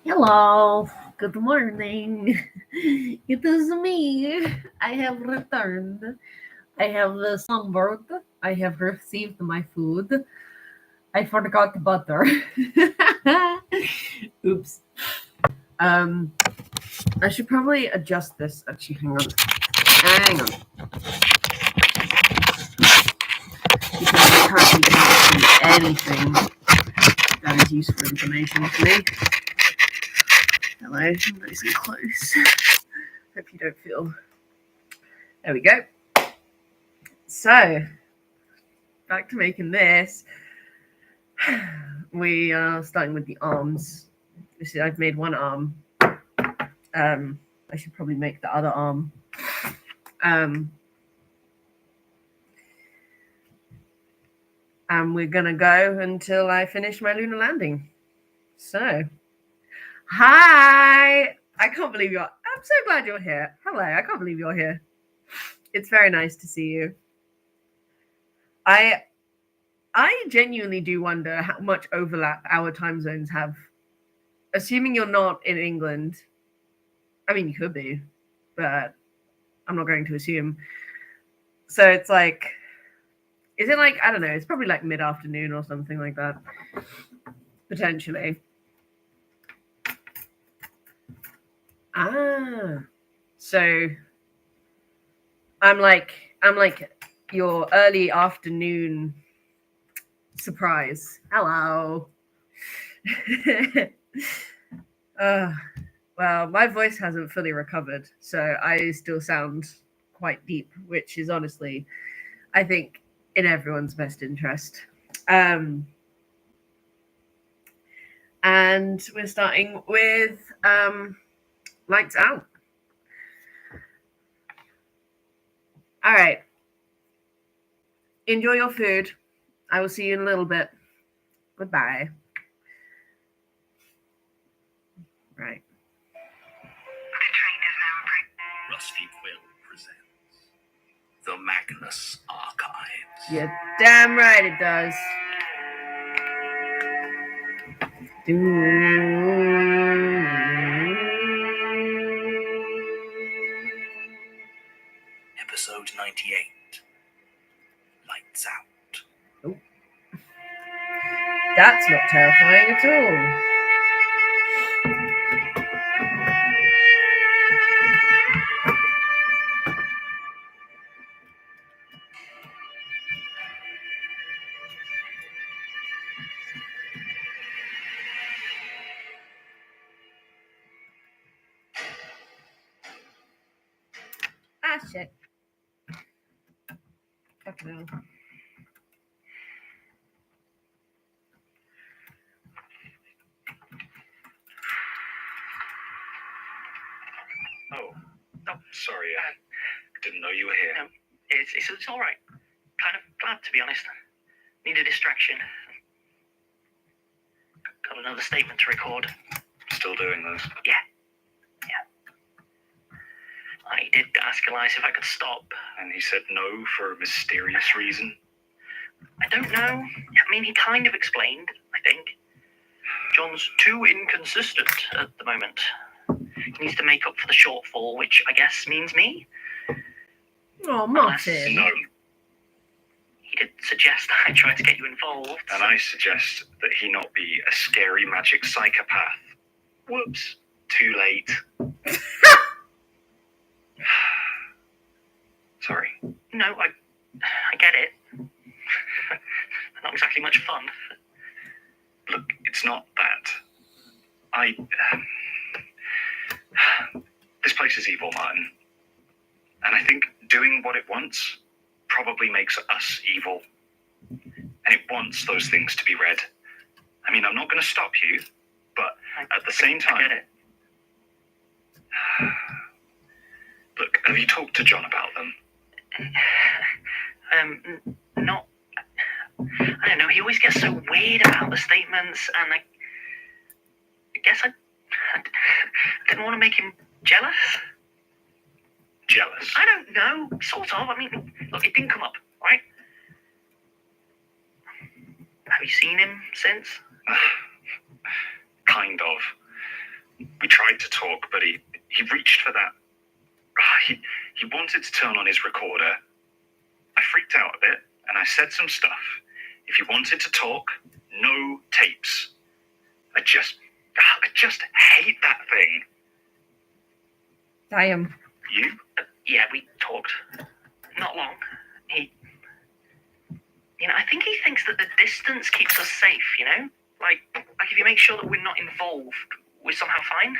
Hello, good morning. It is me. I have returned. I have the sunbird. I have received my food. I forgot butter. Oops. Um, I should probably adjust this. Actually, hang on. Hang on. Because I currently can't see anything that is useful information to me. Hello, nice and close. Hope you don't feel. There we go. So, back to making this. We are starting with the arms. You see, I've made one arm. I should probably make the other arm. And we're gonna go until I finish my lunar landing. So, hi! I can't believe you're. I'm so glad you're here. Hello, I can't believe you're here. It's very nice to see you. I genuinely do wonder how much overlap our time zones have. Assuming you're not in England, I mean, you could be, but I'm not going to assume. So it's like, is it like, I don't know, it's probably like mid-afternoon or something like that, potentially. So I'm like your early afternoon surprise. Hello. Well, my voice hasn't fully recovered, so I still sound quite deep, which is honestly, I think, in everyone's best interest. And we're starting with lights out. All right. Enjoy your food. I will see you in a little bit. Goodbye. Right. Rusty Quill presents the Magnus Archives. You're damn right it does. Episode 98. Lights Out. Oh. That's not terrifying at all. Ah, shit. Fucking hell. Oh, sorry. I didn't know you were here. No, it's all right. Kind of glad, to be honest. Need a distraction. Got another statement to record. Still doing those? Yeah. I did ask Elias if I could stop. And he said no for a mysterious reason? I don't know. I mean, he kind of explained, I think. John's too inconsistent at the moment. He needs to make up for the shortfall, which I guess means me. Oh, Martin. No. He did suggest that I tried to get you involved. And I suggest that he not be a scary magic psychopath. Whoops. Too late. Sorry. No, I get it. Not exactly much fun. Look, it's not that. This place is evil, Martin. And I think doing what it wants probably makes us evil. And it wants those things to be read. I mean, I'm not going to stop you, but at the same time... I get it. Look, have you talked to John about them? Not... I don't know, he always gets so weird about the statements, and I guess I didn't want to make him jealous. Jealous? I don't know, sort of. I mean, look, it didn't come up, right? Have you seen him since? Kind of. reached for that. He wanted to turn on his recorder. I freaked out a bit, and I said some stuff. If he wanted to talk, no tapes. I just hate that thing. Damn. You? Yeah, we talked. Not long. I think he thinks that the distance keeps us safe, Like if you make sure that we're not involved, we're somehow fine.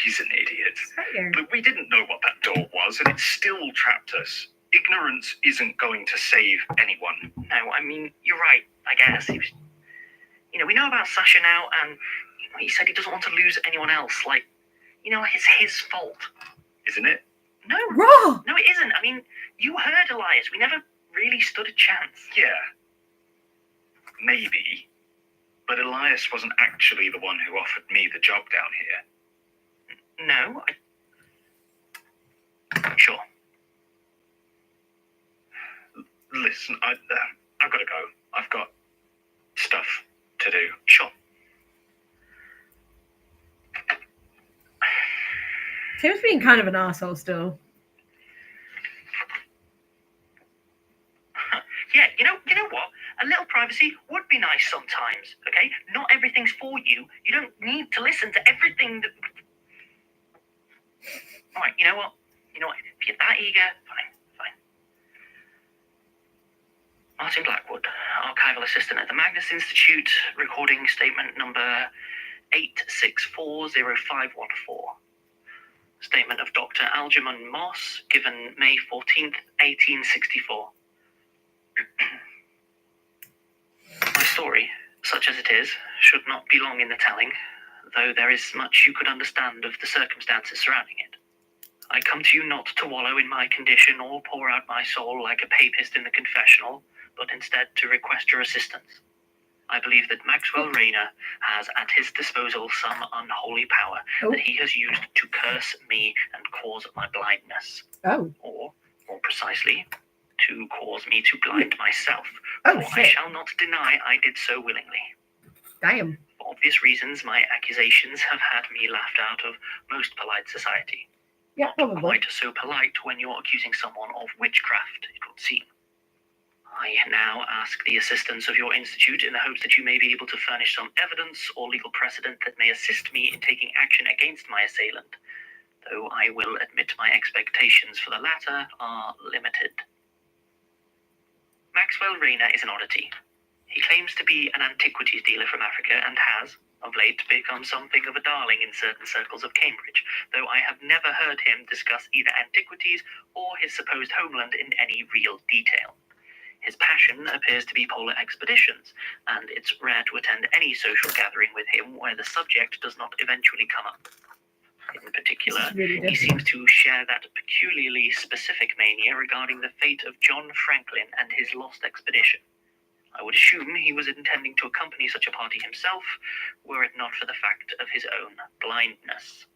He's an idiot. Fair. But we didn't know what that door was, and it still trapped us. Ignorance isn't going to save anyone. No, I mean, you're right, I guess. He was, we know about Sasha now, and he said he doesn't want to lose anyone else. Like, it's his fault. Isn't it? No. Raw! No, it isn't. I mean, you heard Elias. We never really stood a chance. Yeah. Maybe. But Elias wasn't actually the one who offered me the job down here. No, Sure. Listen, I've got to go. I've got stuff to do. Sure. Tim's being kind of an arsehole still. Yeah, you know what? A little privacy would be nice sometimes, okay? Not everything's for you. You don't need to listen to everything that... All right, you know what? If you're that eager, fine. Martin Blackwood, archival assistant at the Magnus Institute, recording statement number 8640514. Statement of Dr. Algernon Moss, given May 14th, 1864. My story, such as it is, should not be long in the telling, though there is much you could understand of the circumstances surrounding it. I come to you not to wallow in my condition or pour out my soul like a papist in the confessional, but instead to request your assistance. I believe that Maxwell Rayner has at his disposal some unholy power that he has used to curse me and cause my blindness. Oh. Or, more precisely, to cause me to blind myself. Oh, for I shit. shall not deny I did so willingly. Damn. For obvious reasons, my accusations have had me laughed out of most polite society. Yeah, probably. Quite so polite when you're accusing someone of witchcraft, it would seem. I now ask the assistance of your institute in the hopes that you may be able to furnish some evidence or legal precedent that may assist me in taking action against my assailant, though I will admit my expectations for the latter are limited. Maxwell Rayner is an oddity. He claims to be an antiquities dealer from Africa and has, of late, become something of a darling in certain circles of Cambridge, though I have never heard him discuss either antiquities or his supposed homeland in any real detail. His passion appears to be polar expeditions, and it's rare to attend any social gathering with him where the subject does not eventually come up. In particular, he seems to share that peculiarly specific mania regarding the fate of John Franklin and his lost expedition. I would assume he was intending to accompany such a party himself, were it not for the fact of his own blindness.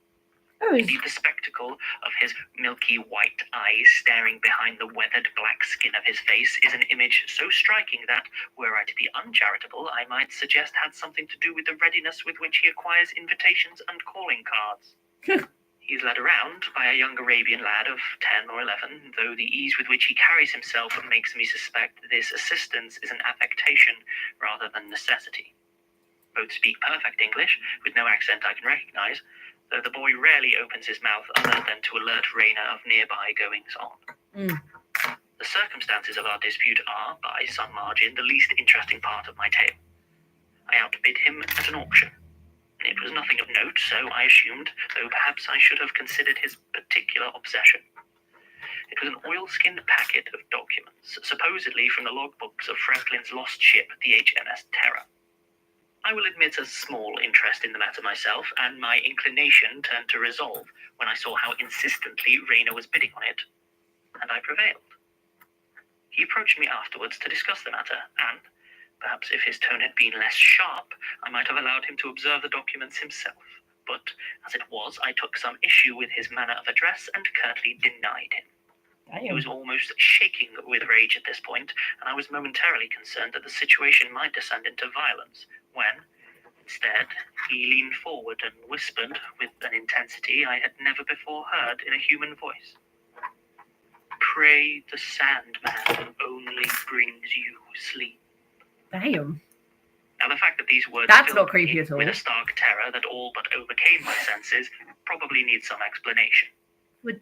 Oh, Indeed, the spectacle of his milky white eyes staring behind the weathered black skin of his face is an image so striking that, were I to be uncharitable, I might suggest had something to do with the readiness with which he acquires invitations and calling cards. He's led around by a young Arabian lad of 10 or 11, though the ease with which he carries himself makes me suspect this assistance is an affectation rather than necessity. Both speak perfect English, with no accent I can recognize, though the boy rarely opens his mouth other than to alert Rayner of nearby goings-on. The circumstances of our dispute are, by some margin, the least interesting part of my tale. I outbid him at an auction. It was nothing of note, so I assumed, though perhaps I should have considered his particular obsession. It was an oilskin packet of documents, supposedly from the logbooks of Franklin's lost ship, the HMS Terror. I will admit a small interest in the matter myself, and my inclination turned to resolve when I saw how insistently Rayner was bidding on it, and I prevailed. He approached me afterwards to discuss the matter, and, perhaps if his tone had been less sharp, I might have allowed him to observe the documents himself. But, as it was, I took some issue with his manner of address and curtly denied him. He was almost shaking with rage at this point, and I was momentarily concerned that the situation might descend into violence, when, Instead, he leaned forward and whispered with an intensity I had never before heard in a human voice. Pray the Sandman only brings you sleep. Damn. Now, the fact that these words That's filled not creepy me at all. with a stark terror that all but overcame my senses probably needs some explanation. What?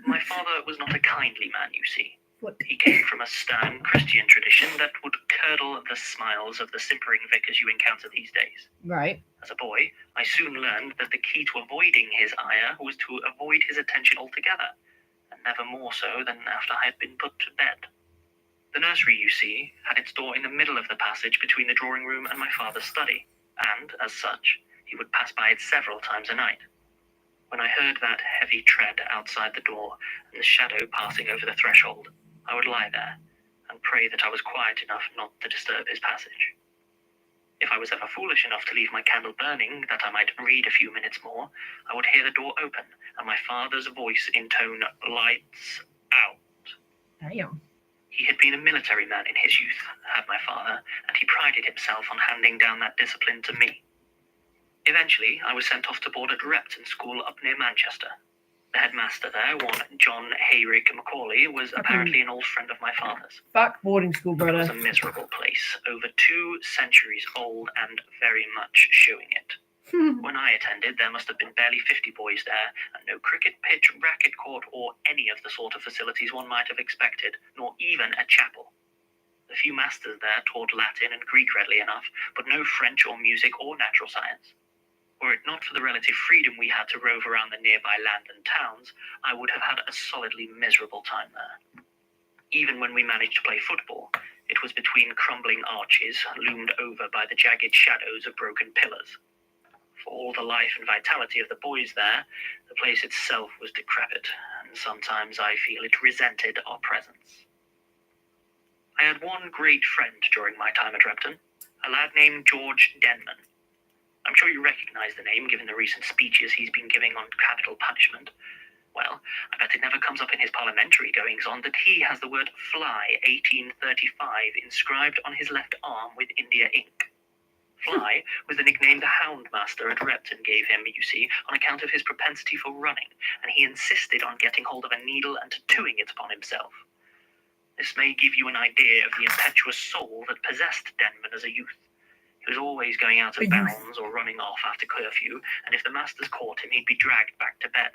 My father was not a kindly man, you see. What? He came from a stern Christian tradition that would curdle the smiles of the simpering vicars you encounter these days. Right. As a boy, I soon learned that the key to avoiding his ire was to avoid his attention altogether, and never more so than after I had been put to bed. The nursery, you see, had its door in the middle of the passage between the drawing room and my father's study, and, as such, he would pass by it several times a night. When I heard that heavy tread outside the door and the shadow passing over the threshold, I would lie there and pray that I was quiet enough not to disturb his passage. If I was ever foolish enough to leave my candle burning that I might read a few minutes more, I would hear the door open and my father's voice intone "Lights out." Damn. He had been a military man in his youth, had my father, and he prided himself on handing down that discipline to me. Eventually, I was sent off to board at Repton School up near Manchester. The headmaster there, one John Hayrick Macaulay, was apparently an old friend of my father's. Fuck boarding school, It brother. was a miserable place, over 2 centuries old and very much showing it. When I attended, there must have been barely 50 boys there, and no cricket pitch, racket court, or any of the sort of facilities one might have expected, nor even a chapel. The few masters there taught Latin and Greek readily enough, but no French or music or natural science. Were it not for the relative freedom we had to rove around the nearby land and towns, I would have had a solidly miserable time there. Even when we managed to play football, it was between crumbling arches, loomed over by the jagged shadows of broken pillars. For all the life and vitality of the boys there, the place itself was decrepit, and sometimes I feel it resented our presence. I had one great friend during my time at Repton, a lad named George Denman. I'm sure you recognize the name, given the recent speeches he's been giving on capital punishment. Well, I bet it never comes up in his parliamentary goings-on that he has the word "Fly 1835 inscribed on his left arm with India ink. Fly was the nickname the houndmaster at Repton gave him, you see, on account of his propensity for running, and he insisted on getting hold of a needle and tattooing it upon himself. This may give you an idea of the impetuous soul that possessed Denman as a youth. He was always going out of bounds or running off after curfew, and if the masters caught him, he'd be dragged back to bed.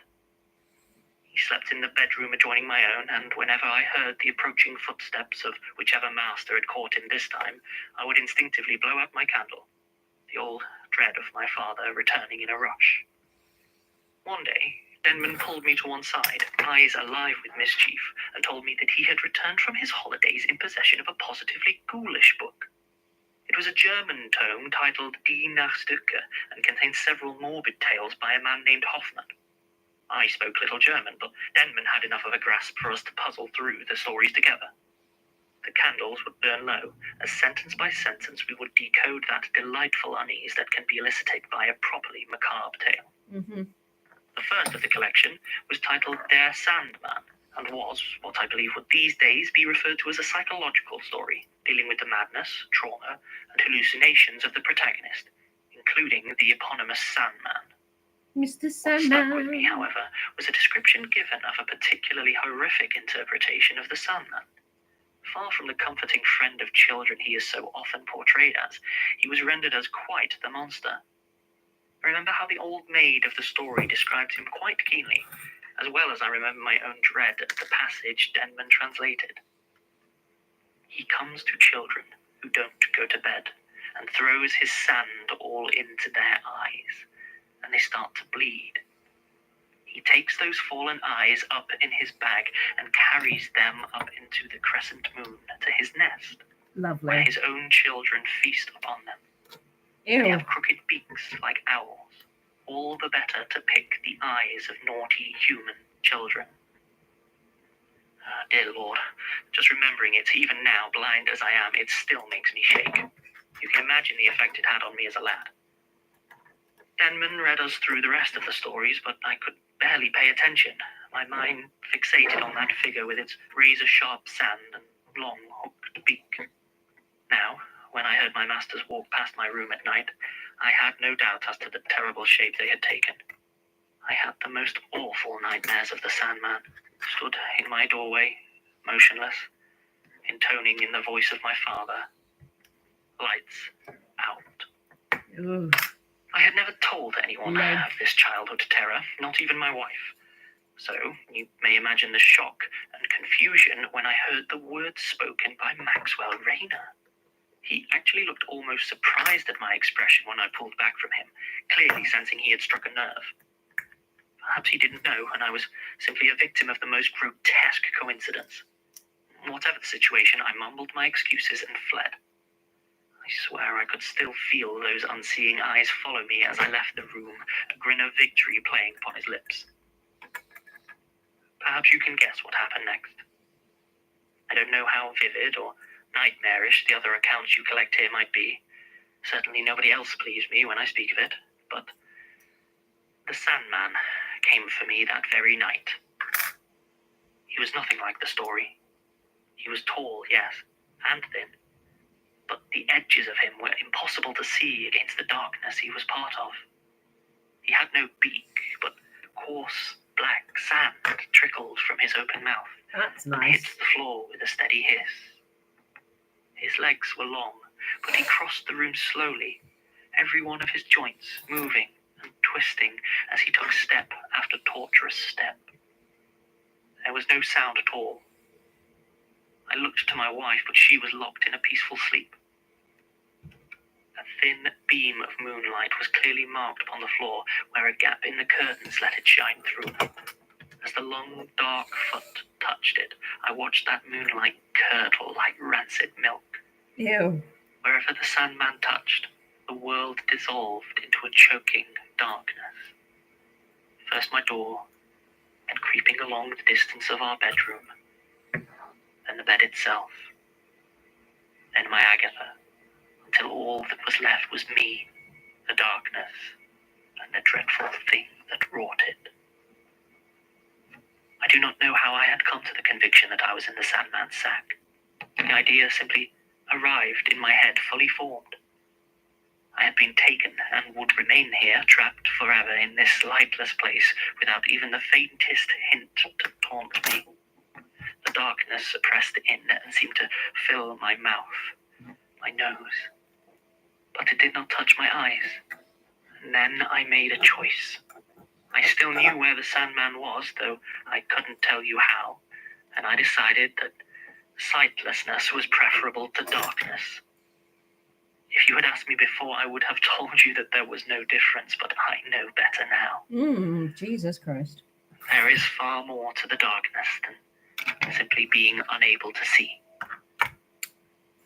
He slept in the bedroom adjoining my own, and whenever I heard the approaching footsteps of whichever master had caught him this time, I would instinctively blow out my candle, the old dread of my father returning in a rush. One day, Denman pulled me to one side, eyes alive with mischief, and told me that he had returned from his holidays in possession of a positively ghoulish book. It was a German tome titled Die Nachtstücke and contained several morbid tales by a man named Hoffmann. I spoke little German, but Denman had enough of a grasp for us to puzzle through the stories together. The candles would burn low, as sentence by sentence we would decode that delightful unease that can be elicited by a properly macabre tale. Mm-hmm. The first of the collection was titled Der Sandman, and was what I believe would these days be referred to as a psychological story, dealing with the madness, trauma, and hallucinations of the protagonist, including the eponymous Sandman. Mr. What stuck Sandman. with me, however, was a description given of a particularly horrific interpretation of the Sandman. Far from the comforting friend of children he is so often portrayed as, he was rendered as quite the monster. I remember how the old maid of the story described him quite keenly, as well as I remember my own dread at the passage Denman translated. He comes to children who don't go to bed, and throws his sand all into their eyes, and they start to bleed. He takes those fallen eyes up in his bag and carries them up into the crescent moon to his nest, where Lovely. his own children feast upon them. They Ew. have crooked beaks like owls, all the better to pick the eyes of naughty human children. Dear Lord, just remembering it, even now, blind as I am, it still makes me shake. You can imagine the effect it had on me as a lad. Denman read us through the rest of the stories, but I could barely pay attention, my mind fixated on that figure with its razor-sharp sand and long hooked beak. Now, when I heard my masters walk past my room at night, I had no doubt as to the terrible shape they had taken. I had the most awful nightmares of the Sandman, stood in my doorway, motionless, intoning in the voice of my father. Lights out. Ooh. I had never told anyone No. of this childhood terror, not even my wife. So you may imagine the shock and confusion when I heard the words spoken by Maxwell Rayner. He actually looked almost surprised at my expression when I pulled back from him, clearly sensing he had struck a nerve. Perhaps he didn't know, and I was simply a victim of the most grotesque coincidence. Whatever the situation, I mumbled my excuses and fled. I swear I could still feel those unseeing eyes follow me as I left the room, a grin of victory playing upon his lips. Perhaps you can guess what happened next. I don't know how vivid or nightmarish the other accounts you collect here might be. Certainly nobody else pleased me when I speak of it, but the Sandman came for me that very night. He was nothing like the story. He was tall, yes, and thin, but the edges of him were impossible to see against the darkness he was part of. He had no beak, but coarse black sand trickled from his open mouth That's and nice. hit the floor with a steady hiss. His legs were long, but he crossed the room slowly, every one of his joints moving and twisting as he took step after torturous step. There was no sound at all. I looked to my wife, but she was locked in a peaceful sleep. A thin beam of moonlight was clearly marked upon the floor, where a gap in the curtains let it shine through. As the long, dark foot touched it, I watched that moonlight curdle like rancid milk. Ew. Wherever the Sandman touched, the world dissolved into a choking darkness. First my door, and creeping along the distance of our bedroom, then the bed itself, then my Agatha, until all that was left was me, the darkness, and the dreadful thing that wrought it. I do not know how I had come to the conviction that I was in the Sandman's sack. The idea simply arrived in my head fully formed. I had been taken and would remain here, trapped forever in this lightless place, without even the faintest hint to taunt me. The darkness pressed in and seemed to fill my mouth, my nose, but it did not touch my eyes. And then I made a choice. I still knew where the Sandman was, though I couldn't tell you how, and I decided that sightlessness was preferable to darkness. If you had asked me before, I would have told you that there was no difference, but I know better now. Jesus Christ. There is far more to the darkness than simply being unable to see.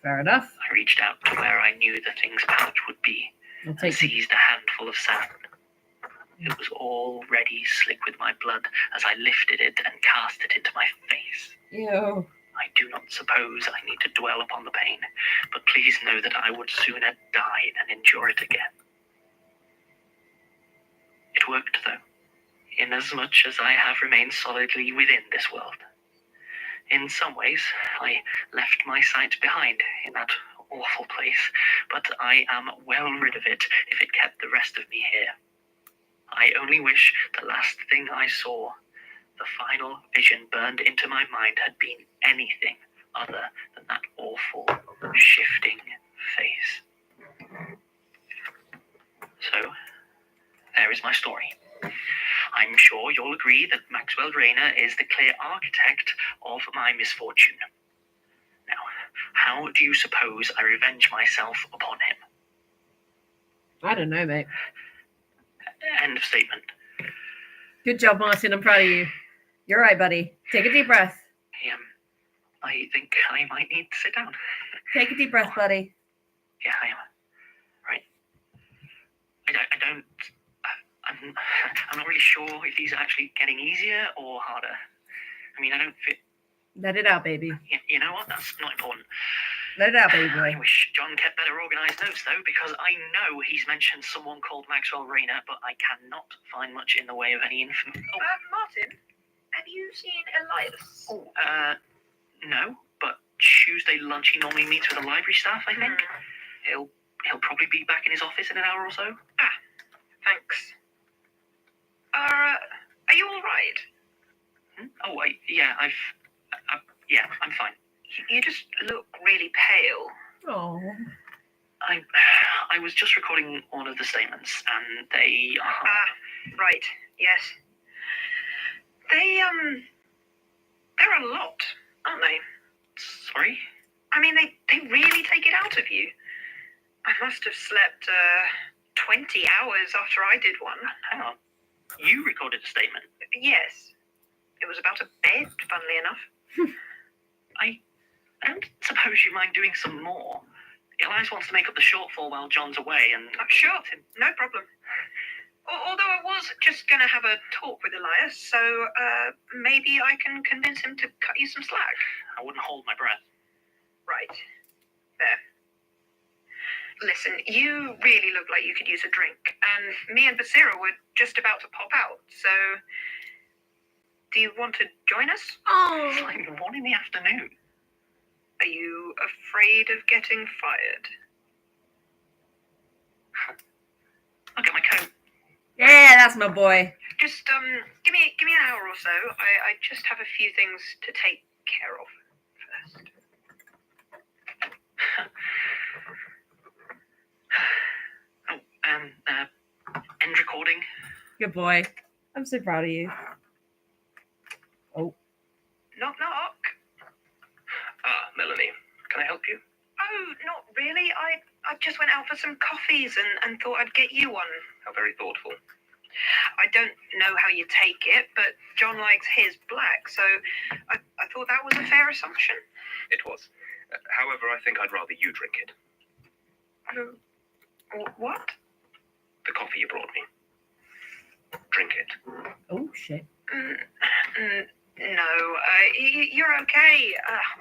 Fair enough. I reached out to where I knew the thing's pouch would be I'll and take it. seized a handful of sand. It was already slick with my blood as I lifted it and cast it into my face. Ew. I do not suppose I need to dwell upon the pain, but please know that I would sooner die than endure it again. It worked, though, inasmuch as I have remained solidly within this world. In some ways, I left my sight behind in that awful place, but I am well rid of it if it kept the rest of me here. I only wish the last thing I saw, the final vision burned into my mind, had been anything other than that awful, shifting face. So, there is my story. I'm sure you'll agree that Maxwell Rayner is the clear architect of my misfortune. Now, how do you suppose I revenge myself upon him? I don't know, mate. End of statement. Good job, Martin. I'm proud of you. You're right, buddy. Take a deep breath. I think I might need to sit down. Take a deep breath, buddy. Yeah, I am. Right. I'm not really sure if these are actually getting easier or harder. I mean, I don't feel... Let it out, baby. You know what? That's not important. Let it out, baby boy. I wish John kept better organised notes, though, because I know he's mentioned someone called Maxwell Rayner, but I cannot find much in the way of any information. Martin, have you seen Elias? No, but Tuesday lunch he normally meets with the library staff, I think. He'll probably be back in his office in an hour or so. Thanks. Are you all right? Oh, I'm fine. You just look really pale. Oh. I was just recording all of the statements, and they are... Right. Yes. They're a lot, aren't they? Sorry? I mean, they really take it out of you. I must have slept 20 hours after I did one. Hang on. You recorded a statement? Yes. It was about a bed, funnily enough. I don't suppose you mind doing some more. Elias wants to make up the shortfall while John's away, and... Sure, no problem. Although I was just going to have a talk with Elias, so maybe I can convince him to cut you some slack. I wouldn't hold my breath. Right. There. Listen, you really look like you could use a drink, and me and Basira were just about to pop out, so... Do you want to join us? It's Oh. like 1 in the afternoon. Are you afraid of getting fired? I'll get my coat. Yeah, that's my boy. Just give me an hour or so. I just have a few things to take care of first. End recording. Good boy. I'm so proud of you. Knock knock. Melanie, can I help you? Oh, not really. I just went out for some coffees and thought I'd get you one. How very thoughtful. I don't know how you take it, but John likes his black, so I thought that was a fair assumption. It was. However, I think I'd rather you drink it. What? The coffee you brought me. Drink it. Oh, shit. No, you're okay.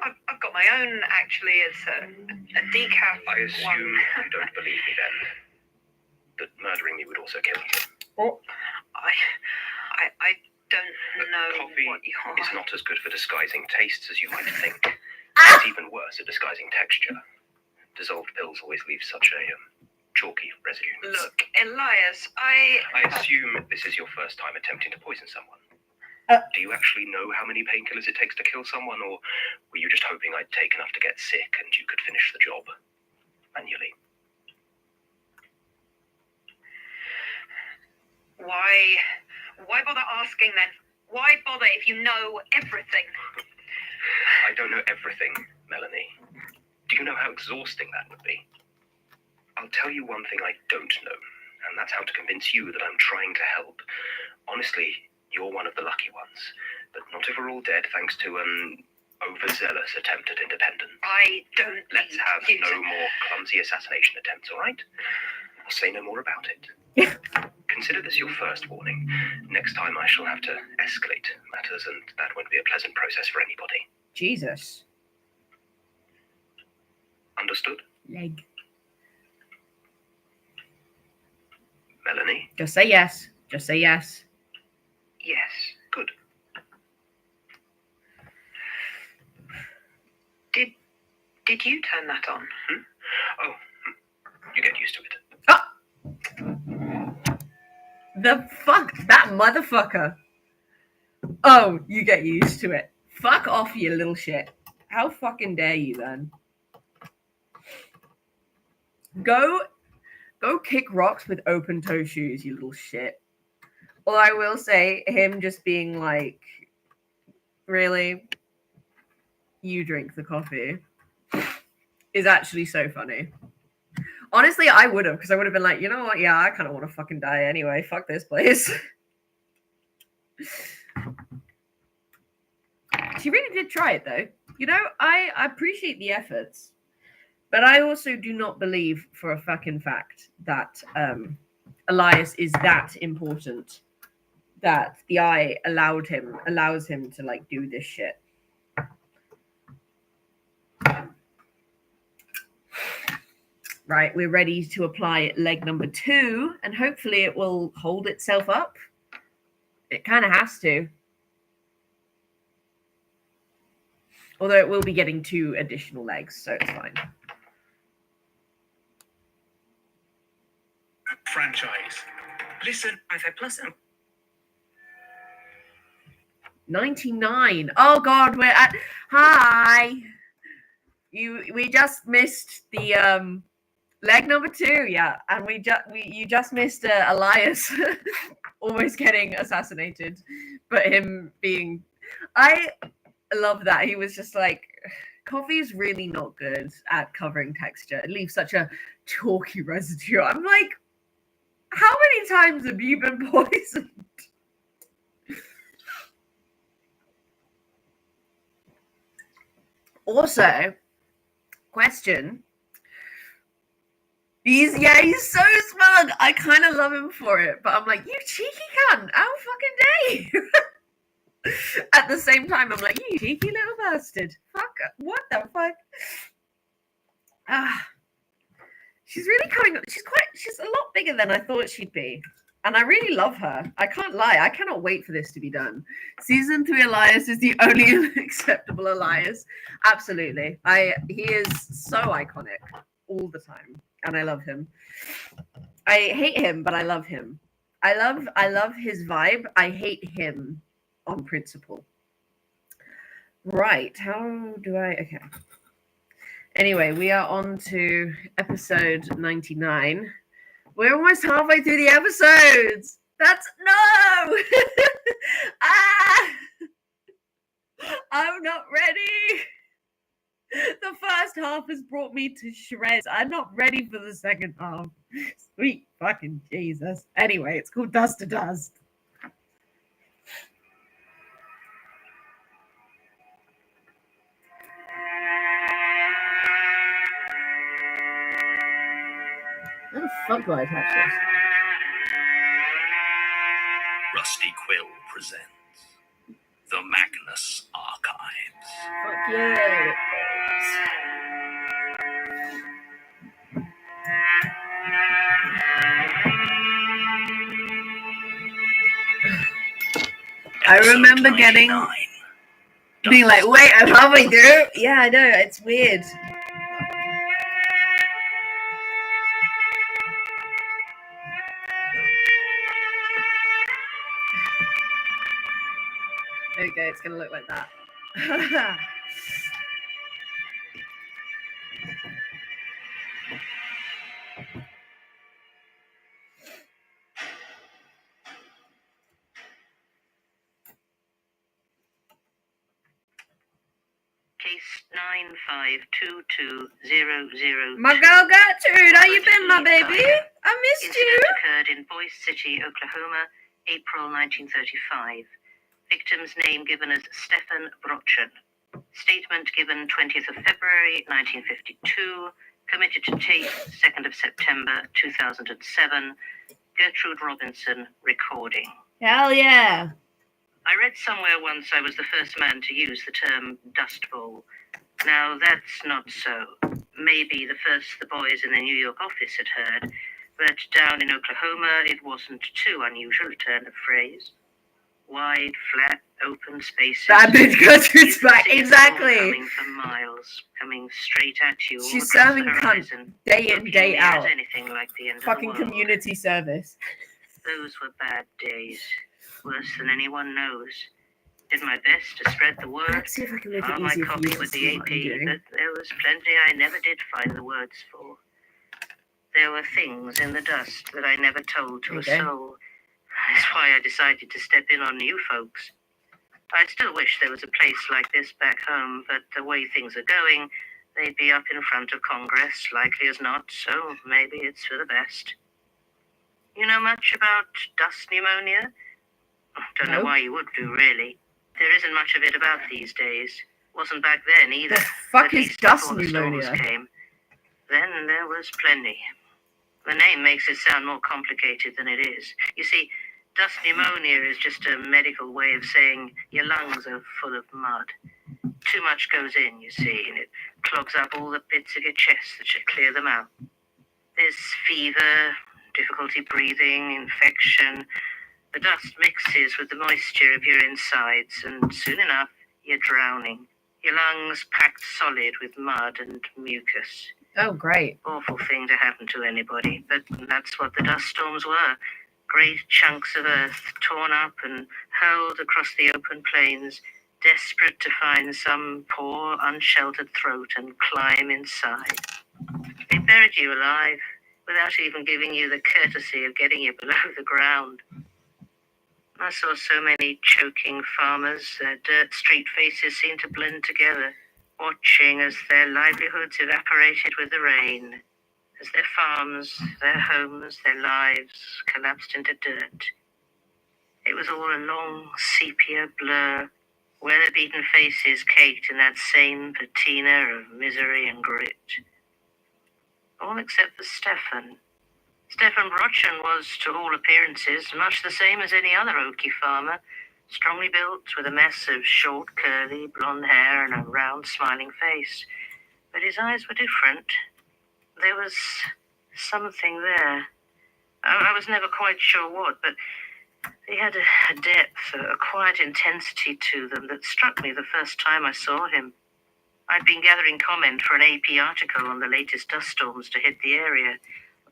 I've got my own, actually. It's a decaf I assume one. you don't believe me then. That murdering me would also kill you. Oh. I don't know Coffee what you're... is not as good for disguising tastes as you might think. It's even worse at disguising texture. Dissolved pills always leave such a chalky residue. Look, Elias, I assume this is your first time attempting to poison someone. Do you actually know how many painkillers it takes to kill someone, or were you just hoping I'd take enough to get sick and you could finish the job manually? Why bother asking then? Why bother if you know everything? I don't know everything, Melanie. Do you know how exhausting that would be? I'll tell you one thing I don't know, and that's how to convince you that I'm trying to help. Honestly, you're one of the lucky ones, but not if we're all dead thanks to an overzealous attempt at independence. I don't... Let's have you no to- more clumsy assassination attempts, all right? I'll say no more about it. Consider this your first warning. Next time I shall have to escalate matters, and that won't be a pleasant process for anybody. Jesus. Understood? Leg. Melanie? Just say yes. Just say yes. Yes. Good. Did you turn that on? Oh, you get used to it. The fuck? That motherfucker. Oh, you get used to it. Fuck off, you little shit. How fucking dare you then? Go kick rocks with open toe shoes, you little shit. Well, I will say, him just being like, really? You drink the coffee is actually so funny. Honestly, I would have, because I would have been like, you know what? Yeah, I kind of want to fucking die anyway. Fuck this place. She really did try it, though. You know, I appreciate the efforts, but I also do not believe for a fucking fact that Elias is that important that the eye allows him to like do this shit. Right, we're ready to apply leg number 2, and hopefully it will hold itself up. It kind of has to. Although it will be getting 2 additional legs, so it's fine. franchise. Listen, Wi-Fi Plus. 99. Oh God, we're at. Hi. We just missed the leg number 2, yeah, and you just missed Elias almost getting assassinated, but him being. I love that he was just like, coffee's really not good at covering texture. It leaves such a chalky residue. I'm like, how many times have you been poisoned? Also, question. He's so smug. I kind of love him for it, but I'm like, you cheeky cunt. How fucking dare you? At the same time, I'm like, you cheeky little bastard. Fuck. What the fuck? She's really coming. She's a lot bigger than I thought she'd be. And I really love her. I can't lie. I cannot wait for this to be done. Season 3 Elias is the only acceptable Elias. Absolutely. He is so iconic all the time. And I love him. I hate him, but I love him. I love his vibe. I hate him on principle. Right. How do I... Okay. Anyway, we are on to episode 99. We're almost halfway through the episodes. That's no. I'm not ready. The first half has brought me to shreds. I'm not ready for the second half. Sweet fucking Jesus. Anyway, it's called Dust to Dust. How the fuck do I attach this? Rusty Quill presents the Magnus Archives. Fuck yeah. I remember being like, wait, I'm halfway through. Yeah, I know, it's weird. Okay, it's gonna look like that. Case 9522000. My girl Gertrude, how you been, my baby? I missed you. Incident occurred in Boise City, Oklahoma, April 1935. Victim's name given as Stefan Brotchen. Statement given 20th of February 1952. Committed to tape 2nd of September 2007. Gertrude Robinson recording. Hell yeah. I read somewhere once I was the first man to use the term Dust Bowl. Now, that's not so. Maybe the first the boys in the New York office had heard, but down in Oklahoma, it wasn't too unusual a turn of phrase. Wide, flat, open spaces. That bitch Gertrude's back, exactly. Coming for miles, coming straight at you. She's serving cunt day in, day out. Anything like the end Fucking of the world. community service. Those were bad days. Worse than anyone knows. Did my best to spread the word. Let's see if I can make it Filed my easier for copy you to with see the what AP, I'm doing. but there was plenty I never did find the words for. There were things in the dust that I never told to Okay. a soul. That's why I decided to step in on you folks. I still wish there was a place like this back home, but the way things are going, they'd be up in front of Congress, likely as not, so maybe it's for the best. You know much about dust pneumonia? Don't know No. why you would do, really. There isn't much of it about these days. Wasn't back then either. The fuck At is least dust before the storms pneumonia? came. Then there was plenty. The name makes it sound more complicated than it is. You see, dust pneumonia is just a medical way of saying your lungs are full of mud. Too much goes in, you see, and it clogs up all the bits of your chest that should clear them out. There's fever, difficulty breathing, infection. The dust mixes with the moisture of your insides, and soon enough, you're drowning. Your lungs packed solid with mud and mucus. Oh, great. Awful thing to happen to anybody, but that's what the dust storms were. Great chunks of earth torn up and hurled across the open plains, desperate to find some poor, unsheltered throat and climb inside. They buried you alive, without even giving you the courtesy of getting you below the ground. I saw so many choking farmers, their dirt street faces seemed to blend together, watching as their livelihoods evaporated with the rain, as their farms, their homes, their lives collapsed into dirt. It was all a long sepia blur, weather-beaten faces caked in that same patina of misery and grit. All except for Stefan. Stefan Brotchen was, to all appearances, much the same as any other Okie farmer, strongly built with a mess of short, curly, blonde hair and a round, smiling face. But his eyes were different. There was something there. I was never quite sure what, but they had a depth, a quiet intensity to them that struck me the first time I saw him. I'd been gathering comment for an AP article on the latest dust storms to hit the area.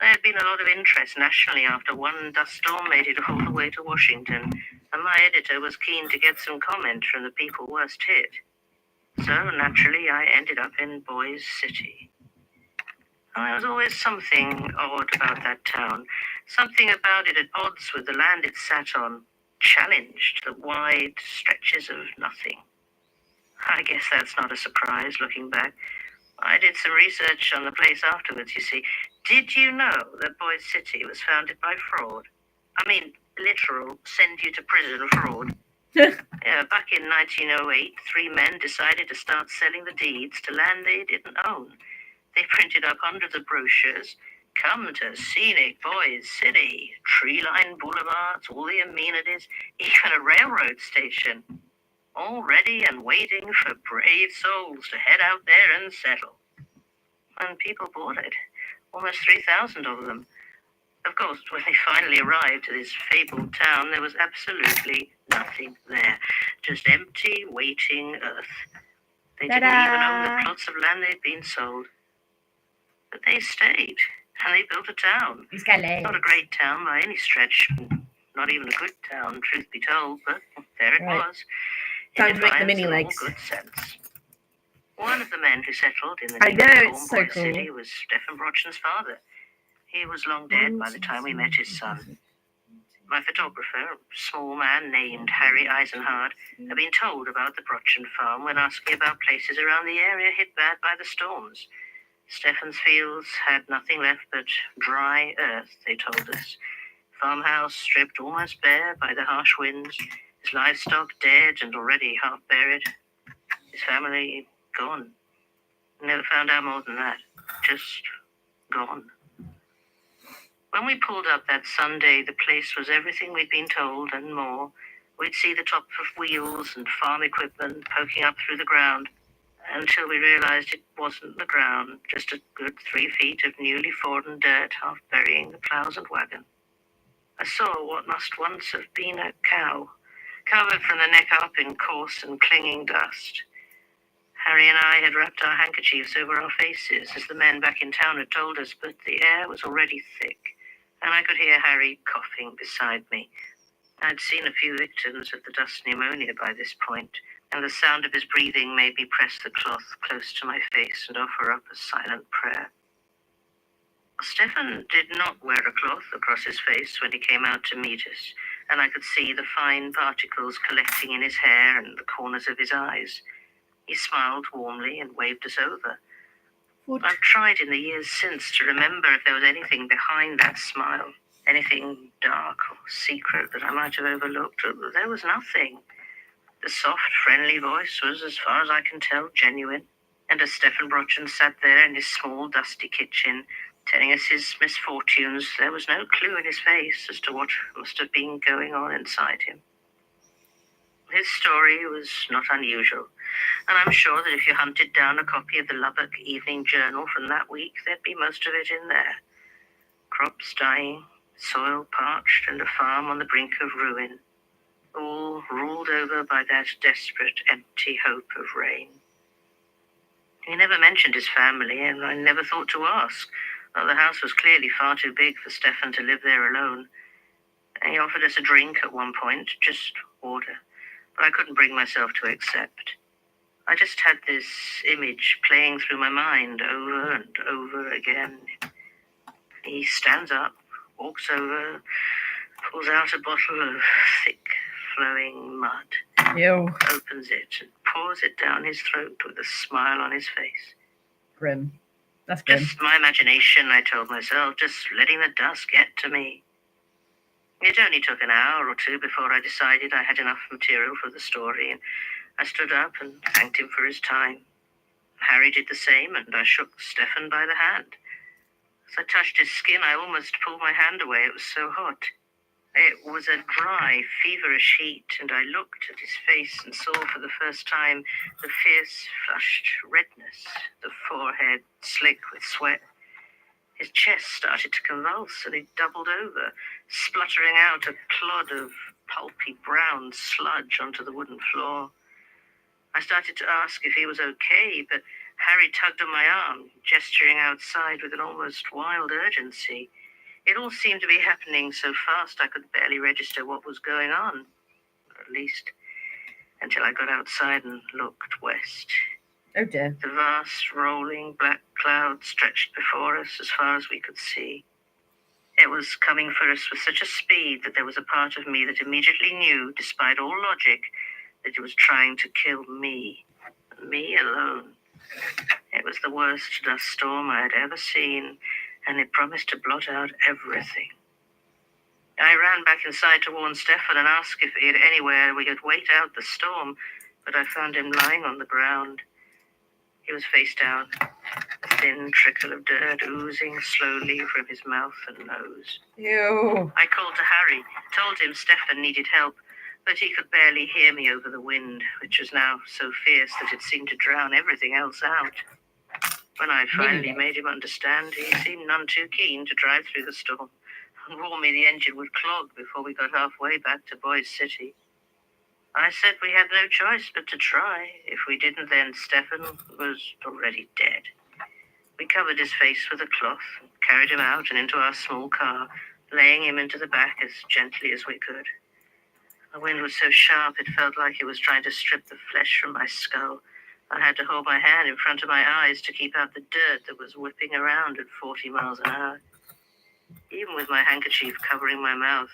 There had been a lot of interest nationally after one dust storm made it all the way to Washington, and my editor was keen to get some comment from the people worst hit. So, naturally, I ended up in Boise City. There was always something odd about that town, something about it at odds with the land it sat on, challenged the wide stretches of nothing. I guess that's not a surprise, looking back. I did some research on the place afterwards, you see. Did you know that Boise City was founded by fraud? I mean, literal send-you-to-prison fraud. Yeah, back in 1908, 3 men decided to start selling the deeds to land they didn't own. They printed up hundreds of brochures. Come to scenic Boise City, tree-lined boulevards, all the amenities, even a railroad station. All ready and waiting for brave souls to head out there and settle. And people bought it. Almost 3,000 of them. Of course, when they finally arrived to this fabled town, there was absolutely nothing there. Just empty, waiting earth. They didn't even own the plots of land they'd been sold. But they stayed, and they built a town. Not a great town by any stretch. Not even a good town, truth be told, but there it was. Time to make the mini legs. Good sense. One of the men who settled in the so cool. city was Stefan Brotchen's father. He was long dead by the time we met his son. My photographer, a small man named Harry Eisenhard, had been told about the Brotchen farm when asking about places around the area hit bad by the storms. Stefan's fields had nothing left but dry earth, they told us. Farmhouse stripped almost bare by the harsh winds. His livestock dead and already half buried. His family gone. Never found out more than that. Just gone. When we pulled up that Sunday, the place was everything we'd been told and more. We'd see the top of wheels and farm equipment poking up through the ground until we realized it wasn't the ground, just a good 3 feet of newly fallen dirt half burying the plows and wagon. I saw what must once have been a cow, covered from the neck up in coarse and clinging dust. Harry and I had wrapped our handkerchiefs over our faces, as the men back in town had told us, but the air was already thick, and I could hear Harry coughing beside me. I'd seen a few victims of the dust pneumonia by this point, and the sound of his breathing made me press the cloth close to my face and offer up a silent prayer. Stefan did not wear a cloth across his face when he came out to meet us, and I could see the fine particles collecting in his hair and the corners of his eyes. He smiled warmly and waved us over. I've tried in the years since to remember if there was anything behind that smile, anything dark or secret that I might have overlooked. There was nothing. The soft, friendly voice was, as far as I can tell, genuine. And as Stefan Brotchen sat there in his small, dusty kitchen, telling us his misfortunes, there was no clue in his face as to what must have been going on inside him. His story was not unusual, and I'm sure that if you hunted down a copy of the Lubbock Evening Journal from that week, there'd be most of it in there. Crops dying, soil parched, and a farm on the brink of ruin, all ruled over by that desperate, empty hope of rain. He never mentioned his family, and I never thought to ask. Well, the house was clearly far too big for Stefan to live there alone. He offered us a drink at one point, just water, but I couldn't bring myself to accept. I just had this image playing through my mind over and over again. He stands up, walks over, pulls out a bottle of thick, flowing mud, Ew. opens it, and pours it down his throat with a smile on his face. Grim. That's grim. Just my imagination, I told myself, just letting the dust get to me. It only took an hour or two before I decided I had enough material for the story, and I stood up and thanked him for his time. Harry did the same, and I shook Stefan by the hand. As I touched his skin, I almost pulled my hand away. It was so hot. It was a dry, feverish heat, and I looked at his face and saw for the first time the fierce, flushed redness, the forehead slick with sweat. His chest started to convulse, and he doubled over, spluttering out a clod of pulpy brown sludge onto the wooden floor. I started to ask if he was okay, but Harry tugged on my arm, gesturing outside with an almost wild urgency. It all seemed to be happening so fast I could barely register what was going on, or at least until I got outside and looked west. Oh dear. The vast, rolling black cloud stretched before us as far as we could see. It was coming for us with such a speed that there was a part of me that immediately knew, despite all logic, that it was trying to kill me alone. It was the worst dust storm I had ever seen, and it promised to blot out everything. I ran back inside to warn Stefan and ask if he had anywhere we could wait out the storm, but I found him lying on the ground. He was face down, a thin trickle of dirt oozing slowly from his mouth and nose. Ew. I called to Harry, told him Stefan needed help, but he could barely hear me over the wind, which was now so fierce that it seemed to drown everything else out. When I finally made him understand, he seemed none too keen to drive through the storm and warn me the engine would clog before we got halfway back to Boys City. I said we had no choice but to try. If we didn't, then Stefan was already dead. We covered his face with a cloth, and carried him out and into our small car, laying him into the back as gently as we could. The wind was so sharp it felt like it was trying to strip the flesh from my skull. I had to hold my hand in front of my eyes to keep out the dirt that was whipping around at 40 miles an hour. Even with my handkerchief covering my mouth,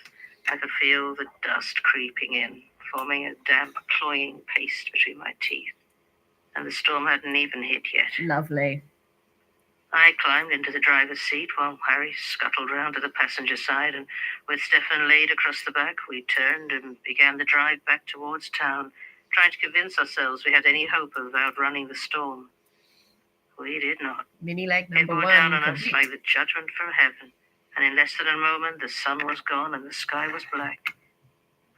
I could feel the dust creeping in, forming a damp, cloying paste between my teeth. And the storm hadn't even hit yet. Lovely. I climbed into the driver's seat while Harry scuttled round to the passenger side, and with Stefan laid across the back, we turned and began the drive back towards town, trying to convince ourselves we had any hope of outrunning the storm. We did not. Mini leg It number bore one. down on us Complete. like the judgment from heaven, and in less than a moment the sun was gone and the sky was black.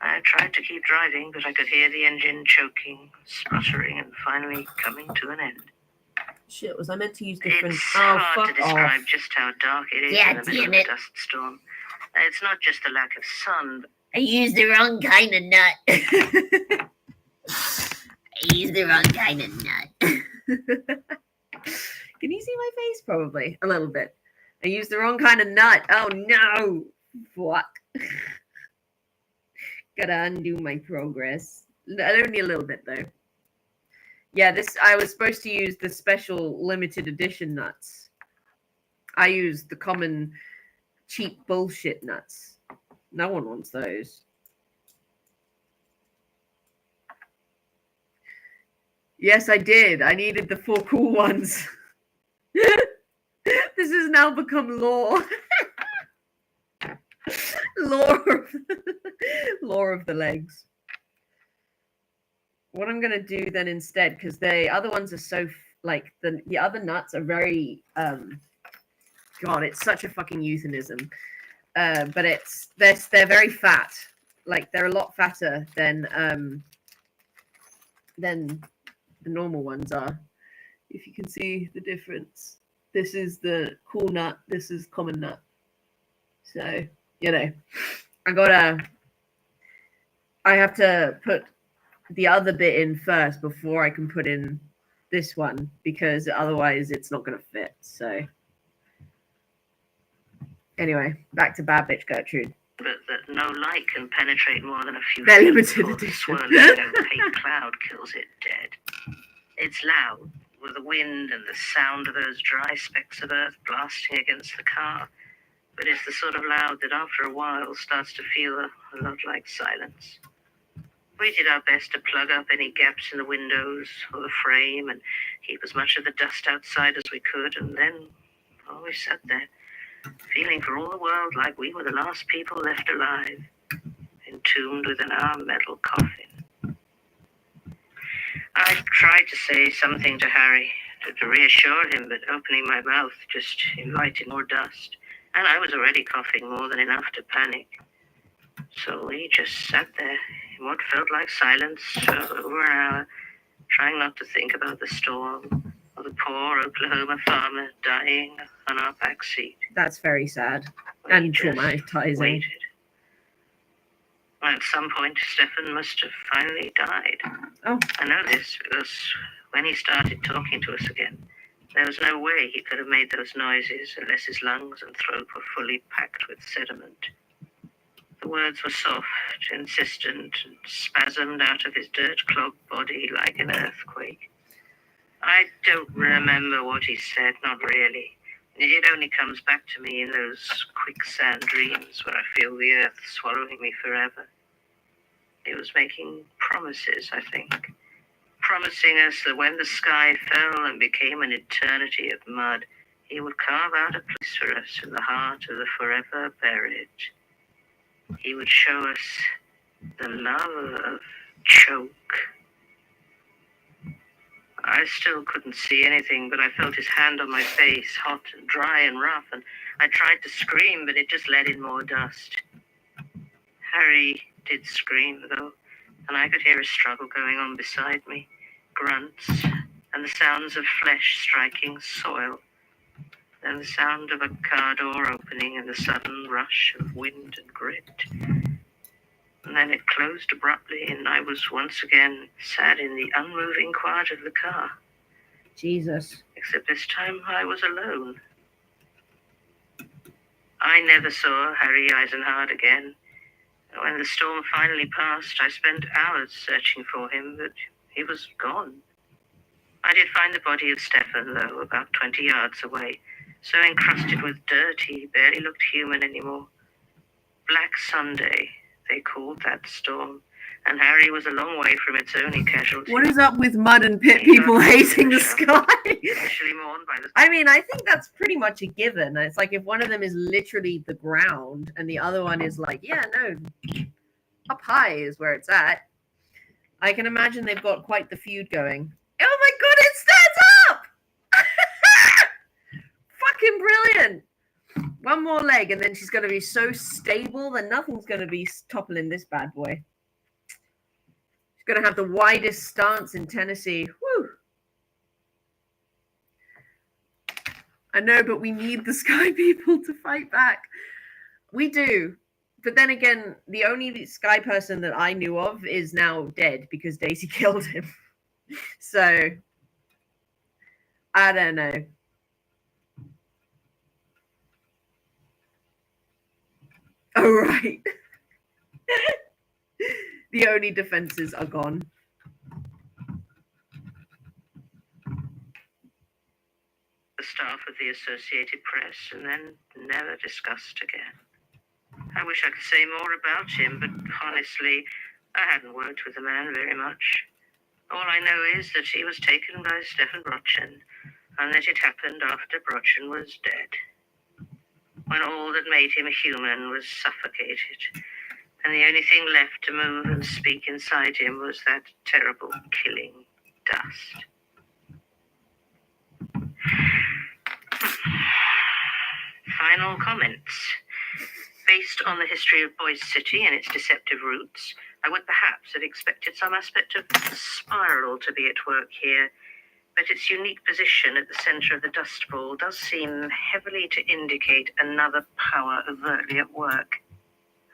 I tried to keep driving, but I could hear the engine choking, sputtering, and finally coming to an end. Shit, was I meant to use different... It's Oh, hard to fuck describe off. just how dark it is Yeah, in the middle of damn a it. dust storm. It's not just the lack of sun, but I used the wrong kind of nut. I used the wrong kind of nut. Can you see my face? Probably. A little bit. I used the wrong kind of nut. Oh, no. Fuck. Gotta undo my progress. Only a little bit, though. Yeah, I was supposed to use the special limited edition nuts. I used the common cheap bullshit nuts. No one wants those. Yes, I did. I needed the 4 cool ones. This has now become lore. Lore of the legs. What I'm gonna do then instead, because the other ones are so like the other nuts are very God, it's such a fucking euphemism. But they're very fat. Like they're a lot fatter than the normal ones are. If you can see the difference. This is the cool nut, this is common nut. So, you know, I have to put the other bit in first before I can put in this one because otherwise it's not going to fit. So anyway, back to Bad Bitch Gertrude. But that no light can penetrate more than a few They're feet limited before the edition. swirling opaque cloud kills it dead. It's loud, with the wind and the sound of those dry specks of earth blasting against the car, but it's the sort of loud that after a while starts to feel a lot like silence. We did our best to plug up any gaps in the windows or the frame and keep as much of the dust outside as we could, and then, well, we sat there, feeling for all the world like we were the last people left alive, entombed within our metal coffin. I tried to say something to Harry, to reassure him, but opening my mouth just invited more dust, and I was already coughing more than enough to panic. So we just sat there in what felt like silence for over an hour, trying not to think about the storm or the poor Oklahoma farmer dying on our back seat. That's very sad We and just traumatizing. waited. At some point, Stefan must have finally died. Oh. I know this because when he started talking to us again, there was no way he could have made those noises unless his lungs and throat were fully packed with sediment. The words were soft, insistent, and spasmed out of his dirt-clogged body like an earthquake. I don't remember what he said, not really. It only comes back to me in those quicksand dreams where I feel the earth swallowing me forever. He was making promises, I think. Promising us that when the sky fell and became an eternity of mud, he would carve out a place for us in the heart of the forever buried. He would show us the love of choke. I still couldn't see anything, but I felt his hand on my face, hot and dry and rough, and I tried to scream, but it just let in more dust. Harry did scream, though, and I could hear a struggle going on beside me, grunts, and the sounds of flesh striking soil, then the sound of a car door opening and the sudden rush of wind and grit. And then it closed abruptly, and I was once again sat in the unmoving quiet of the car. Jesus. Except this time I was alone. I never saw Harry Eisenhard again. When the storm finally passed, I spent hours searching for him, but he was gone. I did find the body of Stefan, though, about 20 yards away, so encrusted with dirt he barely looked human anymore. Black Sunday, they called that storm, and Harry was a long way from its only casualty. What is up with mud and pit people hating the sky? Especially mourned by the... I mean, I think that's pretty much a given. It's like if one of them is literally the ground and the other one is like, yeah, no, up high is where it's at. I can imagine they've got quite the feud going. Oh my god, it stands up! Fucking brilliant! One more leg and then she's going to be so stable that nothing's going to be toppling this bad boy. She's going to have the widest stance in Tennessee. Woo! I know, but we need the Sky people to fight back. We do. But then again, the only Sky person that I knew of is now dead because Daisy killed him. So, I don't know. Oh, right. The only defenses are gone. The staff of the Associated Press, and then never discussed again. I wish I could say more about him, but honestly, I hadn't worked with the man very much. All I know is that he was taken by Stefan Brotchen, and that it happened after Brotchen was dead. When all that made him a human was suffocated, and the only thing left to move and speak inside him was that terrible killing dust. Final comments. Based on the history of Boise City and its deceptive roots, I would perhaps have expected some aspect of spiral to be at work here, but its unique position at the center of the dust bowl does seem heavily to indicate another power overtly at work.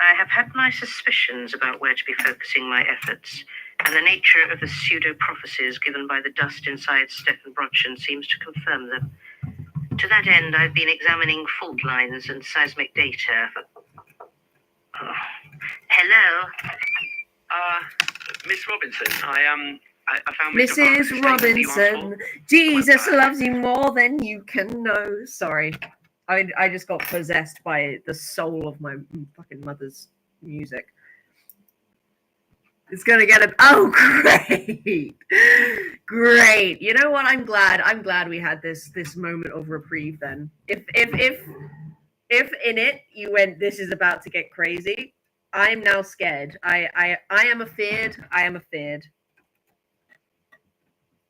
I have had my suspicions about where to be focusing my efforts, and the nature of the pseudo-prophecies given by the dust inside Stefan Brotchen seems to confirm them. To that end, I've been examining fault lines and seismic data. Oh. Hello? Miss Robinson, I found Mr. Parker's Mrs. statement that you asked Robinson, for. Jesus loves you more than you can know. Sorry, I just got possessed by the soul of my fucking mother's music. It's gonna get a great, great. You know what? I'm glad we had this moment of reprieve. Then, if in it you went, this is about to get crazy. I'm now scared. I am afeared. I am afeared.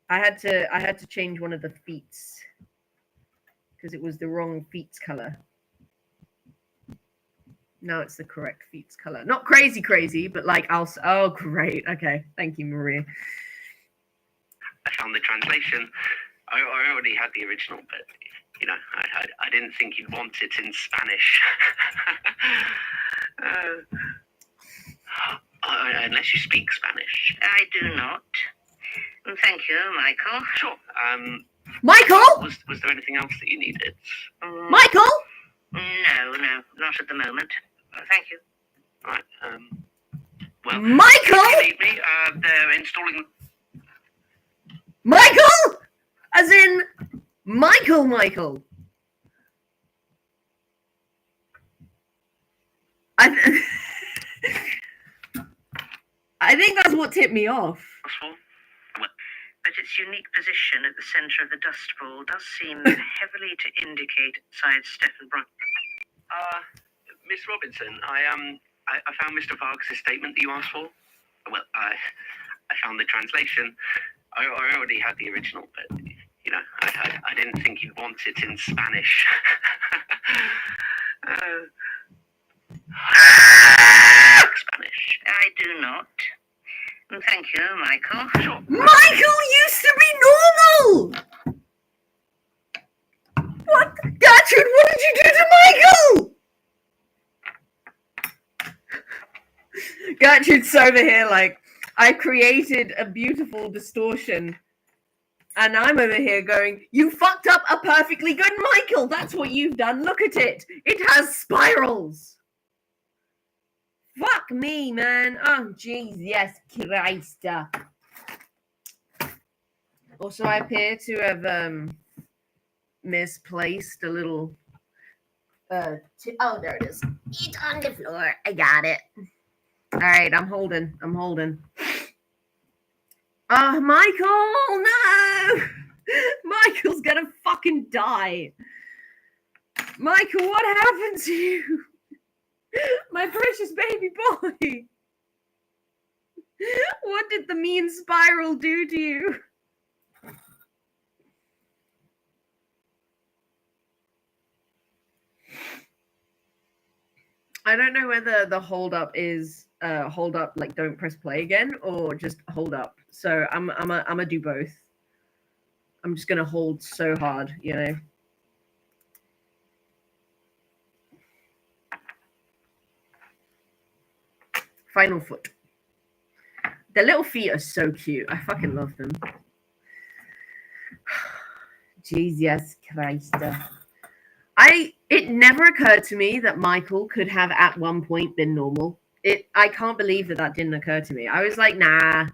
I had to change one of the feets because it was the wrong feets color. Now it's the correct feets color. Not crazy, but like oh great. Okay. Thank you, Maria. I found the translation. I already had the original, but you know, I didn't think you'd want it in Spanish. Unless you speak Spanish. I do not. Thank you, Michael. Sure. Michael? Was there anything else that you needed? Michael? No, not at the moment. Thank you. All right. Well, Michael? if you need me, they're installing. Michael? As in Michael. I think that's what tipped me off. But its unique position at the centre of the dust bowl does seem heavily to indicate inside Stefan Brock. Miss Robinson, I found Mr. Vargas' statement that you asked for. Well, I found the translation. I already had the original, but you know, I didn't think you'd want it in Spanish. Spanish. I do not. Thank you, Michael. Sure. Michael used to be normal! What? Gertrude, what did you do to Michael? Gertrude's over here like, I created a beautiful distortion. And I'm over here going, you fucked up a perfectly good Michael. That's what you've done. Look at it. It has spirals. Fuck me, man. Oh, Jesus Christ. Also, I appear to have misplaced a little... oh, there it is. It's on the floor. I got it. All right, I'm holding. Oh, Michael, no! Michael's gonna fucking die. Michael, what happened to you? My precious baby boy. What did the mean spiral do to you? I don't know whether the hold up is hold up like don't press play again or just hold up. So I'm gonna do both. I'm just gonna hold so hard, you know. Final foot. The little feet are so cute. I fucking love them. Jesus Christ. It never occurred to me that Michael could have at one point been normal. I can't believe that didn't occur to me. I was like, nah,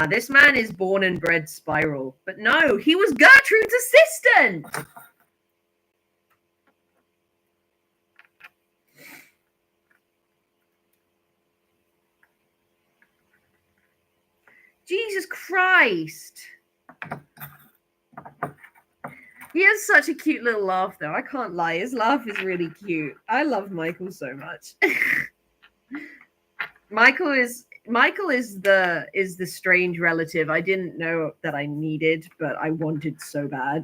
this man is born and bred spiral. But no, he was Gertrude's assistant. Jesus Christ. He has such a cute little laugh, though. I can't lie. His laugh is really cute. I love Michael so much. Michael is the strange relative I didn't know that I needed, but I wanted so bad.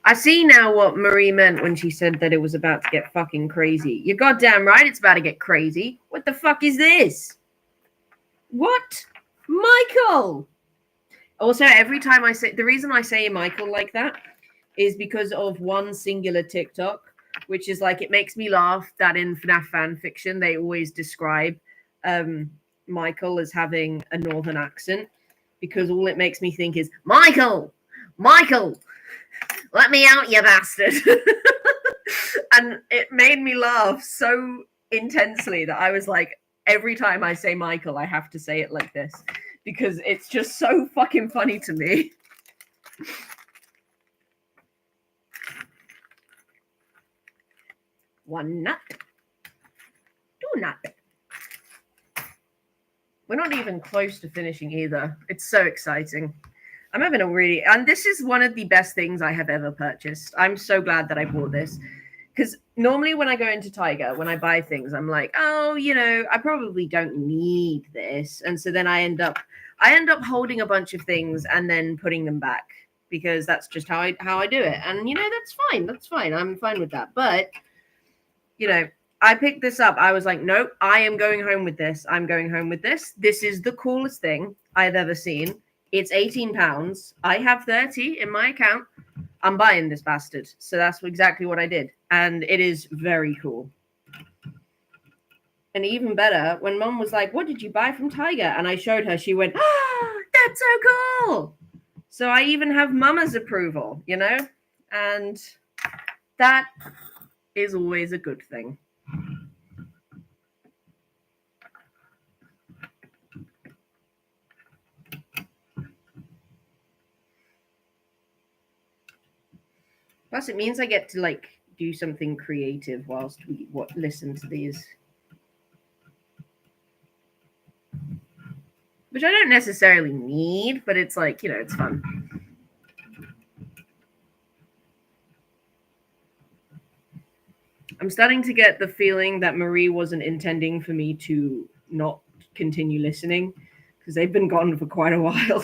I see now what Marie meant when she said that it was about to get fucking crazy. You're goddamn right it's about to get crazy. What the fuck is this? What? Michael! Also, every time I say... The reason I say Michael like that is because of one singular TikTok, which is like, it makes me laugh that in FNAF fan fiction, they always describe Michael as having a northern accent, because all it makes me think is, Michael! Michael! Let me out, you bastard! And it made me laugh so intensely that I was like, every time I say Michael, I have to say it like this, because it's just so fucking funny to me. One nut. Two nut. We're not even close to finishing either. It's so exciting. I'm having a really... And this is one of the best things I have ever purchased. I'm so glad that I bought this. Because normally when I go into Tiger, when I buy things, I'm like, oh, you know, I probably don't need this. And so then I end up holding a bunch of things and then putting them back, because that's just how I do it. And, you know, that's fine. That's fine. I'm fine with that. But, you know, I picked this up. I was like, nope, I am going home with this. I'm going home with this. This is the coolest thing I've ever seen. It's £18. I have 30 in my account. I'm buying this bastard. So that's exactly what I did. And it is very cool. And even better, when Mum was like, what did you buy from Tiger? And I showed her, she went, oh, that's so cool. So I even have Mama's approval, you know? And that is always a good thing. Plus, it means I get to, like, do something creative whilst we listen to these. Which I don't necessarily need, but it's like, you know, it's fun. I'm starting to get the feeling that Marie wasn't intending for me to not continue listening, because they've been gone for quite a while.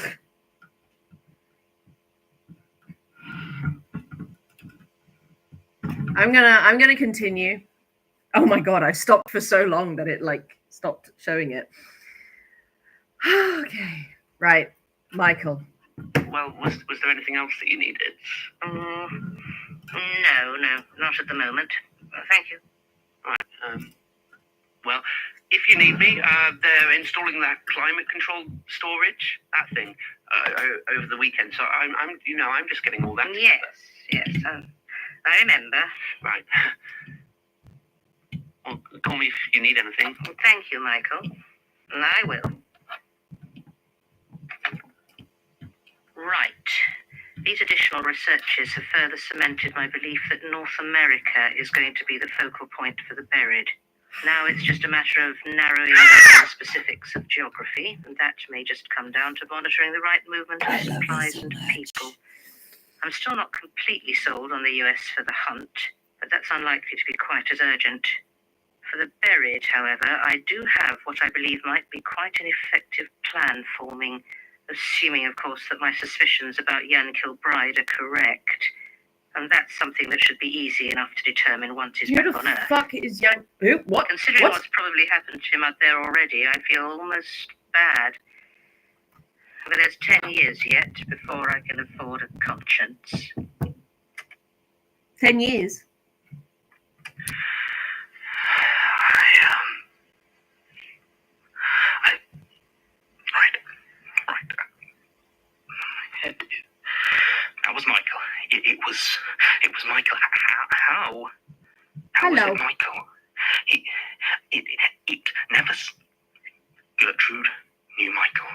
I'm gonna continue. Oh my god, I stopped for so long that it like stopped showing it. Okay, right, Michael. Well, was there anything else that you needed? No, not at the moment. Thank you. Right. Well, if you need me, they're installing that climate control storage, that thing, over the weekend. So I'm just getting all that. Yes. I remember. Right. Well, call me if you need anything. Thank you, Michael. I will. Right. These additional researches have further cemented my belief that North America is going to be the focal point for the buried. Now it's just a matter of narrowing down the specifics of geography, and that may just come down to monitoring the right movement of supplies and people. I'm still not completely sold on the US for the hunt, but that's unlikely to be quite as urgent. For the buried, however, I do have what I believe might be quite an effective plan forming, assuming, of course, that my suspicions about Jan Kilbride are correct. And that's something that should be easy enough to determine once he's back on Earth. Fuck is Jan? Who? What? Considering what's probably happened to him up there already, I feel almost bad. But there's 10 years yet before I can afford a conscience. 10 years? Right. That was Michael. It was Michael. How Hello. was it Michael? It never. Gertrude knew Michael.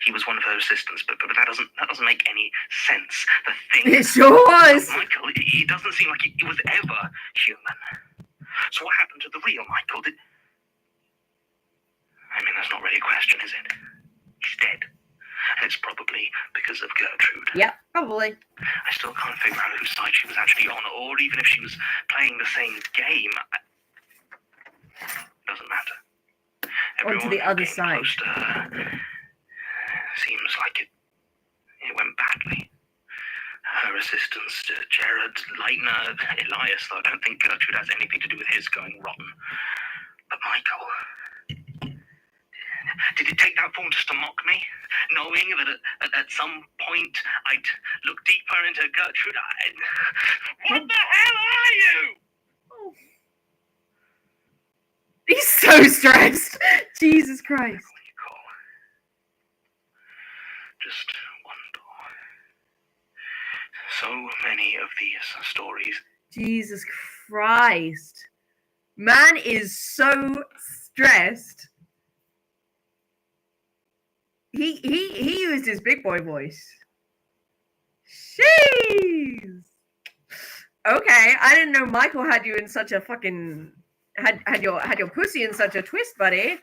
He was one of her assistants, but that doesn't make any sense. The thing. It sure was. Michael, he doesn't seem like he was ever human. So what happened to the real Michael? I mean, that's not really a question, is it? He's dead. And it's probably because of Gertrude. Yeah, probably. I still can't figure out whose side she was actually on, or even if she was playing the same game. Doesn't matter. Onto the other side. Close to her seems like it went badly. Her her assistants, Jared, Leitner, Elias, though I don't think Gertrude has anything to do with his going rotten. But Michael... Did it take that form just to mock me? Knowing that at some point I'd look deeper into Gertrude, What the hell are you? Oh. He's so stressed. Jesus Christ. Michael. Just one door. So many of these stories. Jesus Christ. Man is so stressed. He used his big boy voice. Jeez. Okay, I didn't know Michael had you in such a fucking had your pussy in such a twist, buddy.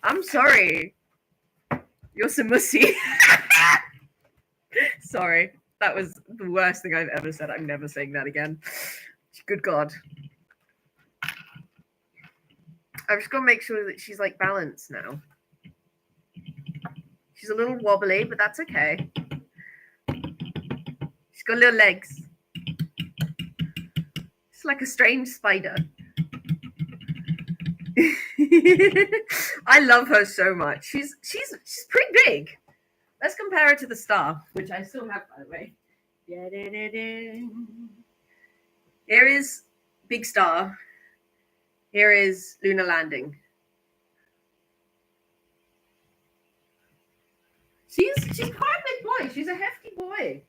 I'm sorry. You're some mussy. Sorry. That was the worst thing I've ever said. I'm never saying that again. Good God. I've just got to make sure that she's like balanced now. She's a little wobbly, but that's okay. She's got little legs. It's like a strange spider. I love her so much. She's pretty big. Let's compare her to the star, which I still have, by the way. Here is Big Star. Here is Lunar Landing. She's quite a big boy. She's a hefty boy.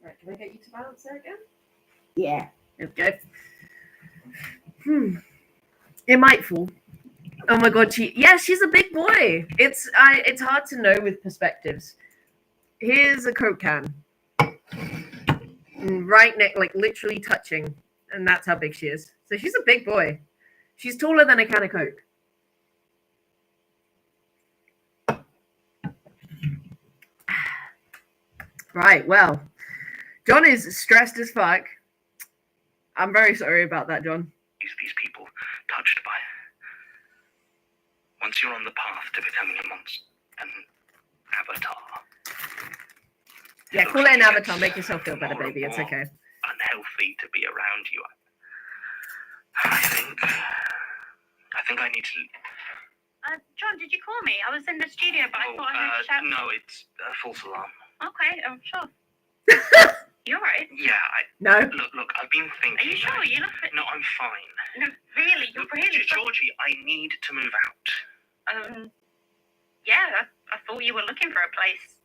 Right, can I get you to balance there again? Yeah. There we go. It might fall. Oh my God, she's a big boy. It's hard to know with perspectives. Here's a Coke can. Right next, like literally touching. And that's how big she is. So she's a big boy. She's taller than a can of Coke. Right, well, John is stressed as fuck. I'm very sorry about that, John. These people touched by. Once you're on the path to becoming an avatar. Yeah, call it an avatar. Make yourself feel better, baby. It's okay. Unhealthy to be around you. I think I need to. John, did you call me? I was in the studio, but I thought I heard a shout. No, it's a false alarm. Okay, I'm sure. You're right. Yeah, No. Look, I've been thinking. Are you sure? You look fit. No, I'm fine. No, really, you're really. Georgie, I need to move out. Yeah, I thought you were looking for a place.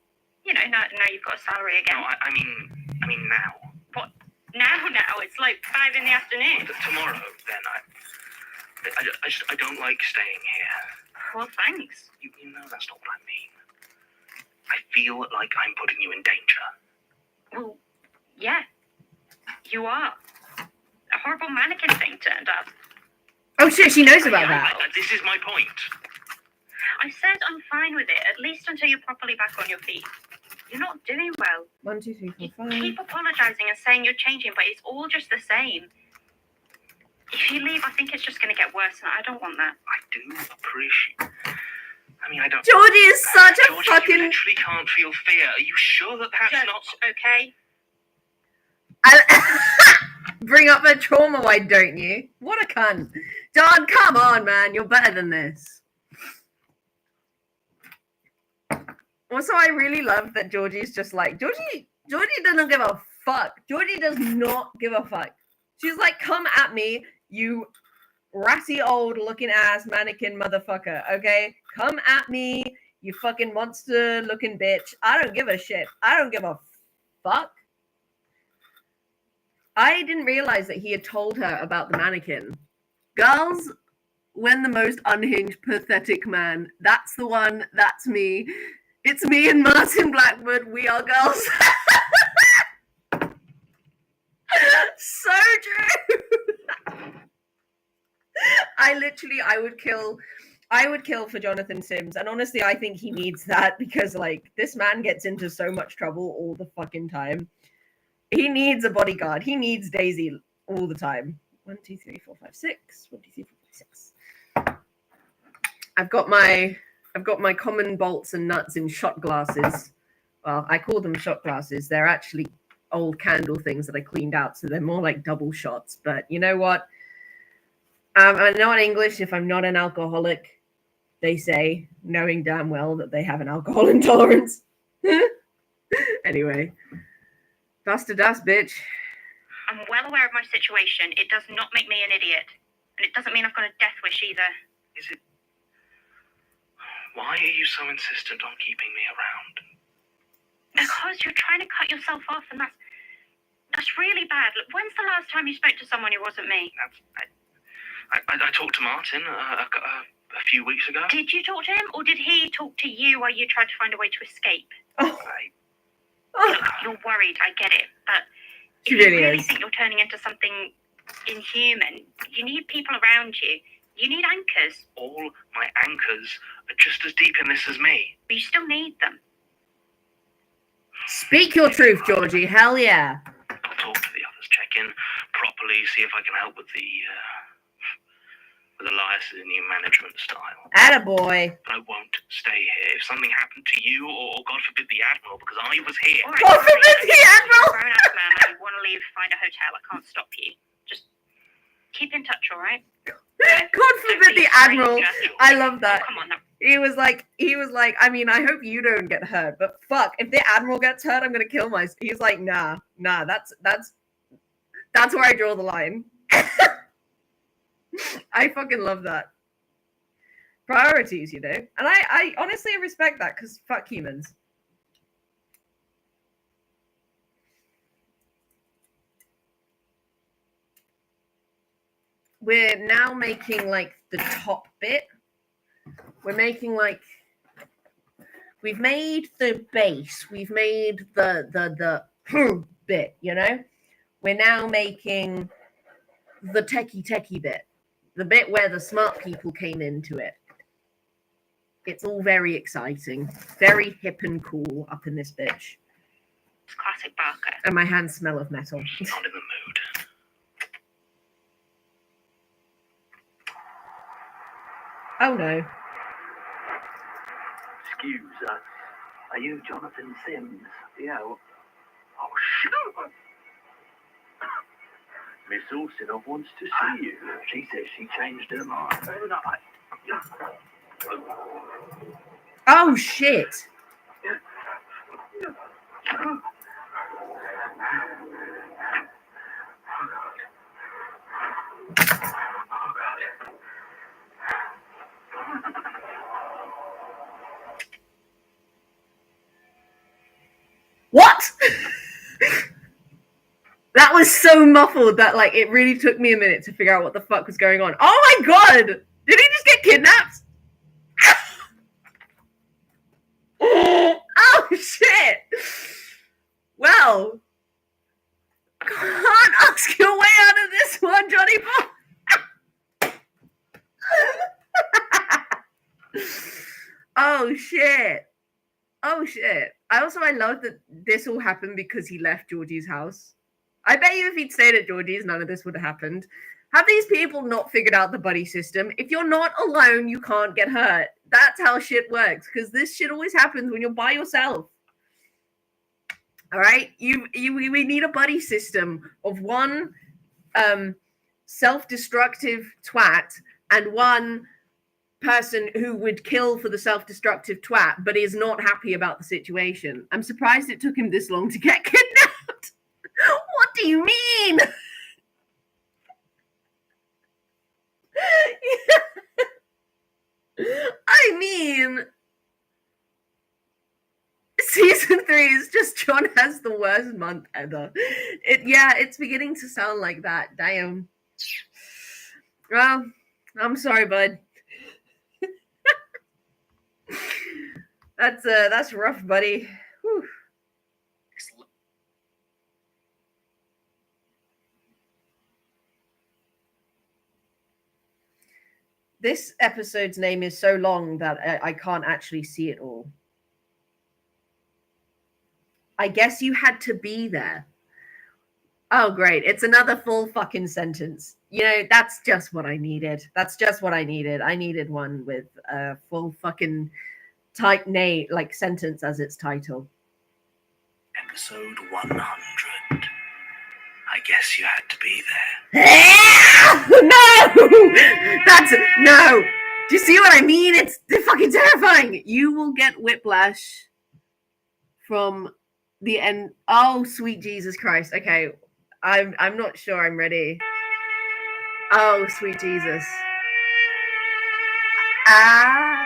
You know, now you've got a salary again. No, I mean now. What? Now? It's like 5 in the afternoon. Tomorrow, then I don't like staying here. Well, thanks. You know that's not what I mean. I feel like I'm putting you in danger. Well, yeah, you are. A horrible mannequin thing turned up. Oh shit, she knows about that. This is my point. I said I'm fine with it, at least until you're properly back on your feet. You're not doing well. 1, 2, 3, 4, 5. You keep apologizing and saying you're changing, but it's all just the same. If you leave, I think it's just going to get worse, and I don't want that. I do appreciate. I mean, I don't. Georgie is such a Georgie, fucking. You literally can't feel fear. Are you sure that that's Just, not okay? Bring up the trauma, why don't you? What a cunt. Don, come on, man. You're better than this. Also, I really love that Georgie's just like, Georgie doesn't give a fuck. Georgie does not give a fuck. She's like, come at me, you ratty old looking ass mannequin motherfucker, okay? Come at me, you fucking monster looking bitch. I don't give a shit. I don't give a fuck. I didn't realize that he had told her about the mannequin. Girls, when the most unhinged, pathetic man. That's the one. That's me. It's me and Martin Blackwood. We are girls. So true. I would kill for Jonathan Sims. And honestly, I think he needs that because, like, this man gets into so much trouble all the fucking time. He needs a bodyguard. He needs Daisy all the time. 1, 2, 3, 4, 5, 6. 1, 2, 3, 4, 5, 6. I've got my common bolts and nuts in shot glasses. Well, I call them shot glasses. They're actually old candle things that I cleaned out, so they're more like double shots. But you know what? I'm not English if I'm not an alcoholic, they say, knowing damn well that they have an alcohol intolerance. Anyway, that's the dust, bitch. I'm well aware of my situation. It does not make me an idiot. And it doesn't mean I've got a death wish either. Is it? Why are you so insistent on keeping me around? Because you're trying to cut yourself off, and that's really bad. Look, when's the last time you spoke to someone who wasn't me? I talked to Martin a few weeks ago. Did you talk to him, or did he talk to you while you tried to find a way to escape? Oh. Look, you're worried, I get it, but She if you really really is. think you're turning into something inhuman, you need people around you. You need anchors, All my anchors are just as deep in this as me. but you still need them. Speak your truth, Georgie. Hell yeah. I'll talk to the others, check in properly, see if I can help with the new management style. Attaboy. But I won't stay here. If something happened to you, or God forbid the Admiral, because I was here. All right, God forbid the Admiral! You're a grown-ass man, if you want to leave, find a hotel. I can't stop you. Just keep in touch, all right? God forbid the Admiral. I love that. Oh, come on, now. He was like, I mean, I hope you don't get hurt, but fuck, if the Admiral gets hurt, I'm gonna kill myself. He's like, nah, that's where I draw the line. I fucking love that. Priorities, you know? And I honestly respect that, because fuck humans. We're now making like the top bit. We're making like, we've made the base, we've made the bit, you know? We're now making the techie bit, the bit where the smart people came into it. It's all very exciting, very hip and cool up in this bitch. It's classic Barker. And my hands smell of metal. Not in the mood. Oh no. Excuse us. Are you Jonathan Sims? Yeah. Oh, shoot! Miss Ustinov wants to see you. She says she changed her mind. Oh shit. What? That was so muffled that like it really took me a minute to figure out what the fuck was going on. Oh my god! Did he just get kidnapped? Oh shit! Well, can't ask your way out of this one, Johnny Boy. Oh shit! Oh shit! I love that this all happened because he left Georgie's house. I bet you if he'd stayed at Georgie's, none of this would have happened. Have these people not figured out the buddy system? If you're not alone, you can't get hurt. That's how shit works, because this shit always happens when you're by yourself. All right? We need a buddy system of one self-destructive twat and one person who would kill for the self-destructive twat, but is not happy about the situation. I'm surprised it took him this long to get kidnapped. What do you mean? I mean, season 3 is just John has the worst month ever. It's beginning to sound like that. Damn. Well, I'm sorry, bud. That's rough, buddy. Whew. This episode's name is so long that I can't actually see it all. I guess you had to be there. Oh, great. It's another full fucking sentence. You know, that's just what I needed. That's just what I needed. I needed one with a full fucking tight like sentence as its title. Episode 100. I guess you had to be there. No! That's no. Do you see what I mean? It's fucking terrifying. You will get whiplash from the end. Oh, sweet Jesus Christ. Okay. I'm not sure I'm ready. Oh, sweet Jesus.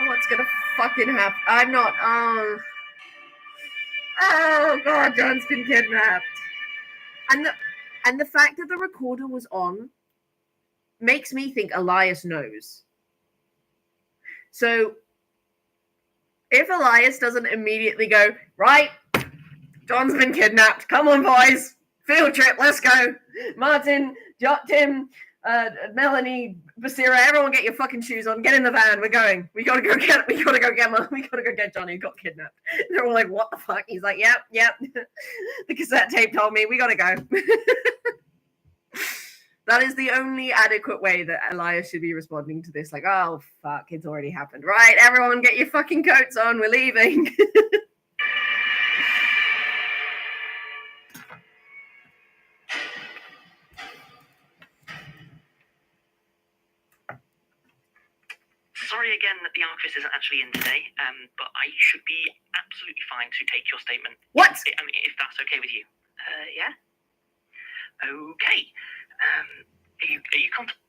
What's gonna fucking happen? I'm not. Oh God, John's been kidnapped. And the fact that the recorder was on makes me think Elias knows. So if Elias doesn't immediately go, right, John's been kidnapped. Come on, boys. Field trip. Let's go. Martin, Tim, Melanie, Basira, everyone get your fucking shoes on. Get in the van. We're going. We gotta go get Johnny who got kidnapped. They're all like, what the fuck? He's like, yep. The cassette tape told me we gotta go. That is the only adequate way that Elias should be responding to this. Like, oh, fuck, it's already happened. Right, everyone get your fucking coats on. We're leaving. Sorry again that the Archivist isn't actually in today, but I should be absolutely fine to take your statement. What? I mean, if that's okay with you. Yeah? Okay. Are you comfortable?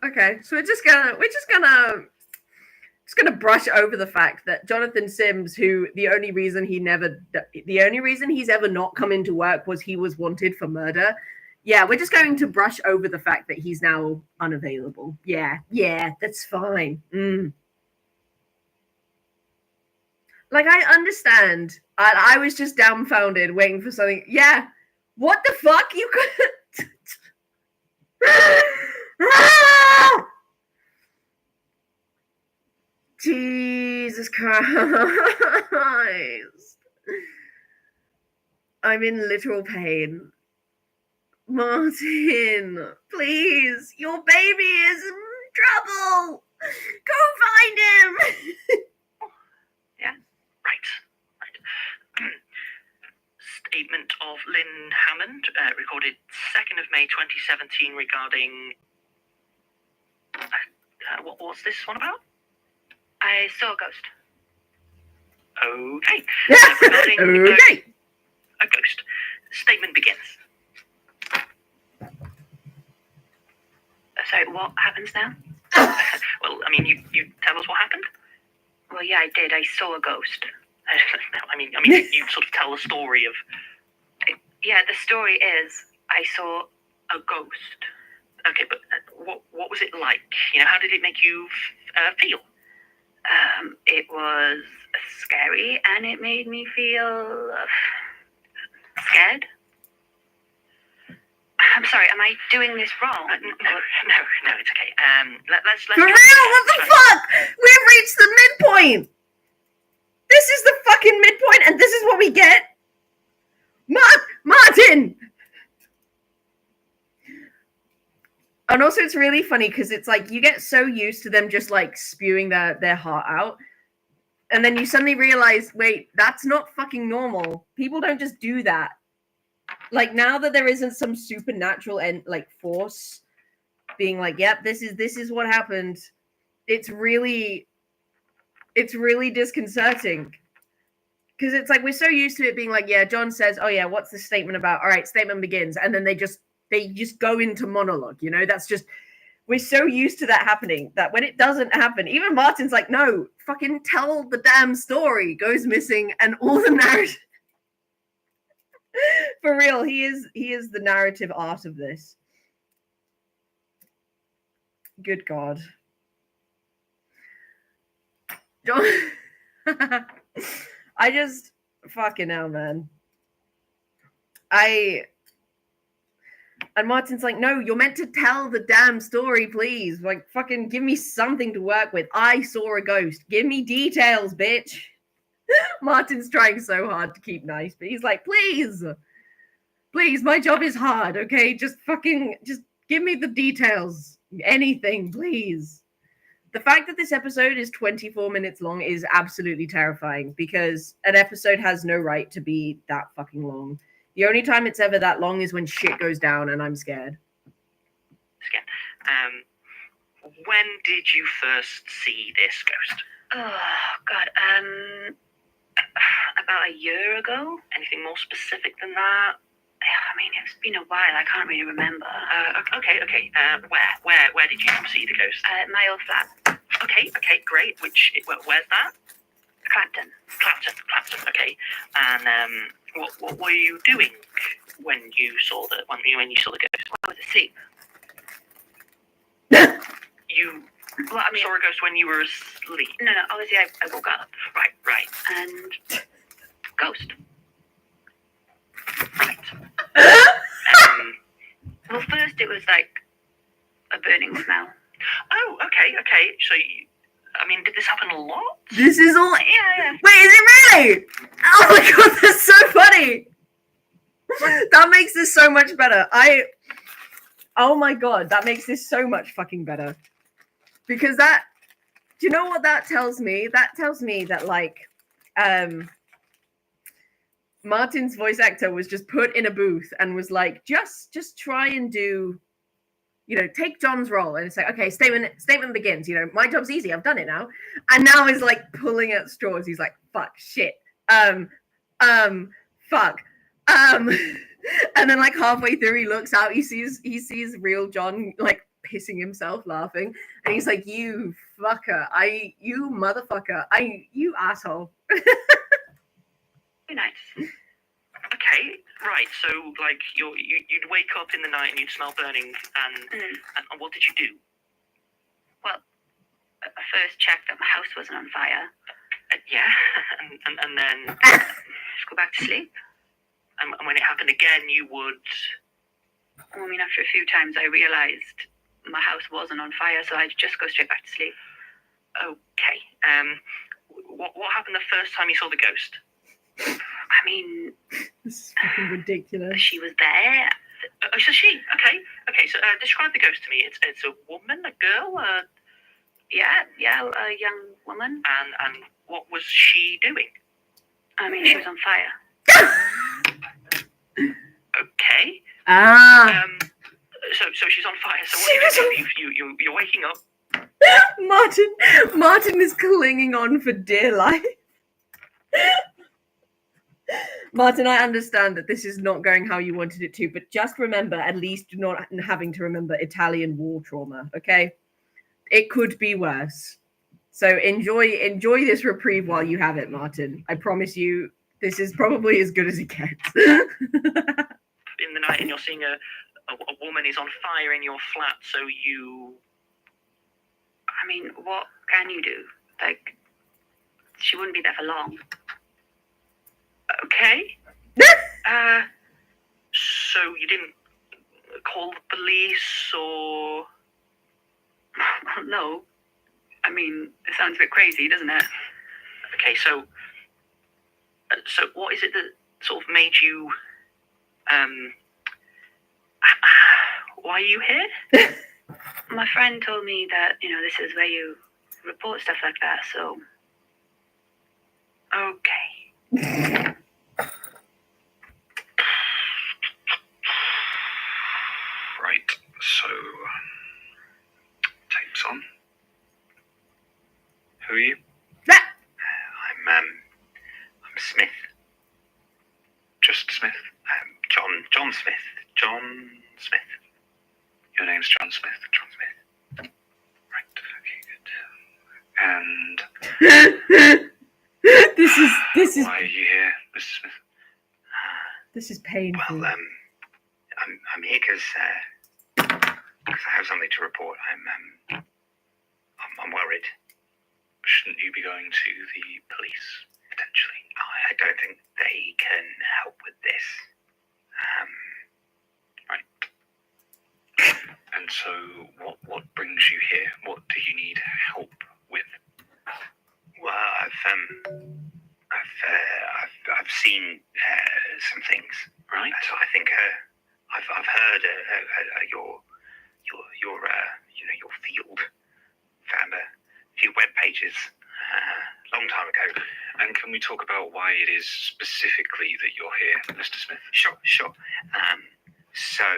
Okay. So we're just gonna brush over the fact that Jonathan Sims, who the only reason he's ever not come into work was he was wanted for murder. Yeah, we're just going to brush over the fact that he's now unavailable. Yeah, that's fine. Like, I understand. I was just dumbfounded, waiting for something. Yeah, what the fuck? You could. Jesus Christ. I'm in literal pain. Martin, please. Your baby is in trouble. Go find him. Yeah, right. Statement of Lynn Hammond, recorded 2nd of May 2017 regarding... what's this one about? I saw a ghost. Okay. Okay. A ghost. Statement begins. Sorry, what happens now? Well, I mean, you tell us what happened? Well, yeah, I did. I saw a ghost. I mean, you sort of tell the story of... Yeah, the story is I saw a ghost. Okay, but what was it like? You know, how did it make you feel? It was scary, and it made me feel scared. I'm sorry, am I doing this wrong? No, it's okay. Let's For real? What the fuck? We've reached the midpoint. This is the fucking midpoint, and this is what we get? Martin! And also, it's really funny because it's like you get so used to them just like spewing their heart out. And then you suddenly realize, wait, that's not fucking normal. People don't just do that. Like, now that there isn't some supernatural and like force being like, yep, this is what happened. It's really disconcerting. Because it's like we're so used to it being like, yeah, John says, oh yeah, what's the statement about? All right, statement begins. And then they just go into monologue, you know? That's just, we're so used to that happening that when it doesn't happen, even Martin's like, no, fucking tell the damn story, goes missing, and all the narrative. For real, he is the narrative art of this. Good God. John, I just fucking hell, man. And Martin's like, no, you're meant to tell the damn story, please. Like, fucking give me something to work with. I saw a ghost. Give me details, bitch. Martin's trying so hard to keep nice, but he's like, please, my job is hard, okay? Just give me the details. Anything, please. The fact that this episode is 24 minutes long is absolutely terrifying because an episode has no right to be that fucking long. The only time it's ever that long is when shit goes down and I'm scared. When did you first see this ghost? Oh, God. About a year ago. Anything more specific than that? I mean, it's been a while. I can't really remember. Okay. Where did you see the ghost? My old flat. Okay, great. Where's that? Clapton. Clapton. Okay. And what were you doing when you saw the ghost? I was asleep. You saw a ghost when you were asleep? No. Obviously, I woke up. Right. And ghost. Right. Well, first it was like a burning smell. Oh, okay. So, did this happen a lot? This is all. Yeah. Wait, is it really? Oh my god, that's so funny. That makes this so much better. Oh my god, that makes this so much fucking better. Because do you know what that tells me? That tells me that, like, Martin's voice actor was just put in a booth and was like, just try and do, take John's role. And it's like, okay, statement begins. My job's easy. I've done it now. And now he's like pulling at straws. He's like, fuck, shit. Fuck. And then like halfway through, he looks out. He sees real John like pissing himself laughing. And he's like, you fucker. You motherfucker. You asshole. Very nice. Okay, right. So, like, you'd wake up in the night and you'd smell burning, and what did you do? Well, I first checked that my house wasn't on fire. Yeah, and then Just go back to sleep. And when it happened again, you would. I mean, after a few times, I realized my house wasn't on fire, so I'd just go straight back to sleep. Okay. What happened the first time you saw the ghost? I mean, this is fucking ridiculous. she was there. So she. Okay. So describe the ghost to me. It's a woman, a girl. Yeah, a young woman. And what was she doing? I mean, she was on fire. Okay. So she's on fire. So what do you do? You're waking up. Martin is clinging on for dear life. Martin, I understand that this is not going how you wanted it to, but just remember, at least not having to remember Italian war trauma, okay? It could be worse. So enjoy this reprieve while you have it, Martin. I promise you, this is probably as good as it gets. In the night, and you're seeing a woman is on fire in your flat, so you... I mean, what can you do? Like, she wouldn't be there for long. Okay. So you didn't call the police or... No. I mean, it sounds a bit crazy, doesn't it? Okay, so what is it that sort of made you... why are you here? My friend told me that, this is where you report stuff like that, so... Okay. Right, so... Tapes on. Who are you? I'm Smith. Just Smith. John Smith. John Smith. Your name's John Smith. John Smith. Right. Okay. Good. And This is. why are you here, Mr. Smith? This is painful. Well, I'm here because I have something to report. I'm worried. Shouldn't you be going to the police, potentially? I don't think they can help with this. Right. And so, what brings you here? What do you need help with? Well, I've seen some things. Right. So I think I've heard your field. Found a few web pages a long time ago. And can we talk about why it is specifically that you're here, Mr. Smith? Sure. So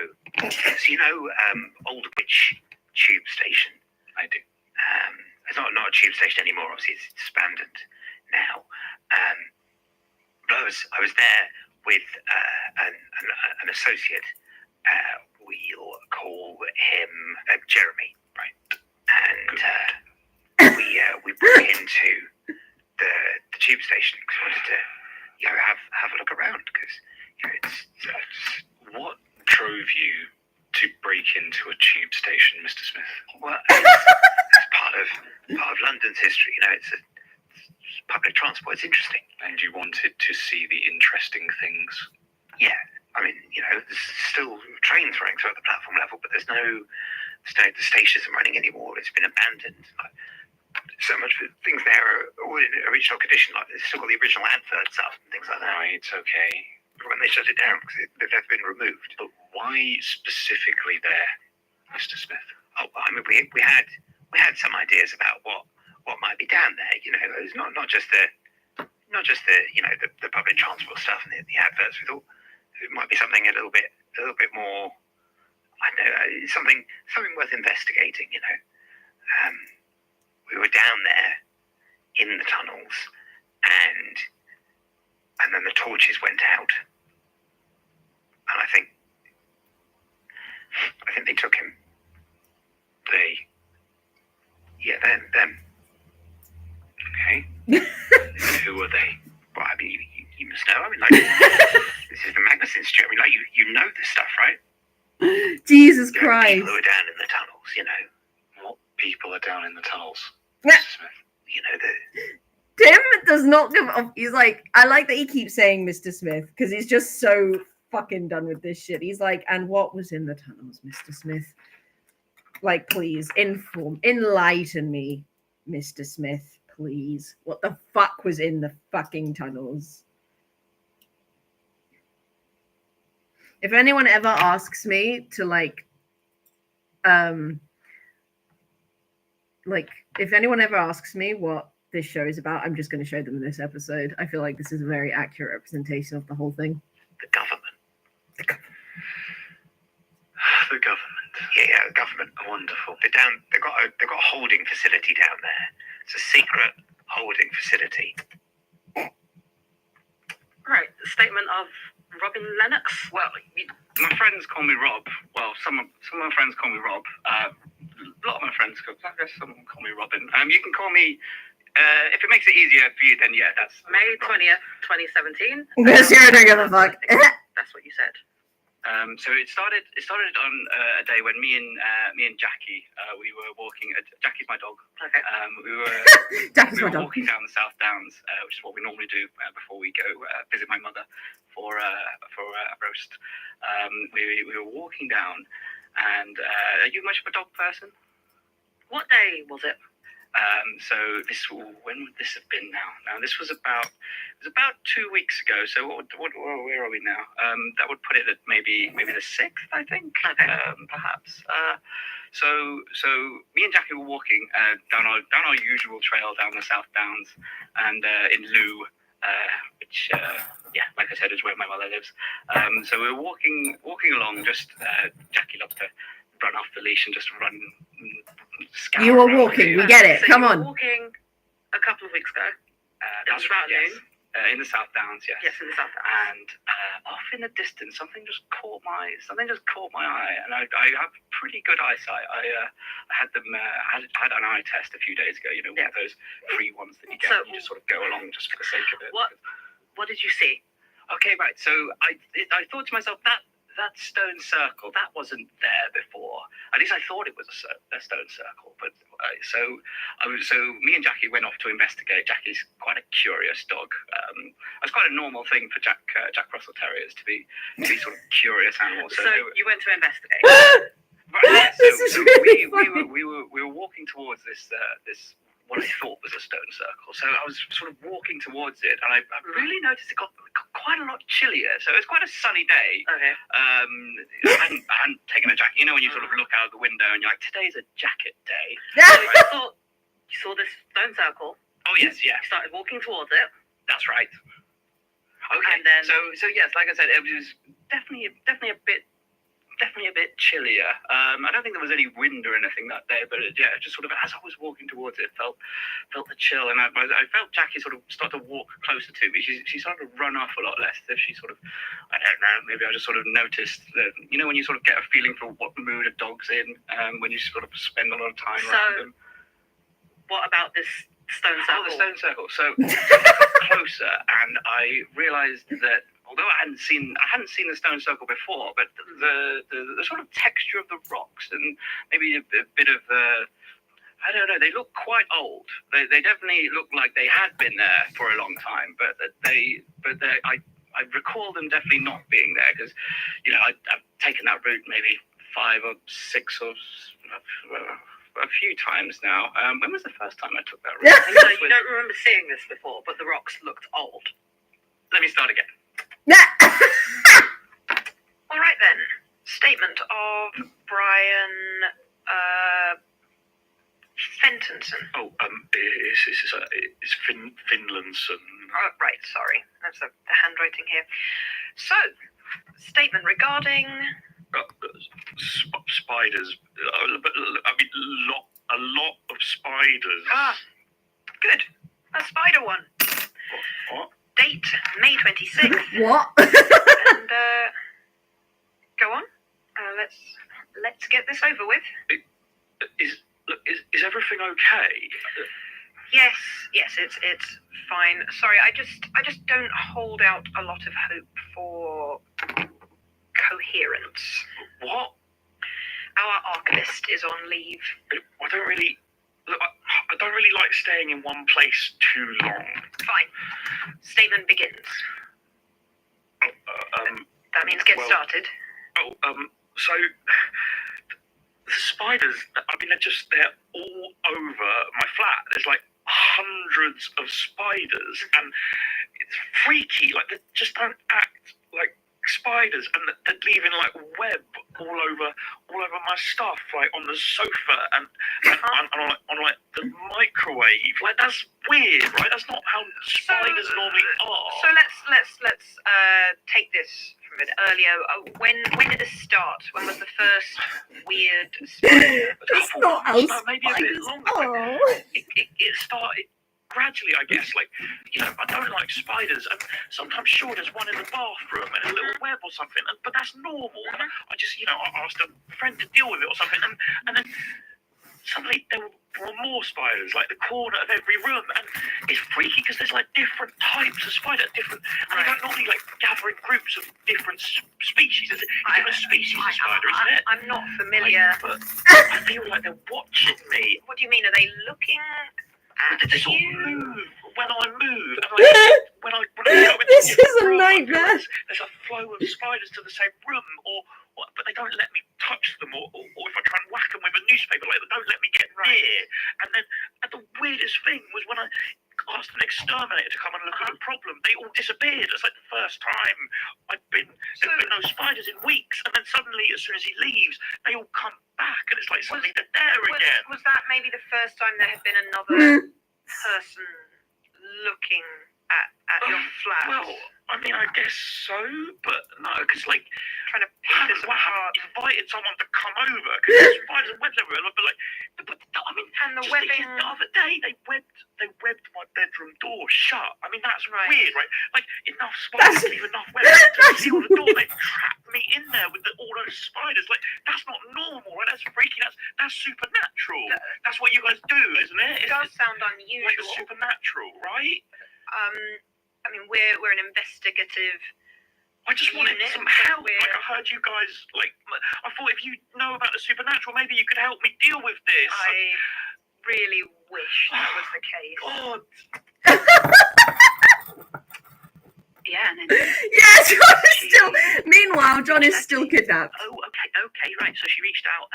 you know, Old Witch Tube Station. I do. It's not a tube station anymore. Obviously, it's abandoned now. But I was there with an associate. We'll call him Jeremy, right? And we brought him to the tube station because we wanted to have a look around because it's What drove you to break into a tube station, Mr. Smith? well, it's part of London's history. It's public transport. It's interesting. And you wanted to see the interesting things? Yeah, I mean, there's still trains running throughout the platform level, but the station isn't running anymore. It's been abandoned. So much of things there are all in original condition. Like there's still got the original adverts up and things like that. Right, okay. When they shut it down because they've been removed. But why specifically there, Mr. Smith? Oh, I mean, we had some ideas about what might be down there. It's not just the public transport stuff and the adverts. We thought it might be something a little bit more. I don't know, something worth investigating. We were down there in the tunnels, and then the torches went out, and I think they took him. Them. Okay. Who are they? Well, I mean, you must know. I mean, like, this is the Magnus Institute. I mean, like, you know this stuff, right? Jesus The Christ. people who are down in the tunnels, What people are down in the tunnels, Yeah. Mr. Smith? Tim does not give up. He's like, I like that he keeps saying Mr. Smith because he's just so fucking done with this shit. He's like, and what was in the tunnels, Mr. Smith? Like, please enlighten me, Mr. Smith, please. What the fuck was in the fucking tunnels? If anyone ever asks me to if anyone ever asks me what this show is about, I'm just going to show them in this episode. I feel like this is a very accurate representation of the whole thing. The government. The government. Yeah, the government. Wonderful. They've got a holding facility down there. It's a secret holding facility. Right, statement of Robin Lennox. Well, my friends call me Rob. Well, some of my friends call me Rob. A lot of my friends I guess some call me Robin. You can call me. If it makes it easier for you, then yeah, that's May 20th, 2017. Yes, you don't give a fuck. That's what you said. So it started on a day when me and Jackie we were walking. Jackie's my dog. Okay. Jackie's We my were dog. walking down the South Downs, which is what we normally do before we go visit my mother for a roast. We were walking down, and are you much of a dog person? What day was it? So when would this have been now? Now this was about 2 weeks ago. So where are we now? That would put it at maybe the 6th, I think. Okay. Perhaps. So me and Jackie were walking down our usual trail down the South Downs, and in Loo, which like I said, is where my mother lives. So we were walking along. Just Jackie loves to run off the leash and just run. Scour You were around. walking. We get it. So Come you were on. walking a couple of weeks ago. It was about yes. noon. In the South Downs, yes. Yes, in the South Downs. And off in the distance, something just caught my eye, and I have pretty good eyesight. I had them had an eye test a few days ago. One of those free ones that you get. So- You just sort of go along just for the sake of it. What did you see? Okay, right. So I thought to myself that stone circle that wasn't there before. At least I thought it was a stone circle. But so me and Jackie went off to investigate. Jackie's quite a curious dog. It's quite a normal thing for Jack Russell Terriers to be sort of curious animals. So you went to investigate. Right, This is so really we funny. were walking towards this what I thought was a stone circle. So I was sort of walking towards it, and I really noticed it got quite a lot chillier. So it was quite a sunny day. Okay. I hadn't taken a jacket. You know when you sort of look out the window and you're like, today's a jacket day. So you saw this stone circle. Oh yes, yeah, You started walking towards it. that's right. Okay, And then- so yes, like I said, it was definitely a bit chillier. I don't think there was any wind or anything that day, but yeah, just sort of as I was walking towards it, felt the chill, and I felt Jackie sort of start to walk closer to me. She started to run off a lot less. If she sort of, I don't know, maybe I just sort of noticed that, you know, when you sort of get a feeling for what mood a dog's in, when you sort of spend a lot of time around them. What about this stone circle? Oh, the stone circle. So I got closer, and I realised that although I hadn't seen the stone circle before, but the sort of texture of the rocks and maybe a bit of I don't know. They look quite old. They definitely look like they had been there for a long time, but I recall them definitely not being there because, you know, I've taken that route maybe 5 or 6 or a few times now. When was the first time I took that route? So you don't remember seeing this before, but the rocks looked old. Let me start again. All right then. Statement of Brian Fentonson. Oh, it's Finlandson. Oh, right, sorry. That's the handwriting here. So, statement regarding... Spiders. I mean, a lot of spiders. Ah, good. A spider one. What? Date, May 26th. What? And, go on. Let's get this over with. Is everything okay? Yes, it's fine. Sorry, I just don't hold out a lot of hope for coherence. What? Our archivist is on leave. I don't really like staying in one place too long. Fine. Statement begins. That means get started. So the spiders, I mean, they're all over my flat. There's like hundreds of spiders, and it's freaky. Like, they just don't act like spiders, and they're leaving like web all over my stuff, like on the sofa and on like the microwave. Like, that's weird, right? That's not how spiders normally are. So let's take this from it earlier. When did this start? When was the first weird spider? That's not how Maybe a bit spiders longer. are. It started gradually, I guess. Like, you know, I don't like spiders, and sometimes sure there's one in the bathroom and a little web or something, but that's normal. And I just, you know, I asked a friend to deal with it or something, and then suddenly there were more spiders, like the corner of every room, and it's freaky because there's like different types of spider, and they don't normally like gather in groups of different species. It's a different species of spider, isn't it? I'm not familiar. But I feel like they're watching me. What do you mean? Are they looking at They sort of you? move when I move, and like, when I go into This different is a room, I feel nightmare. like there's a flow of spiders to the same room, but they don't let me touch them, or if I try and whack them with a newspaper, like, they don't let me get near. And then, and the weirdest thing was when I asked an exterminator to come and look at the problem, they all disappeared. It's like the first time there's been no spiders in weeks, and then suddenly, as soon as he leaves, they all come back, and it's like suddenly they're there again. Was that maybe the first time there had been another person looking at your flat? Well, I mean, I guess so, but no, because like, Trying to pick this I apart. haven't invited someone to come over because there's spiders and webs everywhere. But I mean, And the just webbing. the other day they webbed my bedroom door shut. I mean, that's Right. weird, right? Like, enough spiders leave enough webs to seal the door. They trap me in there with all those spiders. Like, that's not normal, right? That's freaky. That's supernatural. That's what you guys do, isn't it? It does sound Like the unusual. supernatural, right? I mean, we're an investigative. I just wanted unit, some but help. Like, I heard you guys, like, I thought if you know about the supernatural, maybe you could help me deal with this. I really wish that was the case. God. Yeah, and then Yeah, John is still. Meanwhile, John is still kidnapped. okay, okay, right. So she reached out,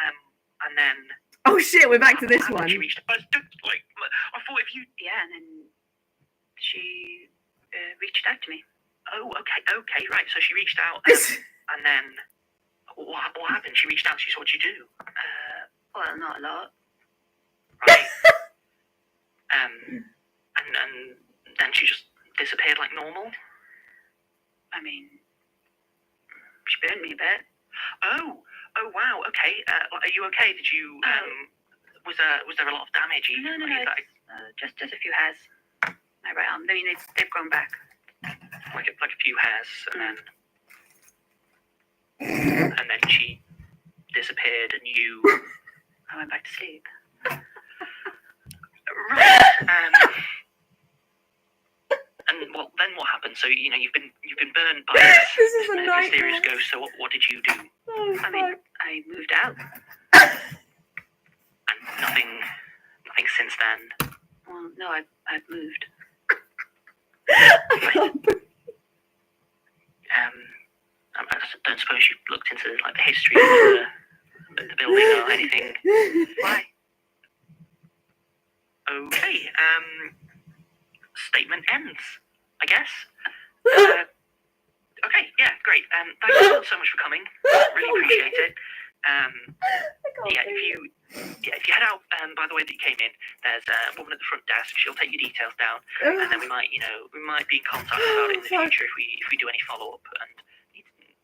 and then. Oh shit, we're back to this What one. happened? She reached. But like, I thought if you. Yeah, and then she reached out to me. Oh, okay, right. So she reached out, and then what happened? She reached out. She said, "What'd you do?" Well, not a lot. Right. And then she just disappeared like normal. I mean, she burned me a bit. Oh wow. Okay. Are you okay? Did you? Was there a lot of damage? No. Just a few hairs. My right arm. I mean, they've grown back. Like a few hairs, and then she disappeared, and you. I went back to sleep. Right. And well, then what happened? So you've been burned by This is a mysterious nightmare. ghost. So what did you do? Oh, I mean, I moved out. And nothing since then. Well, no, I've moved. I don't suppose you've looked into like the history of the building or anything. Why? Okay. Statement ends, I guess. Okay. Yeah. Great. Thank you so much for coming. Really appreciate it. If you head out by the way that you came in, there's a woman at the front desk. She'll take your details down, and then we might be in contact about it in the future if we do any follow up and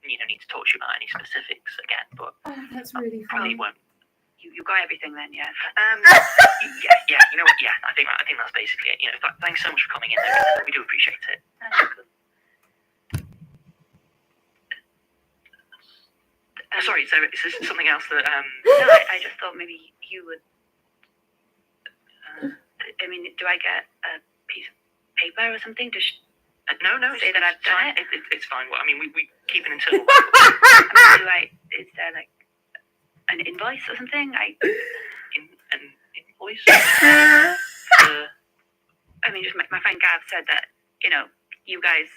need to talk to you about any specifics again. But that's really probably fun. won't. You got everything then, yeah? Yeah. You know what? Yeah, I think that's basically it. Thanks so much for coming in. We do appreciate it. Sorry, so is this something else that No, I just thought maybe you would. I mean, do I get a piece of paper or something to no, say that I've done it? It's fine. Well, I mean, we keep an internal. I mean, is there like an invoice or something? An invoice? I mean, just my friend Gav said that you guys.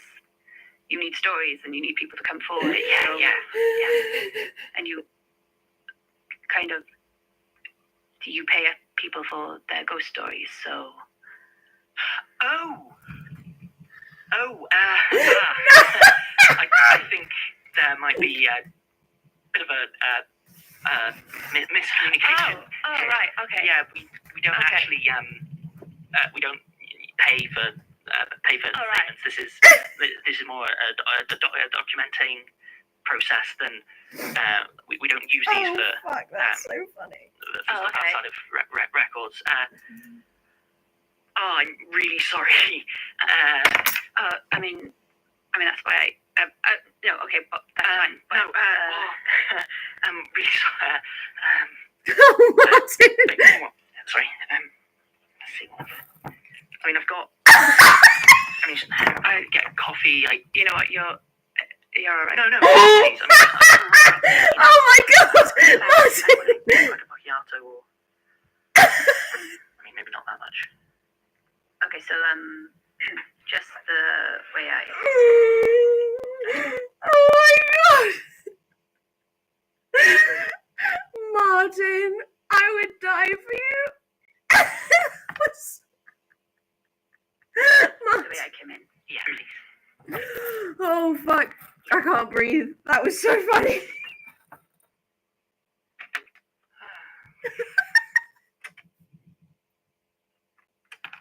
You need stories and you need people to come forward. Yeah. And you kind of you pay people for their ghost stories. So. I think there might be a bit of a miscommunication. Oh, right. Okay. Yeah, we don't actually we don't pay for. All right. Statements. This is more a documenting process than we don't use these for. Fuck, that's so funny. Outside of records. I'm really sorry. I mean that's why no, okay, but that's fine. But, I'm really sorry. Martin. Sorry. Let's see. I mean, I've got. I get coffee. You know what? You're all right. No, please. Oh my god, Martin. Like a macchiato or. I mean, maybe not that much. Okay, so just the way I. Oh my god, Martin, I would die for you. The way I came in. Yeah, please. Oh fuck, I can't breathe. That was so funny.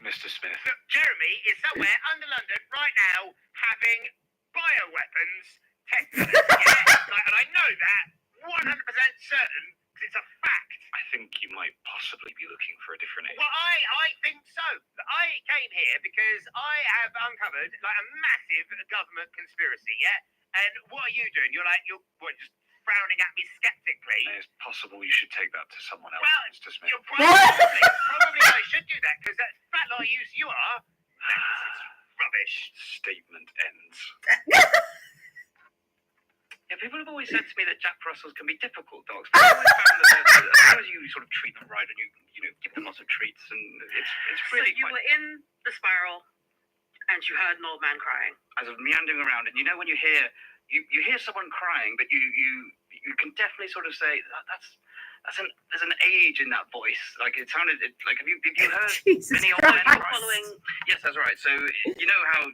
Mr. Smith. Look, Jeremy is somewhere under London right now having bioweapons tested. And I know that 100% certain because it's a fact. I think you might possibly be looking for a different agent. Well, I think so. I came here because I have uncovered like a massive government conspiracy, yeah? And what are you doing? You're just frowning at me skeptically. It's possible you should take that to someone else, Well, Mr. Smith. You're probably I should do that because that fat lot you are. This is rubbish. Statement ends. Yeah, people have always said to me that Jack Russells can be difficult dogs, but I've always found that as long as you sort of treat them right and you give them lots of treats, and it's really So you quite. were in the spiral, and you heard an old man crying. I was meandering around, and when you hear someone crying, but you you can definitely sort of say there's an age in that voice. Like it sounded like have you heard Jesus any old Christ. men following? Yes, that's right. So you know how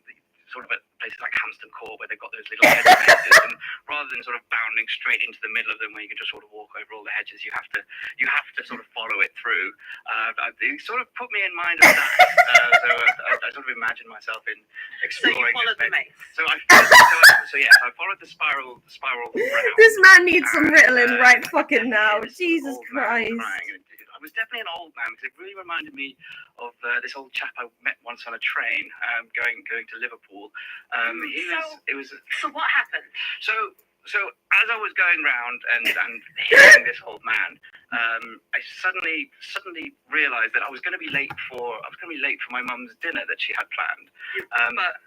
sort of at places like Hampton Court where they've got those little hedges, and rather than sort of bounding straight into the middle of them where you can just sort of walk over all the hedges, you have to sort of follow it through. It sort of put me in mind of that. I sort of imagined myself in So exploring. you followed the maze. I followed the spiral route. This man needs some Ritalin right I fucking now. definitely- this Jesus old man Christ. crying. I was definitely an old man because it really reminded me of this old chap I met once on a train going to Liverpool. So what happened? So as I was going round and hearing this old man, I suddenly realised that I was going to be late for my mum's dinner that she had planned. But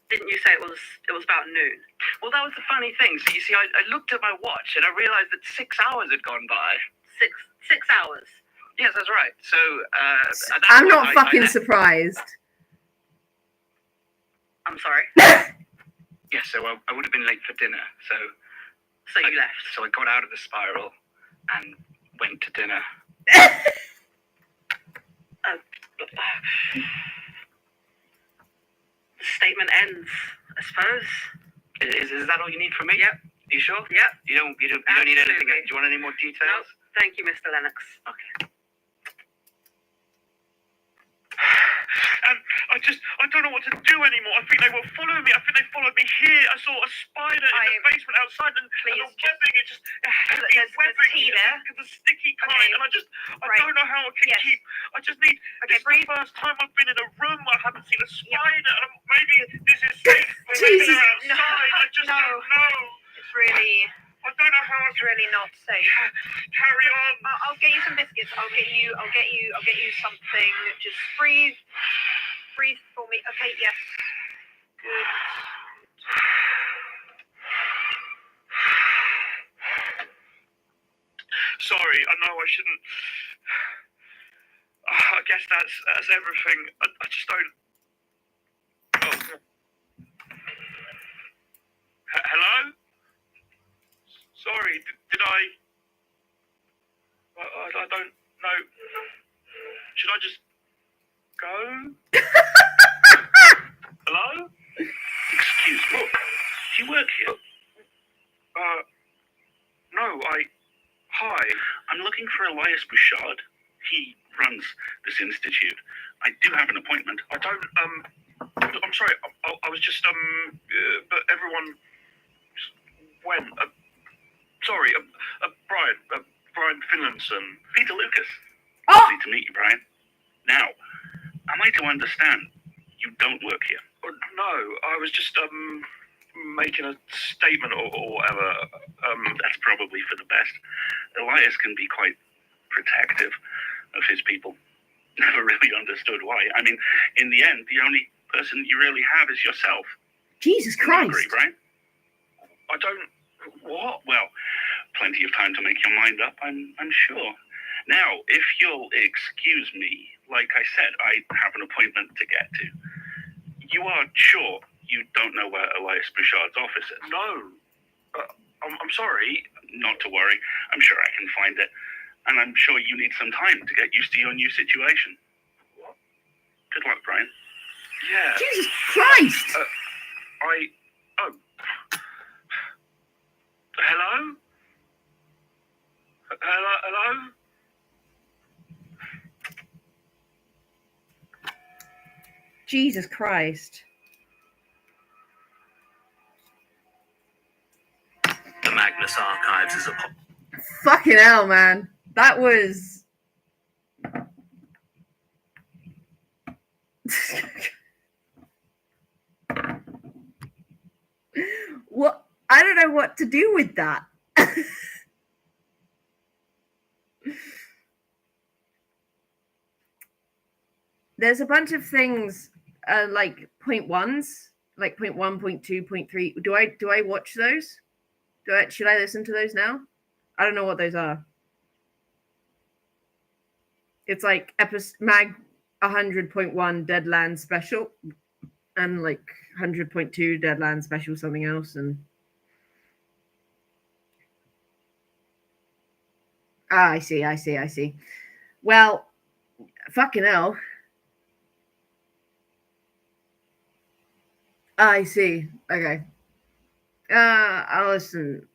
didn't you say it was about noon? Well, that was the funny thing. So you see, I looked at my watch and I realised that 6 hours had gone by. 6 hours. Yes, that's right. So at that I'm point, not I fucking left. surprised. I'm sorry. Yes, so I would have been late for dinner. So you left. So I got out of the spiral and went to dinner. The statement ends, I suppose. Is that all you need from me? Yep. You sure? Yep. You don't need anything. Absolutely. Do you want any more details? Thank you, Mr. Lennox. Okay. And I don't know what to do anymore. I think they were following me. I think they followed me here. I saw a spider in the basement outside, and the webbing, it just heavy There's webbing, tea there. the sticky kind. Okay. And I Right. don't know how I can Yes. keep. I just need. Okay, This is breathe. the first time I've been in a room where I haven't seen a spider, and maybe this is safe. But maybe Jesus. they're outside. I just No. don't know. It's really, I don't know how I it's can really not safe. carry on. I'll get you some biscuits. I'll get you something. Just breathe for me. Okay, yes. Good. Sorry, I know I shouldn't. I guess that's everything. I just don't. Oh. Hello? Sorry, did I don't know. Should I just go? Hello? Excuse me. Do you work here? No, Hi. I'm looking for Elias Bouchard. He runs this institute. I do have an appointment. I don't, I'm sorry, I was just, but everyone went, sorry, Brian Finlinson. Peter Lucas. Oh! Lovely to meet you, Brian. Now, am I to understand you don't work here? No, I was just, making a statement or whatever. That's probably for the best. Elias can be quite protective of his people. Never really understood why. I mean, in the end, the only person you really have is yourself. Jesus You Christ. agree, Brian? I don't, what? Well, plenty of time to make your mind up, I'm sure. Now, if you'll excuse me, like I said, I have an appointment to get to. You are sure you don't know where Elias Bouchard's office is? No. I'm sorry. Not to worry. I'm sure I can find it. And I'm sure you need some time to get used to your new situation. What? Good luck, Brian. Yeah. Jesus Christ. Hello? Hello? Jesus Christ. The Magnus Archives is a Fucking hell, man. That was... What? I don't know what to do with that. There's a bunch of things like point ones, like point 1, point 2, point 3. Do I watch those? Should I listen to those now? I don't know what those are. It's like mag 100.1 Deadland special and like 100.2 Deadland special something else. And Ah, I see. Well, fucking hell. I see. Okay. I'll listen.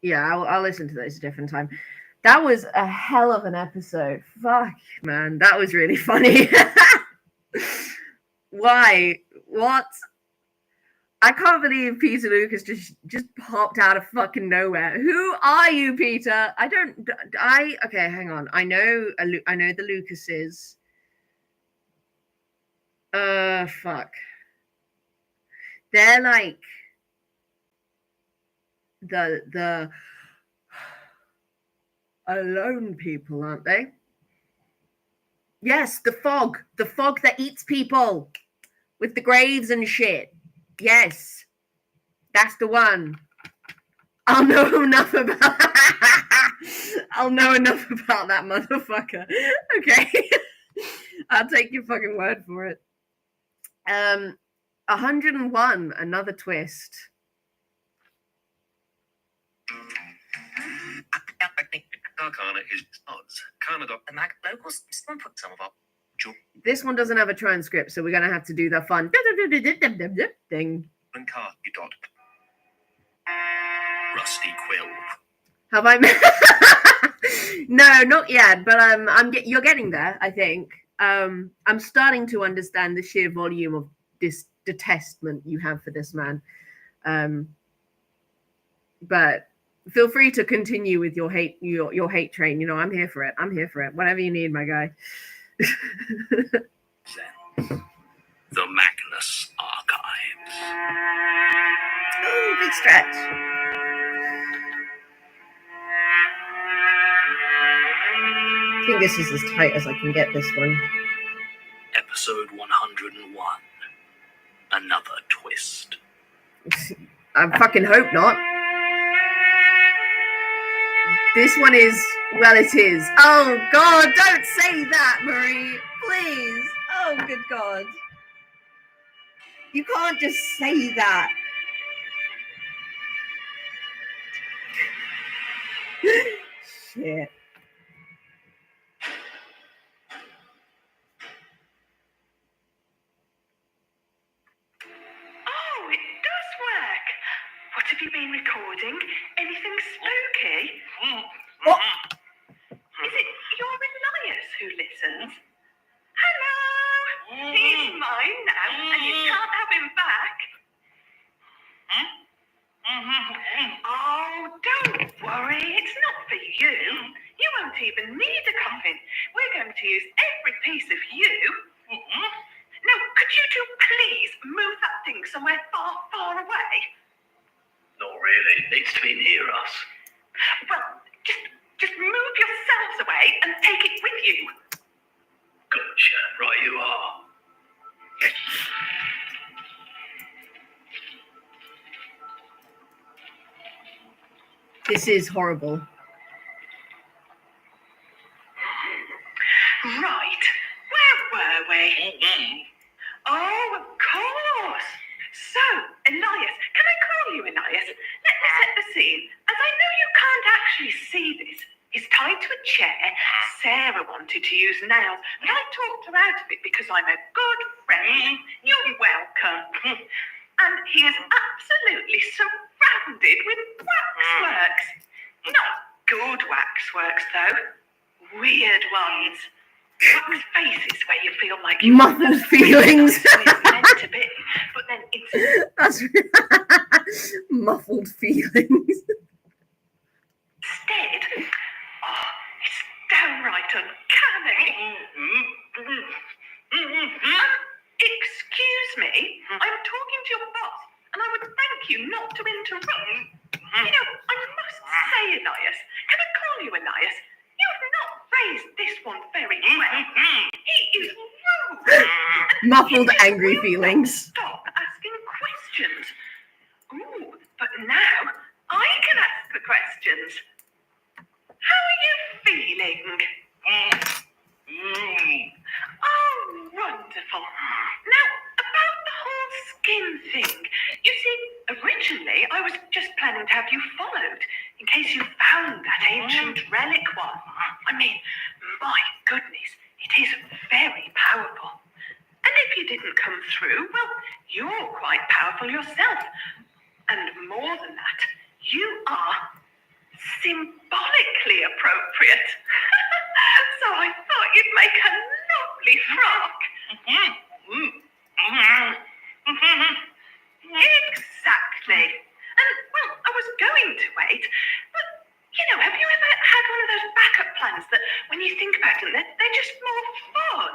Yeah, I'll listen to those a different time. That was a hell of an episode. Fuck, man. That was really funny. Why? What? I can't believe Peter Lucas just popped out of fucking nowhere. Who are you, Peter? Okay, hang on. I know the Lucases. Fuck. They're like the alone people, aren't they? Yes, the fog that eats people with the graves and shit. Yes, that's the one. I'll know enough about that motherfucker. Okay. I'll take your fucking word for it. 101, another twist. Arcana is odds. Canada. The Mag locals. Someone put some of up. This one doesn't have a transcript, so we're gonna have to do the fun thing. And card you dot. Rusty quill. Have I? No, not yet. But you're getting there. I think. I'm starting to understand the sheer volume of this detestment you have for this man. But feel free to continue with your hate train. You know, I'm here for it. Whatever you need, my guy. The Magnus Archives. Oh, big stretch. I think this is as tight as I can get this one. Episode 101. Another twist. I fucking hope not. This one is, well, it is. Oh, God, don't say that, Marie. Please. Oh, good God. You can't just say that. Shit. Oh, it does work. What have you been recording? Anything spooky? What? Is it your Elias who listens? Hello! He's mine now, and you can't have him back. Oh, don't worry. It's not for you. You won't even need a coffin. We're going to use every piece of you. Now, could you two please move that thing somewhere far, far away? Not really. It needs to be near us. Well, just move yourselves away and take it with you. Gotcha. Right you are. This is horrible. Right. Where were we? Oh, of course. So, Elias, can I call you Elias? Let me set the scene. As I know you can't actually see this, he's tied to a chair. Sarah wanted to use nails, but I talked her out of it because I'm a good friend. You're welcome. And he is absolutely surrounded with waxworks. Not good waxworks, though. Weird ones. Wax faces where you feel like you Muffled feelings. it's meant to be, but then it's That's muffled feelings. instead. Oh, it's downright uncanny. Excuse me, I'm talking to your boss, and I would thank you not to interrupt. You know, I must say, Elias, can I call you Elias? You've not raised this one very well. He is rude. Muffled angry feelings. Stop asking questions. Ooh, but now I can ask the questions. How are you feeling? Oh, wonderful. Now, about the whole skin thing. You see, originally I was just planning to have you followed in case you found that ancient relic one. I mean, my goodness, it is very powerful. And if you didn't come through, well, you're quite powerful yourself. And more than that, you are symbolically appropriate. So I thought you'd make a lovely frock. Exactly. And, well, I was going to wait, but, you know, have you ever had one of those backup plans that, when you think about them, they're just more fun?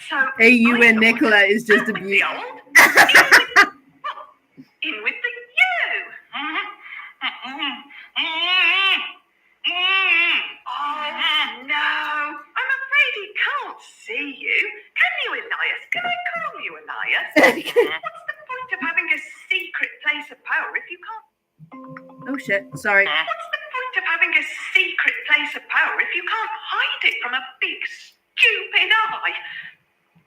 So Hey, you I and thought, Nicola is just a out with beauty. the old, in with the new. Oh, no. I'm afraid he can't see you. Can you, Elias? Can I call you Elias? What's the point of having a secret place of power if you can't? Oh shit, sorry. What's the point of having a secret place of power if you can't hide it from a big, stupid eye?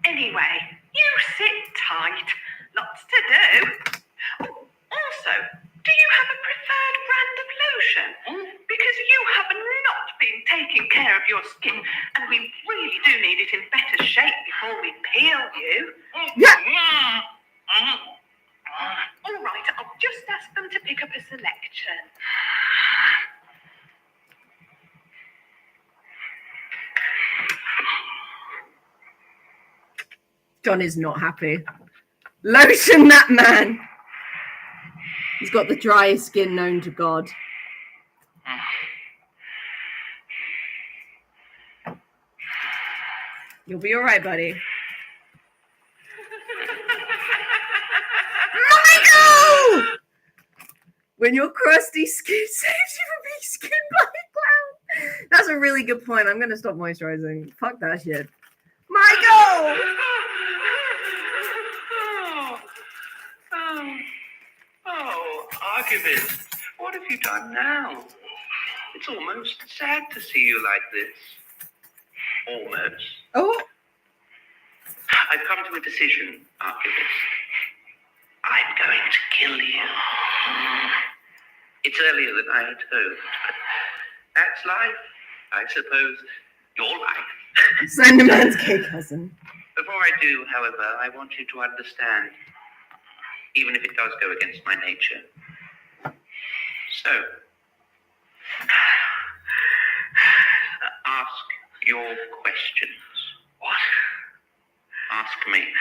Anyway, you sit tight. Lots to do. Oh, also, do you have a preferred brand of lotion? Because you have not been taking care of your skin, and we really do need it in better shape before we peel you. Yeah. All right, I'll just ask them to pick up a selection. John is not happy. Lotion that man. He's got the driest skin known to God. You'll be all right, buddy. Michael! When your crusty skin saves you from being skinned by a clown. That's a really good point. I'm going to stop moisturizing. Fuck that shit. Michael! Oh, Archivist, what have you done now? It's almost sad to see you like this. Almost. Oh, I've come to a decision, Archivist. I'm going to kill you. It's earlier than I had hoped, but that's life, I suppose. Your life. Sandman's gay cousin. Before I do, however, I want you to understand, even if it does go against my nature. So, ask your questions. What? Ask me.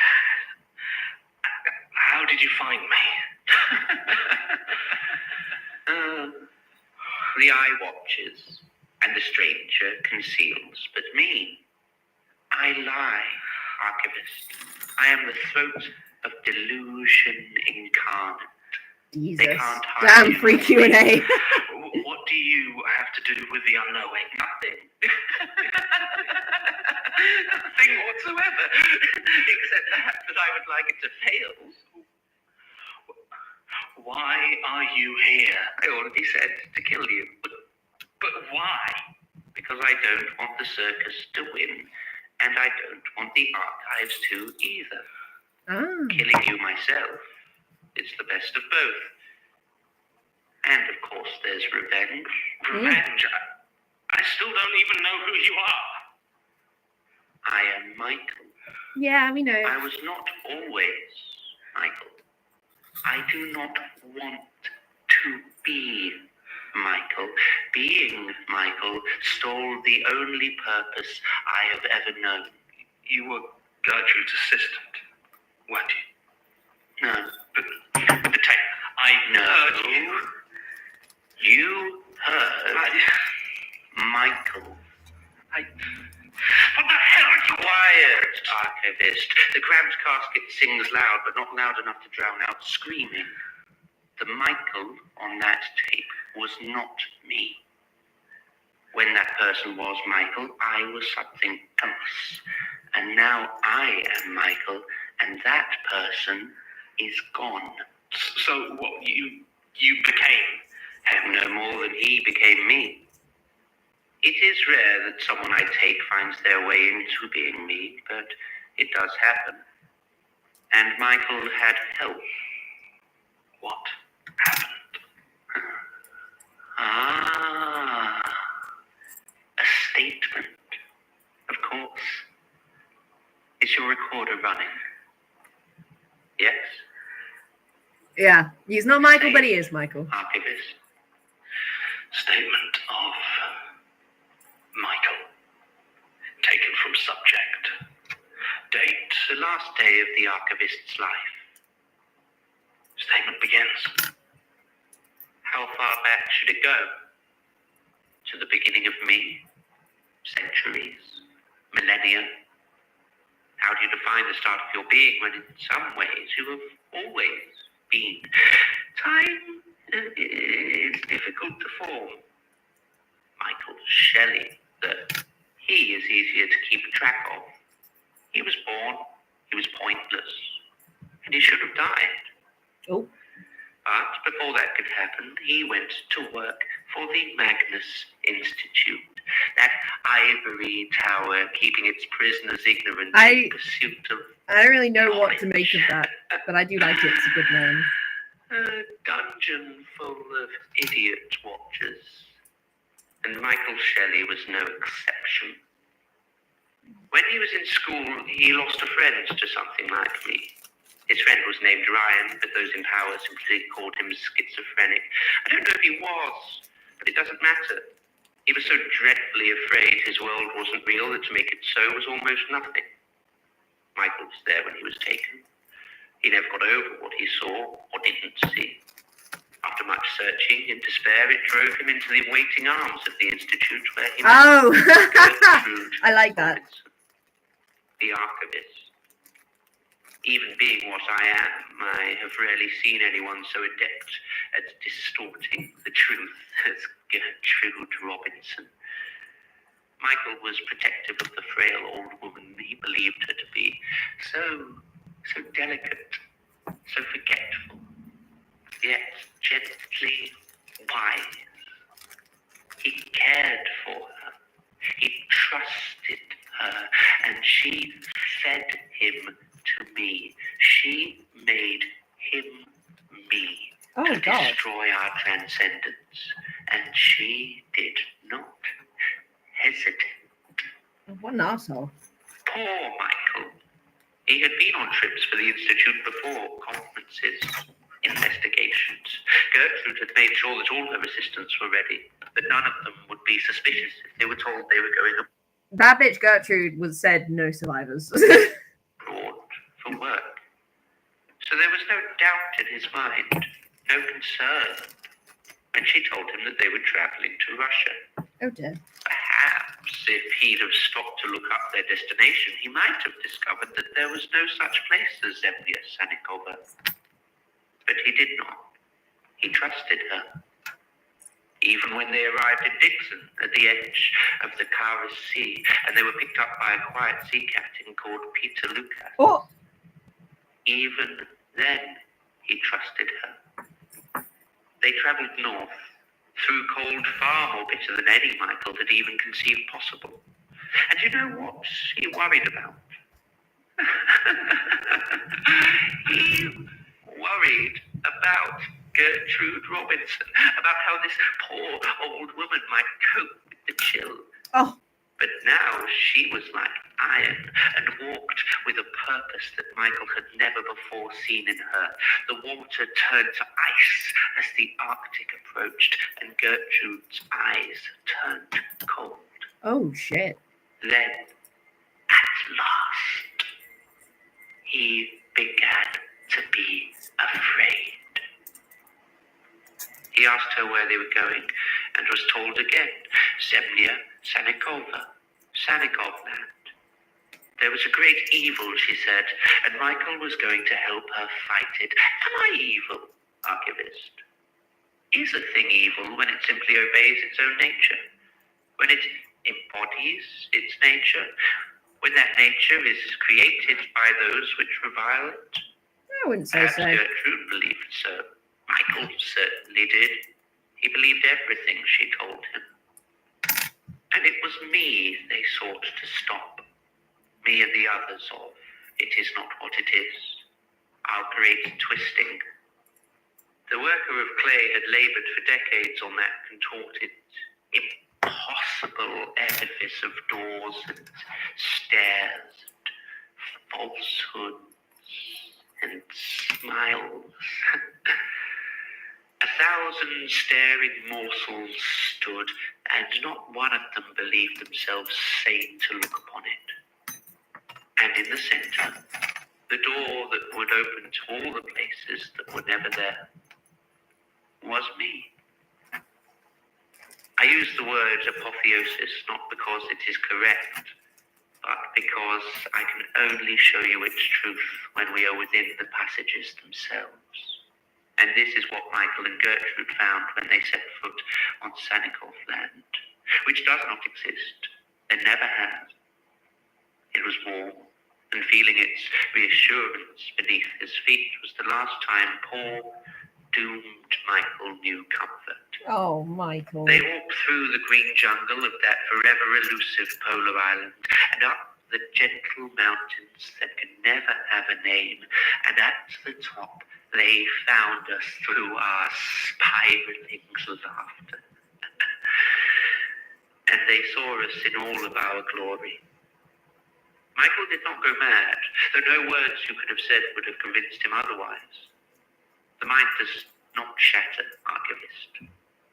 How did you find me? The eye watches, and the stranger conceals. But me, I lie, Archivist. I am the throat of delusion incarnate. Jesus. They can't hide Damn you free from me. Q&A. What do you have to do with the unknowing? Nothing. Nothing whatsoever. Except perhaps that I would like it to fail. Why are you here? I already said to kill you. But why? Because I don't want the circus to win, and I don't want the archives to either. Ah. Killing you myself is the best of both. And of course, there's revenge. Revenge? I still don't even know who you are. I am Michael. Yeah, we know. I was not always Michael. I do not want to be Michael. Being Michael stole the only purpose I have ever known. You were Gertrude's assistant, weren't you? No. But the tape, I heard you. You heard Michael. What the hell are you? Quiet, Archivist. The cramped casket sings loud, but not loud enough to drown out screaming. The Michael on that tape was not me. When that person was Michael, I was something else. And now I am Michael, and that person is gone. So what, you became him no more than he became me. It is rare that someone I take finds their way into being me, but it does happen. And Michael had help. What happened? order running. Yes? Yeah, he's not Michael, but he is Michael. Archivist. Statement of Michael. Taken from subject. Date. The last day of the archivist's life. Statement begins. How far back should it go? To the beginning of me? Centuries? Millennia? How do you define the start of your being when in some ways you have always been? Time is difficult to form. Michael Shelley, he is easier to keep track of. He was born, he was pointless, and he should have died. Oh. But before that could happen, he went to work for the Magnus Institute, that ivory tower keeping its prisoners ignorant in pursuit of... I don't really know what to make of that, but I do like it. It's a good name. A dungeon full of idiot watchers. And Michael Shelley was no exception. When he was in school, he lost a friend to something like me. His friend was named Ryan, but those in power simply called him schizophrenic. I don't know if he was, but it doesn't matter. He was so dreadfully afraid his world wasn't real that to make it so was almost nothing. Michael was there when he was taken. He never got over what he saw or didn't see. After much searching and despair, it drove him into the waiting arms of the institute where he met Gertrude I like that. Robinson, the archivist. Even being what I am, I have rarely seen anyone so adept at distorting the truth as Gertrude Robinson. Michael was protective of the frail old woman he believed her to be. So delicate, so forgetful, yet gently wise. He cared for her. He trusted her, and she fed him to me. She made him me to destroy our transcendence, and she did not hesitate. What an asshole. Poor Michael. He had been on trips for the Institute before, conferences, investigations. Gertrude had made sure that all her assistants were ready, but none of them would be suspicious if they were told they were going That bitch Gertrude was said no survivors. abroad for work. So there was no doubt in his mind, no concern, when she told him that they were traveling to Russia. Oh dear. Perhaps if he'd have stopped to look up their destination, he might have discovered that there was no such place as Zemlya Sanikova. But he did not. He trusted her. Even when they arrived in Dixon, at the edge of the Kara Sea, and they were picked up by a quiet sea captain called Peter Lucas. Oh. Even then, he trusted her. They travelled north, through cold far more bitter than any Michael had even conceived possible. And you know what he worried about? He worried about Gertrude Robinson, about how this poor old woman might cope with the chill. Oh. But now she was like iron and walked with a purpose that Michael had never before seen in her. The water turned to ice as the Arctic approached, and Gertrude's eyes turned cold. Oh, shit. Then, at last, he began to be afraid. He asked her where they were going, and was told again, Zemlya Sanikova, Sanikovland. There was a great evil, she said, and Michael was going to help her fight it. Am I evil, archivist? Is a thing evil when it simply obeys its own nature? When it embodies its nature? When that nature is created by those which revile it? I wouldn't say so. Gertrude believed so. Michael certainly did. He believed everything she told him. And it was me they sought to stop. Me and the others of It Is Not What It Is. Our great twisting. The worker of clay had laboured for decades on that contorted, impossible edifice of doors and stairs, falsehoods and smiles. 1,000 staring morsels stood, and not one of them believed themselves sane to look upon it. And in the centre, the door that would open to all the places that were never there, was me. I use the word apotheosis not because it is correct, but because I can only show you its truth when we are within the passages themselves. And this is what Michael and Gertrude found when they set foot on Sanikoff land, which does not exist, and never has. It was warm, and feeling its reassurance beneath his feet was the last time poor, doomed Michael knew comfort. Oh, Michael. They walked through the green jungle of that forever elusive polar island, and up the gentle mountains that can never have a name, and at the top they found us through our spiraling laughter. And they saw us in all of our glory. Michael did not go mad, though no words you could have said would have convinced him otherwise. The mind does not shatter, archivist.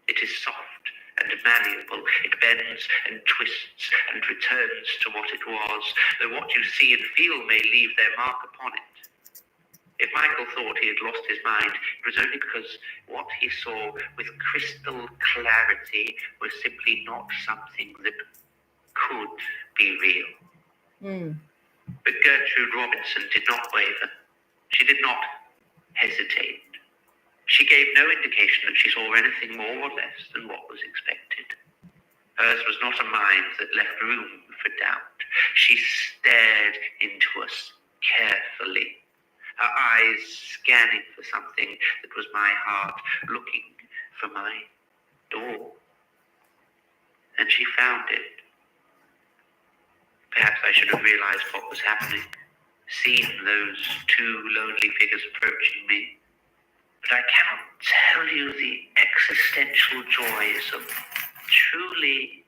It is soft and malleable. It bends and twists and returns to what it was, though what you see and feel may leave their mark upon it. If Michael thought he had lost his mind, it was only because what he saw with crystal clarity was simply not something that could be real. But Gertrude Robinson did not waver. She did not hesitate. She gave no indication that she saw anything more or less than what was expected. Hers was not a mind that left room for doubt. She stared into us carefully, her eyes scanning for something that was my heart, looking for my door. And she found it. Perhaps I should have realized what was happening, seen those two lonely figures approaching me. But I cannot tell you the existential joys of truly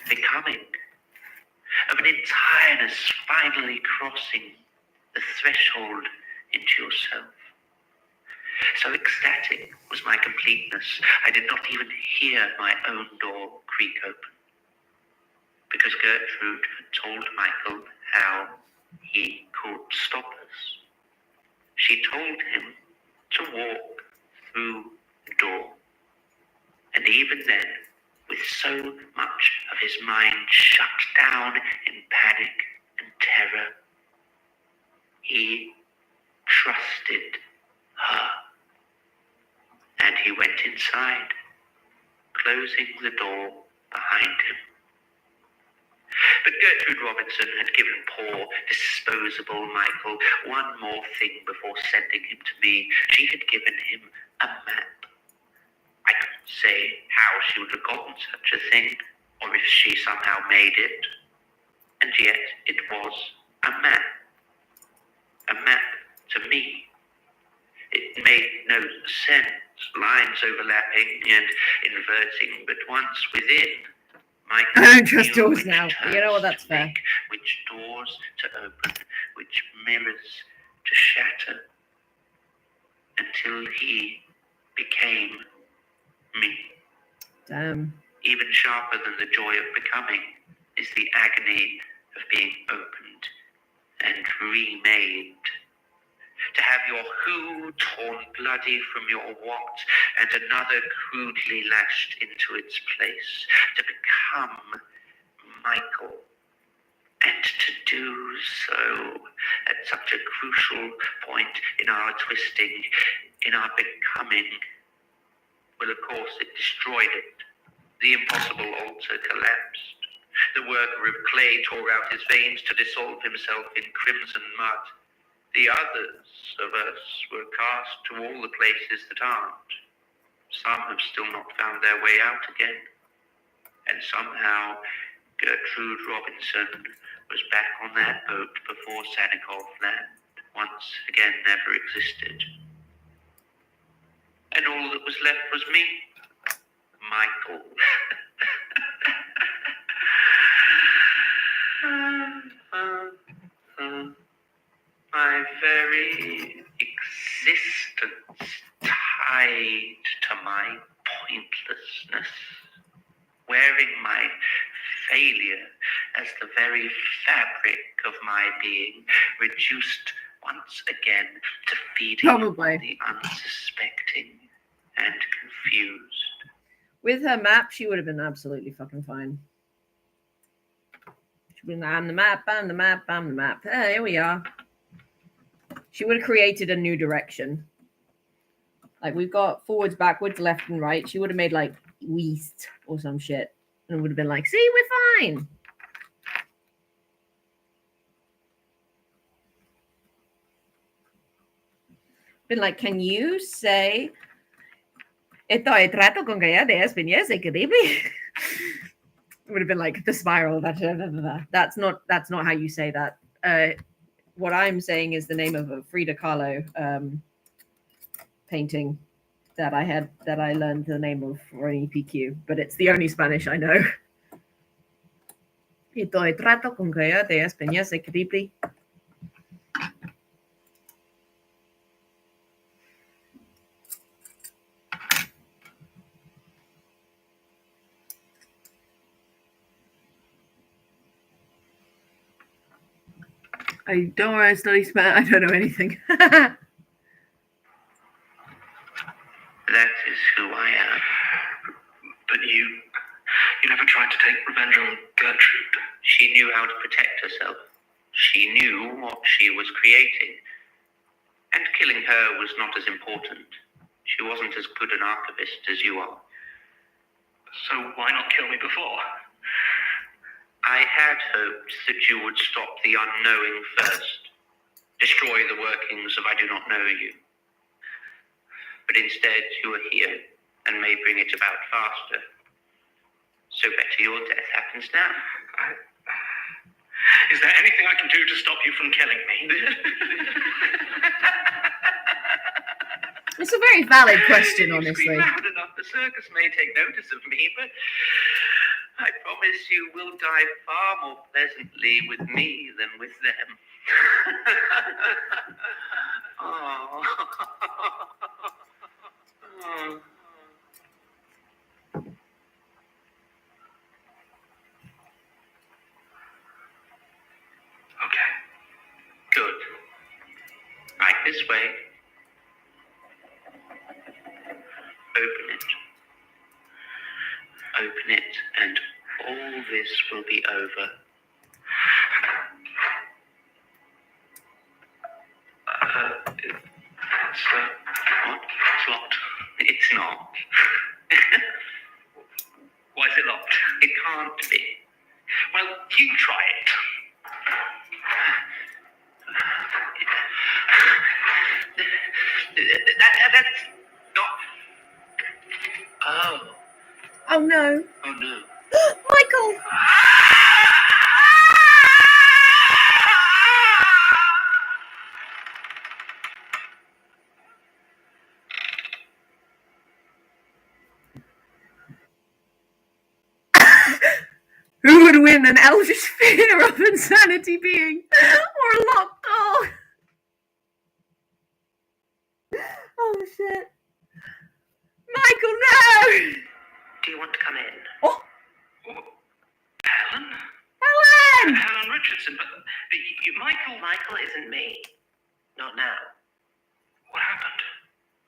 becoming, of an entireness finally crossing the threshold into yourself. So ecstatic was my completeness, I did not even hear my own door creak open, because Gertrude had told Michael how he could stop us. She told him to walk through the door, and even then, with so much of his mind shut down in panic and terror, he trusted her. And he went inside, closing the door behind him. But Gertrude Robinson had given poor, disposable Michael one more thing before sending him to me. She had given him a map. I couldn't say how she would have gotten such a thing, or if she somehow made it. And yet it was a map. A map to me. It made no sense, lines overlapping and inverting, but once within, I don't trust doors now. You know what? That's fair. make, which doors to open, which mirrors to shatter, until he became me. Damn. Even sharper than the joy of becoming is the agony of being opened and remade. To have your who torn bloody from your what and another crudely lashed into its place. To become Michael. And to do so at such a crucial point in our twisting, in our becoming. Well, of course, it destroyed it. The impossible altar collapsed. The worker of clay tore out his veins to dissolve himself in crimson mud. The others of us were cast to all the places that aren't. Some have still not found their way out again. And somehow Gertrude Robinson was back on that boat before Sanikoff land, once again never existed. And all that was left was me, Michael. very existence tied to my pointlessness, wearing my failure as the very fabric of my being, reduced once again to feeding on Probably. the unsuspecting and confused. With her map, she would have been absolutely fucking fine. She'd been, I'm the map, I'm the map, I'm the map. Here we are. She would have created a new direction. Like, we've got forwards, backwards, left, and right. She would have made, like, west or some shit. And it would have been like, see, we're fine. Been like, can you say... Estoy trato con que ya de España, increíble. It would have been like the spiral. That's not how you say that. What I'm saying is the name of a Frida Kahlo painting that I learned the name of for an EPQ, but it's the only Spanish I know. Estoy trato con que ya de España, increíble. I don't want to study Spanish. I don't know anything. That is who I am. But you never tried to take revenge on Gertrude. She knew how to protect herself. She knew what she was creating. And killing her was not as important. She wasn't as good an archivist as you are. So why not kill me before? I had hoped that you would stop the unknowing first, destroy the workings of I do not know you. But instead, you are here and may bring it about faster. So better your death happens now. Is there anything I can do to stop you from killing me? It's a very valid question, If you honestly. scream loud enough, the circus may take notice of me, but I promise you will die far more pleasantly with me than with them. Oh. Oh. Okay. Good. Right this way. Open it. Open it, and all this will be over. What? It's locked. It's not. Why is it locked? It can't be. Well, you try it. That's not. Oh. Oh no. Oh no. Michael! Who would win, an elvish fear of insanity being or a locked door? Oh shit. Michael, no! Do you want to come in? Oh, Helen? Helen! Helen Richardson, but Michael... Michael isn't me. Not now. What happened?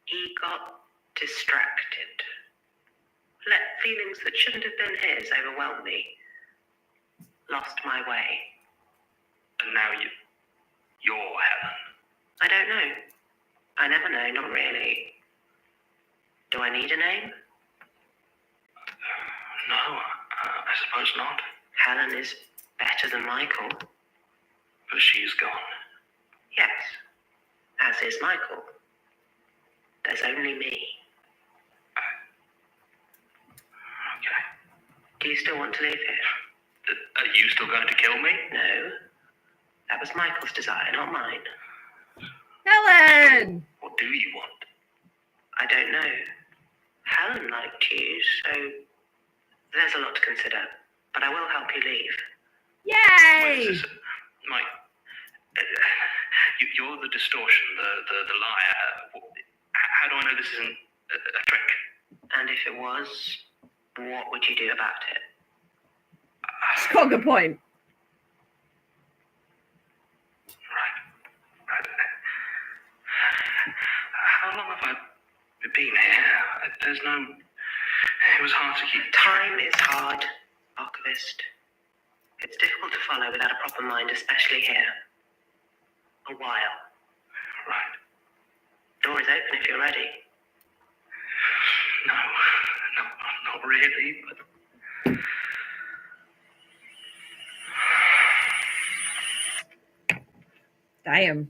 He got distracted. Let feelings that shouldn't have been his overwhelm me. Lost my way. And now you're Helen. I don't know. I never know, not really. Do I need a name? No, I suppose not. Helen is better than Michael. But she's gone. Yes. As is Michael. There's only me. Okay. Do you still want to live here? Are you still going to kill me? No. That was Michael's desire, not mine. Helen! What do you want? I don't know. Helen liked you, so there's a lot to consider. But I will help you leave. Where Yay! is this? You're the distortion, the liar. How do I know this isn't a trick? And if it was, what would you do about it? It's got a good point. Right. How long have I been here? There's no... It was hard to keep... Time is hard, archivist. It's difficult to follow without a proper mind, especially here. A while. Right. Door is open if you're ready. No, not really, but... Damn.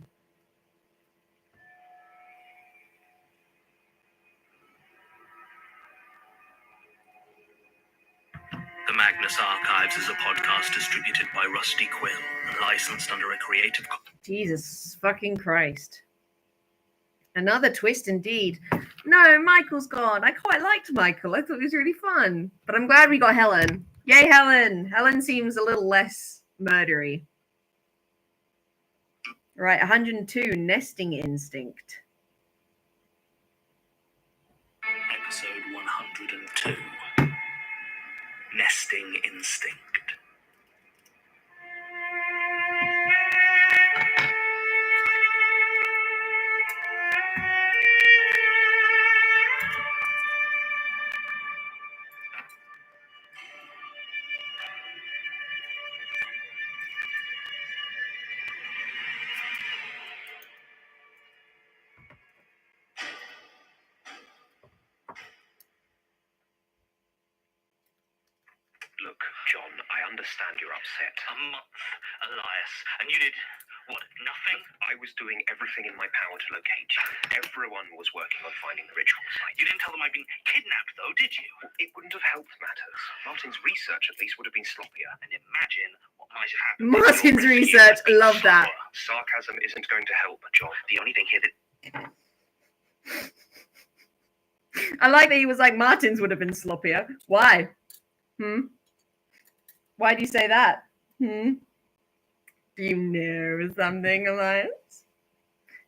The Magnus Archives is a podcast distributed by Rusty Quill and licensed under a Creative Commons. Jesus fucking Christ. Another twist indeed. No, Michael's gone. I quite liked Michael. I thought he was really fun. But I'm glad we got Helen. Yay, Helen. Helen seems a little less murdery. Right, 102, Nesting Instinct. Episode 102. Nesting Instinct. Look, John, I understand you're upset. A month, Elias. And you did, what, nothing? I was doing everything in my power to locate you. Everyone was working on finding the ritual site. You didn't tell them I'd been kidnapped, though, did you? It wouldn't have helped matters. Martin's research, at least, would have been sloppier. And imagine what might have happened. Martin's research, love that. Sarcasm isn't going to help, John. The only thing here that... I like that he was like, Martin's would have been sloppier. Why? Why do you say that? Do you know something, Elias?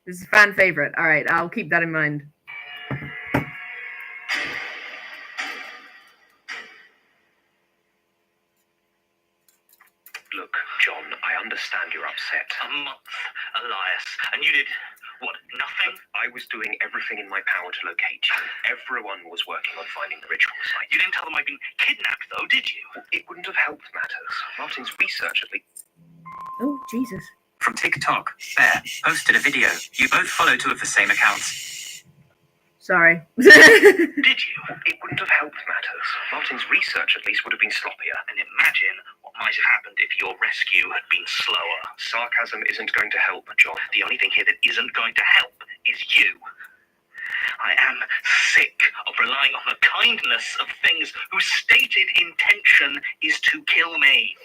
This is a fan favorite. All right, I'll keep that in mind. Look, John, I understand you're upset. A month, Elias. And you did, what, nothing? I was doing everything in my power to locate you. Everyone was working on finding the ritual site. You didn't tell them I'd been kidnapped, though, did you? It wouldn't have helped matters. Martin's research, at least... Oh, Jesus. From TikTok, Bear posted a video. You both follow two of the same accounts. Sorry. Did you? It wouldn't have helped matters. Martin's research, at least, would have been sloppier. And imagine what might have happened if your rescue had been slower. Sarcasm isn't going to help, John. The only thing here that isn't going to help is you. I am sick of relying on the kindness of things whose stated intention is to kill me.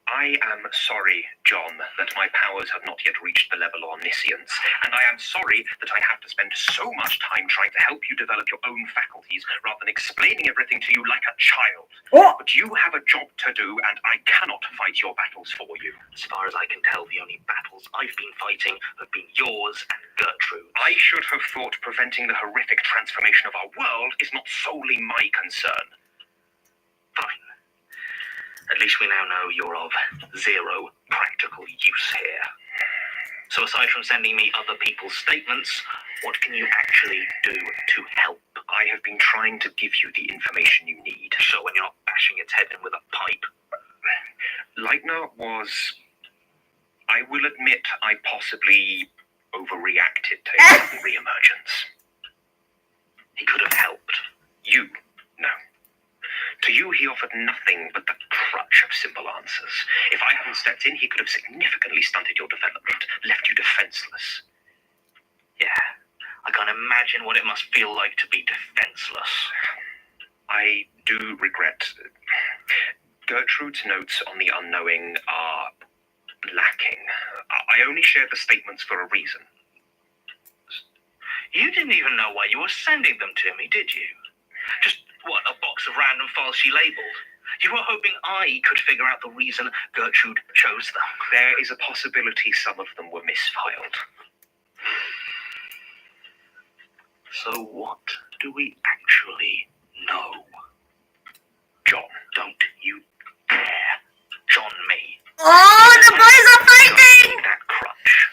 I am sorry, John, that my powers have not yet reached the level of omniscience, and I am sorry that I have to spend so much time trying to help you develop your own faculties rather than explaining everything to you like a child. Oh. But you have a job to do, and I cannot fight your battles for you. As far as I can tell, the only battles I've been fighting have been yours and Gertrude. I should have thought preventing the horrific transformation of our world is not solely my concern. Fine. At least we now know you're of zero practical use here. So aside from sending me other people's statements, what can you actually do to help? I have been trying to give you the information you need. So when you're not bashing its head in with a pipe. Leitner was... I will admit I possibly overreacted to his sudden re-emergence. He could have helped. You? No. To you, he offered nothing but the crutch of simple answers. If I hadn't stepped in, he could have significantly stunted your development, left you defenseless. Yeah, I can't imagine what it must feel like to be defenseless. I do regret. Gertrude's notes on the unknowing are lacking. I only shared the statements for a reason. You didn't even know why you were sending them to me, did you? Just, what, a box of random files she labeled? You were hoping I could figure out the reason Gertrude chose them. There is a possibility some of them were misfiled. So what do we actually know? John, don't you dare John me. Oh, the boys are fighting! That crutch.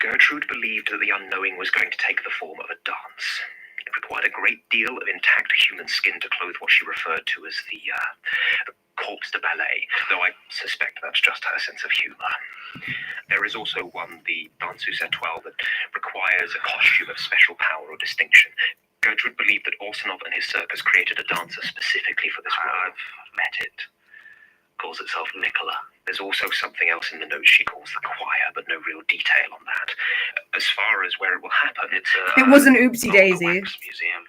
Gertrude believed that the unknowing was going to take the form of a dance. It required a great deal of intact human skin to clothe what she referred to as the corpse de ballet, though I suspect that's just her sense of humour. There is also one, the danseuse étoile, that requires a costume of special power or distinction. Gertrude believed that Orsanov and his circus created a dancer specifically for this role. I've met it. Calls itself Nicola. There's also something else in the notes she calls the choir, but no real detail on that. As far as where it will happen, It was an oopsie daisy. Museum.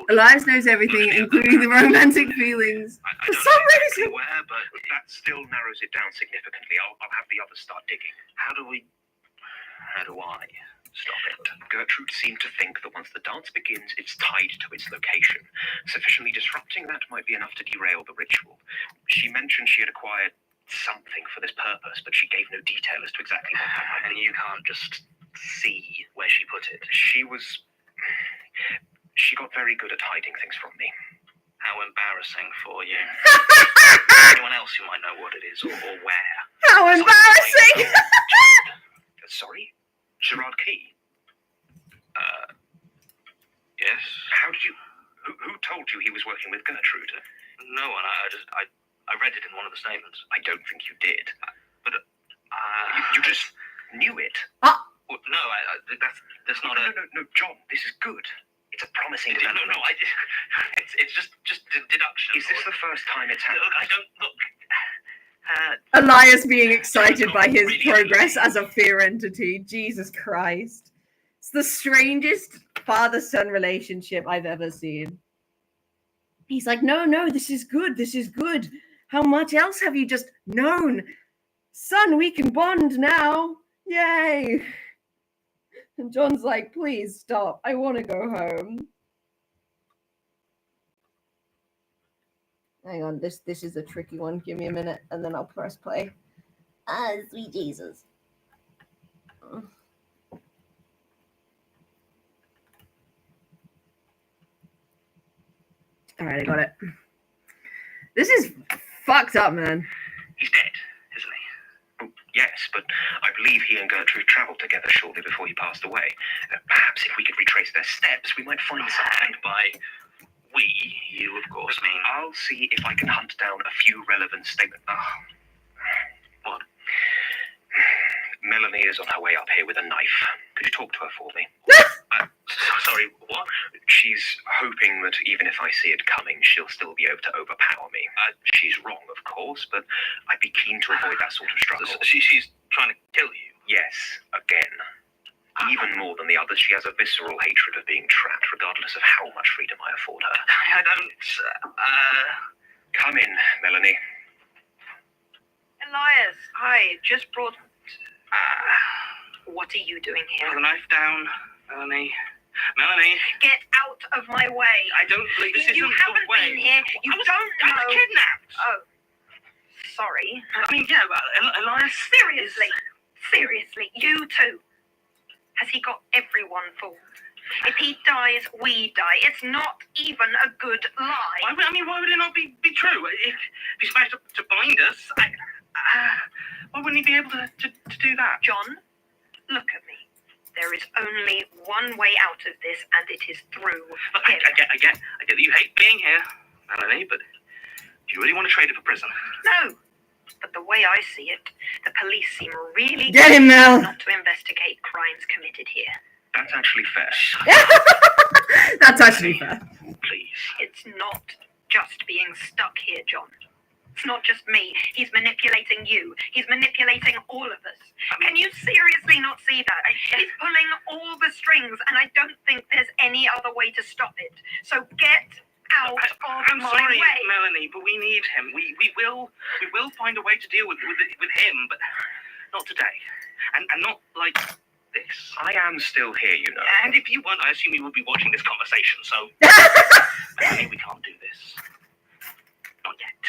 Elias knows everything, including the romantic feelings. For some reason. Where, but that still narrows it down significantly. I'll have the others start digging. How do I stop it? Gertrude seemed to think that once the dance begins, it's tied to its location. Sufficiently disrupting that might be enough to derail the ritual. She mentioned she had acquired something for this purpose, but she gave no detail as to exactly what that might be. And you can't just see where she put it. She got very good at hiding things from me. How embarrassing for you. Anyone else who might know what it is or where? How embarrassing! Sorry? Gerard Key? Yes? How did you... Who told you he was working with Gertrude? No one. I read it in one of the statements. I don't think you did. But you just knew it. Well, no, that's not No, John, this is good. It's a promising... No, it's just deduction. Is this the first time it's happened? Look, I don't... Look... Elias being excited by his progress as a fear entity. Jesus Christ. It's the strangest father-son relationship I've ever seen. He's like, no, this is good. This is good. How much else have you just known? Son, we can bond now. Yay. And John's like, please stop. I want to go home. Hang on, this is a tricky one. Give me a minute, and then I'll press play. Sweet Jesus. All right, I got it. This is fucked up, man. He's dead, isn't he? Yes, but I believe he and Gertrude travelled together shortly before he passed away. Perhaps if we could retrace their steps, we might find something. And by we, you of course mean... I'll see if I can hunt down a few relevant statements. What? Melanie is on her way up here with a knife. Could you talk to her for me? Sorry, what? She's hoping that even if I see it coming, she'll still be able to overpower me. She's wrong, of course, but I'd be keen to avoid that sort of struggle. She's trying to kill you? Yes, again. Even more than the others, she has a visceral hatred of being trapped, regardless of how much freedom I afford her. I don't... Come in, Melanie. Elias, I just brought... what are you doing here? Put the knife down, Melanie. Melanie. Get out of my way. I don't believe this You isn't haven't the way. been here. You don't know. I was kidnapped. Oh, sorry. I mean, yeah, but Elias... Seriously, you too. Has he got everyone fooled? If he dies, we die. It's not even a good lie. Why would it not be true? If he's managed to bind us, why wouldn't he be able to do that? John, look at me. There is only one way out of this, and it is through Look, him. I get that you hate being here, Melanie, but do you really want to trade it for prison? No. But the way I see it, the police seem really Get him, Mel. not to investigate crimes committed here. That's actually fair. That's actually fair. Please. It's not just being stuck here, John. It's not just me. He's manipulating you. He's manipulating all of us. Can you seriously not see that? He's pulling all the strings, and I don't think there's any other way to stop it. So get out I'm of my sorry, way. Melanie, but we need him. We will find a way to deal with him, but not today, and not like this. I am still here, you know. And if you weren't, I assume you would be watching this conversation. So, Melanie, we can't do this. Not yet.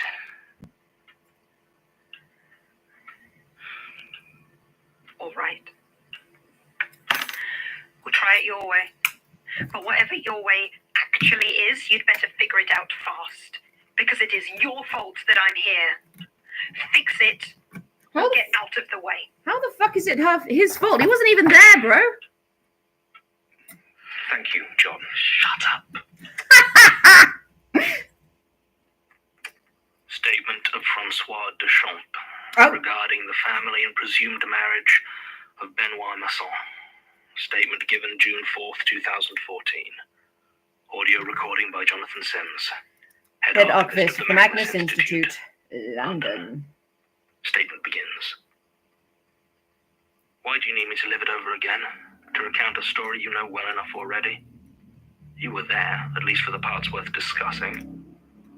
it your way. But whatever your way actually is, you'd better figure it out fast. Because it is your fault that I'm here. Fix it, or get out of the way. How the fuck is it his fault? He wasn't even there, bro. Thank you, John. Shut up. Statement of Francois Deschamps regarding the family and presumed marriage of Benoit Masson. Statement given June 4th, 2014. Audio recording by Jonathan Sims. Head Archivist of the Magnus Institute, London. Statement begins. Why do you need me to live it over again? To recount a story you know well enough already? You were there, at least for the parts worth discussing.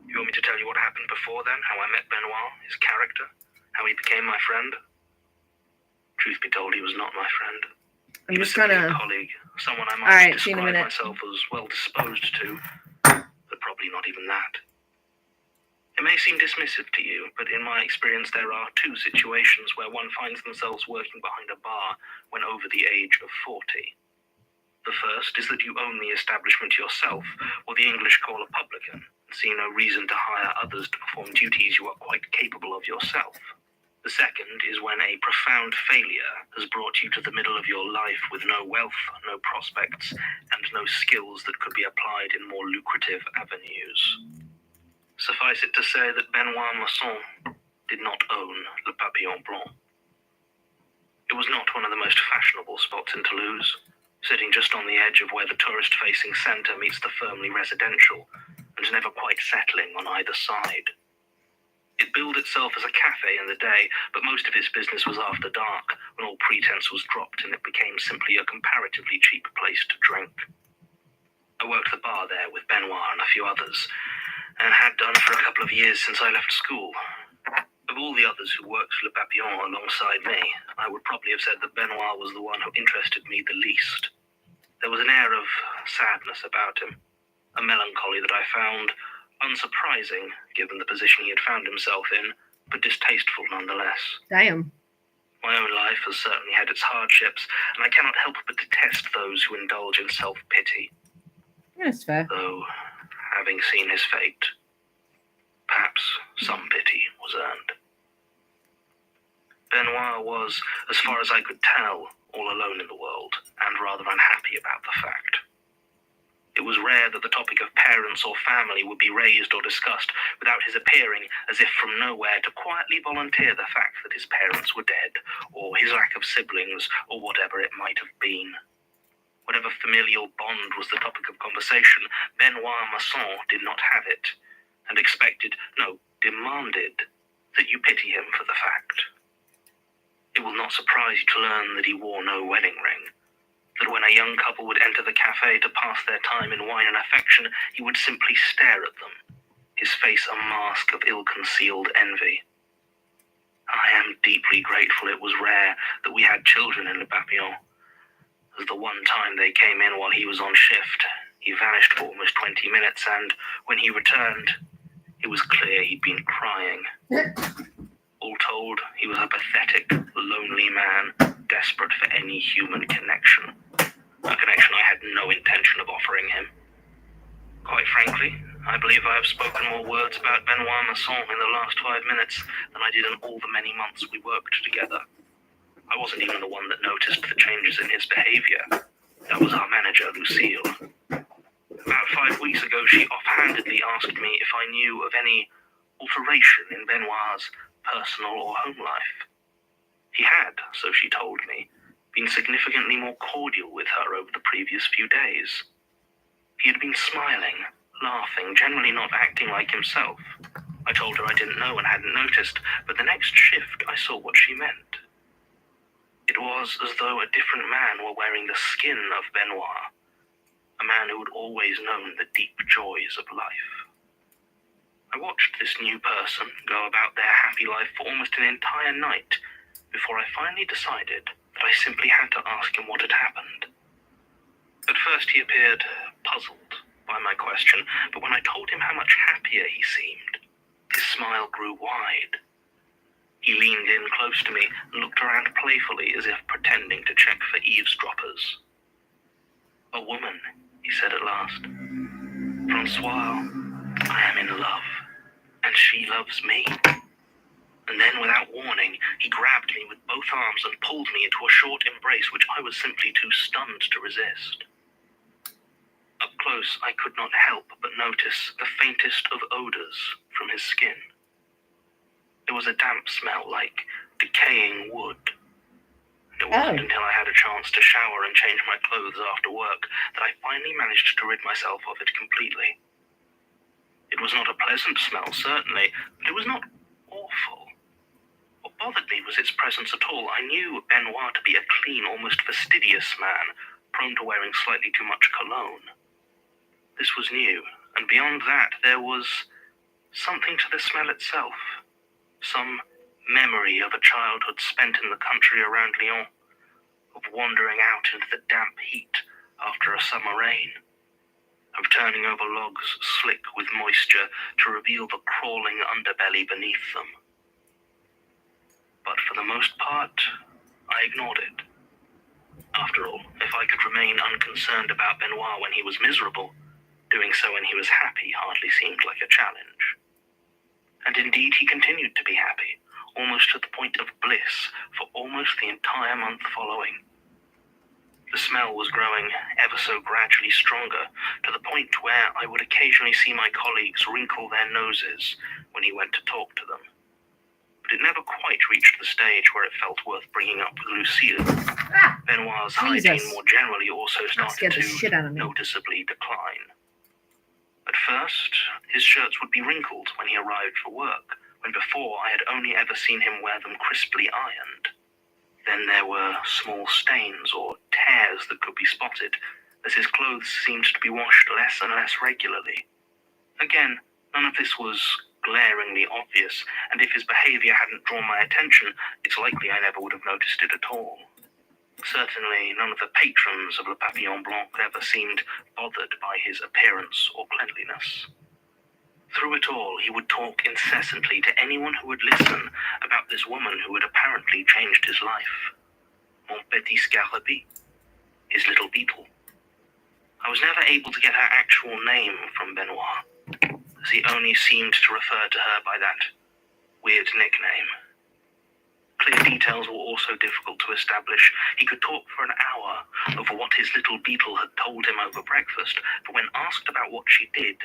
You want me to tell you what happened before then? How I met Benoit, his character? How he became my friend? Truth be told, he was not my friend. I'm just trying to... a colleague, someone I might describe myself as well disposed to, but probably not even that. It may seem dismissive to you, but in my experience there are two situations where one finds themselves working behind a bar when over the age of 40. The first is that you own the establishment yourself, or the English call a publican, and see no reason to hire others to perform duties you are quite capable of yourself. The second is when a profound failure has brought you to the middle of your life with no wealth, no prospects, and no skills that could be applied in more lucrative avenues. Suffice it to say that Benoit Masson did not own Le Papillon Blanc. It was not one of the most fashionable spots in Toulouse, sitting just on the edge of where the tourist-facing centre meets the firmly residential, and never quite settling on either side. It billed itself as a cafe in the day, but most of its business was after dark, when all pretense was dropped and it became simply a comparatively cheap place to drink. I worked the bar there with Benoit and a few others, and had done for a couple of years since I left school. Of all the others who worked Le Papillon alongside me, I would probably have said that Benoit was the one who interested me the least. There was an air of sadness about him, a melancholy that I found unsurprising, given the position he had found himself in, but distasteful nonetheless. Damn. My own life has certainly had its hardships, and I cannot help but detest those who indulge in self-pity. That's fair. Though, having seen his fate, perhaps some pity was earned. Benoit was, as far as I could tell, all alone in the world, and rather unhappy about the fact. It was rare that the topic of parents or family would be raised or discussed without his appearing, as if from nowhere, to quietly volunteer the fact that his parents were dead, or his lack of siblings, or whatever it might have been. Whatever familial bond was the topic of conversation, Benoit Masson did not have it, and expected, no, demanded, that you pity him for the fact. It will not surprise you to learn that he wore no wedding ring, that when a young couple would enter the cafe to pass their time in wine and affection, he would simply stare at them, his face a mask of ill-concealed envy. I am deeply grateful it was rare that we had children in Le Papillon, as the one time they came in while he was on shift, he vanished for almost 20 minutes, and when he returned, it was clear he'd been crying. All told, he was a pathetic, lonely man, desperate for any human connection. A connection I had no intention of offering him. Quite frankly, I believe I have spoken more words about Benoit Masson in the last 5 minutes than I did in all the many months we worked together. I wasn't even the one that noticed the changes in his behavior. That was our manager, Lucille. About 5 weeks ago, she offhandedly asked me if I knew of any alteration in Benoit's personal or home life. He had, so she told me, been significantly more cordial with her over the previous few days. He had been smiling, laughing, generally not acting like himself. I told her I didn't know and hadn't noticed, but the next shift I saw what she meant. It was as though a different man were wearing the skin of Benoit, a man who had always known the deep joys of life. I watched this new person go about their happy life for almost an entire night before I finally decided that I simply had to ask him what had happened. At first he appeared puzzled by my question, but when I told him how much happier he seemed, his smile grew wide. He leaned in close to me and looked around playfully as if pretending to check for eavesdroppers. A woman, he said at last. Francois, I am in love, and she loves me. And then, without warning, he grabbed me with both arms and pulled me into a short embrace which I was simply too stunned to resist. Up close, I could not help but notice the faintest of odors from his skin. There was a damp smell like decaying wood. It wasn't until I had a chance to shower and change my clothes after work that I finally managed to rid myself of it completely. It was not a pleasant smell, certainly, but it was not awful. What bothered me was its presence at all. I knew Benoit to be a clean, almost fastidious man, prone to wearing slightly too much cologne. This was new, and beyond that, there was something to the smell itself. Some memory of a childhood spent in the country around Lyon, of wandering out into the damp heat after a summer rain, of turning over logs slick with moisture to reveal the crawling underbelly beneath them. But for the most part, I ignored it. After all, if I could remain unconcerned about Benoit when he was miserable, doing so when he was happy hardly seemed like a challenge. And indeed, he continued to be happy, almost to the point of bliss, for almost the entire month following. The smell was growing ever so gradually stronger, to the point where I would occasionally see my colleagues wrinkle their noses when he went to talk to them. But it never quite reached the stage where it felt worth bringing up with Lucille. Benoit's hygiene more generally also started to noticeably decline. At first, his shirts would be wrinkled when he arrived for work, when before I had only ever seen him wear them crisply ironed. Then there were small stains or tears that could be spotted, as his clothes seemed to be washed less and less regularly. Again, none of this was glaringly obvious, and if his behavior hadn't drawn my attention, it's likely I never would have noticed it at all. Certainly, none of the patrons of Le Papillon Blanc ever seemed bothered by his appearance or cleanliness. Through it all, he would talk incessantly to anyone who would listen about this woman who had apparently changed his life. Mon petit scarabée, his little beetle. I was never able to get her actual name from Benoit, as he only seemed to refer to her by that weird nickname. Clear details were also difficult to establish. He could talk for an hour over what his little beetle had told him over breakfast, but when asked about what she did,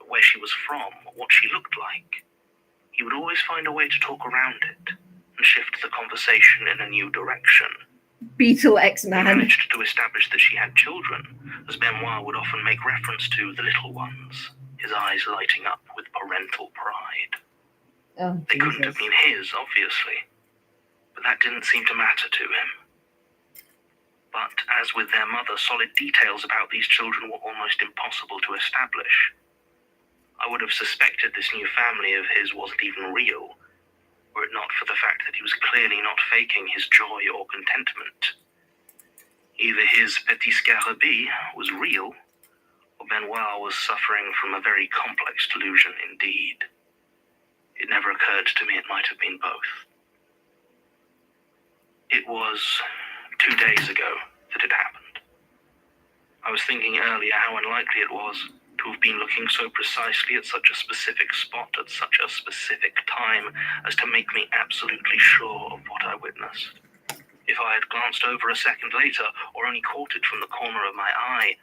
where she was from, what she looked like, he would always find a way to talk around it and shift the conversation in a new direction. Beetle X-Man. He managed to establish that she had children, as Benoit would often make reference to the little ones, his eyes lighting up with parental pride. Oh, they couldn't have been his, obviously, but that didn't seem to matter to him. But as with their mother, solid details about these children were almost impossible to establish. I would have suspected this new family of his wasn't even real, were it not for the fact that he was clearly not faking his joy or contentment. Either his petit scarabée was real, or Benoit was suffering from a very complex delusion indeed. It never occurred to me it might have been both. It was 2 days ago that it happened. I was thinking earlier how unlikely it was to have been looking so precisely at such a specific spot at such a specific time as to make me absolutely sure of what I witnessed. If I had glanced over a second later, or only caught it from the corner of my eye,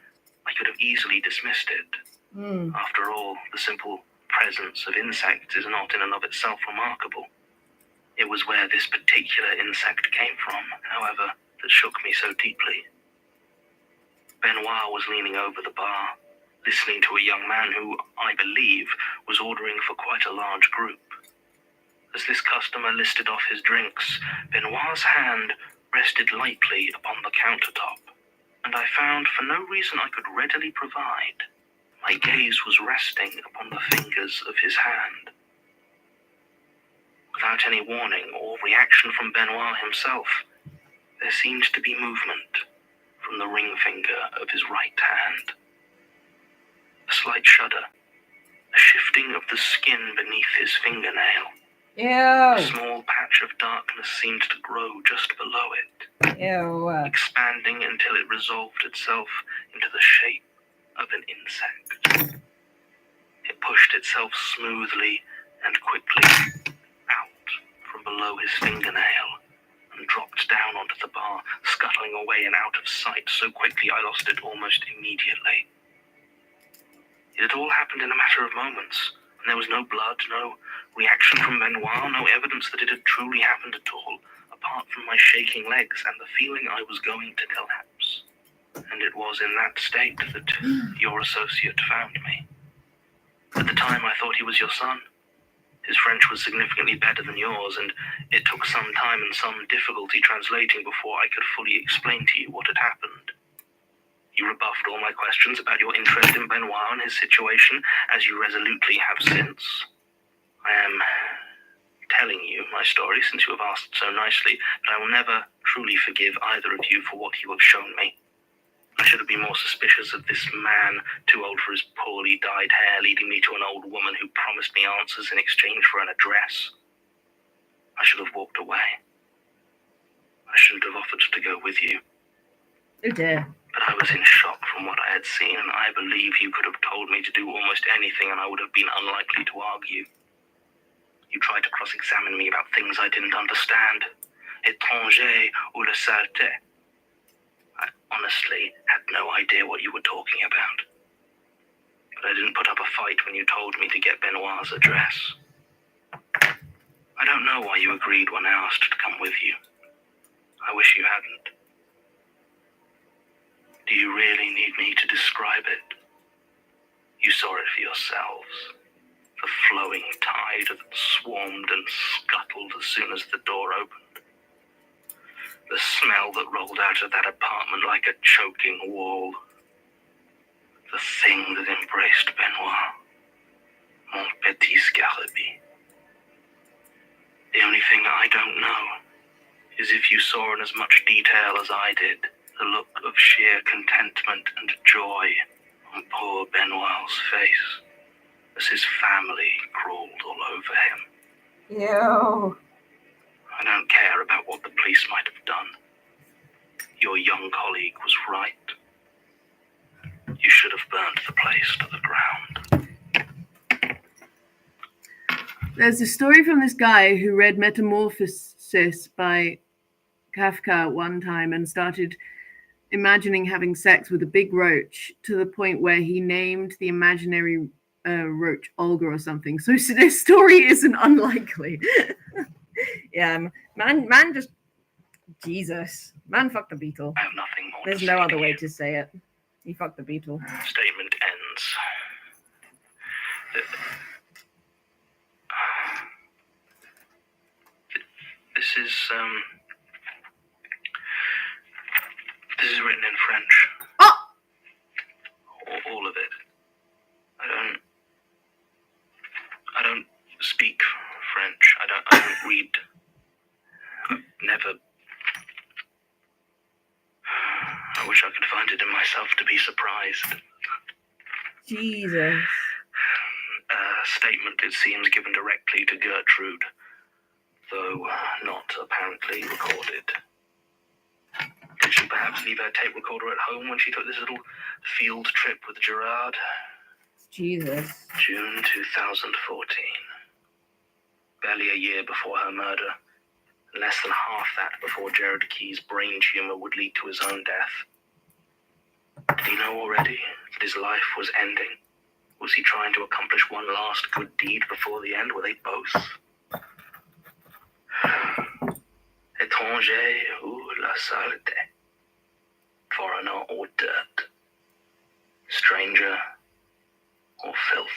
I could have easily dismissed it. After all, the simple presence of insects is not in and of itself remarkable. It was where this particular insect came from, however, that shook me so deeply. Benoit was leaning over the bar, listening to a young man who, I believe, was ordering for quite a large group. As this customer listed off his drinks, Benoit's hand rested lightly upon the countertop, and I found, for no reason I could readily provide, my gaze was resting upon the fingers of his hand. Without any warning or reaction from Benoit himself, there seemed to be movement from the ring finger of his right hand. A slight shudder, a shifting of the skin beneath his fingernail, Ew. A small patch of darkness seemed to grow just below it, Ew. expanding until it resolved itself into the shape of an insect. It pushed itself smoothly and quickly out from below his fingernail and dropped down onto the bar, scuttling away and out of sight so quickly I lost it almost immediately. It had all happened in a matter of moments, and there was no blood, no reaction from Benoit, no evidence that it had truly happened at all, apart from my shaking legs and the feeling I was going to collapse. And it was in that state that your associate found me. At the time, I thought he was your son. His French was significantly better than yours, and it took some time and some difficulty translating before I could fully explain to you what had happened. You rebuffed all my questions about your interest in Benoit and his situation, as you resolutely have since. I am telling you my story since you have asked so nicely, but I will never truly forgive either of you for what you have shown me. I should have been more suspicious of this man, too old for his poorly dyed hair, leading me to an old woman who promised me answers in exchange for an address. I should have walked away. I shouldn't have offered to go with you. Oh dear. But I was in shock from what I had seen, and I believe you could have told me to do almost anything, and I would have been unlikely to argue. You tried to cross-examine me about things I didn't understand. Étranger ou le saleté. I honestly had no idea what you were talking about. But I didn't put up a fight when you told me to get Benoit's address. I don't know why you agreed when I asked to come with you. I wish you hadn't. Do you really need me to describe it? You saw it for yourselves. The flowing tide that swarmed and scuttled as soon as the door opened. The smell that rolled out of that apartment like a choking wall. The thing that embraced Benoit. Mon petit scarabée. The only thing I don't know is if you saw in as much detail as I did the look of sheer contentment and joy on poor Benoit's face as his family crawled all over him. Ew. I don't care about what the police might have done. Your young colleague was right. You should have burnt the place to the ground. There's a story from this guy who read Metamorphosis by Kafka one time and started imagining having sex with a big roach to the point where he named the imaginary roach Olga or something. So this story isn't unlikely. Yeah, man just Jesus. Man fucked the beetle. I have nothing more. There's no other way to say it. He fucked the beetle. Statement ends. This is written in French. Oh! All of it. I don't speak French. I don't read. I've never. I wish I could find it in myself to be surprised. Jesus. A statement, it seems, given directly to Gertrude, though not apparently recorded. Did she perhaps leave her tape recorder at home when she took this little field trip with Gerard? Jesus. June 2014. Barely a year before her murder. Less than half that before Jared Key's brain tumor would lead to his own death. Did he know already that his life was ending? Was he trying to accomplish one last good deed before the end? Were they both? Étranger ou la saleté. Foreigner or dirt. Stranger or filth.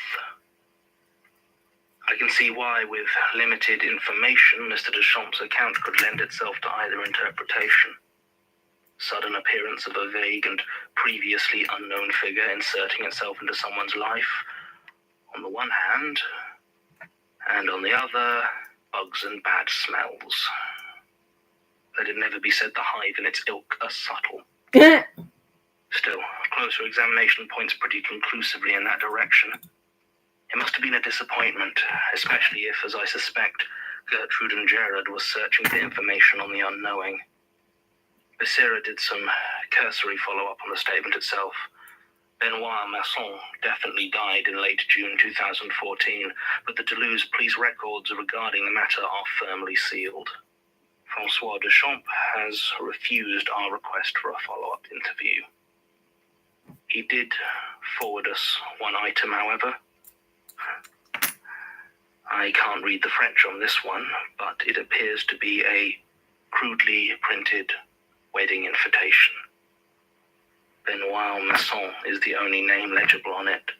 I can see why, with limited information, Mr. Deschamps' account could lend itself to either interpretation. Sudden appearance of a vague and previously unknown figure inserting itself into someone's life, on the one hand, and on the other, bugs and bad smells. Let it never be said the hive and its ilk are subtle. Still, closer examination points pretty conclusively in that direction. It must have been a disappointment, especially if, as I suspect, Gertrude and Jared were searching for information on the unknowing. Becerra did some cursory follow-up on the statement itself. Benoit Masson definitely died in late June 2014, but the Toulouse police records regarding the matter are firmly sealed. Francois Deschamps has refused our request for a follow-up interview. He did forward us one item, however. I can't read the French on this one, but it appears to be a crudely printed wedding invitation. Benoit Masson is the only name legible on it,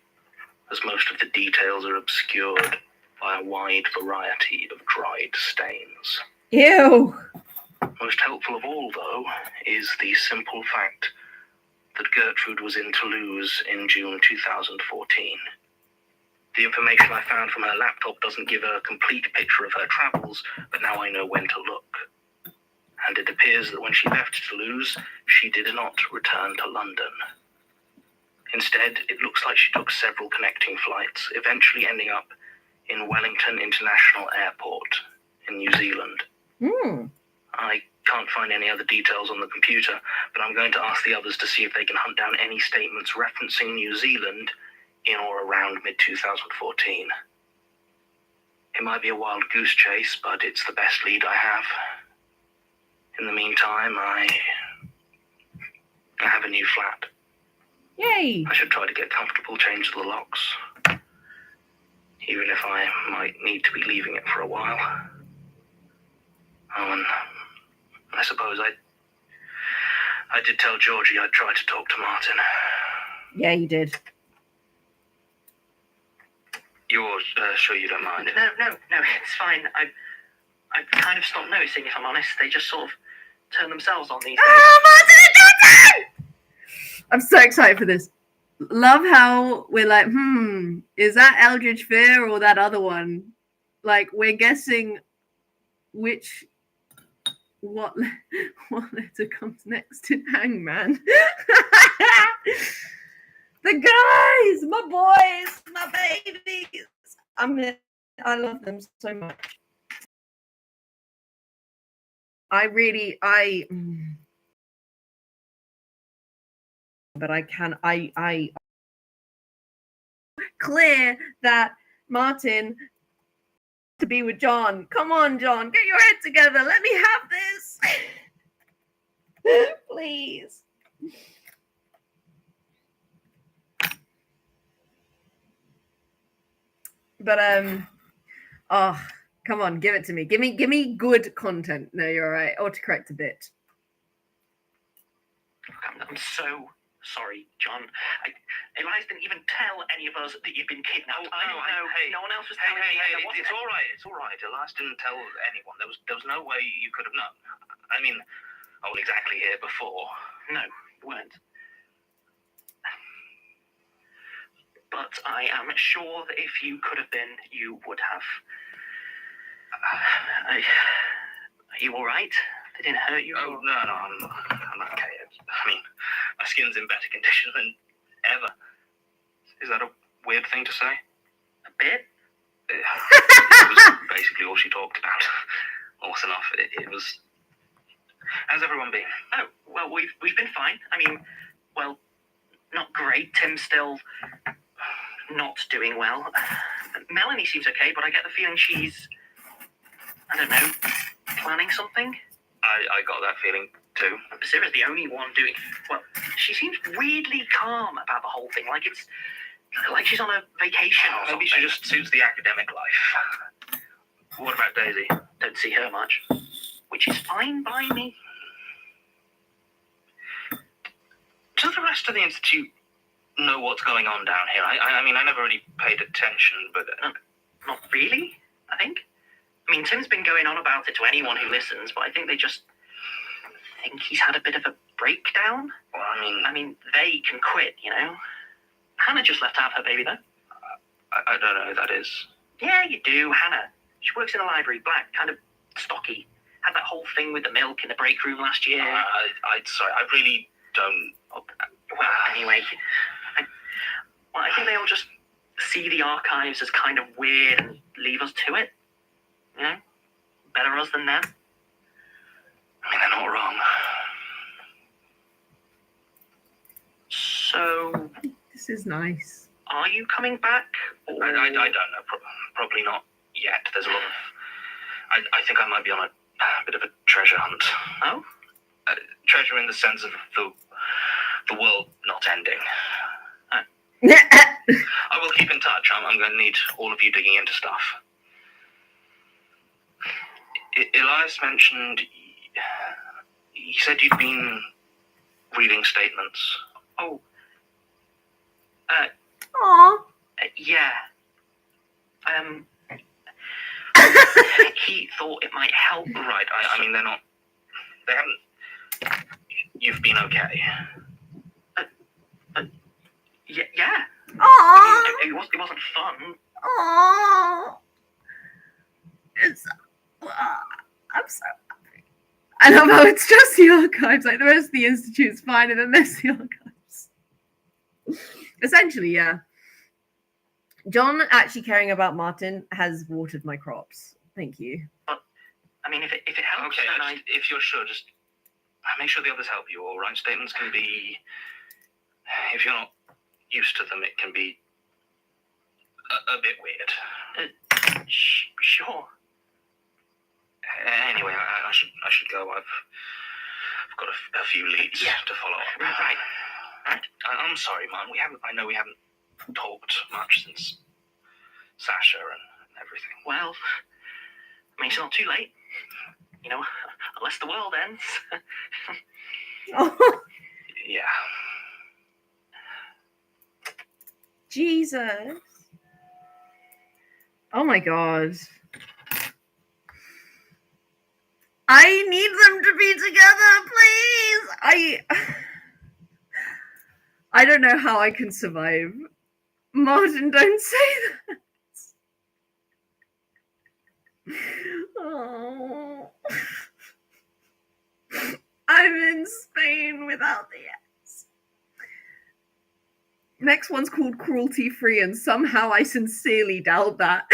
as most of the details are obscured by a wide variety of dried stains. Ew! Most helpful of all, though, is the simple fact that Gertrude was in Toulouse in June 2014. The information I found from her laptop doesn't give a complete picture of her travels, but now I know when to look. And it appears that when she left Toulouse, she did not return to London. Instead, it looks like she took several connecting flights, eventually ending up in Wellington International Airport in New Zealand. I can't find any other details on the computer, but I'm going to ask the others to see if they can hunt down any statements referencing New Zealand in or around mid-2014. It might be a wild goose chase, but it's the best lead I have. In the meantime, I have a new flat. Yay! I should try to get comfortable, change the locks, even if I might need to be leaving it for a while. Oh, and I suppose I did tell Georgie I'd try to talk to Martin. Yeah, you did. You're sure you don't mind? No, it's fine. I've kind of stopped noticing, if I'm honest. They just sort of turn themselves on these days. Oh, Martin and Martin! I'm so excited for this. Love how we're like, is that Eldritch Fear or that other one? Like, we're guessing what letter comes next to Hangman. The guys, my boys, my babies. I love them so much. But I clear that Martin to be with John. Come on, John, get your head together. Let me have this. Please. But oh, come on, give it to me. Give me good content. No, you're all right. Autocorrect a bit. I'm so sorry, John. Elias didn't even tell any of us that you'd been kidnapped. No one else was telling me. It's all right. Elias didn't tell anyone. There was no way you could have known. I mean, I wasn't exactly here before. No, you weren't. But I am sure that if you could have been, you would have. Are you all right? They didn't hurt you? Oh, no, I'm okay. I mean, my skin's in better condition than ever. Is that a weird thing to say? A bit? It was basically all she talked about. Awesome enough. It was... How's everyone been? Oh, well, we've been fine. I mean, well, not great. Tim's still not doing well. Melanie seems okay, but I get the feeling she's, I don't know, planning something. I got that feeling too. Sarah's the only one doing... Well, she seems weirdly calm about the whole thing, like she's on a vacation or something. Maybe she just suits the academic life. What about Daisy? Don't see her much, which is fine by me. Does the rest of the Institute know what's going on down here? I mean, I never really paid attention, but... Not really, I think. I mean, Tim's been going on about it to anyone who listens, but I think they just think he's had a bit of a breakdown. Well, I mean, they can quit, you know? Hannah just left out her baby, though. I don't know who that is. Yeah, you do, Hannah. She works in the library, black, kind of stocky. Had that whole thing with the milk in the break room last year. Sorry, I really don't... Well, anyway, I think they all just see the archives as kind of weird and leave us to it. You know? Better us than them? I mean, they're not wrong. So, This is nice. are you coming back? Or... I don't know. Probably not yet. There's a lot of... I think I might be on a bit of a treasure hunt. Oh? Treasure in the sense of the world not ending. I will keep in touch. I'm going to need all of you digging into stuff. Elias mentioned... He said you'd been reading statements. Oh. Aww. Yeah. He thought it might help. Right. I mean, they're not... They haven't... You've been okay. Yeah. Aww. I mean, it wasn't fun. Aww. It's... I'm so happy. I love how it's just the archives. Like, the rest of the Institute's fine, and then there's the archives. Essentially, yeah. John actually caring about Martin has watered my crops. Thank you. But, I mean, if it helps, Okay, then if you're sure, just make sure the others help you, all right? Statements can be... If you're not used to them, it can be a bit weird. Sure. Anyway, I should go. I've got a few leads to follow up. Right. I'm sorry, Mom. I know we haven't talked much since Sasha and everything. Well, I mean, it's not too late. You know, unless the world ends. Yeah. Jesus. Oh my god. I need them to be together, please. I don't know how I can survive. Martin, don't say that. Oh. I'm in Spain without the S. Next one's called Cruelty Free, and somehow I sincerely doubt that.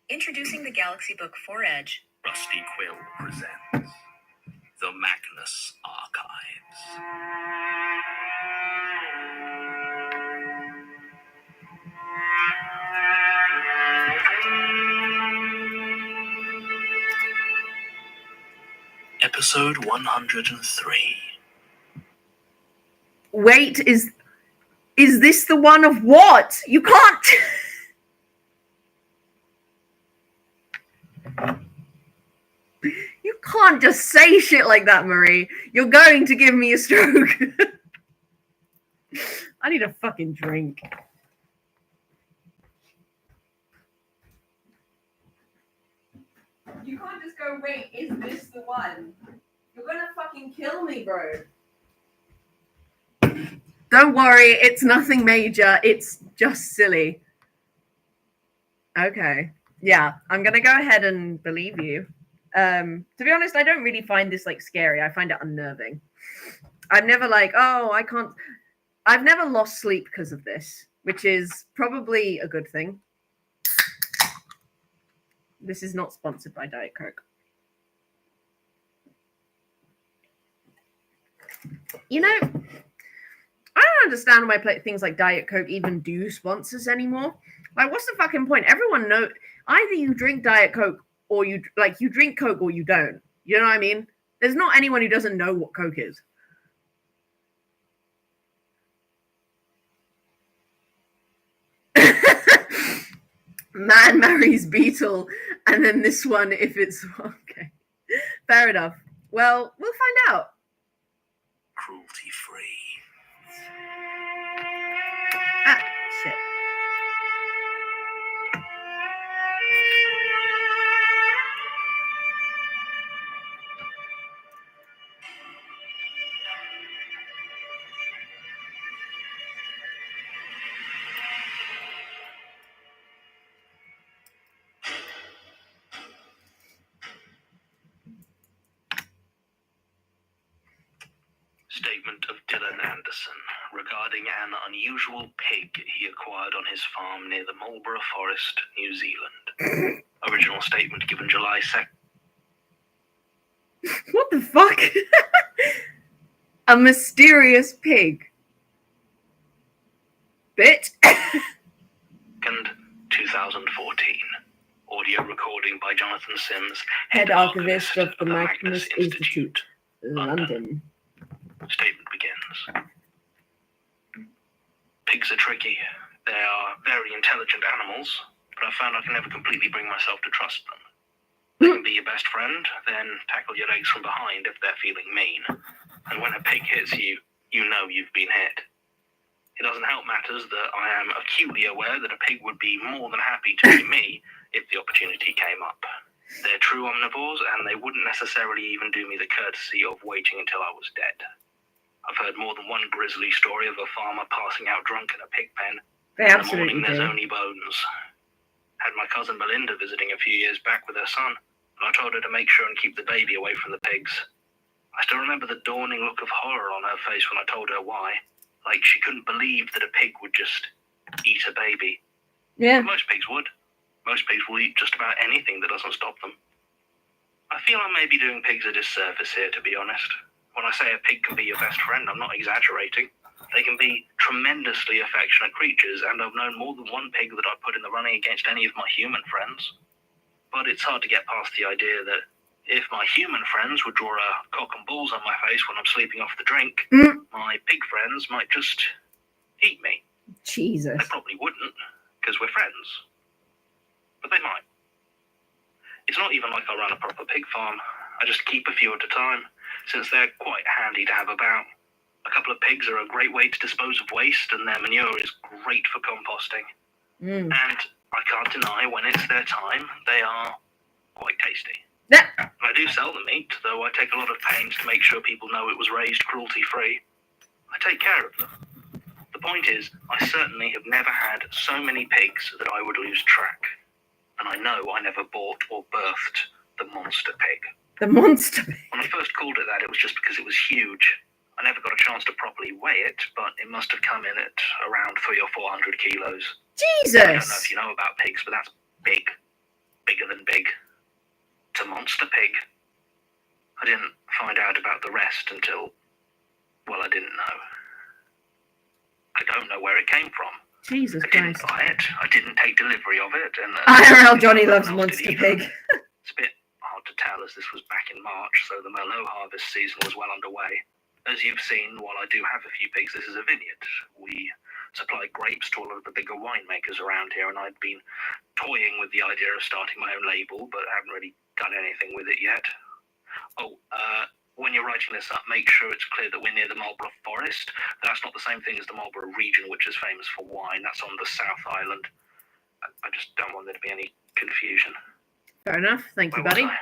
Introducing the Galaxy Book 4 Edge. Rusty Quill presents the Magnus Archives. Episode 103. Wait, is this the one of what? You can't... You can't just say shit like that, Marie. You're going to give me a stroke. I need a fucking drink. You can't just go, wait, is this the one? You're gonna fucking kill me, bro. Don't worry, it's nothing major. It's just silly. Okay. Yeah, I'm gonna go ahead and believe you. To be honest, I don't really find this like scary. I find it unnerving. I'm never like, oh, I can't. I've never lost sleep because of this, which is probably a good thing. This is not sponsored by Diet Coke. You know, I don't understand why things like Diet Coke even do sponsors anymore. Like, what's the fucking point? Everyone knows either you drink Diet Coke or you drink Coke or you don't. You know what I mean? There's not anyone who doesn't know what Coke is. Man marries beetle, and then this one, if it's okay. Fair enough. Well, we'll find out. Cruelty free. Ah, shit. Statement of Dylan Anderson regarding an unusual pig he acquired on his farm near the Marlborough Forest, New Zealand. Original statement given July 2nd. What the fuck? A mysterious pig. Bit. 2014. Audio recording by Jonathan Sims, Head archivist of the Magnus Institute, London. Statement begins. Pigs are tricky. They are very intelligent animals, but I found I can never completely bring myself to trust them. They can be your best friend, then tackle your legs from behind if they're feeling mean. And when a pig hits you, you know you've been hit. It doesn't help matters that I am acutely aware that a pig would be more than happy to be me if the opportunity came up. They're true omnivores, and they wouldn't necessarily even do me the courtesy of waiting until I was dead. I've heard more than one grisly story of a farmer passing out drunk in a pig pen. They In the absolutely morning, there's do. only bones. Had my cousin Melinda visiting a few years back with her son, and I told her to make sure and keep the baby away from the pigs. I still remember the dawning look of horror on her face when I told her why. Like she couldn't believe that a pig would just eat a baby. Yeah. But most pigs would. Most pigs will eat just about anything that doesn't stop them. I feel I may be doing pigs a disservice here, to be honest. When I say a pig can be your best friend, I'm not exaggerating. They can be tremendously affectionate creatures, and I've known more than one pig that I've put in the running against any of my human friends. But it's hard to get past the idea that if my human friends would draw a cock and balls on my face when I'm sleeping off the drink, my pig friends might just eat me. Jesus. They probably wouldn't, because we're friends. But they might. It's not even like I run a proper pig farm. I just keep a few at a time, since they're quite handy to have about. A couple of pigs are a great way to dispose of waste, and their manure is great for composting. And I can't deny when it's their time, they are quite tasty. Yeah. I do sell the meat, though I take a lot of pains to make sure people know it was raised cruelty-free. I take care of them. The point is, I certainly have never had so many pigs that I would lose track. And I know I never bought or birthed the monster pig. The monster pig. When I first called it that, it was just because it was huge. I never got a chance to properly weigh it, but it must have come in at around 300 or 400 kilos. Jesus! I don't know if you know about pigs, but that's big. Bigger than big. It's a monster pig. I didn't find out about the rest until, well, I didn't know. I don't know where it came from. Jesus I didn't Christ. buy it. I didn't take delivery of it. And IRL Johnny loves monster pig. It's a bit hard to tell as this was back in March, so the Merlot harvest season was well underway. As you've seen, while I do have a few pigs, this is a vineyard. We supply grapes to all of the bigger winemakers around here, and I'd been toying with the idea of starting my own label, but haven't really done anything with it yet. When you're writing this up, make sure it's clear that we're near the Marlborough Forest. That's not the same thing as the Marlborough region, which is famous for wine. That's on the South Island. I just don't want there to be any confusion. Fair enough. Thank you, Where was buddy. I?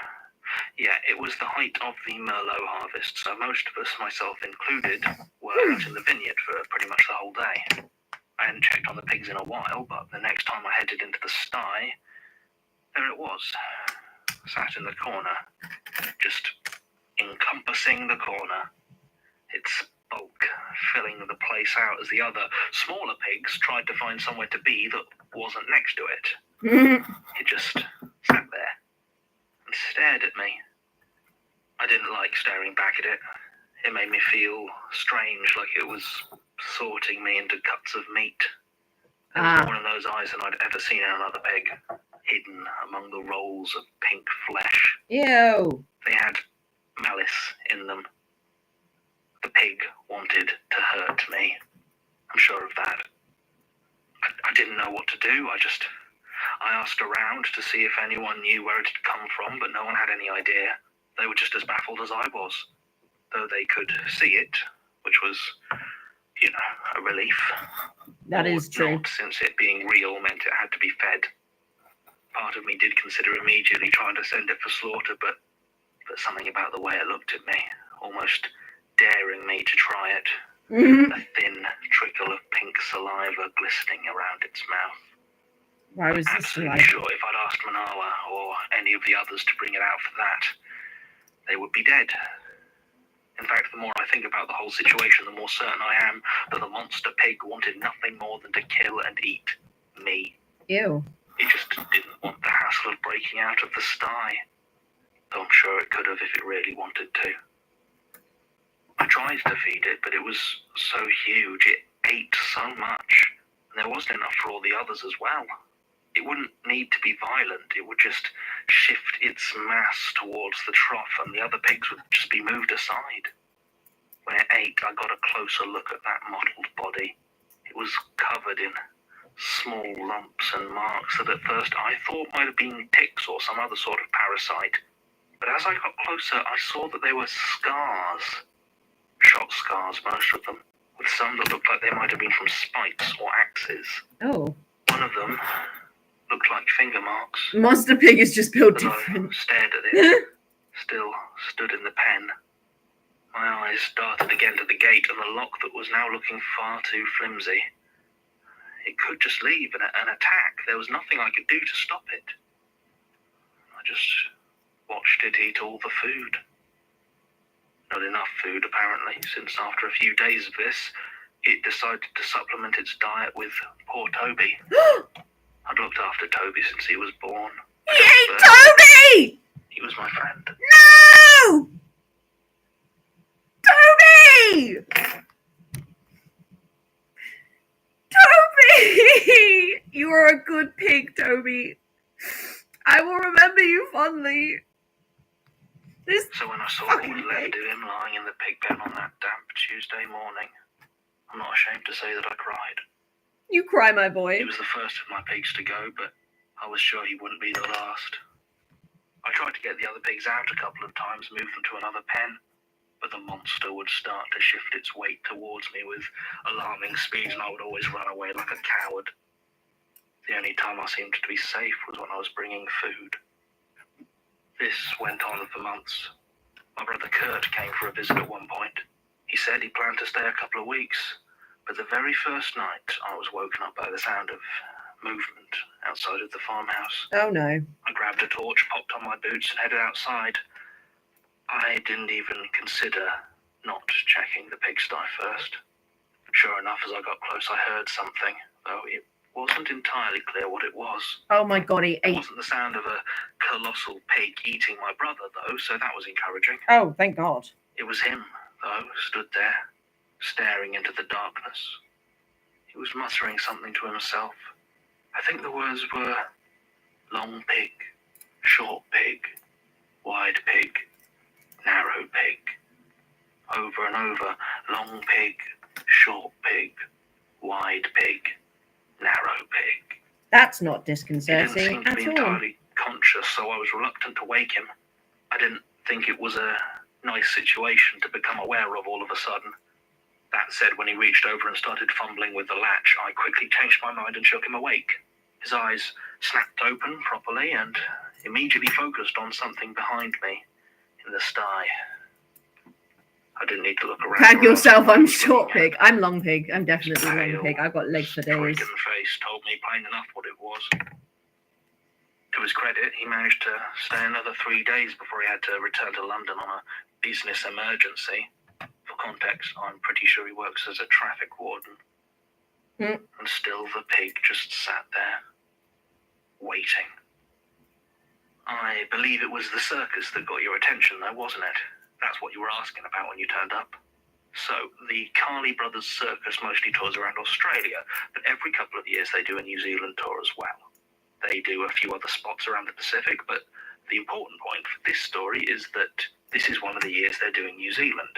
Yeah, it was the height of the Merlot harvest, so most of us, myself included, were out in the vineyard for pretty much the whole day. I hadn't checked on the pigs in a while, but the next time I headed into the sty, there it was, sat in the corner, just encompassing the corner, its bulk filling the place out as the other smaller pigs tried to find somewhere to be that wasn't next to it. It just sat there and stared at me. I didn't like staring back at it. It made me feel strange, like it was sorting me into cuts of meat. There was more in those eyes than I'd ever seen in another pig, hidden among the rolls of pink flesh. Ew. They had malice in them. The pig wanted to hurt me. I'm sure of that. I didn't know what to do. I asked around to see if anyone knew where it had come from, but no one had any idea. They were just as baffled as I was. Though they could see it, which was, a relief. That is true. Not, since it being real meant it had to be fed. Part of me did consider immediately trying to send it for slaughter, but something about the way it looked at me, almost daring me to try it. A thin trickle of pink saliva glistening around its mouth. Why was this Absolutely like? sure if I'd asked Manawa or any of the others to bring it out for that, they would be dead. In fact, the more I think about the whole situation, the more certain I am that the monster pig wanted nothing more than to kill and eat me. Ew. It just didn't want the hassle hassle of breaking out of the sty, though I'm sure it could have if it really wanted to. I tried to feed it, but it was so huge, it ate so much, and there wasn't enough for all the others as well. It wouldn't need to be violent, it would just shift its mass towards the trough, and the other pigs would just be moved aside. When it ate, I got a closer look at that mottled body. It was covered in small lumps and marks that at first I thought might have been ticks or some other sort of parasite. But as I got closer, I saw that they were scars. Shot scars, most of them, with some that looked like they might have been from spikes or axes. Oh. One of them looked like finger marks. Monster Pig is just built As I different. stared at it, still stood in the pen. My eyes darted again to the gate and the lock that was now looking far too flimsy. It could just leave and attack. There was nothing I could do to stop it. I just watched it eat all the food. Not enough food, apparently, since after a few days of this, it decided to supplement its diet with poor Toby. I'd looked after Toby since he was born. He ate Toby! He was my friend. No! Toby! Toby! You are a good pig, Toby. I will remember you fondly. So when I saw what was left of him lying in the pig pen on that damp Tuesday morning, I'm not ashamed to say that I cried. You cry, my boy. He was the first of my pigs to go, but I was sure he wouldn't be the last. I tried to get the other pigs out a couple of times, move them to another pen, but the monster would start to shift its weight towards me with alarming speed, and I would always run away like a coward. The only time I seemed to be safe was when I was bringing food. This went on for months. My brother Kurt came for a visit at one point. He said he planned to stay a couple of weeks, but the very first night I was woken up by the sound of movement outside of the farmhouse. Oh no. I grabbed a torch, popped on my boots and headed outside. I didn't even consider not checking the pigsty first. Sure enough, as I got close, I heard something, though it wasn't entirely clear what it was. Oh my god, he It ate. wasn't the sound of a colossal pig eating my brother, though, so that was encouraging. Oh, thank God. It was him, though, stood there, staring into the darkness. He was muttering something to himself. I think the words were long pig, short pig, wide pig, narrow pig. Over and over, long pig, short pig, wide pig, narrow pig. That's not He disconcerting didn't seem to at be all. entirely conscious, so I was reluctant to wake him. I didn't think it was a nice situation to become aware of all of a sudden. That said, when he reached over and started fumbling with the latch, I quickly changed my mind and shook him awake. His eyes snapped open properly and immediately focused on something behind me in the sty. I didn't need to look around. Tag yourself, I'm He was short looking at. pig. I'm long pig. I'm definitely long Pale, pig. I've got legs for days. Stricken face told me plain enough what it was. To his credit, he managed to stay another 3 days before he had to return to London on a business emergency. For context, I'm pretty sure he works as a traffic warden. And still the pig just sat there, waiting. I believe it was the circus that got your attention, though, wasn't it? That's what you were asking about when you turned up. So, the Carley Brothers Circus mostly tours around Australia, but every couple of years they do a New Zealand tour as well. They do a few other spots around the Pacific, but the important point for this story is that this is one of the years they're doing New Zealand.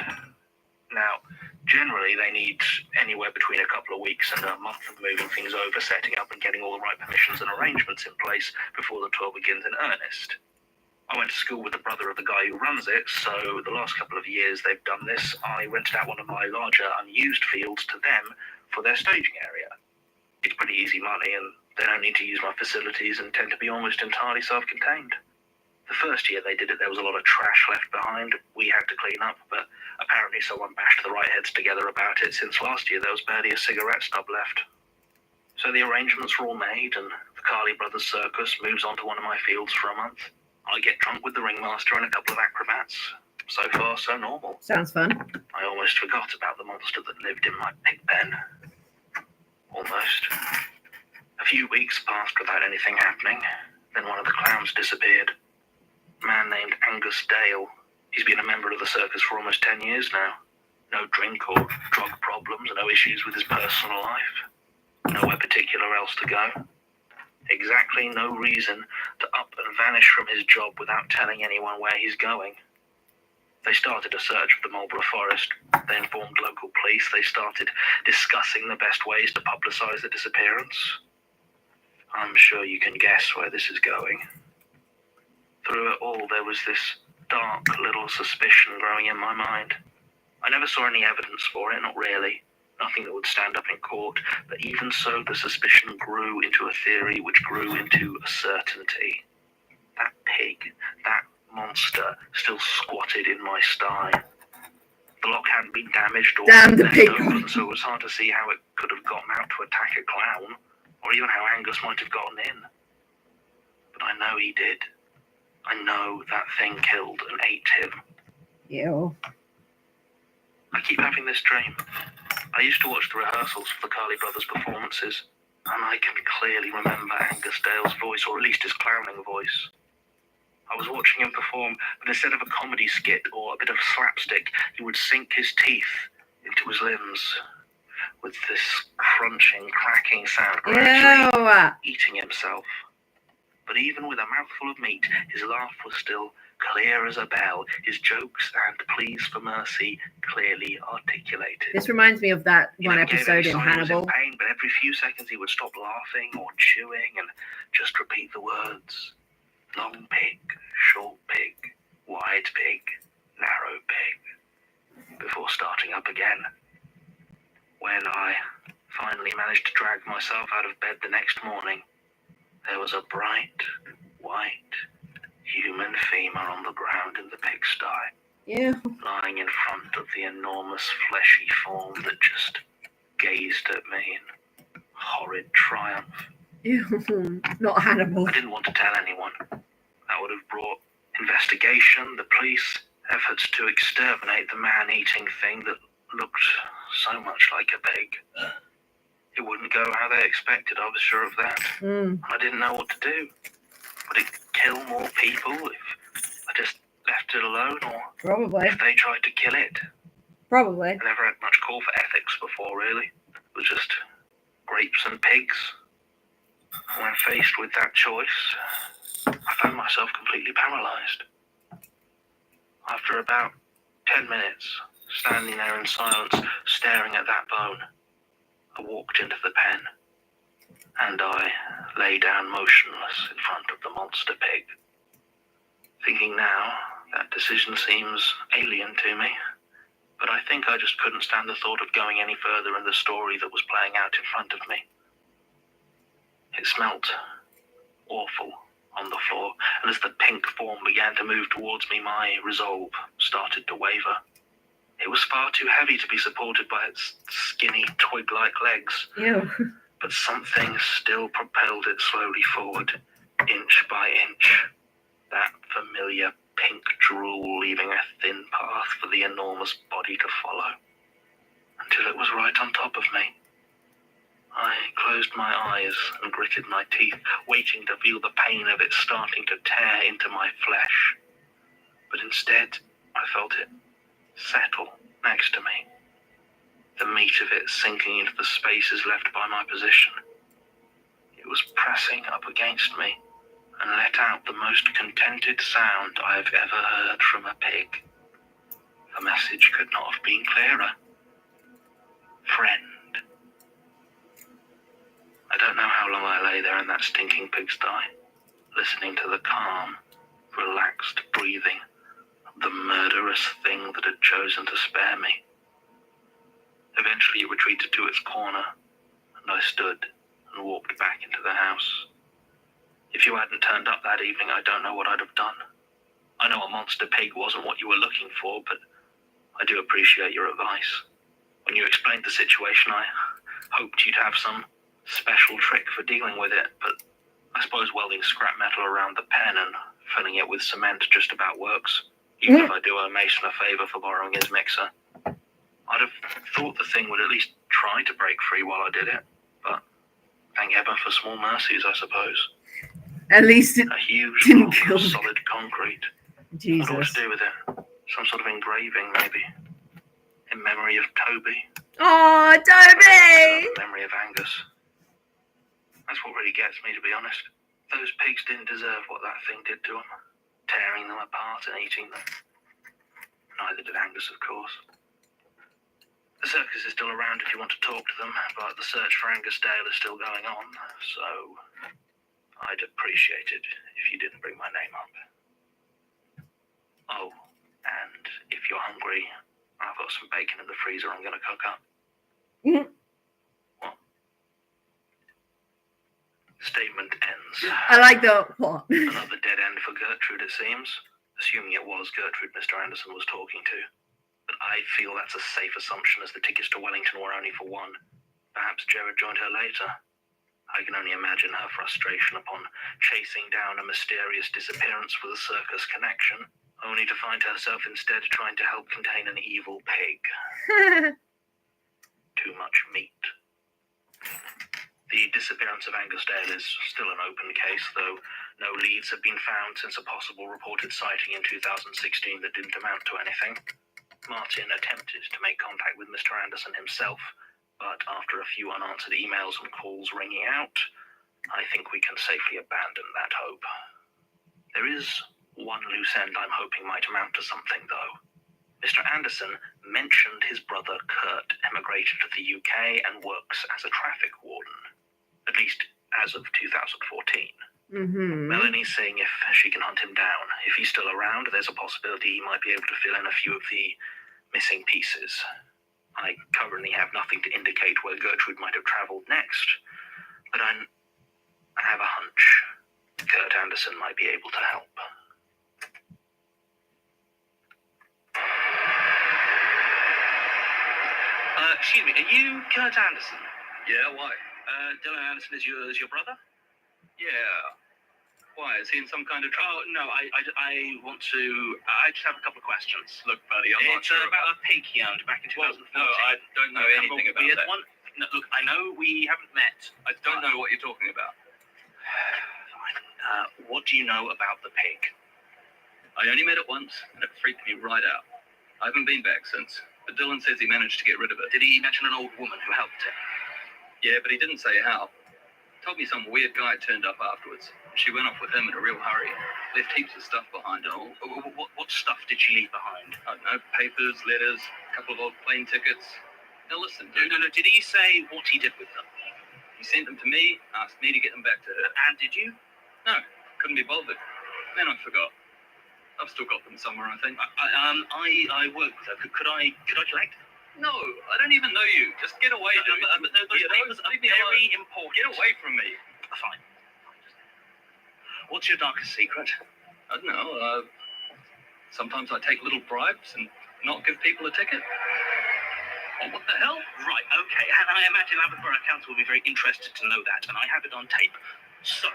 Now, generally they need anywhere between a couple of weeks and a month of moving things over, setting up and getting all the right permissions and arrangements in place before the tour begins in earnest. I went to school with the brother of the guy who runs it, so the last couple of years they've done this, I rented out one of my larger unused fields to them for their staging area. It's pretty easy money and they don't need to use my facilities and tend to be almost entirely self-contained. The first year they did it, there was a lot of trash left behind we had to clean up, but apparently someone bashed the right heads together about it since last year there was barely a cigarette stub left. So the arrangements were all made and the Carley Brothers Circus moves on to one of my fields for a month. I get drunk with the ringmaster and a couple of acrobats. So far, so normal. Sounds fun. I almost forgot about the monster that lived in my pig pen. Almost. A few weeks passed without anything happening. Then one of the clowns disappeared. A man named Angus Dale. He's been a member of the circus for almost 10 years now. No drink or drug problems, no issues with his personal life. Nowhere particular else to go. Exactly no reason to up and vanish from his job without telling anyone where he's going. They started a search of the Marlborough Forest. They informed local police. They started discussing the best ways to publicise the disappearance. I'm sure you can guess where this is going. Through it all, there was this dark little suspicion growing in my mind. I never saw any evidence for it, not really. Nothing that would stand up in court. But even so, the suspicion grew into a theory which grew into a certainty. That pig, that monster, still squatted in my sty. The lock hadn't been damaged or Damn the left pig. open, so it was hard to see how it could have gotten out to attack a clown, or even how Angus might have gotten in. But I know he did. I know that thing killed and ate him. Ew. I keep having this dream. I used to watch the rehearsals for the Carley Brothers performances, and I can clearly remember Angus Dale's voice, or at least his clowning voice. I was watching him perform, but instead of a comedy skit or a bit of slapstick, he would sink his teeth into his limbs with this crunching, cracking sound, gradually Ew. eating himself. But even with a mouthful of meat, his laugh was still clear as a bell, his jokes and pleas for mercy clearly articulated. This reminds me of that He one never gave episode any in sign he was Hannibal. in pain, but every few seconds he would stop laughing or chewing and just repeat the words. Long pig, short pig, wide pig, narrow pig, before starting up again. When I finally managed to drag myself out of bed the next morning, there was a bright, white, human femur on the ground in the pigsty, Yeah. lying in front of the enormous fleshy form that just gazed at me in horrid triumph. Ew. Not Hannibal. I didn't want to tell anyone. That would have brought investigation, the police, efforts to exterminate the man-eating thing that looked so much like a pig. It wouldn't go how they expected, I was sure of that. Mm. I didn't know what to do. Would it kill more people if I just left it alone, or Probably. if they tried to kill it? Probably. I never had much call for ethics before, really. It was just grapes and pigs. When faced with that choice, I found myself completely paralyzed. After about 10 minutes, standing there in silence, staring at that bone, I walked into the pen, and I lay down motionless in front of the monster pig. Thinking now, that decision seems alien to me, but I think I just couldn't stand the thought of going any further in the story that was playing out in front of me. It smelt awful on the floor, and as the pink form began to move towards me, my resolve started to waver. It was far too heavy to be supported by its skinny, twig-like legs, Ew. but something still propelled it slowly forward, inch by inch. That familiar pink drool leaving a thin path for the enormous body to follow, until it was right on top of me. I closed my eyes and gritted my teeth, waiting to feel the pain of it starting to tear into my flesh. But instead, I felt it settle next to me, the meat of it sinking into the spaces left by my position. It was pressing up against me and let out the most contented sound I have ever heard from a pig. The message could not have been clearer. Friend. I don't know how long I lay there in that stinking pigsty, listening to the calm, relaxed breathing of the murderous thing that had chosen to spare me. Eventually it retreated to its corner, and I stood and walked back into the house. If you hadn't turned up that evening, I don't know what I'd have done. I know a monster pig wasn't what you were looking for, but I do appreciate your advice. When you explained the situation, I hoped you'd have some special trick for dealing with it, but I suppose welding scrap metal around the pen and filling it with cement just about works, even if I do owe Mason a favour for borrowing his mixer. I'd have thought the thing would at least try to break free while I did it, but thank heaven for small mercies, I suppose. At least it A huge didn't block kill of me. solid concrete. I Jesus. don't know what to do with it. Some sort of engraving, maybe. In memory of Toby. Oh, Toby! In memory of Angus. That's what really gets me, to be honest. Those pigs didn't deserve what that thing did to them. Tearing them apart and eating them. Neither did Angus, of course. The circus is still around if you want to talk to them, but the search for Angus Dale is still going on, so I'd appreciate it if you didn't bring my name up. Oh, and if you're hungry, I've got some bacon in the freezer I'm going to cook up. What? Statement ends. I like the what? Another dead end for Gertrude, it seems. Assuming it was Gertrude Mr. Anderson was talking to. But I feel that's a safe assumption, as the tickets to Wellington were only for one. Perhaps Jared joined her later. I can only imagine her frustration upon chasing down a mysterious disappearance with a circus connection, only to find herself instead trying to help contain an evil pig. Too much meat. The disappearance of Angus Dale is still an open case, though no leads have been found since a possible reported sighting in 2016 that didn't amount to anything. Martin attempted to make contact with Mr. Anderson himself, but after a few unanswered emails and calls ringing out, I think we can safely abandon that hope. There is one loose end I'm hoping might amount to something, though. Mr. Anderson mentioned his brother Kurt emigrated to the UK and works as a traffic warden, at least as of 2014. Melanie's seeing if she can hunt him down. If he's still around, there's a possibility he might be able to fill in a few of the missing pieces. I currently have nothing to indicate where Gertrude might have travelled next, but I have a hunch Kurt Anderson might be able to help. Excuse me, are you Kurt Anderson? Yeah, why? Dylan Anderson is your brother? Yeah. Why? Is he in some kind of trouble? Oh, no, I just have a couple of questions. Look, buddy, I'm not It's sure about a pig he owned back in 2014. No, I don't know anything about that. No, look, I know we haven't met. I don't know what you're talking about. Fine. What do you know about the pig? I only met it once, and it freaked me right out. I haven't been back since, but Dylan says he managed to get rid of it. Did he mention an old woman who helped him? Yeah, but he didn't say how. Told me some weird guy turned up afterwards. She went off with him in a real hurry. Left heaps of stuff behind her. What stuff did she leave behind? I don't know, papers, letters, a couple of old plane tickets. Now listen, dude. No. Did he say what he did with them? He sent them to me, asked me to get them back to her. And did you? No, couldn't be bothered. Then I forgot. I've still got them somewhere, I think. I work with her. Could I collect? No, I don't even know you. Just get away, dude. But those papers are very important. Get away from me. Fine. What's your darkest secret? I don't know. Sometimes I take little bribes and not give people a ticket. Oh, what the hell? Right, okay. And I imagine Abbott Borough Council will be very interested to know that, and I have it on tape. So,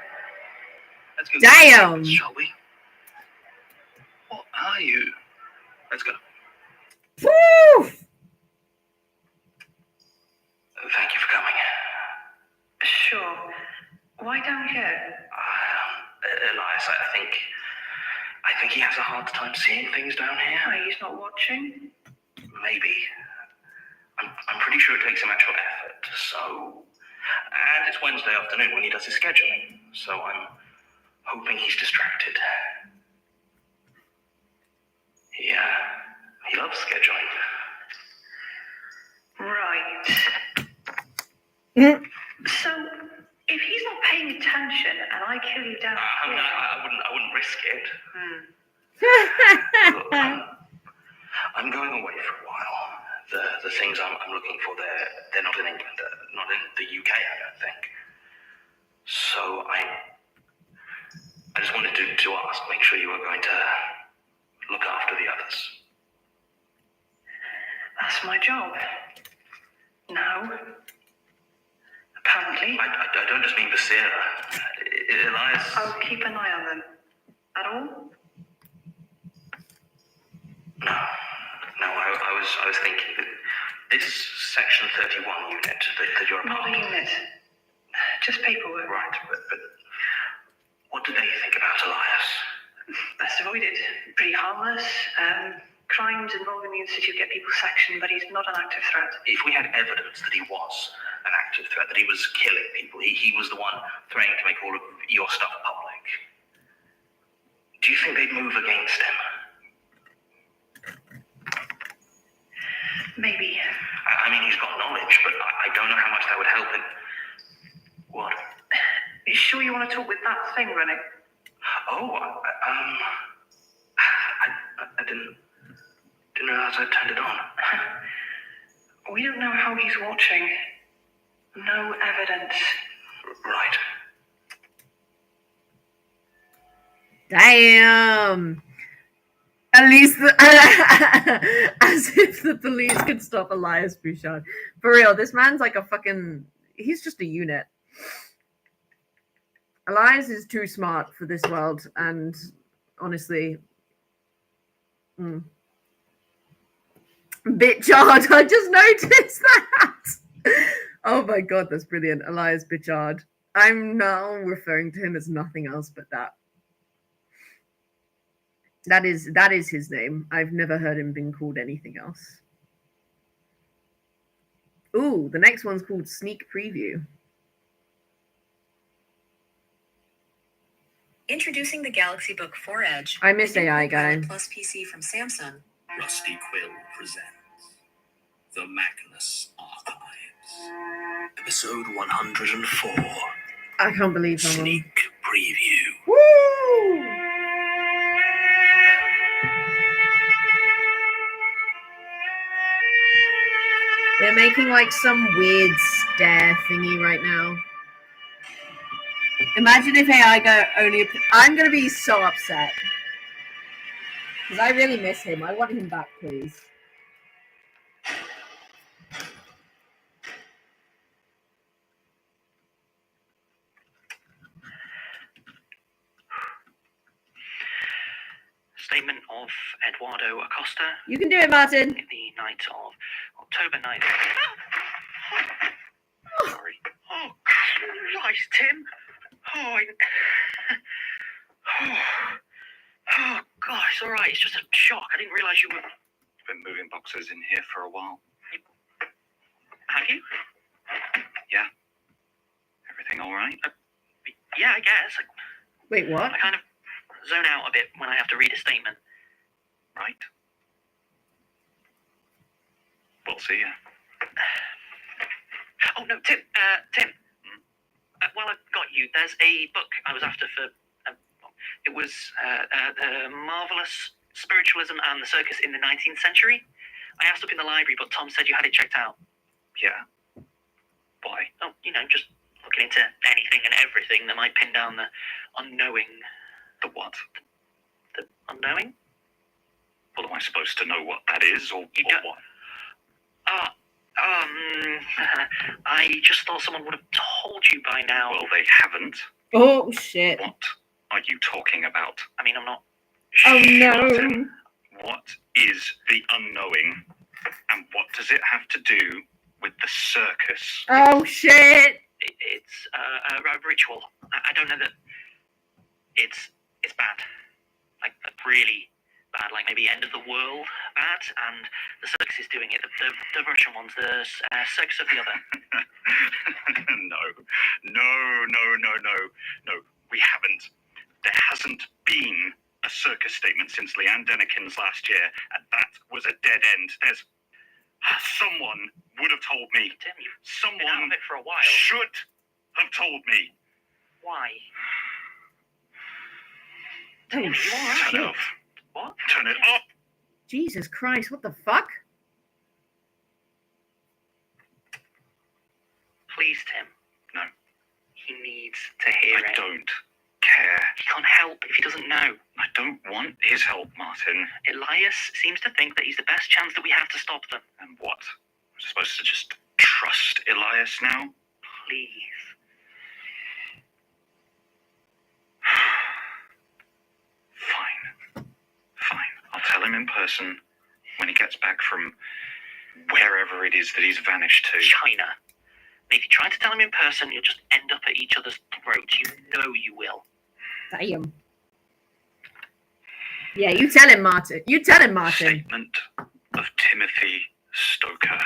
let's go. Damn! Shall we? What are you? Let's go. Woo! Thank you for coming. Sure. Why down here? Elias, I think he has a hard time seeing things down here. Are you not watching? Maybe. I'm pretty sure it takes some actual effort, so... And it's Wednesday afternoon when he does his scheduling, so I'm hoping he's distracted. He loves scheduling. Right. So, if he's not paying attention and I kill you down here... I wouldn't risk it. Look, I'm going away for a while. The things I'm looking for, they're not in England, not in the UK, I don't think. So I just wanted to ask, make sure you were going to look after the others. That's my job. Now, apparently... I don't just mean Basira. Elias... I'll keep an eye on them. At all? No, I was thinking that this Section 31 unit that you're a part Not a of... unit. Just paperwork. Right, but What do they think about Elias? Best avoided. Pretty harmless. Crimes involving the Institute get people sectioned, but he's not an active threat. If we had evidence that he was an active threat, that he was killing people, he was the one threatening to make all of your stuff public, do you think they'd move against him? Maybe. I mean, he's got knowledge, but I don't know how much that would help him. What? You sure you want to talk with that thing running? Oh, I didn't realize I turned it on. We don't know how he's watching. No evidence. Right. Damn. At least, as if the police could stop Elias Bouchard. For real, this man's like a fucking. He's just a unit. Elias is too smart for this world, and honestly, Bitchard. I just noticed that. Oh my god, that's brilliant. Elias Bitchard. I'm now referring to him as nothing else but that. That is his name. I've never heard him being called anything else. Ooh, the next one's called Sneak Preview. Introducing the Galaxy Book 4 Edge. I miss AI guy. Plus PC from Samsung. Rusty Quill presents The Magnus Archives. Episode 104. I can't believe someone. Sneak Preview. Woo! They're making like some weird stare thingy right now. Imagine if AI go only. I'm gonna be so upset because I really miss him. I want him back, please. Statement of Eduardo Acosta. You can do it, Martin. The night of October 9th. Sorry. Oh, Christ, Tim. Oh, gosh, it's all right. It's just a shock. I didn't realise you were... I've been moving boxes in here for a while. Have you? Yeah. Everything all right? Yeah, I guess. Wait, what? I kind of zone out a bit when I have to read a statement. Right. We'll see ya. Oh, no, Tim. While I've got you, there's a book I was after for... it was The Marvelous Spiritualism and the Circus in the 19th Century. I asked up in the library, but Tom said you had it checked out. Yeah. Why? Oh, just looking into anything and everything that might pin down the unknowing. The what? The unknowing? Well, am I supposed to know what that is, or what? I just thought someone would have told you by now. Well, they haven't. Oh, shit. What are you talking about? I mean, I'm not... Oh, no. Tim, what is the unknowing, and what does it have to do with the circus? Oh, shit. It's a ritual. I don't know that... It's bad. Like, really bad. Like, maybe end of the world bad, and the circus is doing it. The Russian ones, the circus of the other. No. We haven't. There hasn't been a circus statement since Leanne Dennikins last year, and that was a dead end. There's... Someone would have told me. Tim, you've been out of it for a while. Should have told me. Why? Oh, Tim, you all right? Turn it off. What? Turn it off. Jesus Christ, what the fuck? Please, Tim. No. He needs to hear it. I don't care. He can't help if he doesn't know. I don't want his help, Martin. Elias seems to think that he's the best chance that we have to stop them. And what? I'm supposed to just trust Elias now? Please. Fine. I'll tell him in person when he gets back from wherever it is that he's vanished to. China. And if you try to tell him in person, you'll just end up at each other's throats. You know you will. Damn. Yeah, you tell him, Martin. You tell him, Martin. Statement of Timothy Stoker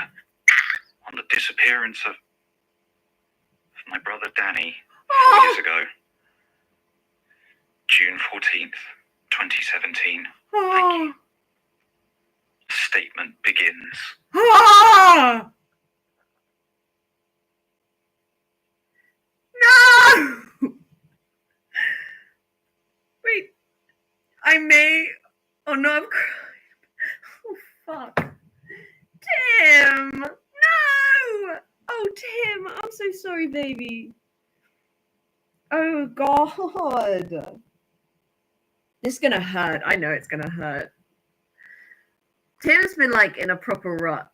on the disappearance of my brother Danny 4 years ago, June 14th, 2017. Oh. Statement begins. Oh. No! Wait. I may... Oh, no, I'm crying. Oh, fuck. Tim! No! Oh, Tim, I'm so sorry, baby. Oh, God. This is gonna hurt. I know it's gonna hurt. Tim's been, like, in a proper rut.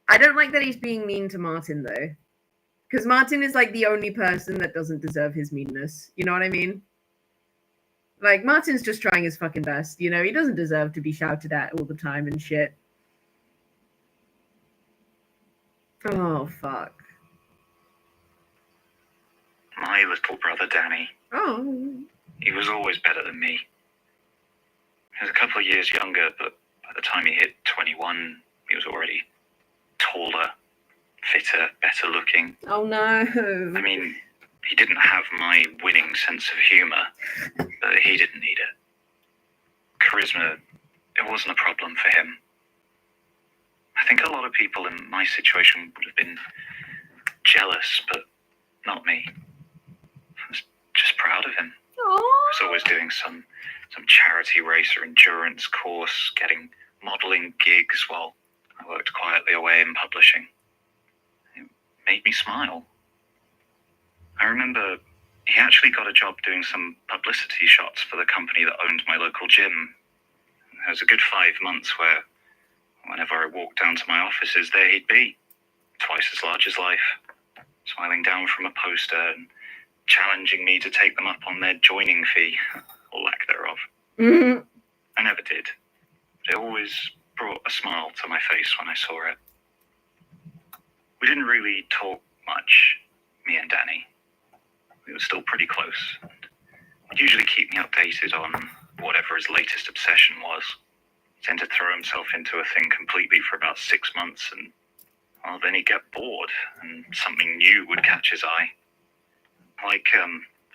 I don't like that he's being mean to Martin, though. Because Martin is, like, the only person that doesn't deserve his meanness. You know what I mean? Like, Martin's just trying his fucking best, you know? He doesn't deserve to be shouted at all the time and shit. Oh, fuck. My little brother Danny. Oh. He was always better than me. He was a couple of years younger, but by the time he hit 21, he was already taller, fitter, better looking. Oh, no. I mean, he didn't have my winning sense of humor, but he didn't need it. Charisma, it wasn't a problem for him. I think a lot of people in my situation would have been jealous, but not me. I was just proud of him. Aww. I was always doing some charity race or endurance course, getting modeling gigs while I worked quietly away in publishing. It made me smile. I remember he actually got a job doing some publicity shots for the company that owned my local gym. There was a good 5 months where whenever I walked down to my offices, there he'd be, twice as large as life, smiling down from a poster and challenging me to take them up on their joining fee, or lack thereof. Mm-hmm. I never did, but it always brought a smile to my face when I saw it. We didn't really talk much, me and Danny. We were still pretty close. He'd usually keep me updated on whatever his latest obsession was. He tended to throw himself into a thing completely for about 6 months, and well, then he'd get bored, and something new would catch his eye. Like,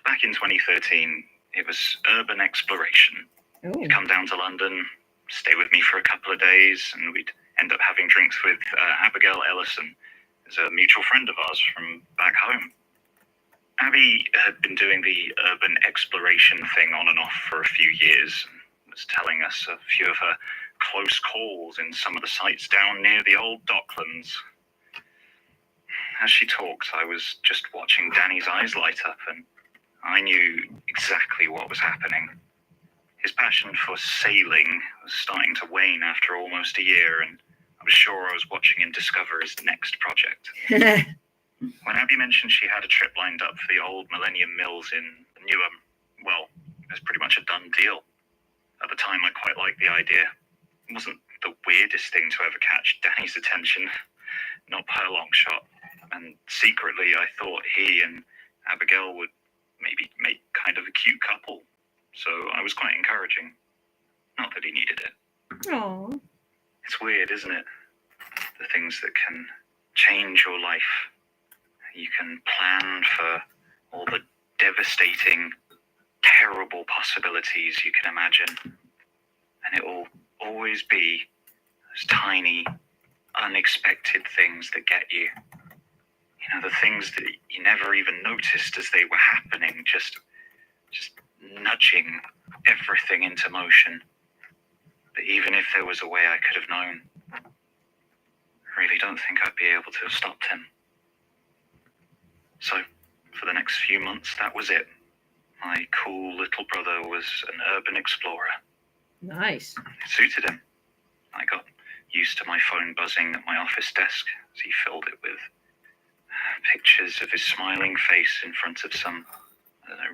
back in 2013, it was urban exploration. Ooh. He'd come down to London, stay with me for a couple of days, and we'd end up having drinks with Abigail Ellison, who's a mutual friend of ours from back home. Abby had been doing the urban exploration thing on and off for a few years, and was telling us a few of her close calls in some of the sites down near the old Docklands. As she talked, I was just watching Danny's eyes light up, and I knew exactly what was happening. His passion for sailing was starting to wane after almost a year, and I was sure I was watching him discover his next project. When Abby mentioned she had a trip lined up for the old Millennium Mills in Newham, well, it was pretty much a done deal. At the time, I quite liked the idea. It wasn't the weirdest thing to ever catch Danny's attention, not by a long shot. And secretly, I thought he and Abigail would maybe make kind of a cute couple. So I was quite encouraging. Not that he needed it. Aww. It's weird, isn't it? The things that can change your life. You can plan for all the devastating, terrible possibilities you can imagine. And it will always be those tiny, unexpected things that get you. You know, the things that you never even noticed as they were happening, just nudging everything into motion. But even if there was a way I could have known, I really don't think I'd be able to have stopped him. So, for the next few months, that was it. My cool little brother was an urban explorer. Nice. It suited him. I got used to my phone buzzing at my office desk as he filled it with pictures of his smiling face in front of some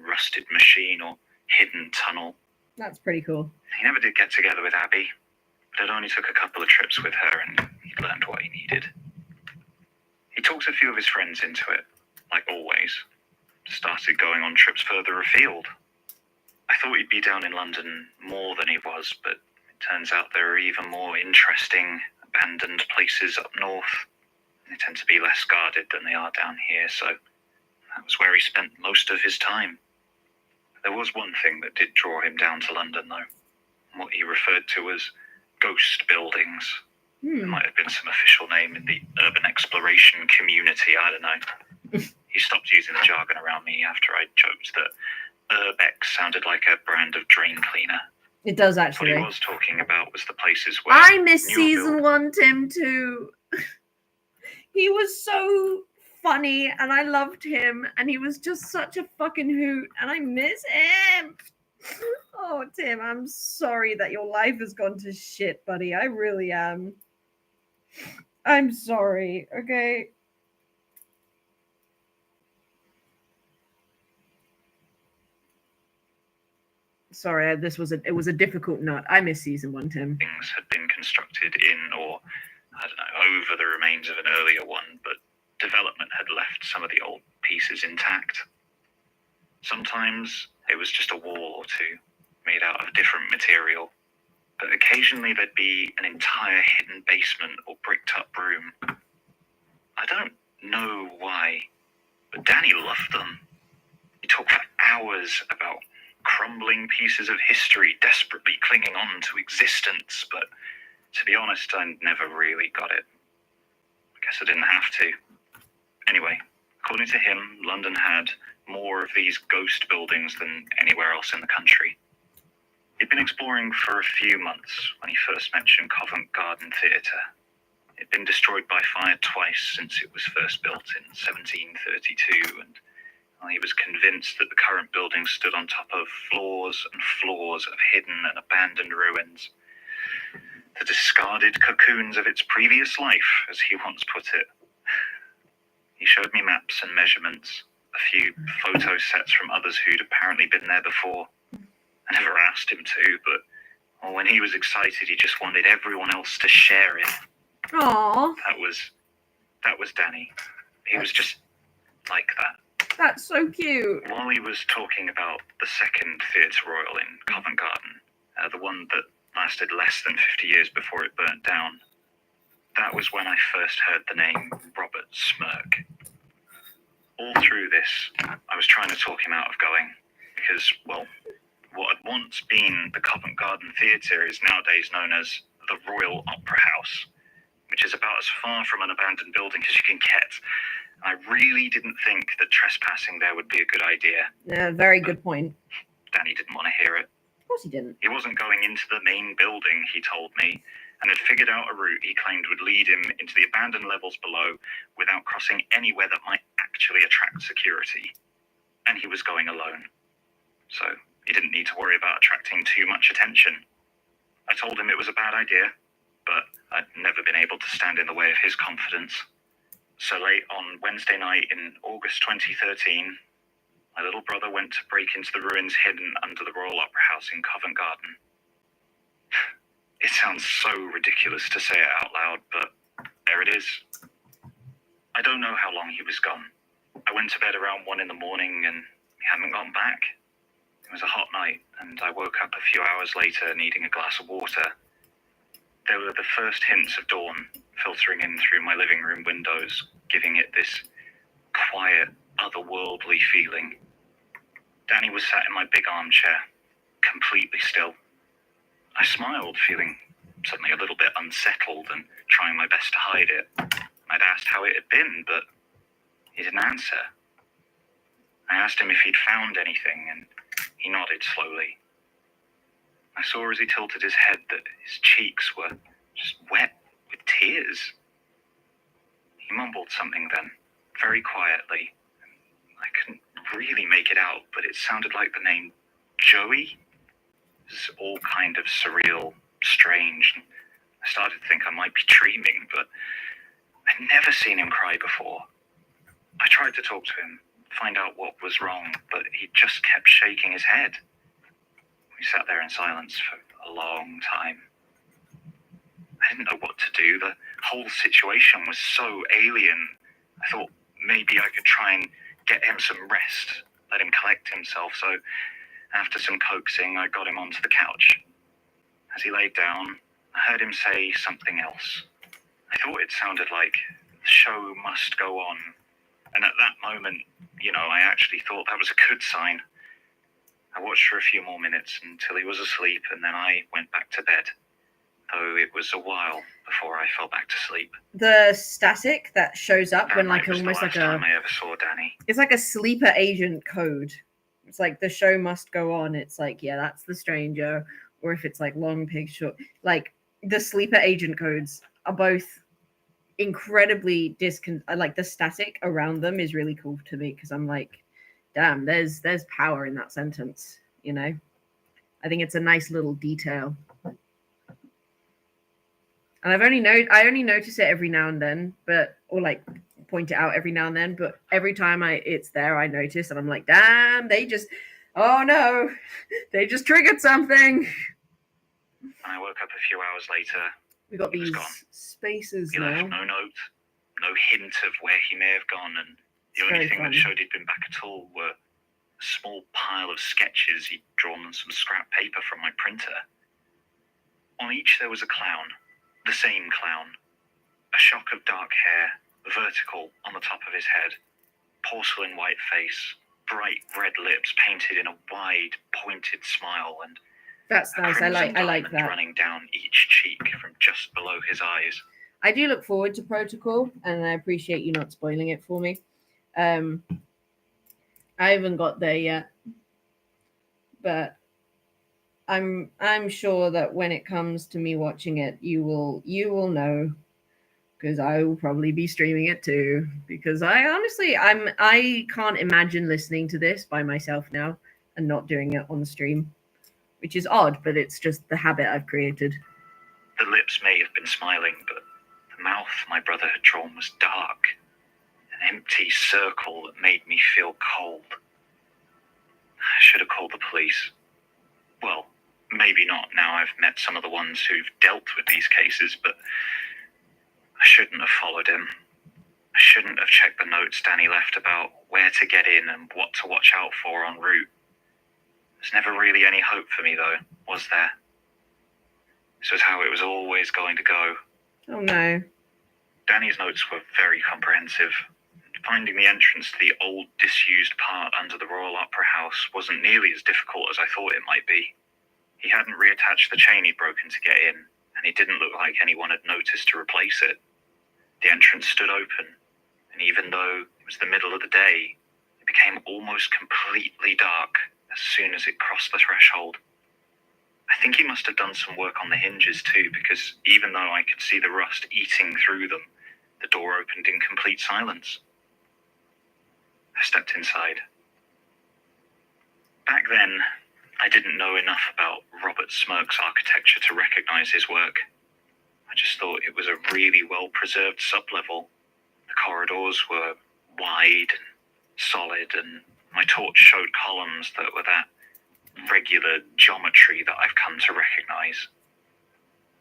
rusted machine or hidden tunnel. That's pretty cool. He never did get together with Abby, but it only took a couple of trips with her and he learned what he needed. He talked a few of his friends into it, like always. Started going on trips further afield. I thought he'd be down in London more than he was, but it turns out there are even more interesting abandoned places up north. They tend to be less guarded than they are down here, so that was where he spent most of his time. There was one thing that did draw him down to London, though. What he referred to as ghost buildings. There might have been some official name in the urban exploration community, I don't know. He stopped using the jargon around me after I joked that Urbex sounded like a brand of drain cleaner. It does, What actually. he was talking about was the places where I miss newer season 1 Tim too. He was so funny and I loved him and he was just such a fucking hoot and I miss him. Oh, Tim, I'm sorry that your life has gone to shit, buddy. I really am. I'm sorry, okay? Sorry, it was a difficult nut. I miss season 1, Tim. things had been constructed in, or I don't know, over the remains of an earlier one, but development had left some of the old pieces intact. Sometimes it was just a wall or two, made out of a different material, but occasionally there'd be an entire hidden basement or bricked up room. I don't know why, but Danny loved them. He talked for hours about crumbling pieces of history desperately clinging on to existence, but to be honest, I never really got it. I guess I didn't have to. Anyway, according to him, London had more of these ghost buildings than anywhere else in the country. He'd been exploring for a few months when he first mentioned Covent Garden Theatre. It'd been destroyed by fire twice since it was first built in 1732, and he was convinced that the current building stood on top of floors and floors of hidden and abandoned ruins. The discarded cocoons of its previous life, as he once put it. He showed me maps and measurements, a few photo sets from others who'd apparently been there before. I never asked him to, but when he was excited, he just wanted everyone else to share it. Aww. That was Danny. He was just like that. That's so cute. While he was talking about the second Theatre Royal in Covent Garden, the one that lasted less than 50 years before it burnt down, that was when I first heard the name Robert Smirk. All through this, I was trying to talk him out of going, because, well, what had once been the Covent Garden Theatre is nowadays known as the Royal Opera House, which is about as far from an abandoned building as you can get. I really didn't think that trespassing there would be a good idea. Yeah, very good point. Danny didn't want to hear it. Of course he didn't. He wasn't going into the main building, he told me, and had figured out a route he claimed would lead him into the abandoned levels below without crossing anywhere that might actually attract security. And he was going alone. So he didn't need to worry about attracting too much attention. I told him it was a bad idea, but I'd never been able to stand in the way of his confidence. So late on Wednesday night in August 2013, my little brother went to break into the ruins hidden under the Royal Opera House in Covent Garden. It sounds so ridiculous to say it out loud, but there it is. I don't know how long he was gone. I went to bed around 1 a.m. and he hadn't gone back. It was a hot night, and I woke up a few hours later needing a glass of water. There were the first hints of dawn filtering in through my living room windows, giving it this quiet, otherworldly feeling. Danny was sat in my big armchair, completely still. I smiled, feeling suddenly a little bit unsettled and trying my best to hide it. I'd asked how it had been, but he didn't answer. I asked him if he'd found anything, and he nodded slowly. I saw as he tilted his head that his cheeks were just wet with tears. He mumbled something then, very quietly. I couldn't really make it out, but it sounded like the name Joey. It was all kind of surreal, strange. I started to think I might be dreaming, but I'd never seen him cry before. I tried to talk to him, find out what was wrong, but he just kept shaking his head. We sat there in silence for a long time. I didn't know what to do. The whole situation was so alien. I thought maybe I could try and get him some rest, let him collect himself. So After some coaxing, I got him onto the couch. As he laid down, I heard him say something else. I thought it sounded like, the show must go on. And at that moment, I actually thought that was a good sign. I watched for a few more minutes until he was asleep, and then I went back to bed. Though it was a while before I fell back to sleep. The static that shows up That when night was almost the like last time I ever saw Danny. it's like a sleeper agent code. It's like the show must go on. It's like, yeah, that's the stranger. Or if it's like long pig short, like the sleeper agent codes are both incredibly like the static around them is really cool to me, because I'm like, damn, there's power in that sentence, I think it's a nice little detail. And I only notice it every now and then, or like point it out every now and then, but every time it's there, I notice, and I'm like, damn, oh no, they just triggered something. When I woke up a few hours later, We got he was these gone. spaces He now. left no note, no hint of where he may have gone, and the It's only very thing fun. that showed he'd been back at all were a small pile of sketches he'd drawn on some scrap paper from my printer. On each there was a clown, the same clown, a shock of dark hair, vertical on the top of his head, porcelain white face, bright red lips painted in a wide, pointed smile, and That's a nice. I crimson like diamond that. running down each cheek from just below his eyes. I do look forward to Protocol, and I appreciate you not spoiling it for me. I haven't got there yet, but I'm sure that when it comes to me watching it, you will know, because I will probably be streaming it too. Because I can't imagine listening to this by myself now and not doing it on the stream, which is odd, but it's just the habit I've created. The lips may have been smiling, but the mouth my brother had drawn was dark, an empty circle that made me feel cold. I should have called the police. Well, maybe not now I've met some of the ones who've dealt with these cases, but I shouldn't have followed him. I shouldn't have checked the notes Danny left about where to get in and what to watch out for en route. There's never really any hope for me, though, was there? This was how it was always going to go. Oh no. Danny's notes were very comprehensive. Finding the entrance to the old, disused part under the Royal Opera House wasn't nearly as difficult as I thought it might be. He hadn't reattached the chain he'd broken to get in, and it didn't look like anyone had noticed to replace it. The entrance stood open, and even though it was the middle of the day, it became almost completely dark as soon as it crossed the threshold. I think he must have done some work on the hinges too, because even though I could see the rust eating through them, the door opened in complete silence. I stepped inside. Back then, I didn't know enough about Robert Smirk's architecture to recognize his work. I just thought it was a really well-preserved sublevel. The corridors were wide and solid, and my torch showed columns that were that regular geometry that I've come to recognize.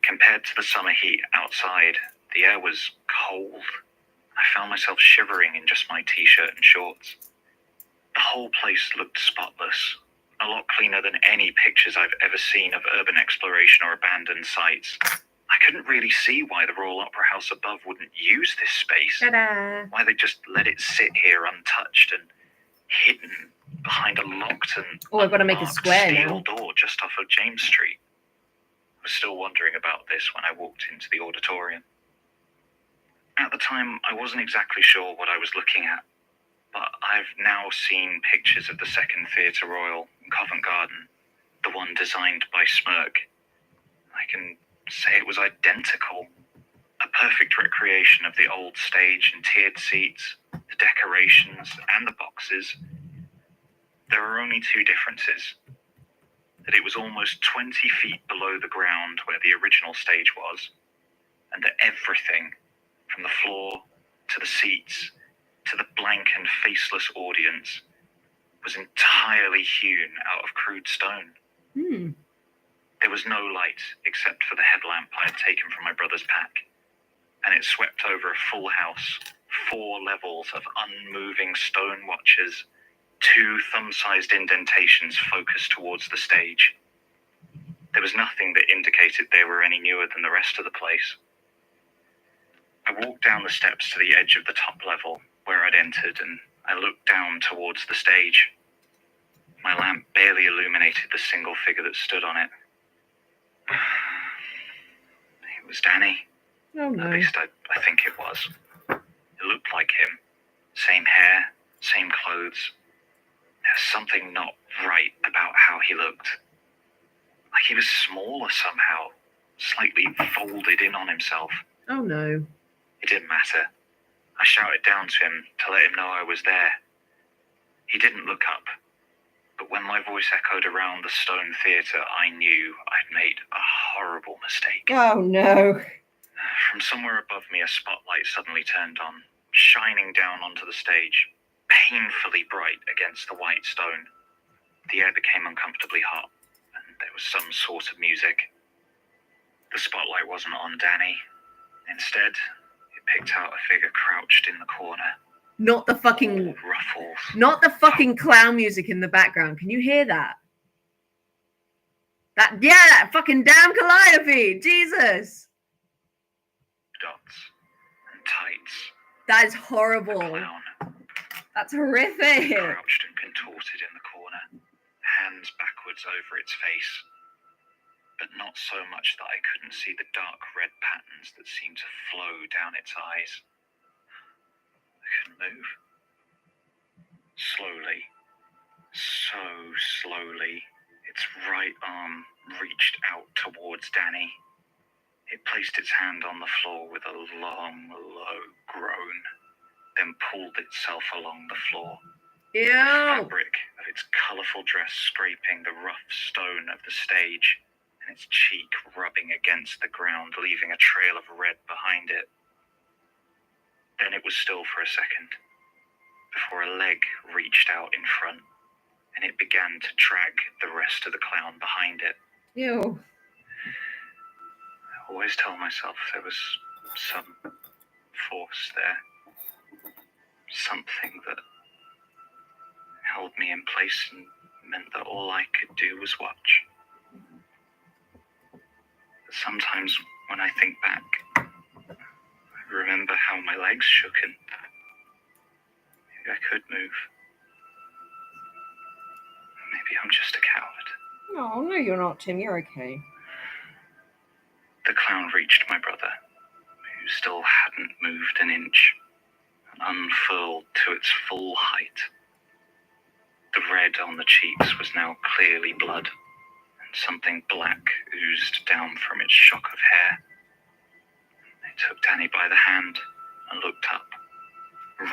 Compared to the summer heat outside, the air was cold. I found myself shivering in just my t-shirt and shorts. The whole place looked spotless, a lot cleaner than any pictures I've ever seen of urban exploration or abandoned sites. I couldn't really see why the Royal Opera House above wouldn't use this space. Ta-da! Why they just let it sit here untouched and hidden behind a locked and I've got to make a unmarked square steel now. door just off of James Street. I was still wondering about this when I walked into the auditorium. At the time, I wasn't exactly sure what I was looking at, but I've now seen pictures of the second Theatre Royal in Covent Garden, the one designed by Smirk. I can say it was identical. A perfect recreation of the old stage and tiered seats, the decorations and the boxes. There are only two differences. That it was almost 20 feet below the ground where the original stage was, and that everything, from the floor to the seats to the blank and faceless audience, was entirely hewn out of crude stone. There was no light except for the headlamp I had taken from my brother's pack, and it swept over a full house, 4 levels of unmoving stone watchers, 2 thumb-sized indentations focused towards the stage. There was nothing that indicated they were any newer than the rest of the place. I walked down the steps to the edge of the top level where I'd entered, and I looked down towards the stage. My lamp barely illuminated the single figure that stood on it. It was Danny. Oh no. At least I think it was. It looked like him. Same hair, same clothes. There's something not right about how he looked. Like he was smaller somehow, slightly folded in on himself. Oh no. It didn't matter. I shouted down to him to let him know I was there. He didn't look up, but when my voice echoed around the stone theatre, I knew I'd made a horrible mistake. Oh no. From somewhere above me, a spotlight suddenly turned on, shining down onto the stage, painfully bright against the white stone. The air became uncomfortably hot, and there was some sort of music. The spotlight wasn't on Danny. Instead, it picked out a figure crouched in the corner. Not the fucking Ruffles. Not the fucking clown music in the background. Can you hear that? That fucking damn calliope. Jesus. Dots and tights. That is horrible. Clown. That's horrific. Crouched and contorted in the corner, hands backwards over its face, but not so much that I couldn't see the dark red patterns that seemed to flow down its eyes. I couldn't move. Slowly, so slowly, its right arm reached out towards Danny. It placed its hand on the floor with a long, low groan, then pulled itself along the floor. Ew. The fabric of its colourful dress scraping the rough stone of the stage, and its cheek rubbing against the ground, leaving a trail of red behind it. Then it was still for a second, before a leg reached out in front, and it began to drag the rest of the clown behind it. Ew. I always tell myself there was some force there, something that held me in place and meant that all I could do was watch. But sometimes when I think back, I remember how my legs shook and maybe I could move. Maybe I'm just a coward. Oh, no, you're not, Tim. You're okay. The clown reached my brother, who still hadn't moved an inch, and unfurled to its full height. The red on the cheeks was now clearly blood, and something black oozed down from its shock of hair. It took Danny by the hand and looked up,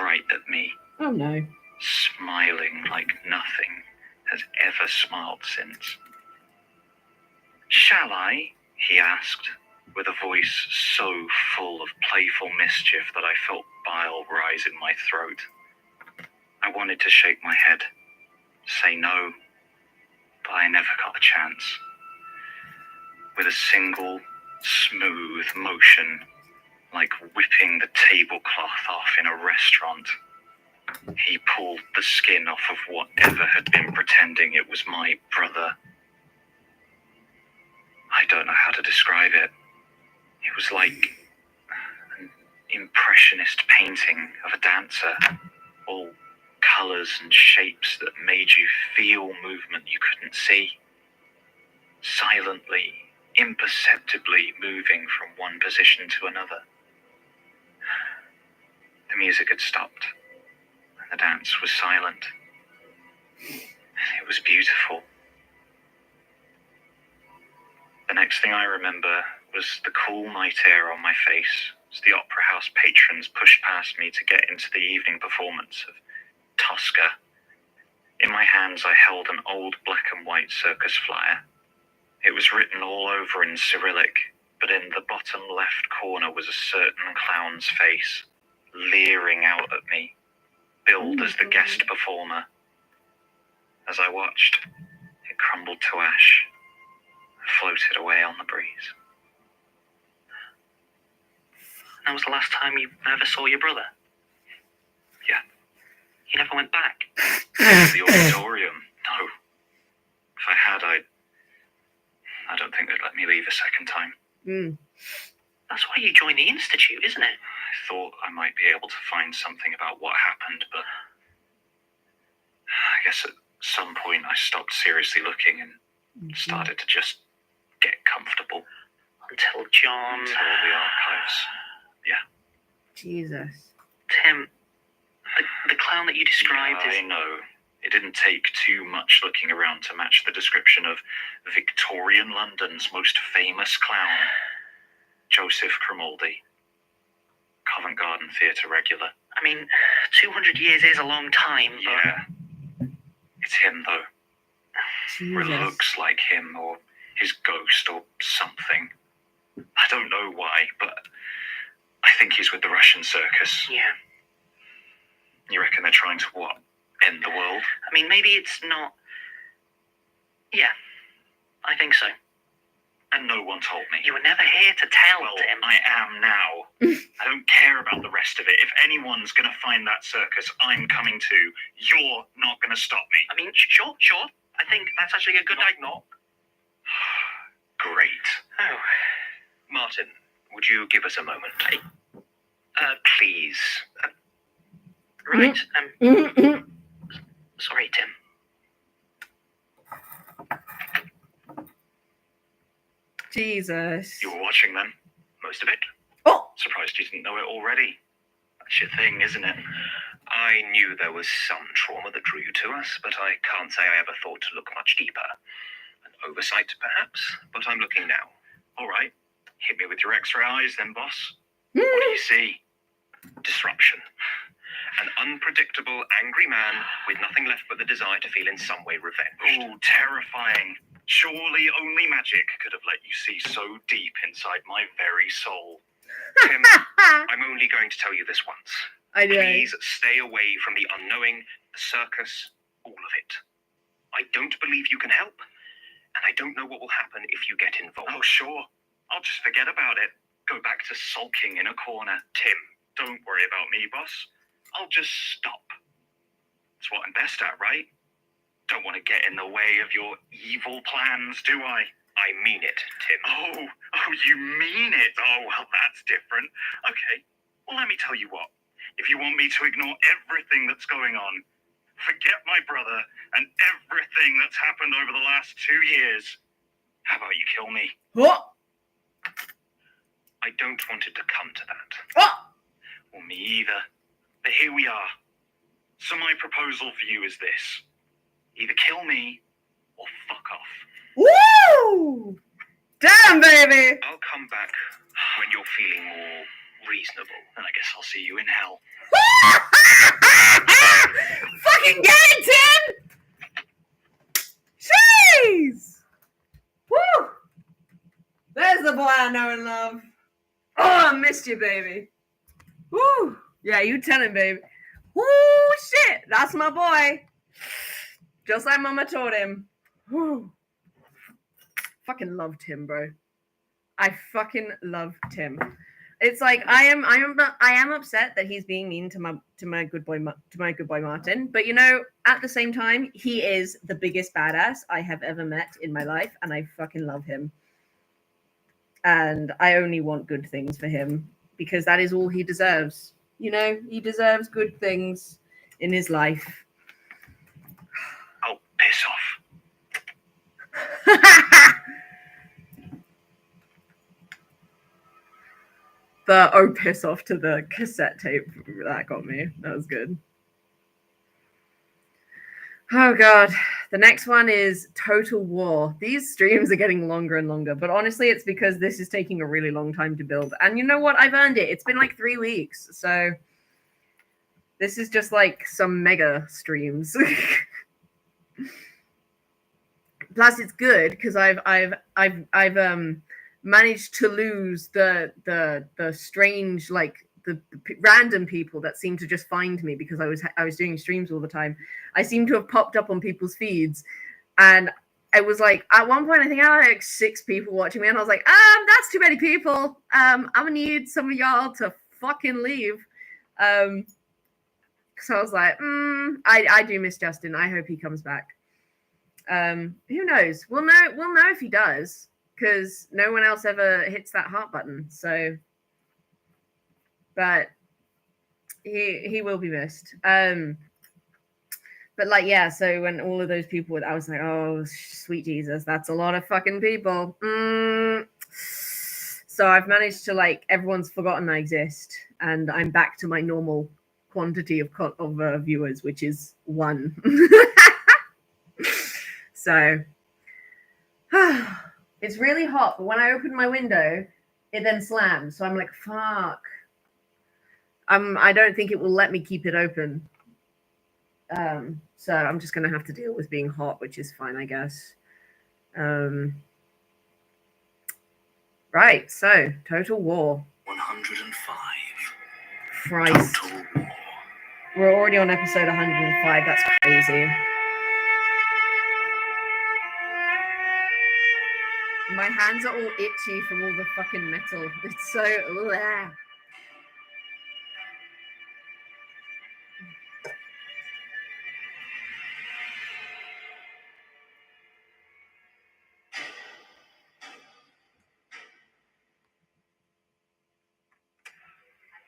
right at me. Oh no. Smiling like nothing has ever smiled since. "Shall I?" he asked, with a voice so full of playful mischief that I felt bile rise in my throat. I wanted to shake my head, say no, but I never got a chance. With a single, smooth motion, like whipping the tablecloth off in a restaurant, he pulled the skin off of whatever had been pretending it was my brother. I don't know how to describe it. It was like an impressionist painting of a dancer, all colours and shapes that made you feel movement you couldn't see. Silently, imperceptibly moving from one position to another. The music had stopped, and the dance was silent. It was beautiful. The next thing I remember was the cool night air on my face as the Opera House patrons pushed past me to get into the evening performance of Tosca. In my hands I held an old black and white circus flyer. It was written all over in Cyrillic, but in the bottom left corner was a certain clown's face, leering out at me, billed as the guest performer. As I watched, it crumbled to ash, floated away on the breeze. That was the last time you ever saw your brother? Yeah. You never went back? The auditorium? No. If I had, I don't think they'd let me leave a second time. That's why you joined the Institute, isn't it? I thought I might be able to find something about what happened, but I guess at some point I stopped seriously looking and started to just get comfortable. Until John... Until the archives. Yeah. Jesus. Tim, the clown that you described I know. It didn't take too much looking around to match the description of Victorian London's most famous clown, Joseph Grimaldi. Covent Garden Theatre regular. I mean, 200 years is a long time, but... Yeah. It's him, though. Or it looks like him, or his ghost, or something. I don't know why, but I think he's with the Russian circus. Yeah. You reckon they're trying to, what, end the world? I mean, maybe it's not... Yeah, I think so. And no one told me. You were never here to tell, Tim. I am now. I don't care about the rest of it. If anyone's going to find that circus, I'm coming too. You're not going to stop me. I mean, sure. I think that's actually a good idea. Not. Great. Oh. Martin, would you give us a moment? Please. Right. Sorry, Tim. Jesus. You were watching then? Most of it? Oh! Surprised you didn't know it already. That's your thing, isn't it? I knew there was some trauma that drew you to us, but I can't say I ever thought to look much deeper. An oversight, perhaps, but I'm looking now. All right. Hit me with your X-ray eyes then, boss. What do you see? Disruption. An unpredictable, angry man with nothing left but the desire to feel in some way revenged. Oh, terrifying. Surely only magic could have let you see so deep inside my very soul. Tim, I'm only going to tell you this once. I know. Please stay away from the unknowing, the circus, all of it. I don't believe you can help, and I don't know what will happen if you get involved. Oh, sure. I'll just forget about it. Go back to sulking in a corner. Tim, don't worry about me, boss. I'll just stop. It's what I'm best at, right? Don't want to get in the way of your evil plans, do I? I mean it, Tim. Oh, you mean it? Oh, well, that's different. Okay, well, let me tell you what. If you want me to ignore everything that's going on, forget my brother and everything that's happened over the last 2 years, how about you kill me? What? I don't want it to come to that. What? Well, me either. But here we are. So my proposal for you is this. Either kill me or fuck off. Woo! Damn, baby! I'll come back when you're feeling more reasonable. And I guess I'll see you in hell. Fucking get it, Tim! Jeez! Woo! There's the boy I know and love. Oh, I missed you, baby. Woo! Yeah, you tell him, baby. Woo, shit! That's my boy. Just like Mama told him. Woo. Fucking loved him, bro. I fucking loved him. It's like I am upset that he's being mean to my good boy Martin. But you know, at the same time, he is the biggest badass I have ever met in my life, and I fucking love him. And I only want good things for him because that is all he deserves. You know, he deserves good things in his life. Oh, piss off. The oh piss off to the cassette tape, that got me. That was good. Oh god. The next one is Total War. These streams are getting longer and longer, but honestly it's because this is taking a really long time to build. And you know what? I've earned it. It's been like 3 weeks. So this is just like some mega streams. Plus it's good because I've managed to lose the strange, like the random people that seem to just find me because I was doing streams all the time. I seem to have popped up on people's feeds, and I was like, at one point I think I had like 6 people watching me, and I was like, that's too many people. I'm gonna need some of y'all to fucking leave, So I was like, I do miss Justin. I hope he comes back. Who knows? We'll know if he does, because no one else ever hits that heart button. So, but he will be missed. But like, yeah, so when all of those people, I was like, oh, sweet Jesus, that's a lot of fucking people. So I've managed to, like, everyone's forgotten I exist, and I'm back to my normal quantity of viewers, which is 1. So it's really hot, but when I open my window, it then slams. So I'm like, fuck. I don't think it will let me keep it open. So I'm just going to have to deal with being hot, which is fine, I guess. Right, so Total War. 105. Christ. Total War. We're already on episode 105. That's crazy. My hands are all itchy from all the fucking metal. It's so... Ugh.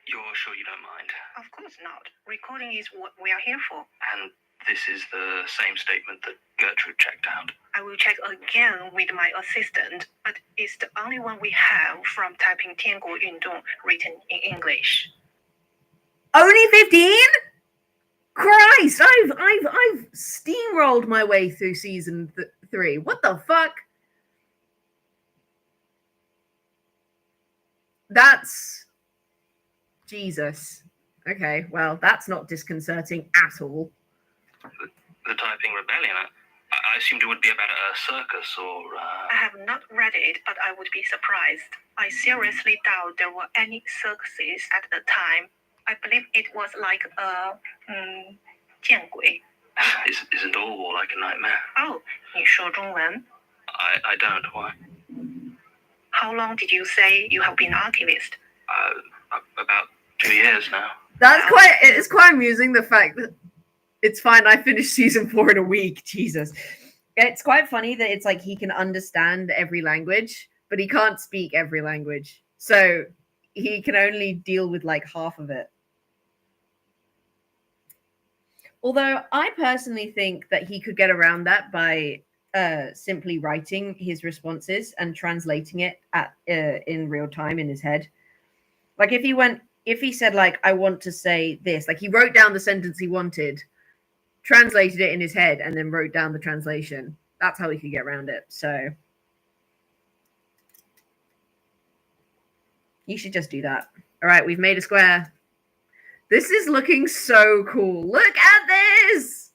You're sure you don't mind? Of course not. Recording is what we are here for. And this is the same statement that Gertrude checked out. I will check again with my assistant, but it's the only one we have from typing 天国运动written in English. Only 15? Christ, I've steamrolled my way through season 3. What the fuck? That's Jesus. Okay, well, that's not disconcerting at all. The Typing Rebellion? I assumed it would be about a circus or... I have not read it, but I would be surprised. I seriously doubt there were any circuses at the time. I believe it was like a... 见鬼. Isn't all war like a nightmare? Oh, 你说中文? I don't. Why? How long did you say you have been an archivist? About 2 years now. It's quite amusing, the fact that it's fine, I finished season 4 in a week. Jesus. It's quite funny that it's like he can understand every language, but he can't speak every language. So he can only deal with like half of it. Although I personally think that he could get around that by simply writing his responses and translating it in real time in his head. Like if he said like, I want to say this, like he wrote down the sentence he wanted, translated it in his head, and then wrote down the translation. That's how he could get around it. So you should just do that. All right, we've made a square. This is looking so cool. Look at this.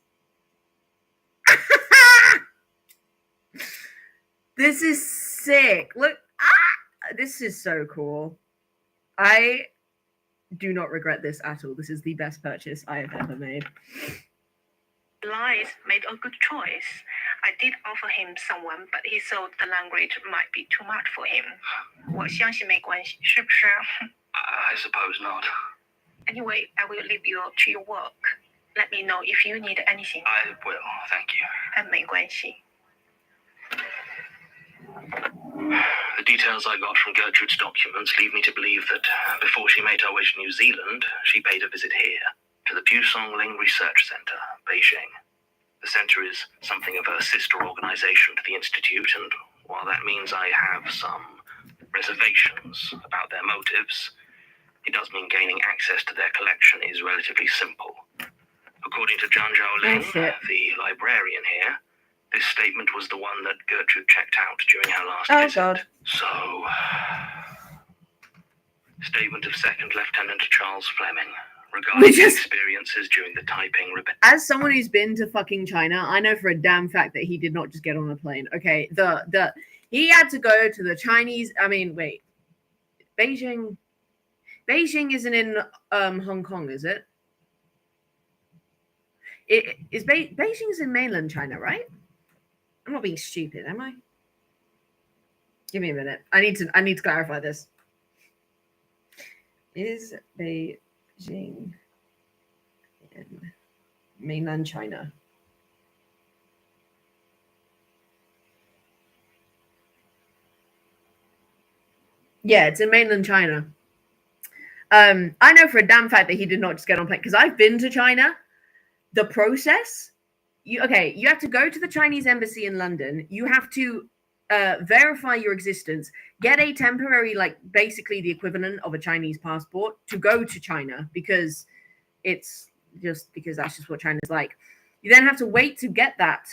This is sick. Look. This is so cool. I do not regret this at all. This is the best purchase I have ever made. Lies made a good choice. I did offer him someone, but he thought the language might be too much for him. 我相信没关系，是不是? I suppose not. Anyway, I will leave you to your work. Let me know if you need anything. I will, thank you. 没关系. The details I got from Gertrude's documents lead me to believe that before she made her way to New Zealand, she paid a visit here, to the Pusongling Research Center, Beijing. The center is something of a sister organization to the Institute, and while that means I have some reservations about their motives, it does mean gaining access to their collection is relatively simple. According to Zhang Zhaoling, the librarian here, this statement was the one that Gertrude checked out during her last visit. God. So, statement of Second Lieutenant Charles Fleming regarding experiences during the Taiping Rebellion. As someone who's been to fucking China, I know for a damn fact that he did not just get on a plane. Okay, he had to go to the Chinese. I mean, wait, Beijing isn't in Hong Kong, is it? Beijing's in mainland China, right? I'm not being stupid, am I? Give me a minute. I need to clarify this. Is Beijing in mainland China. Yeah, it's in mainland China. I know for a damn fact that he did not just get on plane, because I've been to China. The process, you have to go to the Chinese embassy in London. You have to verify your existence, get a temporary, like basically the equivalent of a Chinese passport to go to China, because that's just what China's like. You then have to wait to get that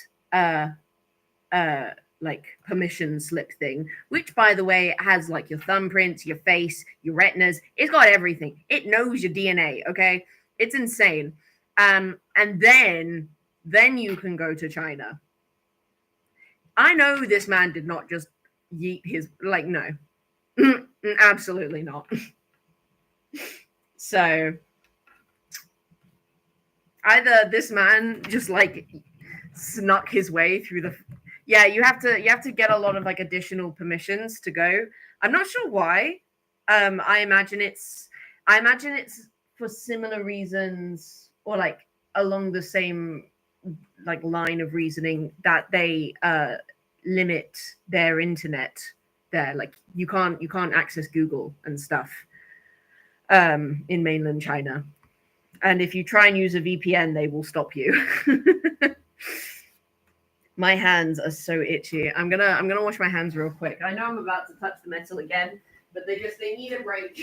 like permission slip thing, which by the way has like your thumbprints, your face, your retinas. It's got everything. It knows your DNA. Okay, it's insane. And then you can go to China. I know this man did not just yeet his, like, no. Absolutely not. So either this man just like snuck his way through the, you have to get a lot of like additional permissions to go. I'm not sure why. I imagine it's for similar reasons, or like along the same like line of reasoning that they limit their internet there. Like you can't access Google and stuff in mainland China. And if you try and use a VPN, they will stop you. My hands are so itchy. I'm gonna wash my hands real quick. I know I'm about to touch the metal again, but they need a break.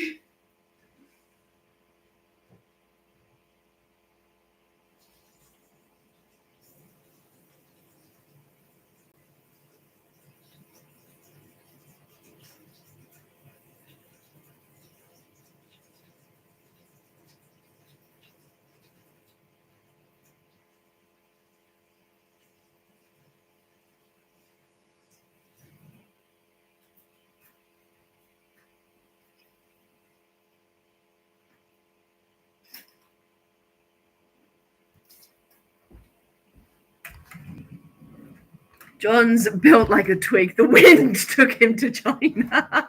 John's built like a twig. The wind took him to China.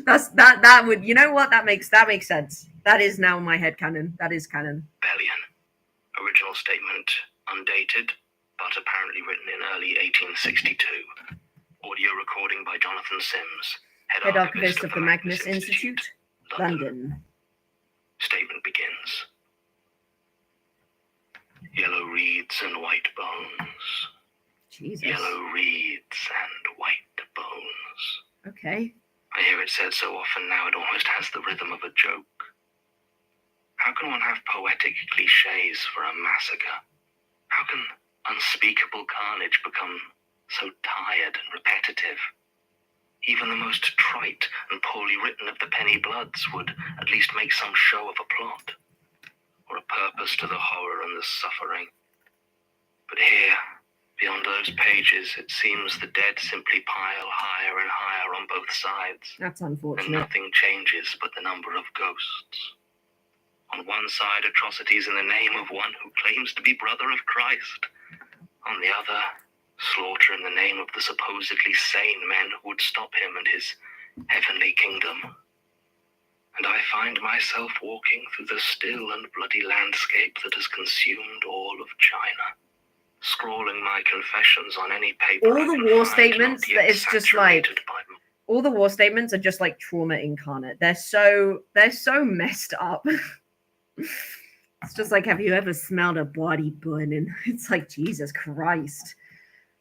That would, you know what? That makes sense. That is now my head canon. That is canon. Rebellion. Original statement undated, but apparently written in early 1862. Audio recording by Jonathan Sims, Head archivist of the Magnus Institute, London. Statement begins. Yellow reeds and white bones. Jesus. Yellow reeds and white bones. Okay. I hear it said so often now it almost has the rhythm of a joke. How can one have poetic cliches for a massacre? How can unspeakable carnage become so tired and repetitive? Even the most trite and poorly written of the penny bloods would at least make some show of a plot, or a purpose to the horror and the suffering. But here, beyond those pages, it seems the dead simply pile higher and higher on both sides. That's And unfortunate. nothing changes but the number of ghosts. On one side, atrocities in the name of one who claims to be brother of Christ. On the other, slaughter in the name of the supposedly sane men who would stop him and his heavenly kingdom. And I find myself walking through the still and bloody landscape that has consumed all of China, scrawling my confessions on any paper. All the war statements, it's just like, all the war statements are just like trauma incarnate. They're so messed up. It's just like, have you ever smelled a body burning? It's like, Jesus Christ.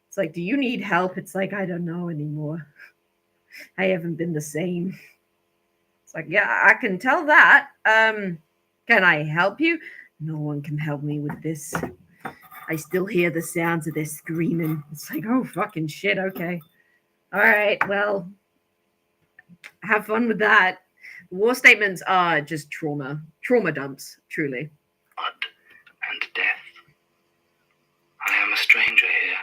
It's like, do you need help? It's like, I don't know anymore. I haven't been the same. It's like, yeah, I can tell that. Can I help you? No one can help me with this. I still hear the sounds of their screaming. It's like, oh, fucking shit, okay. All right, well, have fun with that. War statements are just trauma dumps, truly. Blood and death. I am a stranger here.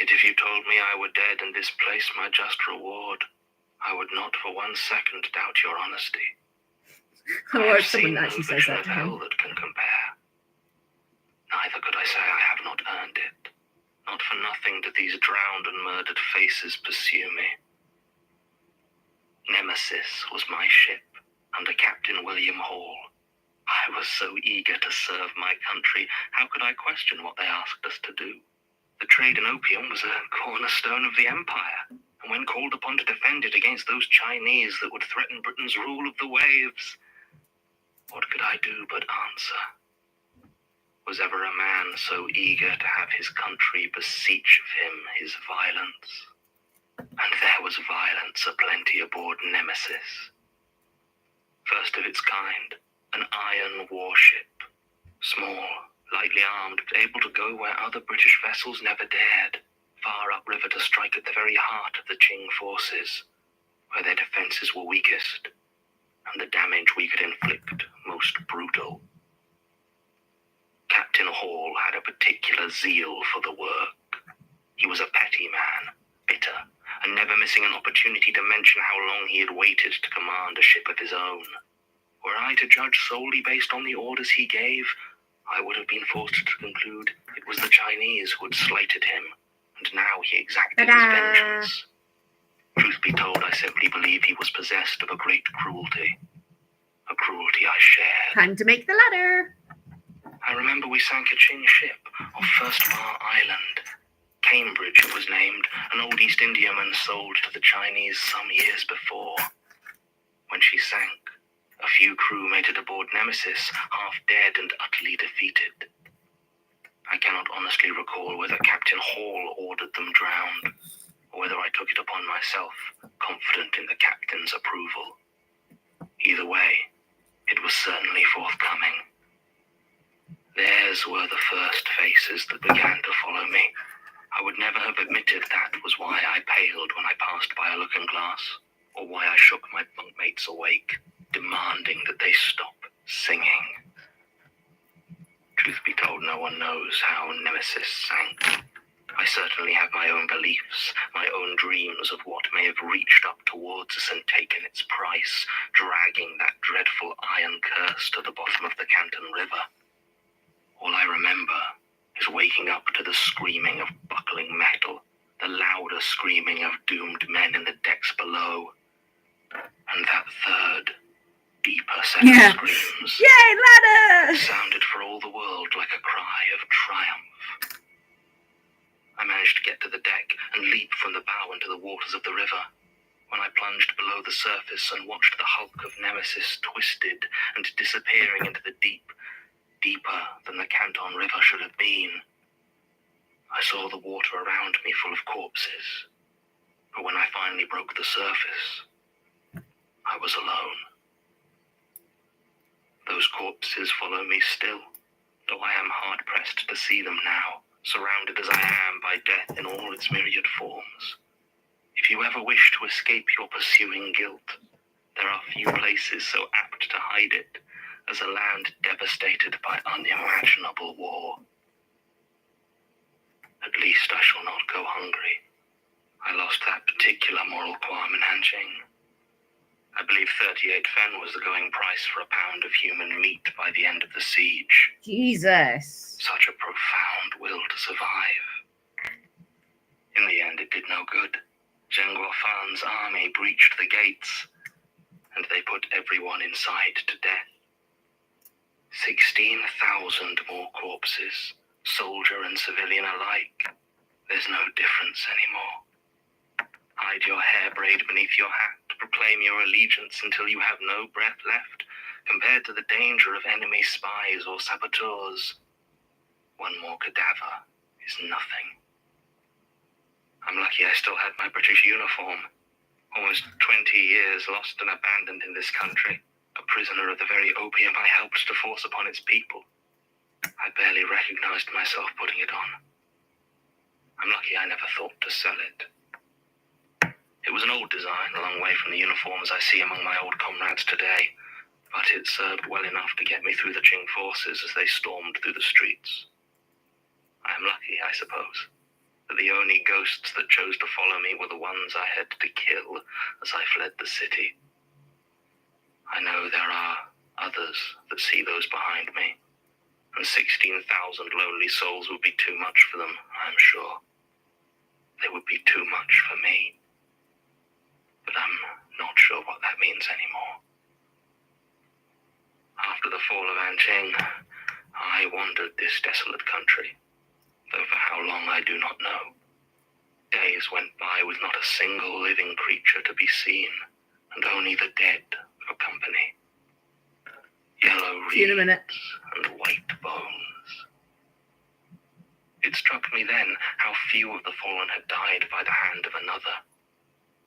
Yet if you told me I were dead and this place my just reward, I would not for 1 second doubt your honesty. I have hope someone seen actually no says vision that of to hell him. that can compare. Neither could I say I have not earned it. Not for nothing do these drowned and murdered faces pursue me. Nemesis was my ship under Captain William Hall, I was so eager to serve my country, how could I question what they asked us to do? The trade in opium was a cornerstone of the empire, and when called upon to defend it against those Chinese that would threaten Britain's rule of the waves, what could I do but answer? Was ever a man so eager to have his country beseech of him his violence? And there was violence aplenty aboard Nemesis. First of its kind, an iron warship. Small, lightly armed, but able to go where other British vessels never dared. Far upriver to strike at the very heart of the Qing forces, where their defences were weakest, and the damage we could inflict most brutal. Captain Hall had a particular zeal for the work. He was a petty man, bitter, and never missing an opportunity to mention how long he had waited to command a ship of his own. Were I to judge solely based on the orders he gave, I would have been forced to conclude it was the Chinese who had slighted him, and now he exacted his vengeance. Truth be told, I simply believe he was possessed of a great cruelty. A cruelty I shared. Time to make the ladder. I remember we sank a Qing ship off First Bar Island. Cambridge it was named, an old East Indiaman sold to the Chinese some years before. When she sank, a few crew made it aboard Nemesis, half dead and utterly defeated. I cannot honestly recall whether Captain Hall ordered them drowned, or whether I took it upon myself, confident in the captain's approval. Either way, it was certainly forthcoming. Theirs were the first faces that began to follow me. I would never have admitted that was why I paled when I passed by a looking glass, or why I shook my bunkmates awake, demanding that they stop singing. Truth be told, no one knows how Nemesis sank. I certainly have my own beliefs, my own dreams of what may have reached up towards us and taken its price, dragging that dreadful iron curse to the bottom of the Canton River. All I remember is waking up to the screaming of buckling metal, the louder screaming of doomed men in the decks below, and that third, deeper set of screams. Yay, ladder! Sounded for all the world like a cry of triumph. I managed to get to the deck and leap from the bow into the waters of the river. When I plunged below the surface and watched the hulk of Nemesis twisted and disappearing into the deep, deeper than the Canton River should have been, I saw the water around me full of corpses. But when I finally broke the surface, I was alone. Those corpses follow me still, though I am hard-pressed to see them now, surrounded as I am by death in all its myriad forms. If you ever wish to escape your pursuing guilt, there are few places so apt to hide it as a land devastated by unimaginable war. At least I shall not go hungry. I lost that particular moral qualm in Nanjing. I believe 38 fen was the going price for a pound of human meat by the end of the siege. Jesus. Such a profound will to survive. In the end, it did no good. Zheng Guofan's army breached the gates, and they put everyone inside to death. 16,000 more corpses, soldier and civilian alike. There's no difference anymore. Hide your hair braid beneath your hat to proclaim your allegiance until you have no breath left, compared to the danger of enemy spies or saboteurs. One more cadaver is nothing. I'm lucky I still had my British uniform. Almost 20 years lost and abandoned in this country, a prisoner of the very opium I helped to force upon its people. I barely recognized myself putting it on. I'm lucky I never thought to sell it. It was an old design, a long way from the uniforms I see among my old comrades today, but it served well enough to get me through the Qing forces as they stormed through the streets. I am lucky, I suppose, that the only ghosts that chose to follow me were the ones I had to kill as I fled the city. I know there are others that see those behind me, and 16,000 lonely souls would be too much for them, I'm sure. They would be too much for me. But I'm not sure what that means anymore. After the fall of Anqing, I wandered this desolate country, though for how long I do not know. Days went by with not a single living creature to be seen, and only the dead for company. Yellow See you in a minute. reeds and white bones. It struck me then how few of the fallen had died by the hand of another.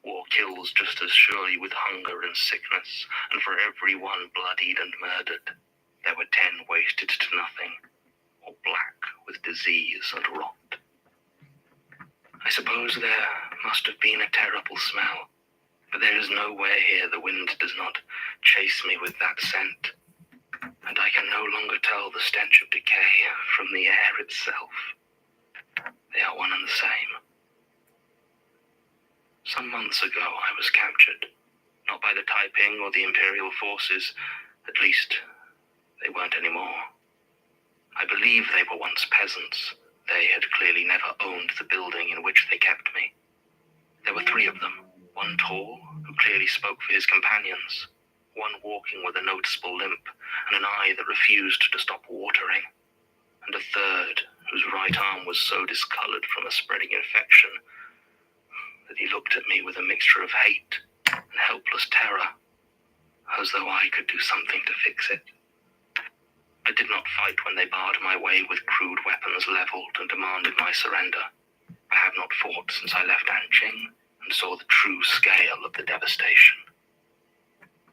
War kills just as surely with hunger and sickness, and for every one bloodied and murdered, there were 10 wasted to nothing, or black with disease and rot. I suppose there must have been a terrible smell, but there is nowhere here the wind does not chase me with that scent, and I can no longer tell the stench of decay from the air itself. They are one and the same. Some months ago I was captured, not by the Taiping or the Imperial forces, at least they weren't anymore. I believe they were once peasants. They had clearly never owned the building in which they kept me. There were 3 of them, one tall, who clearly spoke for his companions, one walking with a noticeable limp and an eye that refused to stop watering, and a third whose right arm was so discolored from a spreading infection that he looked at me with a mixture of hate and helpless terror, as though I could do something to fix it. I did not fight when they barred my way with crude weapons leveled and demanded my surrender. I have not fought since I left Anqing and saw the true scale of the devastation.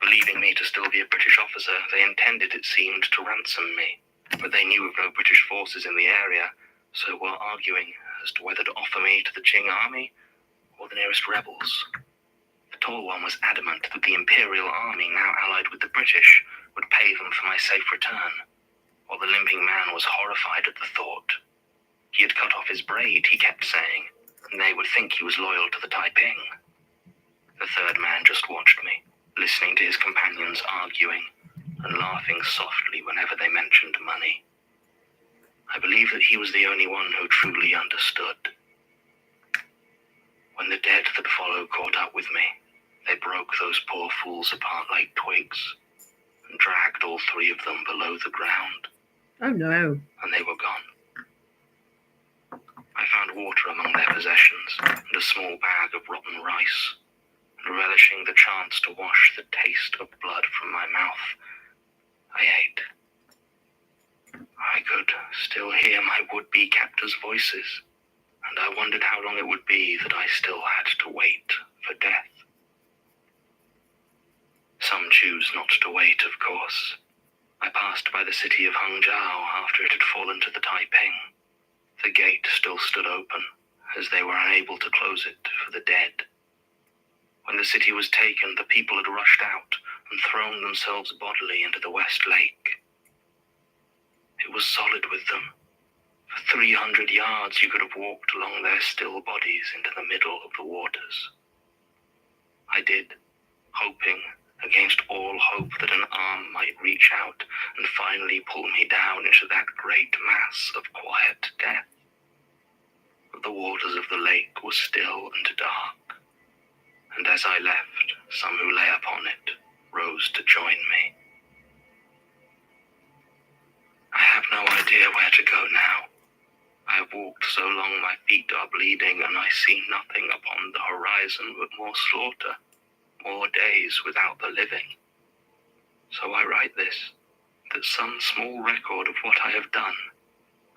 Believing me to still be a British officer, they intended, it seemed, to ransom me, but they knew of no British forces in the area, so were arguing as to whether to offer me to the Qing army or the nearest rebels. The tall one was adamant that the Imperial army, now allied with the British, would pay them for my safe return, while the limping man was horrified at the thought. He had cut off his braid, he kept saying, and they would think he was loyal to the Taiping. The third man just watched me, listening to his companions arguing, and laughing softly whenever they mentioned money. I believe that he was the only one who truly understood. When the dead that followed caught up with me, they broke those poor fools apart like twigs, and dragged all 3 of them below the ground. Oh no. And they were gone. I found water among their possessions, and a small bag of rotten rice, and relishing the chance to wash the taste of blood from my mouth, I ate. I could still hear my would-be captors' voices, and I wondered how long it would be that I still had to wait for death. Some choose not to wait, of course. I passed by the city of Hangzhou after it had fallen to the Taiping. The gate still stood open, as they were unable to close it for the dead. When the city was taken, the people had rushed out and thrown themselves bodily into the West Lake. It was solid with them. For 300 yards you could have walked along their still bodies into the middle of the waters. I did, hoping against all hope that an arm might reach out and finally pull me down into that great mass of quiet death. But the waters of the lake were still and dark, and as I left, some who lay upon it rose to join me. I have no idea where to go now. I have walked so long my feet are bleeding, and I see nothing upon the horizon but more slaughter, more days without the living. So I write this, that some small record of what I have done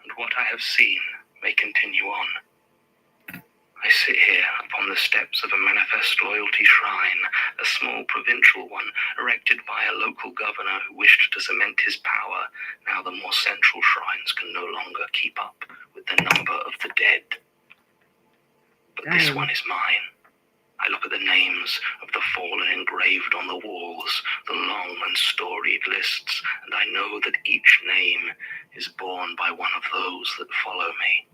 and what I have seen may continue on. I sit here upon the steps of a manifest loyalty shrine, a small provincial one erected by a local governor who wished to cement his power. Now the more central shrines can no longer keep up with the number of the dead. But this one is mine. I look at the names of the fallen engraved on the walls, the long and storied lists, and I know that each name is borne by one of those that follow me.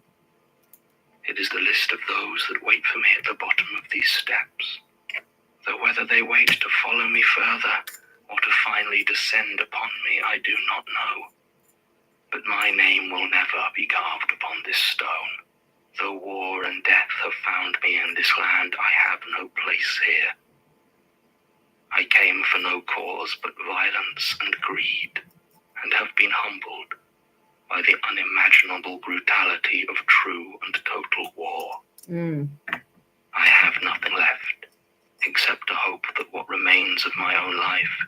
It is the list of those that wait for me at the bottom of these steps. Though whether they wait to follow me further, or to finally descend upon me, I do not know. But my name will never be carved upon this stone. Though war and death have found me in this land, I have no place here. I came for no cause but violence and greed, and have been humbled by the unimaginable brutality of true and total war. I have nothing left, except to hope that what remains of my own life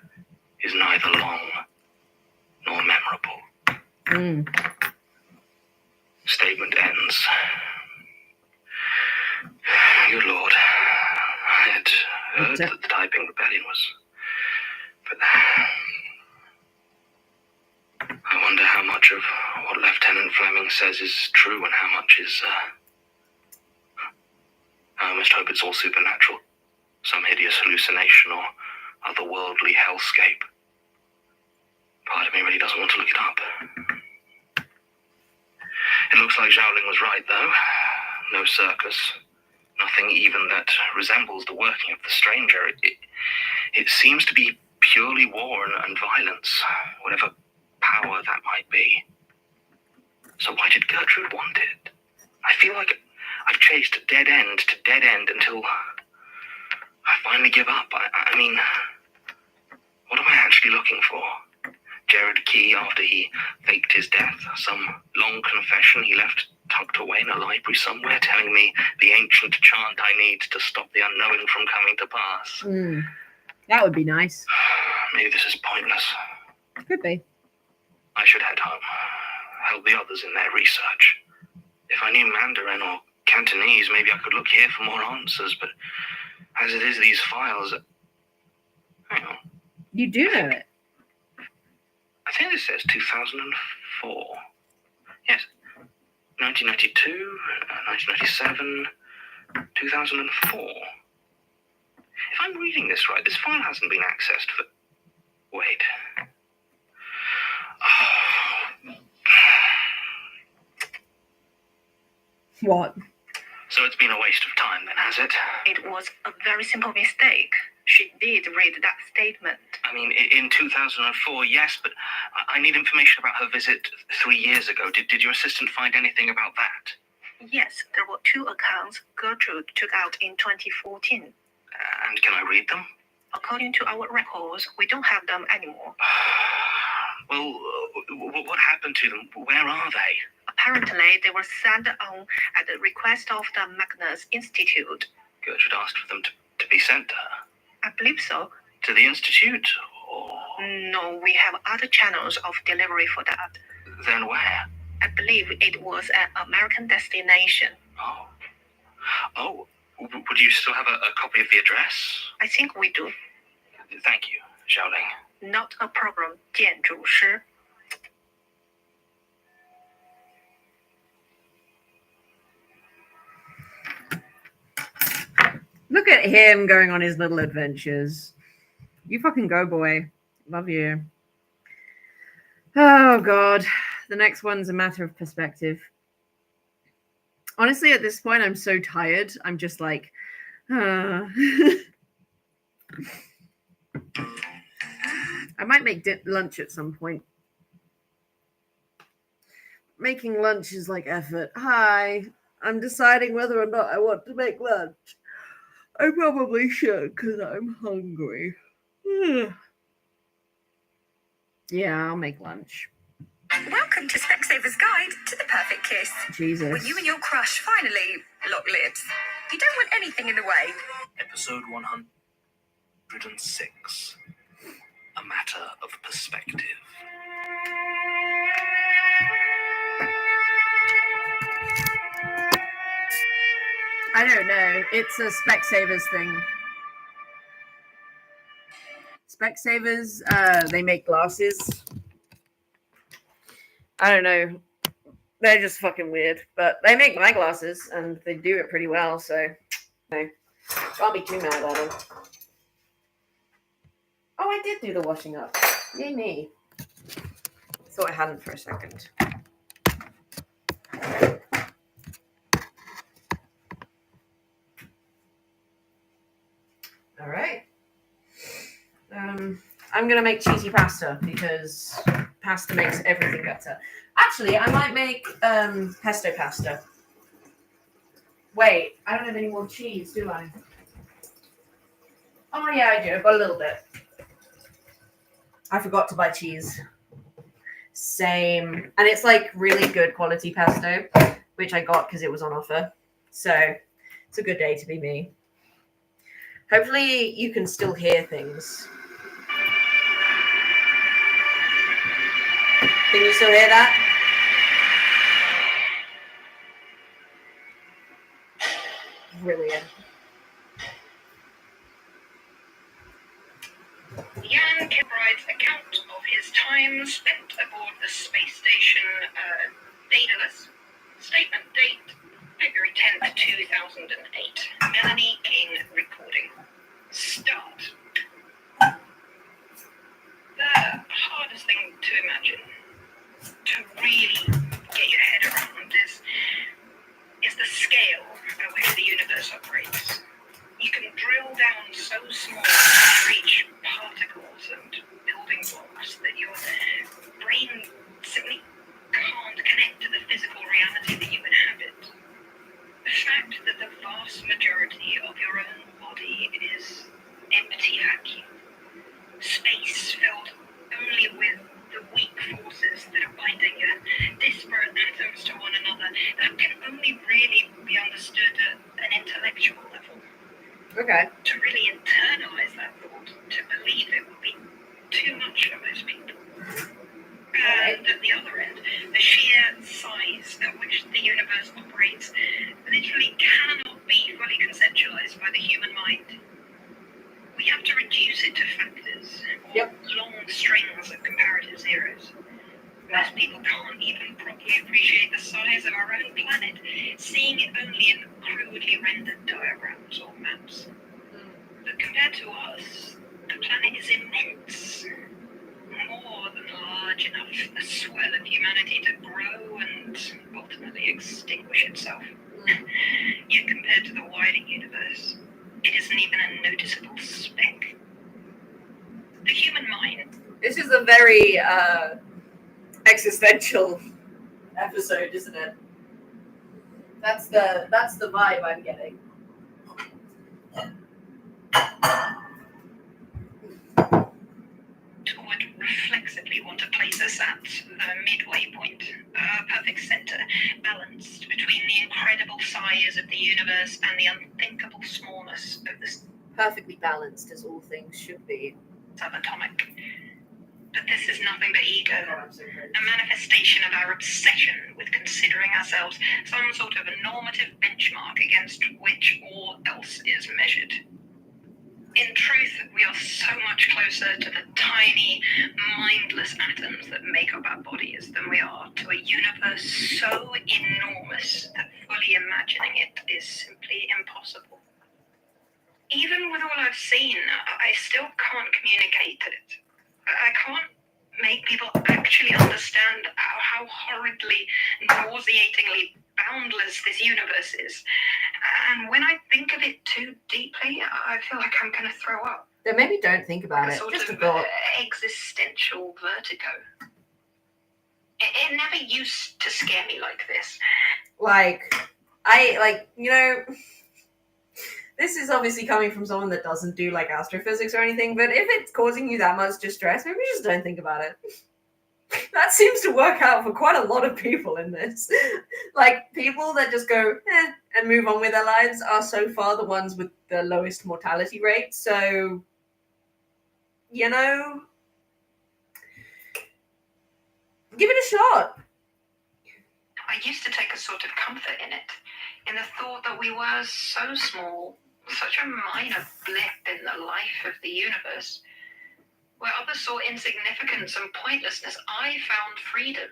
is neither long nor memorable. Statement ends. Good Lord. I had heard that the Taiping Rebellion was... But I wonder how much of what Lieutenant Fleming says is true and how much is... I almost hope it's all supernatural. Some hideous hallucination or otherworldly hellscape. Part of me really doesn't want to look it up. It looks like Zhaoling was right, though. No circus. Nothing even that resembles the working of the stranger. It seems to be purely war and violence, whatever power that might be. So why did Gertrude want it? I feel like I've chased dead end to dead end until I finally give up. I mean, what am I actually looking for? Jared Key after he faked his death? Some long confession he left tucked away in a library somewhere, telling me the ancient chant I need to stop the unknowing from coming to pass? That would be nice. Maybe this is pointless. Could be. I should head home. Help the others in their research. If I knew Mandarin or Cantonese, maybe I could look here for more answers, but as it is, these files... Hang on. You do know it. I think this says 2004. Yes. 1992, 1997, 2004. If I'm reading this right, this file hasn't been accessed for... Wait. What? So it's been a waste of time then, has it? It was a very simple mistake. She did read that statement. I mean, in 2004, yes, but I need information about her visit 3 years ago. Did your assistant find anything about that? Yes, there were 2 accounts Gertrude took out in 2014. And can I read them? According to our records, we don't have them anymore. Well, what happened to them? Where are they? Apparently, they were sent on at the request of the Magnus Institute. Gertrude asked for them to be sent to her? I believe so. To the Institute? Or... No, we have other channels of delivery for that. Then where? I believe it was an American destination. Oh, would you still have a copy of the address? I think we do. Thank you, Zhaoling. Not a problem, 建筑师. Look at him going on his little adventures. You fucking go, boy. Love you. Oh, God. The next one's a matter of perspective. Honestly, at this point, I'm so tired. I'm just like, I might make lunch at some point. Making lunch is like effort. Hi. I'm deciding whether or not I want to make lunch. I probably should because I'm hungry. Yeah, I'll make lunch. Welcome to Specsaver's Guide to the Perfect Kiss. Jesus. When you and your crush finally lock lips, you don't want anything in the way. Episode 106. A matter of perspective. I don't know. It's a Specsavers thing. Specsavers, they make glasses. I don't know. They're just fucking weird. But they make my glasses, and they do it pretty well, so... No. Can't be too mad at them. Oh, I did do the washing up. Yay me. Thought I hadn't for a second. All right. I'm going to make cheesy pasta because pasta makes everything better. Actually, I might make pesto pasta. Wait, I don't have any more cheese, do I? Oh yeah, I do. I've got a little bit. I forgot to buy cheese. Same. And it's like really good quality pesto, which I got because it was on offer. So it's a good day to be me. Hopefully you can still hear things. Can you still hear that? Brilliant. Jan provides account of his time spent aboard the space station Daedalus. Statement date, February 10th, 2008. Melanie King recording. Start. The hardest thing to imagine, to really get your head around, is the scale at which the universe operates. You can drill down so small and reach particles and building blocks that your brain simply can't connect to the physical reality that you inhabit. The fact that the vast majority of your own body is empty vacuum, space filled only with the weak forces that are binding your disparate atoms to one another, that can only really be understood at an intellectual level. Okay. To really internalize that thought, to believe it would be too much for most people. And at the other end, the sheer size at which the universe operates literally cannot be fully conceptualized by the human mind. We have to reduce it to factors, or long strings of comparative zeros. Most people can't even properly appreciate the size of our own planet, seeing it only in crudely rendered diagrams or maps. But compared to us, the planet is immense, more than large enough for the swell of humanity to grow and ultimately extinguish itself. Yet compared to the wider universe, it isn't even a noticeable speck. The human mind. This is a very existential episode, isn't it? That's the vibe I'm getting. Would reflexively want to place us at the midway point, a perfect center, balanced between the incredible size of the universe and the unthinkable smallness of the Perfectly balanced, as all things should be. Subatomic. But this is nothing but ego, a manifestation of our obsession with considering ourselves some sort of a normative benchmark against which all else is measured. In truth, we are so much closer to the tiny, mindless atoms that make up our bodies than we are to a universe so enormous that fully imagining it is simply impossible. Even with all I've seen, I still can't communicate it. I can't make people actually understand how horridly, nauseatingly boundless this universe is. And when I think of it too deeply, I feel like I'm going to throw up. Then maybe don't think about it. Just a thought. Existential vertigo. It never used to scare me like this. This is obviously coming from someone that doesn't do like astrophysics or anything, but if it's causing you that much distress, maybe just don't think about it. That seems to work out for quite a lot of people in this. Like, people that just go, and move on with their lives are so far the ones with the lowest mortality rate. So, you know, give it a shot. I used to take a sort of comfort in it, in the thought that we were so small, such a minor blip in the life of the universe. Where others saw insignificance and pointlessness, I found freedom.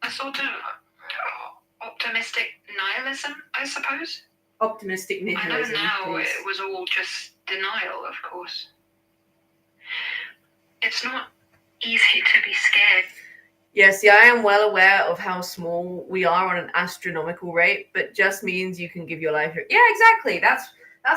A sort of optimistic nihilism, I suppose. Optimistic nihilism. I know now please. it was all just denial, of course. It's not easy to be scared. Yes, I am well aware of how small we are on an astronomical rate, but just means you can give your life. Yeah, exactly. That's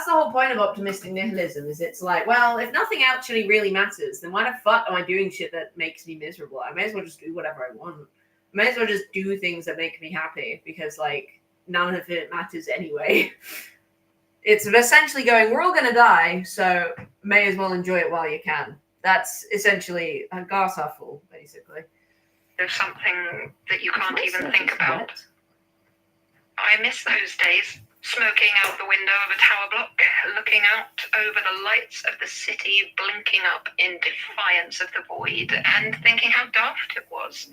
the whole point of optimistic nihilism. Is it's like, well, if nothing actually really matters, then why the fuck am I doing shit that makes me miserable? I may as well just do whatever I want. I may as well just do things that make me happy because, like, none of it matters anyway. It's essentially going, we're all going to die, so may as well enjoy it while you can. That's essentially a glass half full, basically. There's something that you can't even think about. Wet. I miss those days, smoking out the window of a tower block, looking out over the lights of the city, blinking up in defiance of the void, and thinking how daft it was.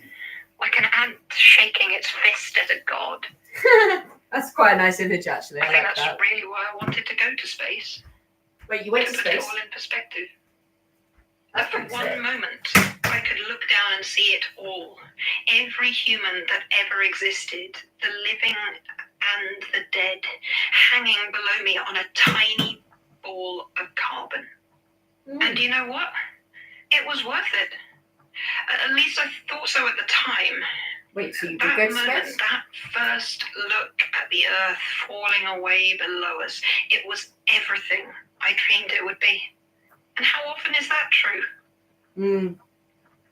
Like an ant shaking its fist at a god. That's quite a nice image, actually. I I think like that's that. really why I wanted to go to space. Wait, you went to put it space? all in perspective. That's For pretty one sick. moment, I could look down and see it all. Every human that ever existed, the living and the dead, hanging below me on a tiny ball of carbon. And you know what? It was worth it. At least I thought so at the time. Wait, so you did That go to moment, space? that first look at the Earth falling away below us, it was everything I dreamed it would be. And how often is that true? Mm.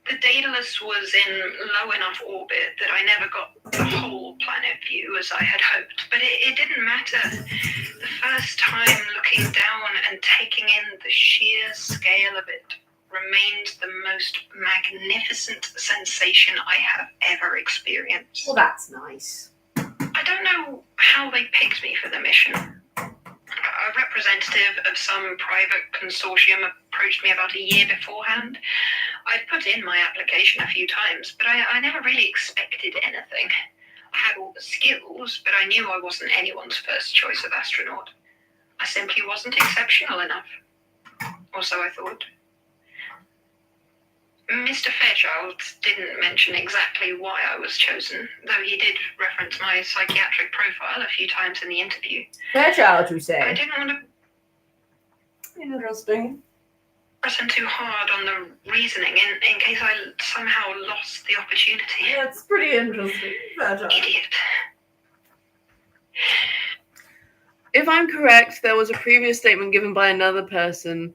The Daedalus was in low enough orbit that I never got the whole planet view as I had hoped, but it didn't matter. The first time looking down and taking in the sheer scale of it remained the most magnificent sensation I have ever experienced. Well, that's nice. I don't know how they picked me for the mission. A representative of some private consortium approached me about a year beforehand. I'd put in my application a few times, but I never really expected anything. I had all the skills, but I knew I wasn't anyone's first choice of astronaut. I simply wasn't exceptional enough. Or so I thought. Mr. Fairchild didn't mention exactly why I was chosen, though he did reference my psychiatric profile a few times in the interview. Fairchild, you say? I didn't want to Interesting. press him too hard on the reasoning in case I somehow lost the opportunity. That's pretty interesting. Fairchild. Idiot. If I'm correct, there was a previous statement given by another person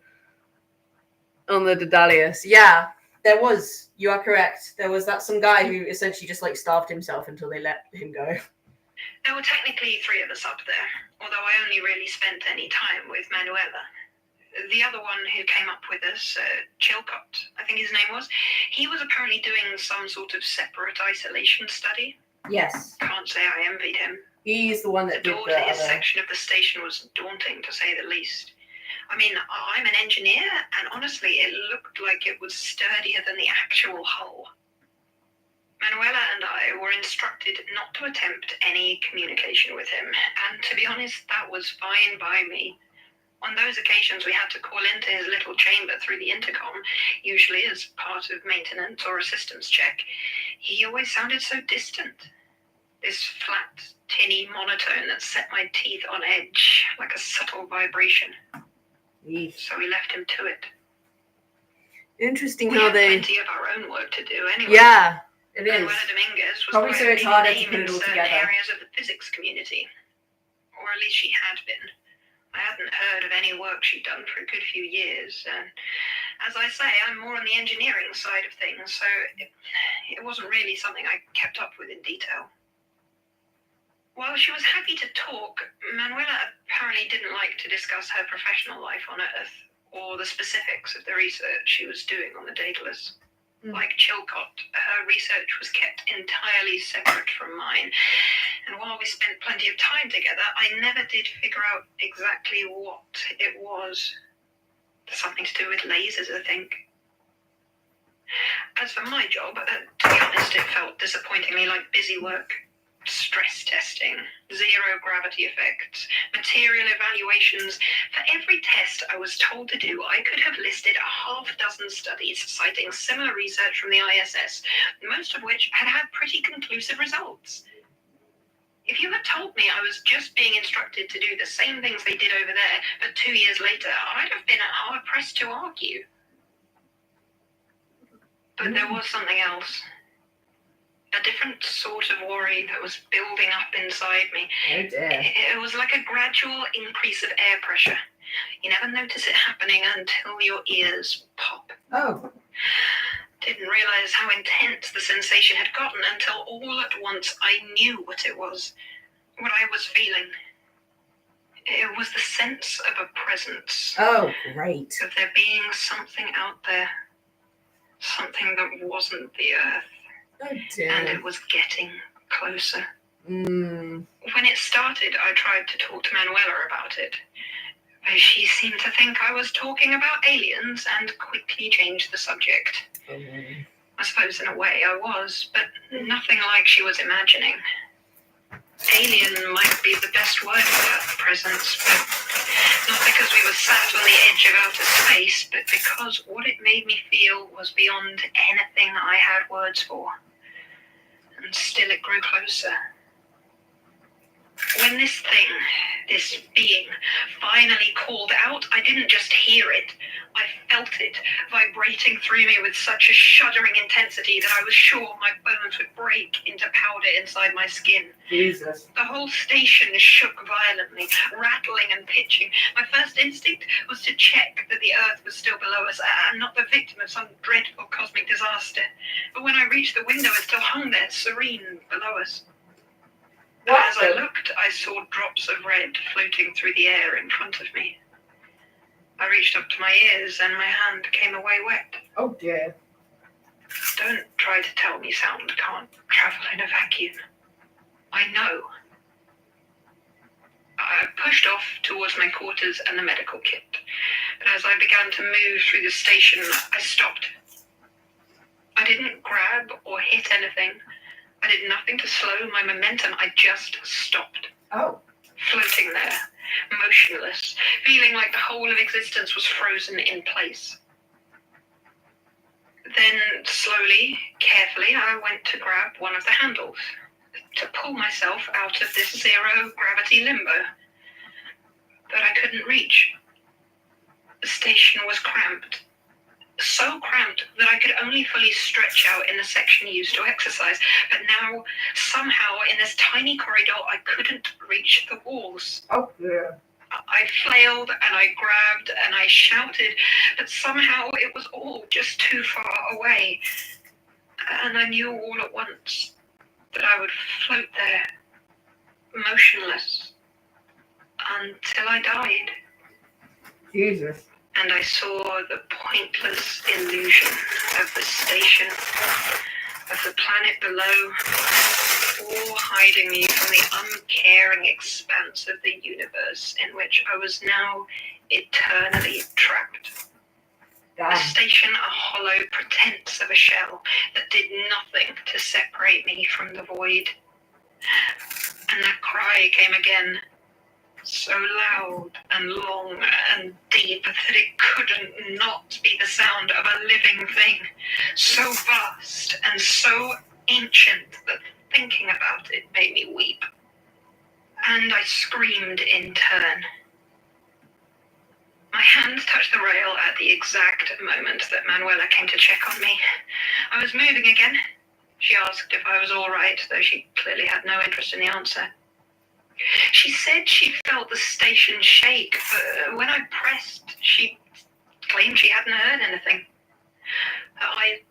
on the Daedalus. Yeah, there was. You are correct. There was some guy who essentially just starved himself until they let him go. There were technically 3 of us up there, although I only really spent any time with Manuela. The other one who came up with us, Chilcott, I think his name was, he was apparently doing some sort of separate isolation study. Yes. Can't say I envied him. He's the one The that did door the to his other... section of the station was daunting, to say the least. I mean, I'm an engineer, and honestly, it looked like it was sturdier than the actual hull. Manuela and I were instructed not to attempt any communication with him, and to be honest, that was fine by me. On those occasions, we had to call into his little chamber through the intercom, usually as part of maintenance or a systems check. He always sounded so distant. This flat, tinny monotone that set my teeth on edge like a subtle vibration. Eesh. So we left him to it. Interesting We how had they... plenty of our own work to do anyway. Yeah, it is. Manuela Dominguez was Probably so quite it's a harder big to name put in it all certain together. areas of the physics community. Or at least she had been. I hadn't heard of any work she'd done for a good few years, and as I say, I'm more on the engineering side of things, so it wasn't really something I kept up with in detail. While she was happy to talk, Manuela apparently didn't like to discuss her professional life on Earth, or the specifics of the research she was doing on the Daedalus. Like Chilcott, her research was kept entirely separate from mine, and while we spent plenty of time together, I never did figure out exactly what it was. Something to do with lasers, I think. As for my job, to be honest, it felt disappointingly like busy work. Stress testing, zero gravity effects, material evaluations. For every test I was told to do, I could have listed a half-dozen studies citing similar research from the ISS, most of which had had pretty conclusive results. If you had told me I was just being instructed to do the same things they did over there, but 2 years later, I'd have been hard-pressed to argue. But there was something else. A different sort of worry that was building up inside me. Oh dear. It was like a gradual increase of air pressure. You never notice it happening until your ears pop. Oh. Didn't realize how intense the sensation had gotten until all at once I knew what it was. What I was feeling. It was the sense of a presence. Oh, great. Of there being something out there. Something that wasn't the Earth. Oh, dear. And it was getting closer. Mm. When it started, I tried to talk to Manuela about it. But she seemed to think I was talking about aliens and quickly changed the subject. I suppose in a way I was, but nothing like she was imagining. Alien might be the best word for that presence, but not because we were sat on the edge of outer space, but because what it made me feel was beyond anything I had words for. And still it grew closer. When this thing, this being, finally called out, I didn't just hear it. I felt it vibrating through me with such a shuddering intensity that I was sure my bones would break into powder inside my skin. Jesus. The whole station shook violently, rattling and pitching. My first instinct was to check that the Earth was still below us and not the victim of some dreadful cosmic disaster. But when I reached the window, it still hung there, serene, below us. As I looked, I saw drops of red floating through the air in front of me. I reached up to my ears and my hand came away wet. Oh, dear. Don't try to tell me sound can't travel in a vacuum. I know. I pushed off towards my quarters and the medical kit. But as I began to move through the station, I stopped. I didn't grab or hit anything. I did nothing to slow my momentum. I just stopped. Oh. Floating there, motionless, feeling like the whole of existence was frozen in place. Then, slowly, carefully, I went to grab one of the handles, to pull myself out of this zero-gravity limbo. But I couldn't reach. The station was cramped. So cramped that I could only fully stretch out in the section used to exercise, but now, somehow, in this tiny corridor, I couldn't reach the walls. Oh, yeah. I flailed and I grabbed and I shouted, but somehow it was all just too far away. And I knew all at once that I would float there, motionless, until I died. Jesus. And I saw the pointless illusion of the station, of the planet below, all hiding me from the uncaring expanse of the universe in which I was now eternally trapped. The station a hollow pretense of a shell that did nothing to separate me from the void. And that cry came again, so loud and long and deep that it couldn't not be the sound of a living thing, so vast and so ancient that thinking about it made me weep. And I screamed in turn. My hand touched the rail at the exact moment that Manuela came to check on me. I was moving again. She asked if I was all right, though she clearly had no interest in the answer. She said she felt the station shake, but when I pressed, she claimed she hadn't heard anything. I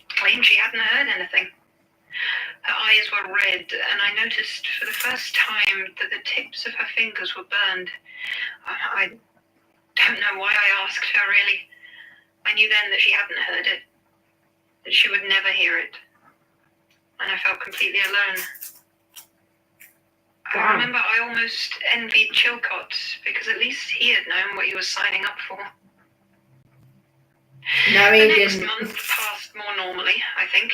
claimed she hadn't heard anything. Her eyes were red, and I noticed for the first time that the tips of her fingers were burned. I don't know why I asked her, really. I knew then that she hadn't heard it, that she would never hear it, and I felt completely alone. I remember I almost envied Chilcott, because at least he had known what he was signing up for. No, he the next didn't. month passed more normally, I think.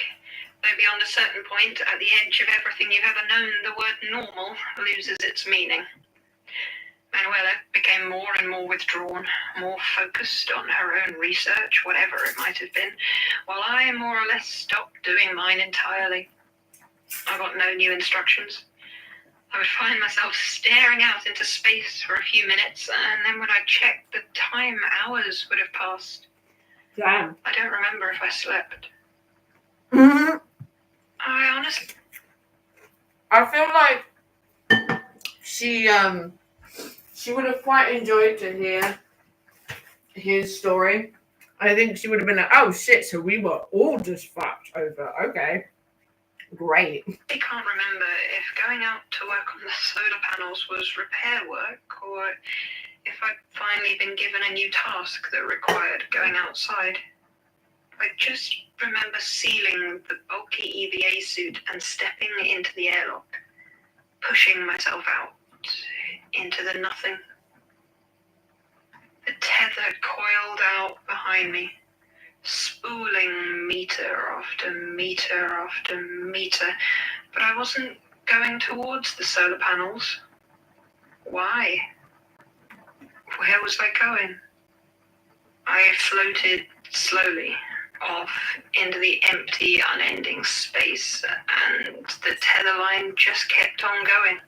Though beyond a certain point, at the edge of everything you've ever known, the word normal loses its meaning. Manuela became more and more withdrawn, more focused on her own research, whatever it might have been, while I more or less stopped doing mine entirely. I got no new instructions. I would find myself staring out into space for a few minutes, and then when I checked the time, hours would have passed. Damn. I don't remember if I slept. Mm-hmm. I honestly... I feel like she would have quite enjoyed to hear his story. I think she would have been like, oh shit, so we were all just fucked over. Okay. Great. I can't remember if going out to work on the solar panels was repair work, or if I'd finally been given a new task that required going outside. I just remember sealing the bulky EVA suit and stepping into the airlock, pushing myself out into the nothing. The tether coiled out behind me, spooling meter after meter after meter, but I wasn't going towards the solar panels. Why? Where was I going? I floated slowly off into the empty, unending space, and the tether line just kept on going.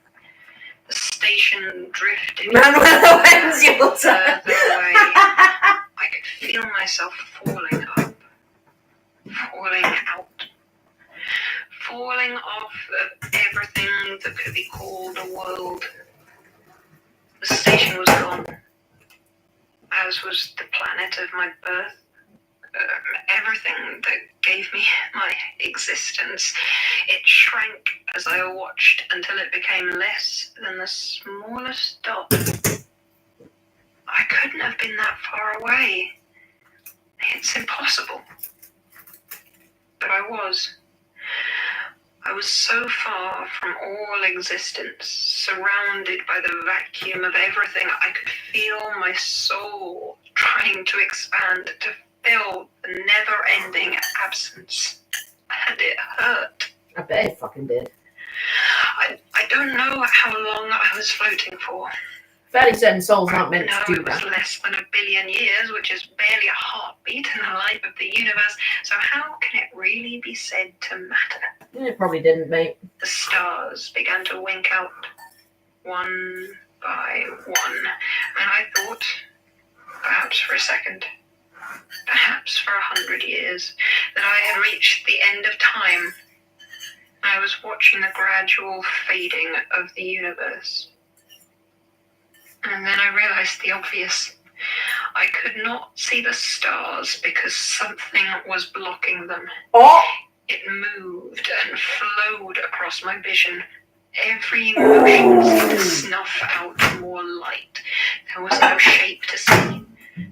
The station drifted Manuel, when's your turn? further away. I could feel myself falling up, falling out, falling off of everything that could be called a world. The station was gone, as was the planet of my birth. Everything that gave me my existence. It shrank as I watched until it became less than the smallest dot. I couldn't have been that far away. It's impossible. But I was. I was so far from all existence, surrounded by the vacuum of everything. I could feel my soul trying to expand, to fill the never-ending absence. And it hurt. I bet it fucking did. I don't know how long I was floating for. Fairly certain souls aren't meant to do It was that. less than 1 billion years, which is barely a heartbeat in the life of the universe. So how can it really be said to matter? It probably didn't, mate. The stars began to wink out, one by one, and I thought, perhaps for a second, perhaps for 100 years, that I had reached the end of time. I was watching the gradual fading of the universe. And then I realized the obvious. I could not see the stars because something was blocking them. Oh! It moved and flowed across my vision. Every motion seemed to snuff out more light. There was no shape to see,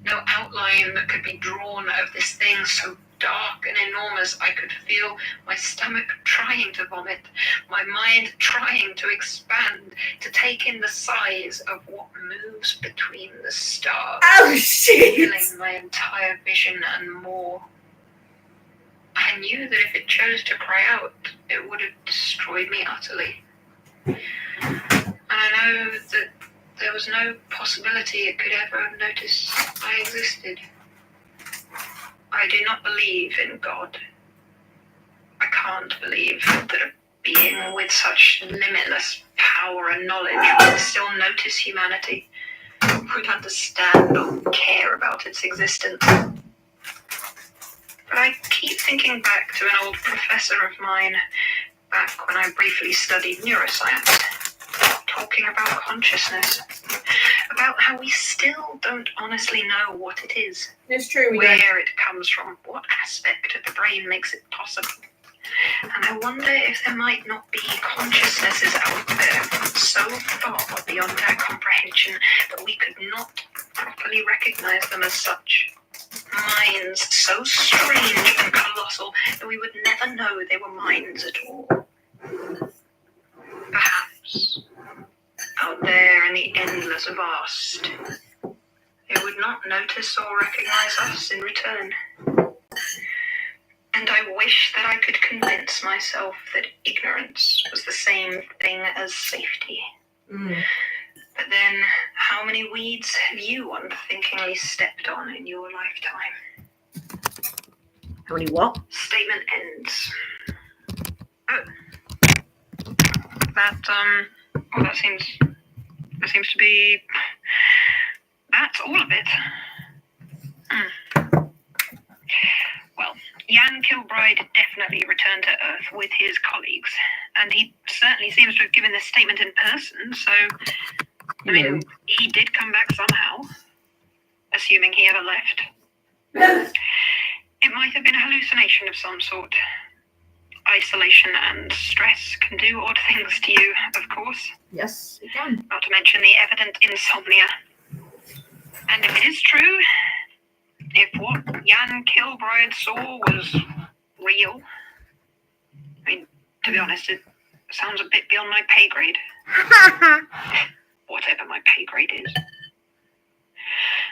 no outline that could be drawn of this thing so dark and enormous. I could feel my stomach trying to vomit, my mind trying to expand, to take in the size of what moves between the stars. Oh, shit! Filling my entire vision and more. I knew that if it chose to cry out, it would have destroyed me utterly. And I know that there was no possibility it could ever notice I existed. I do not believe in God. I can't believe that a being with such limitless power and knowledge would still notice humanity, would understand or care about its existence. But I keep thinking back to an old professor of mine, back when I briefly studied neuroscience, talking about consciousness, about how we still don't honestly know what it is. It's true, where it comes from, what aspect of the brain makes it possible. And I wonder if there might not be consciousnesses out there so far beyond our comprehension that we could not properly recognize them as such. Minds so strange and colossal that we would never know they were minds at all. Perhaps, out there in the endless vast, they would not notice or recognize us in return. And I wish that I could convince myself that ignorance was the same thing as safety. But then, how many weeds have you unthinkingly stepped on in your lifetime? How many what? Statement ends. Oh. That seems to be, that's all of it. Well, Jan Kilbride definitely returned to Earth with his colleagues, and he certainly seems to have given this statement in person, so, I mean, he did come back somehow, assuming he ever left. It might have been a hallucination of some sort, isolation and stress can do odd things to you, of course. Yes, it can. Not to mention the evident insomnia. And if it is true, if what Jan Kilbride saw was real, I mean, to be honest, it sounds a bit beyond my pay grade. Whatever my pay grade is.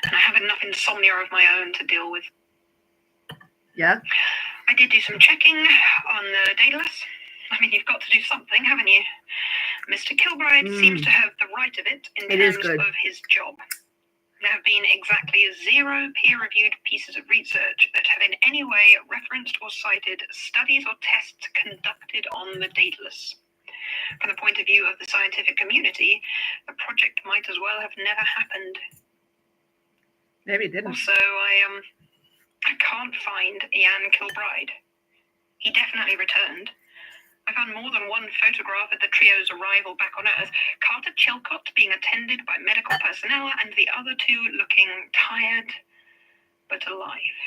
And I have enough insomnia of my own to deal with. Yeah. I did do some checking on the dataless. I mean, you've got to do something, haven't you? Mr. Kilbride seems to have the right of it in terms of his job. There have been exactly 0 peer-reviewed pieces of research that have in any way referenced or cited studies or tests conducted on the dataless. From the point of view of the scientific community, the project might as well have never happened. Maybe it didn't. Also, I can't find Jan Kilbride. He definitely returned. I found more than one photograph of the trio's arrival back on Earth, Carter Chilcott being attended by medical personnel and the other 2 looking tired but alive.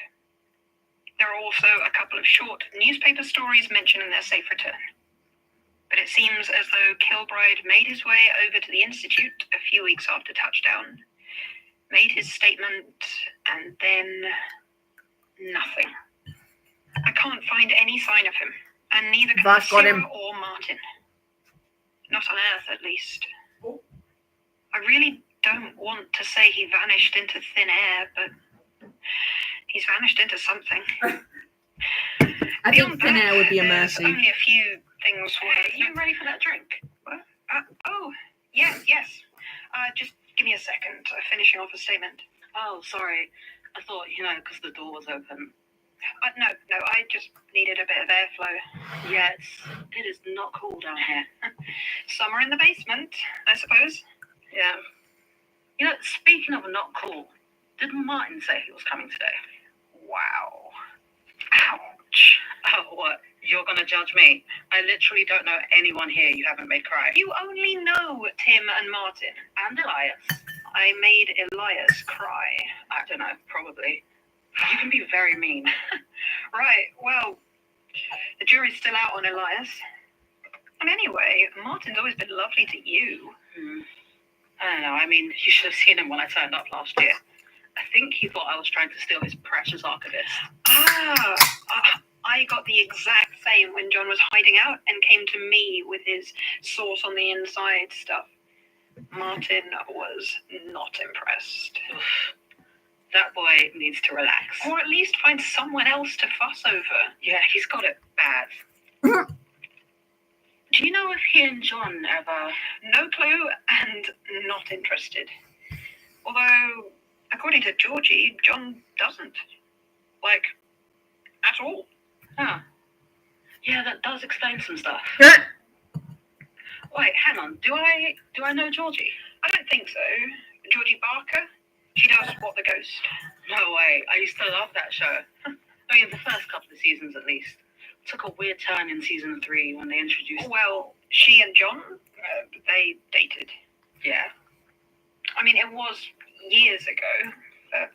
There are also a couple of short newspaper stories mentioning their safe return. But it seems as though Kilbride made his way over to the Institute a few weeks after touchdown, made his statement, and then nothing. I can't find any sign of him, and neither can Sarah or Martin. Not on Earth, at least. I really don't want to say he vanished into thin air, but he's vanished into something. I think thin air would be a mercy. Only a few things. Are you ready for that drink? What? Oh, yes. Just give me a second. Finishing off a statement. Oh, sorry. I thought, because the door was open. No, I just needed a bit of airflow. Yes, it is not cool down here. Summer in the basement, I suppose. Yeah. Speaking of not cool, did Martin say he was coming today? Wow. Ouch. Oh, what? You're going to judge me? I literally don't know anyone here you haven't made cry. You only know Tim and Martin. And Elias. I made Elias cry. I don't know, probably. You can be very mean. Right, well, the jury's still out on Elias. And anyway, Martin's always been lovely to you. I don't know, I mean, you should have seen him when I turned up last year. I think he thought I was trying to steal his precious archivist. I got the exact same when John was hiding out and came to me with his sauce on the inside stuff. Martin was not impressed. That boy needs to relax. Or at least find someone else to fuss over. Yeah, he's got it bad. Do you know if he and John ever... No clue and not interested. Although, according to Georgie, John doesn't. Like, at all. Huh. Yeah, that does explain some stuff. Wait, hang on. Do I know Georgie? I don't think so. Georgie Barker? She does What the Ghost. No way. I used to love that show. I mean, the first couple of seasons at least. It took a weird turn in season 3 when they introduced... Well, she and John, they dated. Yeah. I mean, it was years ago, but...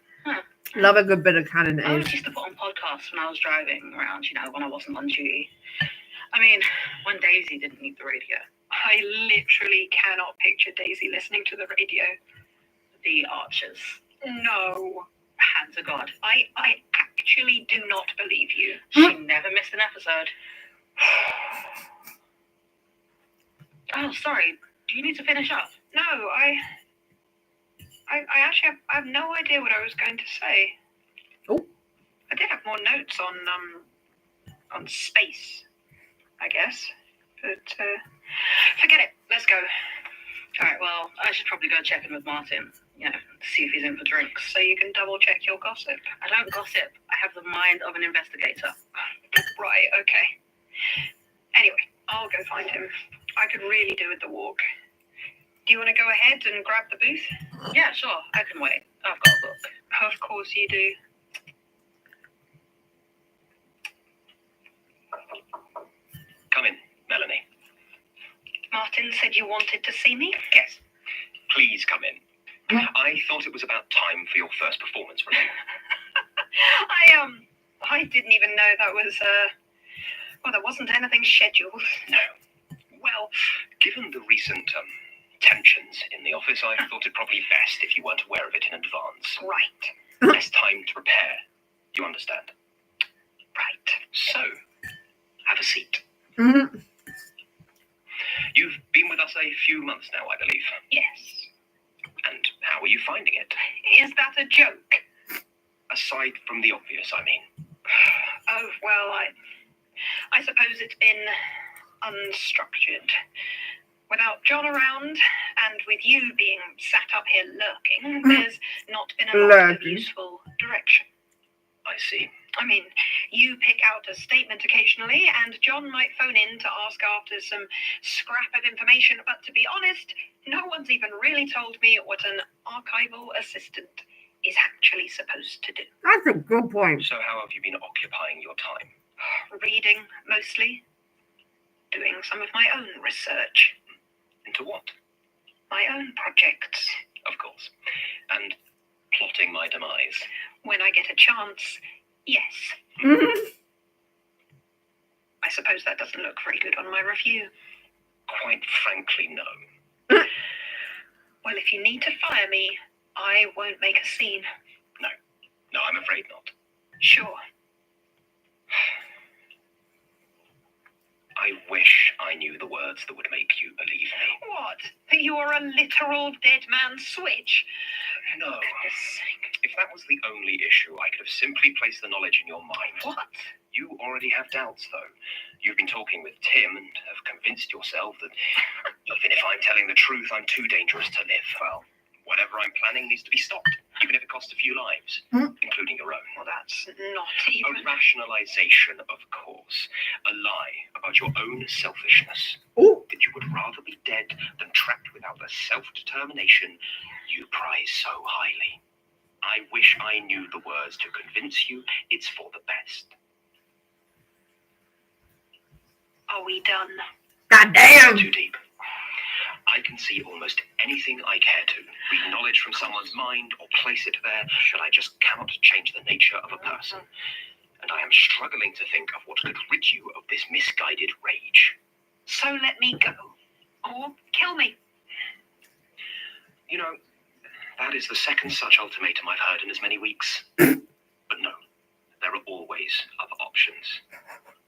Love a good bit of canon I age. used to put on podcasts when I was driving around, when I wasn't on duty. I mean, when Daisy didn't need the radio. I literally cannot picture Daisy listening to the radio. The Archers. No. Hand to God. I actually do not believe you. She never missed an episode. Oh, sorry. Do you need to finish up? No, I actually have no idea what I was going to say. Oh. I did have more notes on space, I guess. But forget it. Let's go. All right, well, I should probably go check in with Martin, to see if he's in for drinks. So you can double check your gossip. I don't gossip. I have the mind of an investigator. Right, okay. Anyway, I'll go find him. I could really do with the walk. Do you want to go ahead and grab the booth? Yeah, sure. I can wait. I've got a book. Of course you do. Come in, Melanie. Martin said you wanted to see me? Yes. Please come in. I thought it was about time for your first performance review. I didn't even know that was Well, there wasn't anything scheduled. No. Well, given the recent tensions in the office, I thought it probably best if you weren't aware of it in advance. Right. Less time to prepare. You understand? Right. So, have a seat. Mhm. You've been with us a few months now, I believe. Yes. And how are you finding it? Is that a joke? Aside from the obvious, I mean. Oh, well, I suppose it's been unstructured. Without John around, and with you being sat up here lurking, there's not been a lot of useful direction. I see. I mean, you pick out a statement occasionally, and John might phone in to ask after some scrap of information, but to be honest, no one's even really told me what an archival assistant is actually supposed to do. That's a good point. So how have you been occupying your time? Reading, mostly. Doing some of my own research. Into what? My own projects. Of course. And plotting my demise. When I get a chance, yes. I suppose that doesn't look very good on my review. Quite frankly, no. Well, if you need to fire me, I won't make a scene. No, I'm afraid not. Sure. I wish I knew the words that would make you believe me. What? That you are a literal dead man's switch? No. Goodness sake. If that was the only issue, I could have simply placed the knowledge in your mind. What? You already have doubts, though. You've been talking with Tim and have convinced yourself that even if I'm telling the truth, I'm too dangerous to live. Well, whatever I'm planning needs to be stopped, even if it costs a few lives, including your own. Well, that's not A even... rationalization, of course. A lie about your own selfishness. Ooh. That you would rather be dead than trapped without the self-determination you prize so highly. I wish I knew the words to convince you it's for the best. Are we done? God damn! Too deep. I can see almost anything I care to, read knowledge from someone's mind or place it there, but I just cannot change the nature of a person. And I am struggling to think of what could rid you of this misguided rage. So let me go. Or kill me. You know, that is the second such ultimatum I've heard in as many weeks. But no, there are always other options.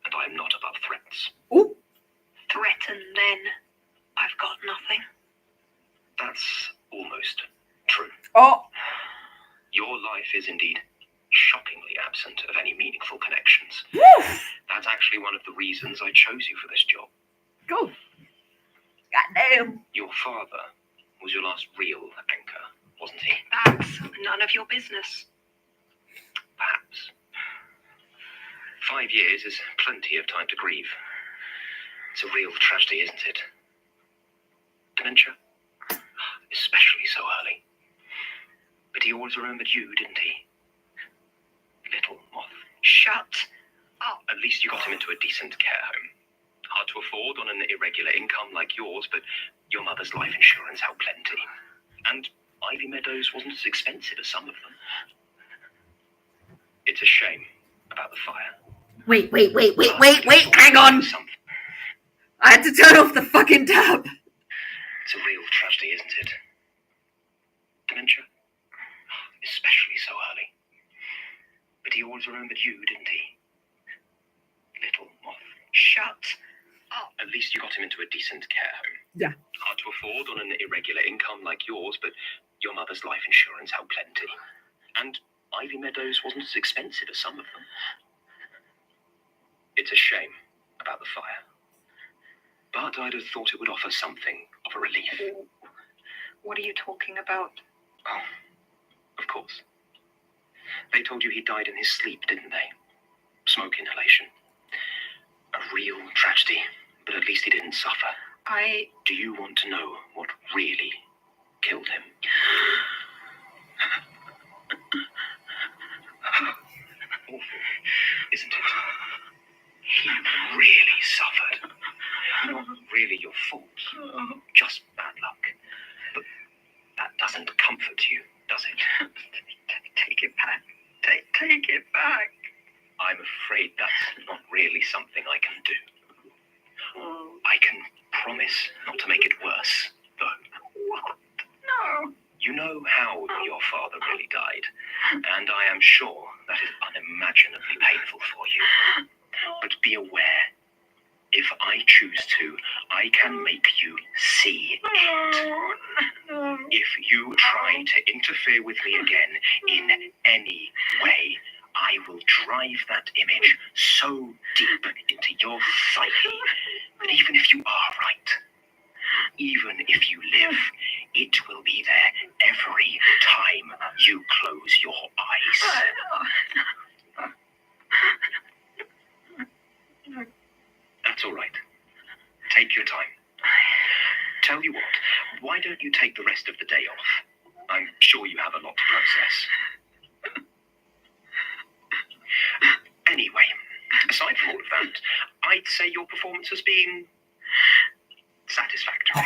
And I am not above threats. Ooh. Threaten, then. I've got nothing. That's almost true. Oh. Your life is indeed shockingly absent of any meaningful connections. Woo. That's actually one of the reasons I chose you for this job. Go. God damn. Your father was your last real anchor, wasn't he? That's none of your business. Perhaps. 5 years is plenty of time to grieve. It's a real tragedy, isn't it? Dementia? Especially so early. But he always remembered you, didn't he? Little moth. Shut up. At least you got him into a decent care home. Hard to afford on an irregular income like yours, but your mother's life insurance held plenty. And Ivy Meadows wasn't as expensive as some of them. It's a shame about the fire. Wait, hang on. I had to turn off the fucking tab. It's a real tragedy, isn't it? Dementia? Especially so early. But he always remembered you, didn't he? Little moth. Shut up. At least you got him into a decent care home. Yeah. Hard to afford on an irregular income like yours, but your mother's life insurance held plenty. And Ivy Meadows wasn't as expensive as some of them. It's a shame about the fire. But I'd have thought it would offer something of a relief. What are you talking about? Oh, of course. They told you he died in his sleep, didn't they? Smoke inhalation. A real tragedy, but at least he didn't suffer. Do you want to know what really killed him? Awful, isn't it? He really suffered. Not really your fault, just bad luck. But that doesn't comfort you, does it? Take it back. Take it back. I'm afraid that's not really something I can Not to make it worse, though. What? No. You know how your father really died, and I am sure that is unimaginably painful for you. But be aware, if I choose to, I can make you see it. No. If you try to interfere with me again in any way, I will drive that image so deep into your psyche that even if you are right, even if you live, it will be there every time you close your eyes. That's all right. Take your time. Tell you what, why don't you take the rest of the day off? I'm sure you have a lot to process. Anyway, aside from all of that, I'd say your performance has been satisfactory.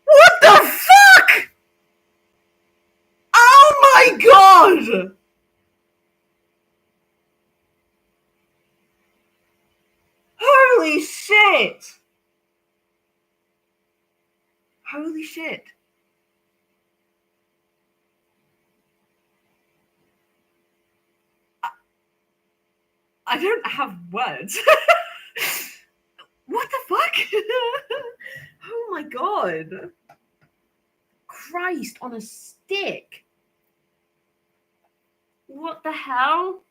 What the fuck? Oh my god! Holy shit! Holy shit. I don't have words. What the fuck? Oh my god. Christ on a stick. What the hell?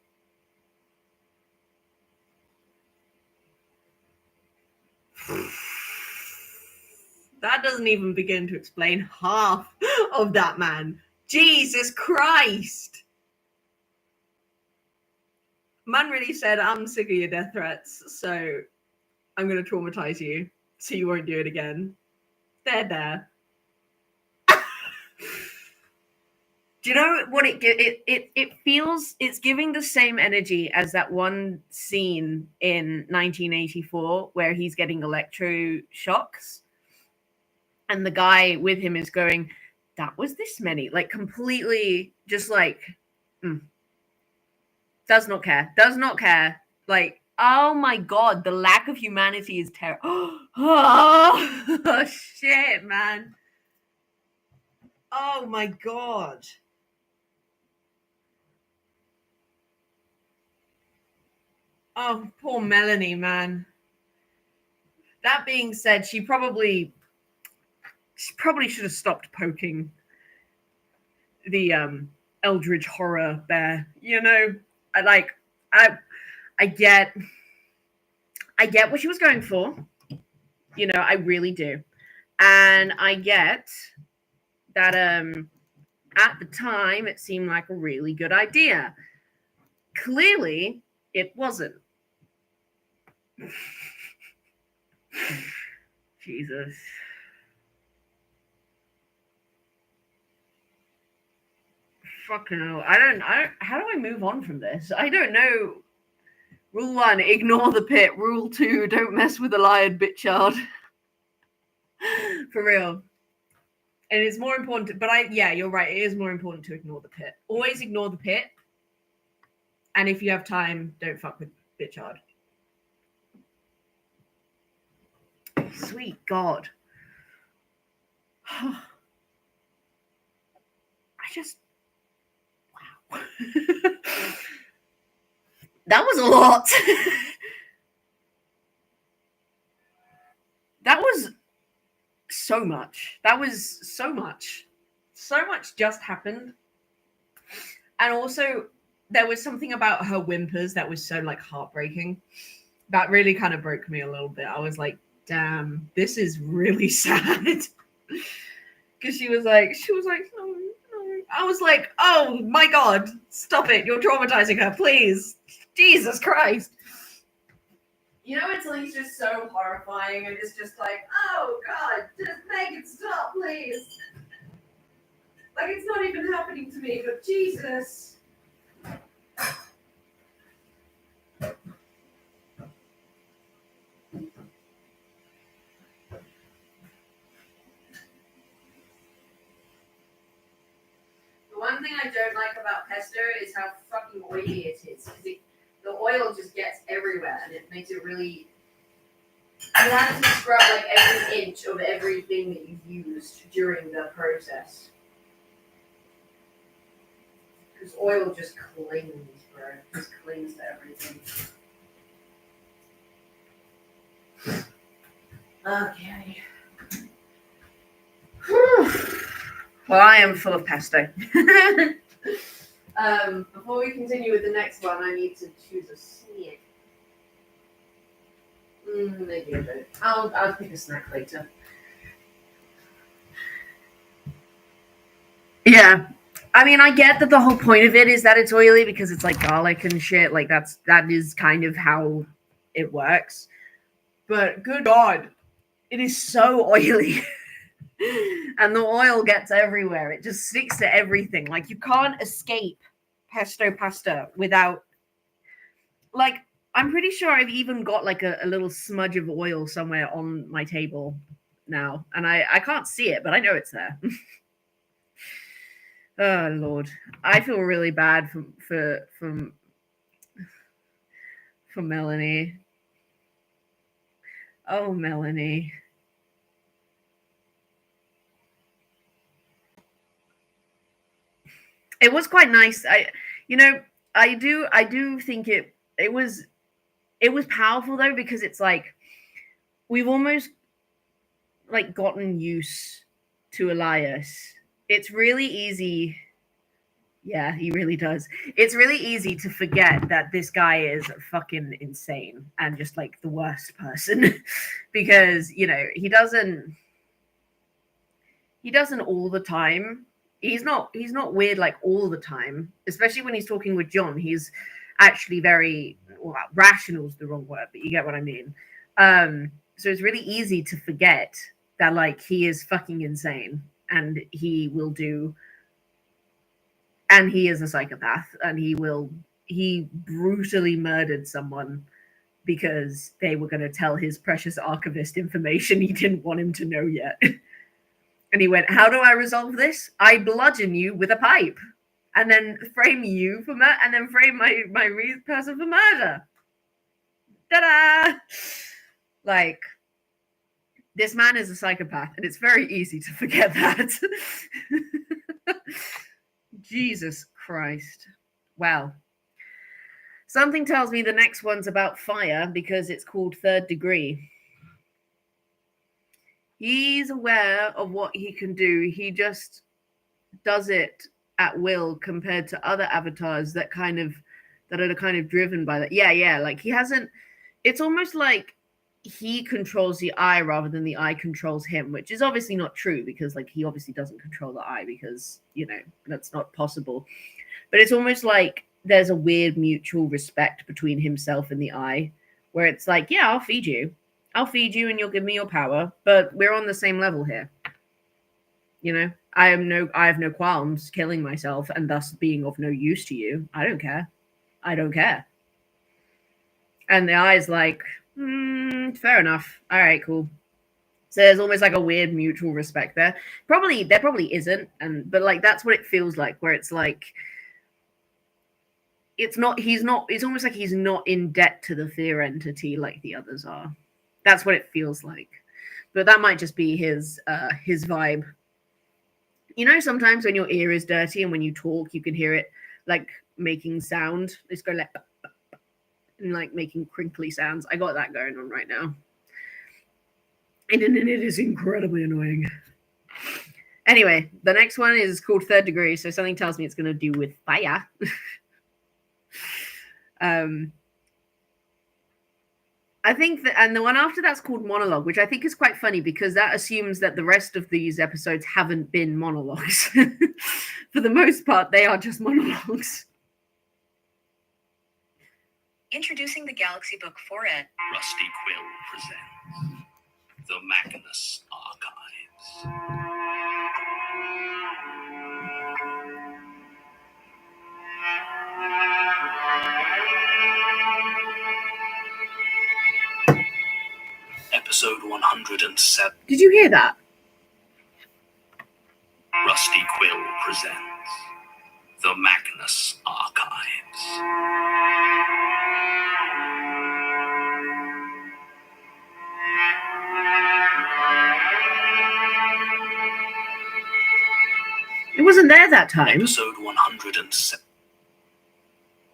That doesn't even begin to explain half of that, man. Jesus Christ. Man really said, I'm sick of your death threats, so I'm going to traumatize you so you won't do it again. There. Do you know what it feels? It's giving the same energy as that one scene in 1984 where he's getting electroshocks and the guy with him is going, that was this many, like completely just like does not care. Like, oh my god, the lack of humanity is terrible. Oh shit, man. Oh my god. Oh, poor Melanie, man. That being said, she probably should have stopped poking the eldritch horror bear. You know, I get what she was going for. You know, I really do. And I get that at the time it seemed like a really good idea. Clearly, it wasn't. Jesus. Fucking hell. I don't how do I move on from this? I don't know. Rule 1, ignore the pit. Rule 2, don't mess with the lion, bitchard. For real. And it's more important, yeah, you're right. It is more important to ignore the pit. Always ignore the pit. And if you have time, don't fuck with bitchard. Sweet God. I just, wow. That was a lot. That was so much. So much just happened. And also, there was something about her whimpers that was so like heartbreaking. That really kind of broke me a little bit. I was like, damn, this is really sad. Because she was like, no. I was like, oh my God, stop it. You're traumatizing her, please. Jesus Christ. You know, it's like just so horrifying and it's just like, oh God, just make it stop, please. Like it's not even happening to me, but Jesus. The one thing I don't like about pesto is how fucking oily it is. Because the oil just gets everywhere and it makes it really... You have to scrub like every inch of everything that you've used during the process. Because oil just clings, bro. It just clings to everything. Okay. Whew. Well, I am full of pesto. Before we continue with the next one, I need to choose a snack. Maybe I don't. I'll pick a snack later. Yeah. I mean, I get that the whole point of it is that it's oily because it's like garlic and shit. Like that is kind of how it works. But good God, it is so oily. And the oil gets everywhere. It just sticks to everything. Like you can't escape pesto pasta without, like, I'm pretty sure I've even got like a little smudge of oil somewhere on my table now. And I can't see it, but I know it's there. Oh Lord, I feel really bad for Melanie. Oh, Melanie. It was quite nice. I do think it was powerful though, because it's like we've almost like gotten used to Elias. It's really easy. Yeah, he really does. It's really easy to forget that this guy is fucking insane and just like the worst person because, you know, he doesn't all the time. He's not weird like all the time, especially when he's talking with John. He's actually very, well, rational is the wrong word, but you get what I mean. So it's really easy to forget that like he is fucking insane and he will do, and he is a psychopath, and he brutally murdered someone because they were going to tell his precious archivist information he didn't want him to know yet. And he went, how do I resolve this? I bludgeon you with a pipe and then frame you for murder, and then frame my person for murder. Ta-da! Like, this man is a psychopath, and it's very easy to forget that. Jesus Christ. Well, something tells me the next one's about fire because it's called Third Degree. He's aware of what he can do. He just does it at will compared to other avatars that are kind of driven by that. Yeah. Like he hasn't. It's almost like he controls the eye rather than the eye controls him, which is obviously not true because like he obviously doesn't control the eye because, you know, that's not possible. But it's almost like there's a weird mutual respect between himself and the eye where it's like, yeah, I'll feed you and you'll give me your power, but we're on the same level here. You know, I have no qualms killing myself and thus being of no use to you. I don't care. And the eye's like, fair enough. All right, cool. So there's almost like a weird mutual respect there. There probably isn't, but like that's what it feels like, where it's like it's almost like he's not in debt to the fear entity like the others are. That's what it feels like. But that might just be his vibe. You know, sometimes when your ear is dirty and when you talk, you can hear it like making sound. It's going like and like making crinkly sounds. I got that going on right now. And it is incredibly annoying. Anyway, the next one is called Third Degree, so something tells me it's going to do with fire. I think that, and the one after that's called Monologue, which I think is quite funny because that assumes that the rest of these episodes haven't been monologues. For the most part, they are just monologues. Introducing the Galaxy Book 4N. Rusty Quill presents the Magnus Archives. Episode 107. Did you hear that? Rusty Quill presents the Magnus Archives. there that time. Episode 107.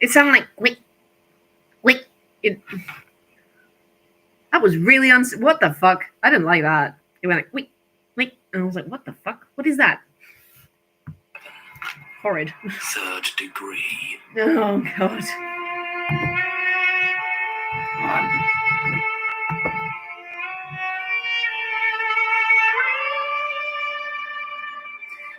It sounded like quick. That was really what the fuck? I didn't like that. It went like quick, and I was like, what the fuck? What is that? Horrid. Third degree. Oh god.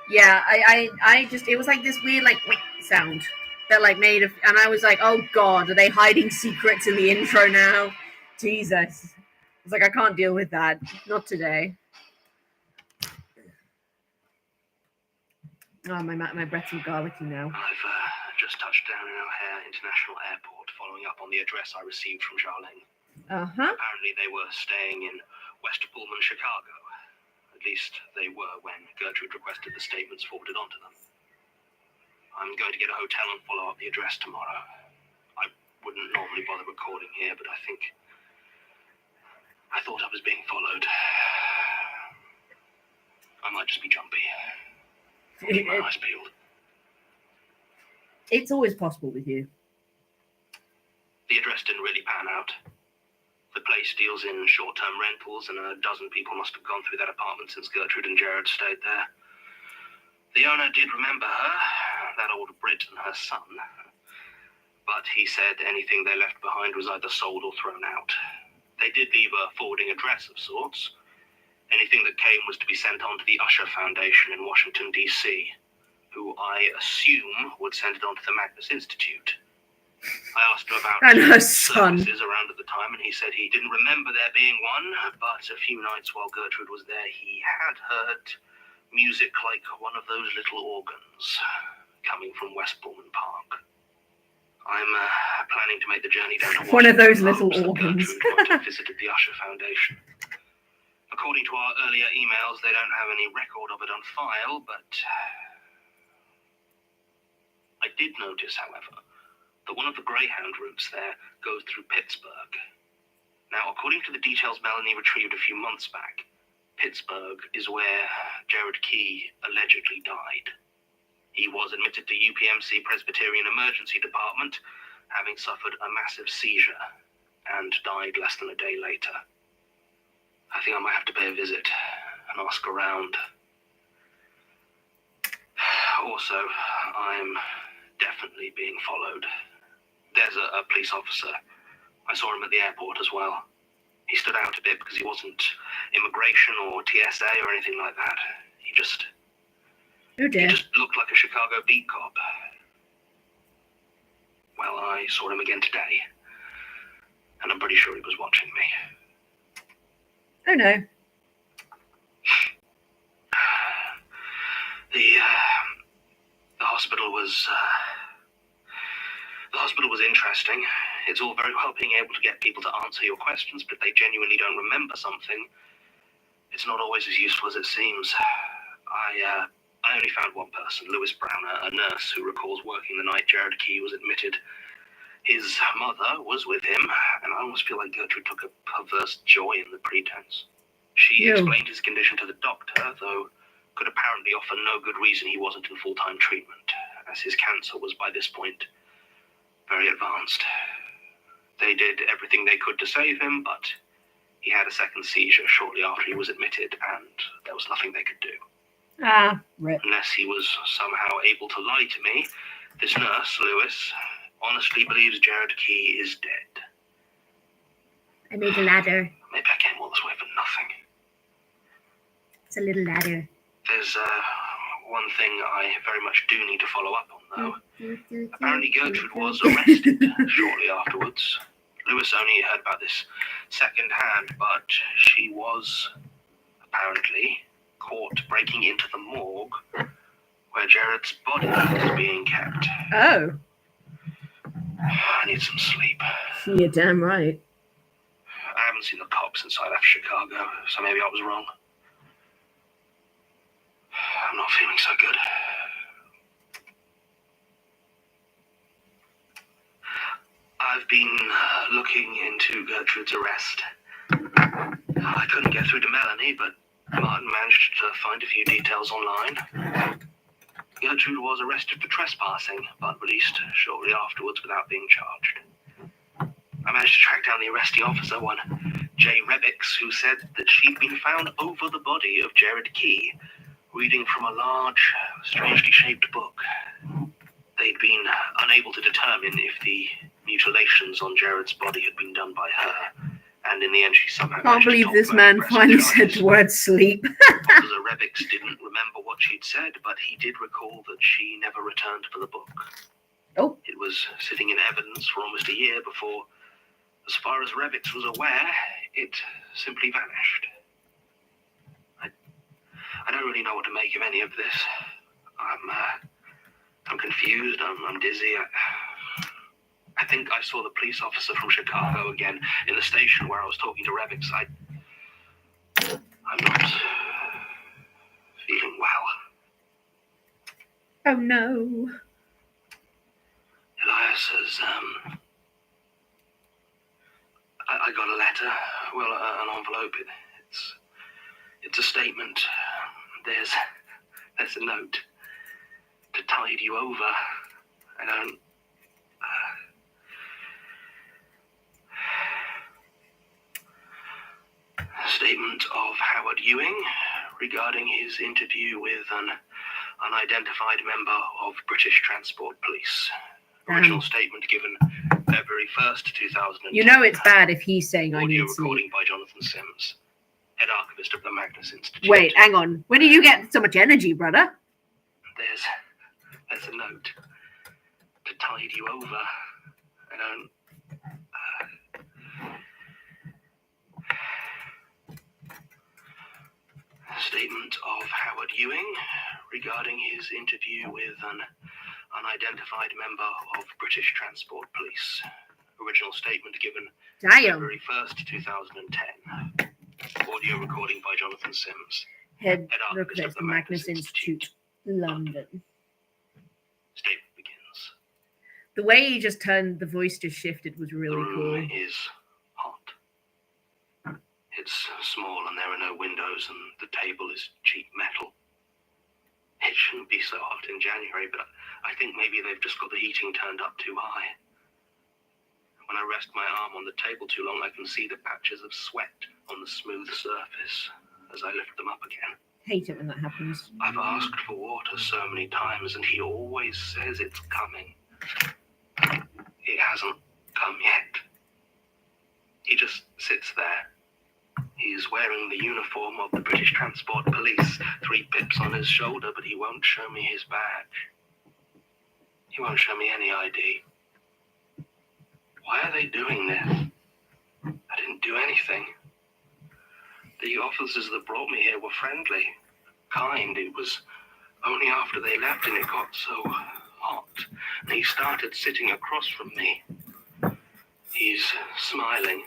Yeah, I just, it was like this weird like sound that like made a, and I was like, oh god, are they hiding secrets in the intro now? Jesus. I was like, I can't deal with that. Not today. Oh, my breath's all garlicky now. I've just touched down in O'Hare International Airport, following up on the address I received from Charlene. Apparently they were staying in West Pullman, Chicago. At least they were when Gertrude requested the statements forwarded onto them. I'm going to get a hotel and follow up the address tomorrow. I wouldn't normally bother recording here, but I thought I was being followed. I might just be jumpy. Keep my eyes peeled. It's always possible with you. The address didn't really pan out. The place deals in short-term rentals, and a dozen people must have gone through that apartment since Gertrude and Jared stayed there. The owner did remember her, that old Brit and her son. But he said anything they left behind was either sold or thrown out. They did leave a forwarding address of sorts. Anything that came was to be sent on to the Usher Foundation in Washington, D.C., who I assume would send it on to the Magnus Institute. I asked him about services around at the time, and he said he didn't remember there being one, but a few nights while Gertrude was there, he had heard music like one of those little organs coming from West Pullman Park. I'm planning to make the journey down to Washington. One of those little organs. Gertrude might have visited the Usher Foundation. According to our earlier emails, they don't have any record of it on file, but I did notice, however, that one of the Greyhound routes there goes through Pittsburgh. Now, according to the details Melanie retrieved a few months back, Pittsburgh is where Jared Key allegedly died. He was admitted to UPMC Presbyterian Emergency Department, having suffered a massive seizure, and died less than a day later. I think I might have to pay a visit and ask around. Also, I'm definitely being followed. There's a police officer. I saw him at the airport as well. He stood out a bit because he wasn't immigration or TSA or anything like that. He just looked like a Chicago beat cop. Well, I saw him again today, and I'm pretty sure he was watching me. Oh no. The hospital was interesting. It's all very well being able to get people to answer your questions, but if they genuinely don't remember something, it's not always as useful as it seems. I only found one person, Lewis Brown, a nurse who recalls working the night Jared Key was admitted. His mother was with him, and I almost feel like Gertrude took a perverse joy in the pretense. She explained his condition to the doctor, though could apparently offer no good reason he wasn't in full-time treatment, as his cancer was by this point very advanced. They did everything they could to save him, but he had a second seizure shortly after he was admitted, and there was nothing they could do. Unless he was somehow able to lie to me, this nurse, Lewis, honestly believes Jared Key is dead. I made a ladder. Maybe I came all this way for nothing. It's a little ladder. There's one thing I very much do need to follow up on, though. Apparently Gertrude was arrested shortly afterwards. Lewis only heard about this second-hand, but she was apparently caught breaking into the morgue where Jared's body is being kept. Oh. I need some sleep. You're damn right. I haven't seen the cops since I left Chicago, so maybe I was wrong. I'm not feeling so good. I've been looking into Gertrude's arrest. I couldn't get through to Melanie, but Martin managed to find a few details online. Gertrude was arrested for trespassing, but released shortly afterwards without being charged. I managed to track down the arresting officer, one J. Rebix, who said that she'd been found over the body of Jared Key, reading from a large, strangely shaped book. They'd been unable to determine if the mutilations on Jared's body had been done by her, and in the end she somehow Can't believe this man finally said the word sleep. Officer Rebix didn't remember what she'd said, but he did recall that she never returned for the book. Oh. It was sitting in evidence for almost a year before, as far as Rebix was aware, it simply vanished. I don't really know what to make of any of this. I'm confused, I'm dizzy. I think I saw the police officer from Chicago again in the station where I was talking to Rebix. I'm not feeling well. Oh no. Elias has, I got a letter, well, an envelope. It's a statement. There's a note to tide you over. I don't... A statement of Howard Ewing regarding his interview with an unidentified member of British Transport Police. Original statement given February 1st, 2010. You know it's bad if he's saying I need Audio sleep. recording by Jonathan Sims, head archivist of the Magnus Institute. Wait, hang on. When do you get so much energy, brother? There's a note to tide you over. I don't... A statement of Howard Ewing regarding his interview with an unidentified member of British Transport Police. Original statement given February 1st, 2010. Audio recording by Jonathan Sims, Head archivist archivist of the Magnus Institute, London. Statement begins. The way he just turned, the voice just shifted was The really cool. room is hot. It's small and there are no windows and the table is cheap metal. It shouldn't be so hot in January, but I think maybe they've just got the heating turned up too high. When I rest my arm on the table too long, I can see the patches of sweat on the smooth surface as I lift them up again. Hate it when that happens. I've asked for water so many times and he always says it's coming. It hasn't come yet. He just sits there. He's wearing the uniform of the British Transport Police, 3 pips on his shoulder, but he won't show me his badge. He won't show me any ID. Why are they doing this? I didn't do anything. The officers that brought me here were friendly, kind. It was only after they left and it got so hot, and he started sitting across from me. He's smiling,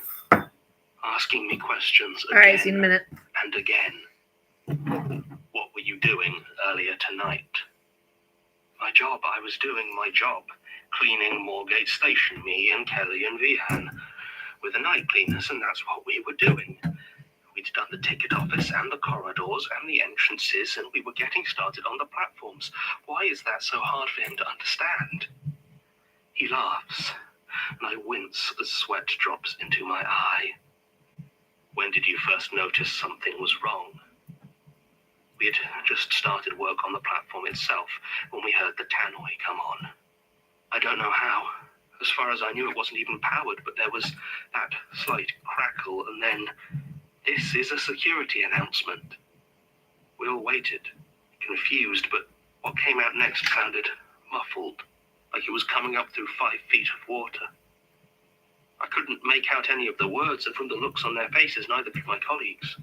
asking me questions again. All right, see you in a minute. And again. What were you doing earlier tonight? My job. I was doing my job. Cleaning Moorgate Station, me and Kelly and Vihan, with the night cleaners, and that's what we were doing. We'd done the ticket office and the corridors and the entrances, and we were getting started on the platforms. Why is that so hard for him to understand? He laughs, and I wince as sweat drops into my eye. When did you first notice something was wrong? We had just started work on the platform itself when we heard the tannoy come on. I don't know how. As far as I knew, it wasn't even powered, but there was that slight crackle, and then, this is a security announcement. We all waited, confused, but what came out next sounded muffled, like it was coming up through 5 feet of water. I couldn't make out any of the words, and from the looks on their faces, neither could my colleagues.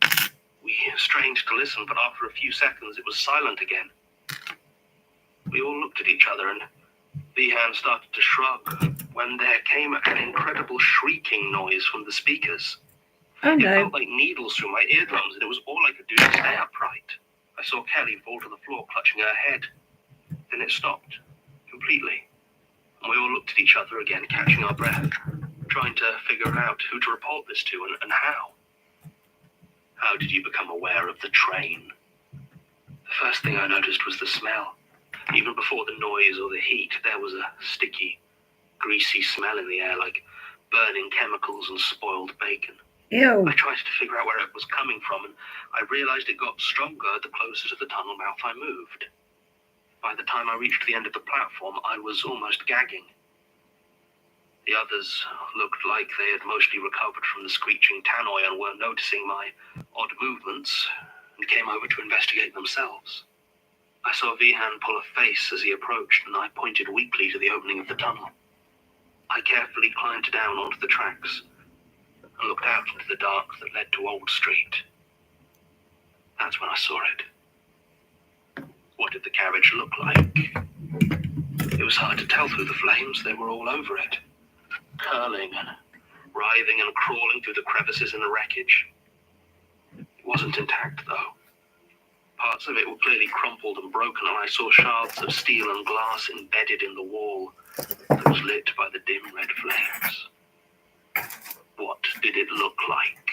We strained to listen, but after a few seconds, it was silent again. We all looked at each other, and Vihan started to shrug when there came an incredible shrieking noise from the speakers. Oh no. It felt like needles through my eardrums, and it was all I could do to stay upright. I saw Kelly fall to the floor, clutching her head. Then it stopped, completely. And we all looked at each other again, catching our breath, trying to figure out who to report this to and how. How did you become aware of the train? The first thing I noticed was the smell. Even before the noise or the heat, there was a sticky, greasy smell in the air, like burning chemicals and spoiled bacon. Ew. I tried to figure out where it was coming from, and I realized it got stronger the closer to the tunnel mouth I moved. By the time I reached the end of the platform, I was almost gagging. The others looked like they had mostly recovered from the screeching tannoy and were noticing my odd movements and came over to investigate themselves. I saw Vihan pull a face as he approached, and I pointed weakly to the opening of the tunnel. I carefully climbed down onto the tracks and looked out into the dark that led to Old Street. That's when I saw it. What did the carriage look like? It was hard to tell through the flames. They were all over it, curling and writhing and crawling through the crevices in the wreckage. It wasn't intact, though. Parts of it were clearly crumpled and broken, and I saw shards of steel and glass embedded in the wall that was lit by the dim red flames. What did it look like?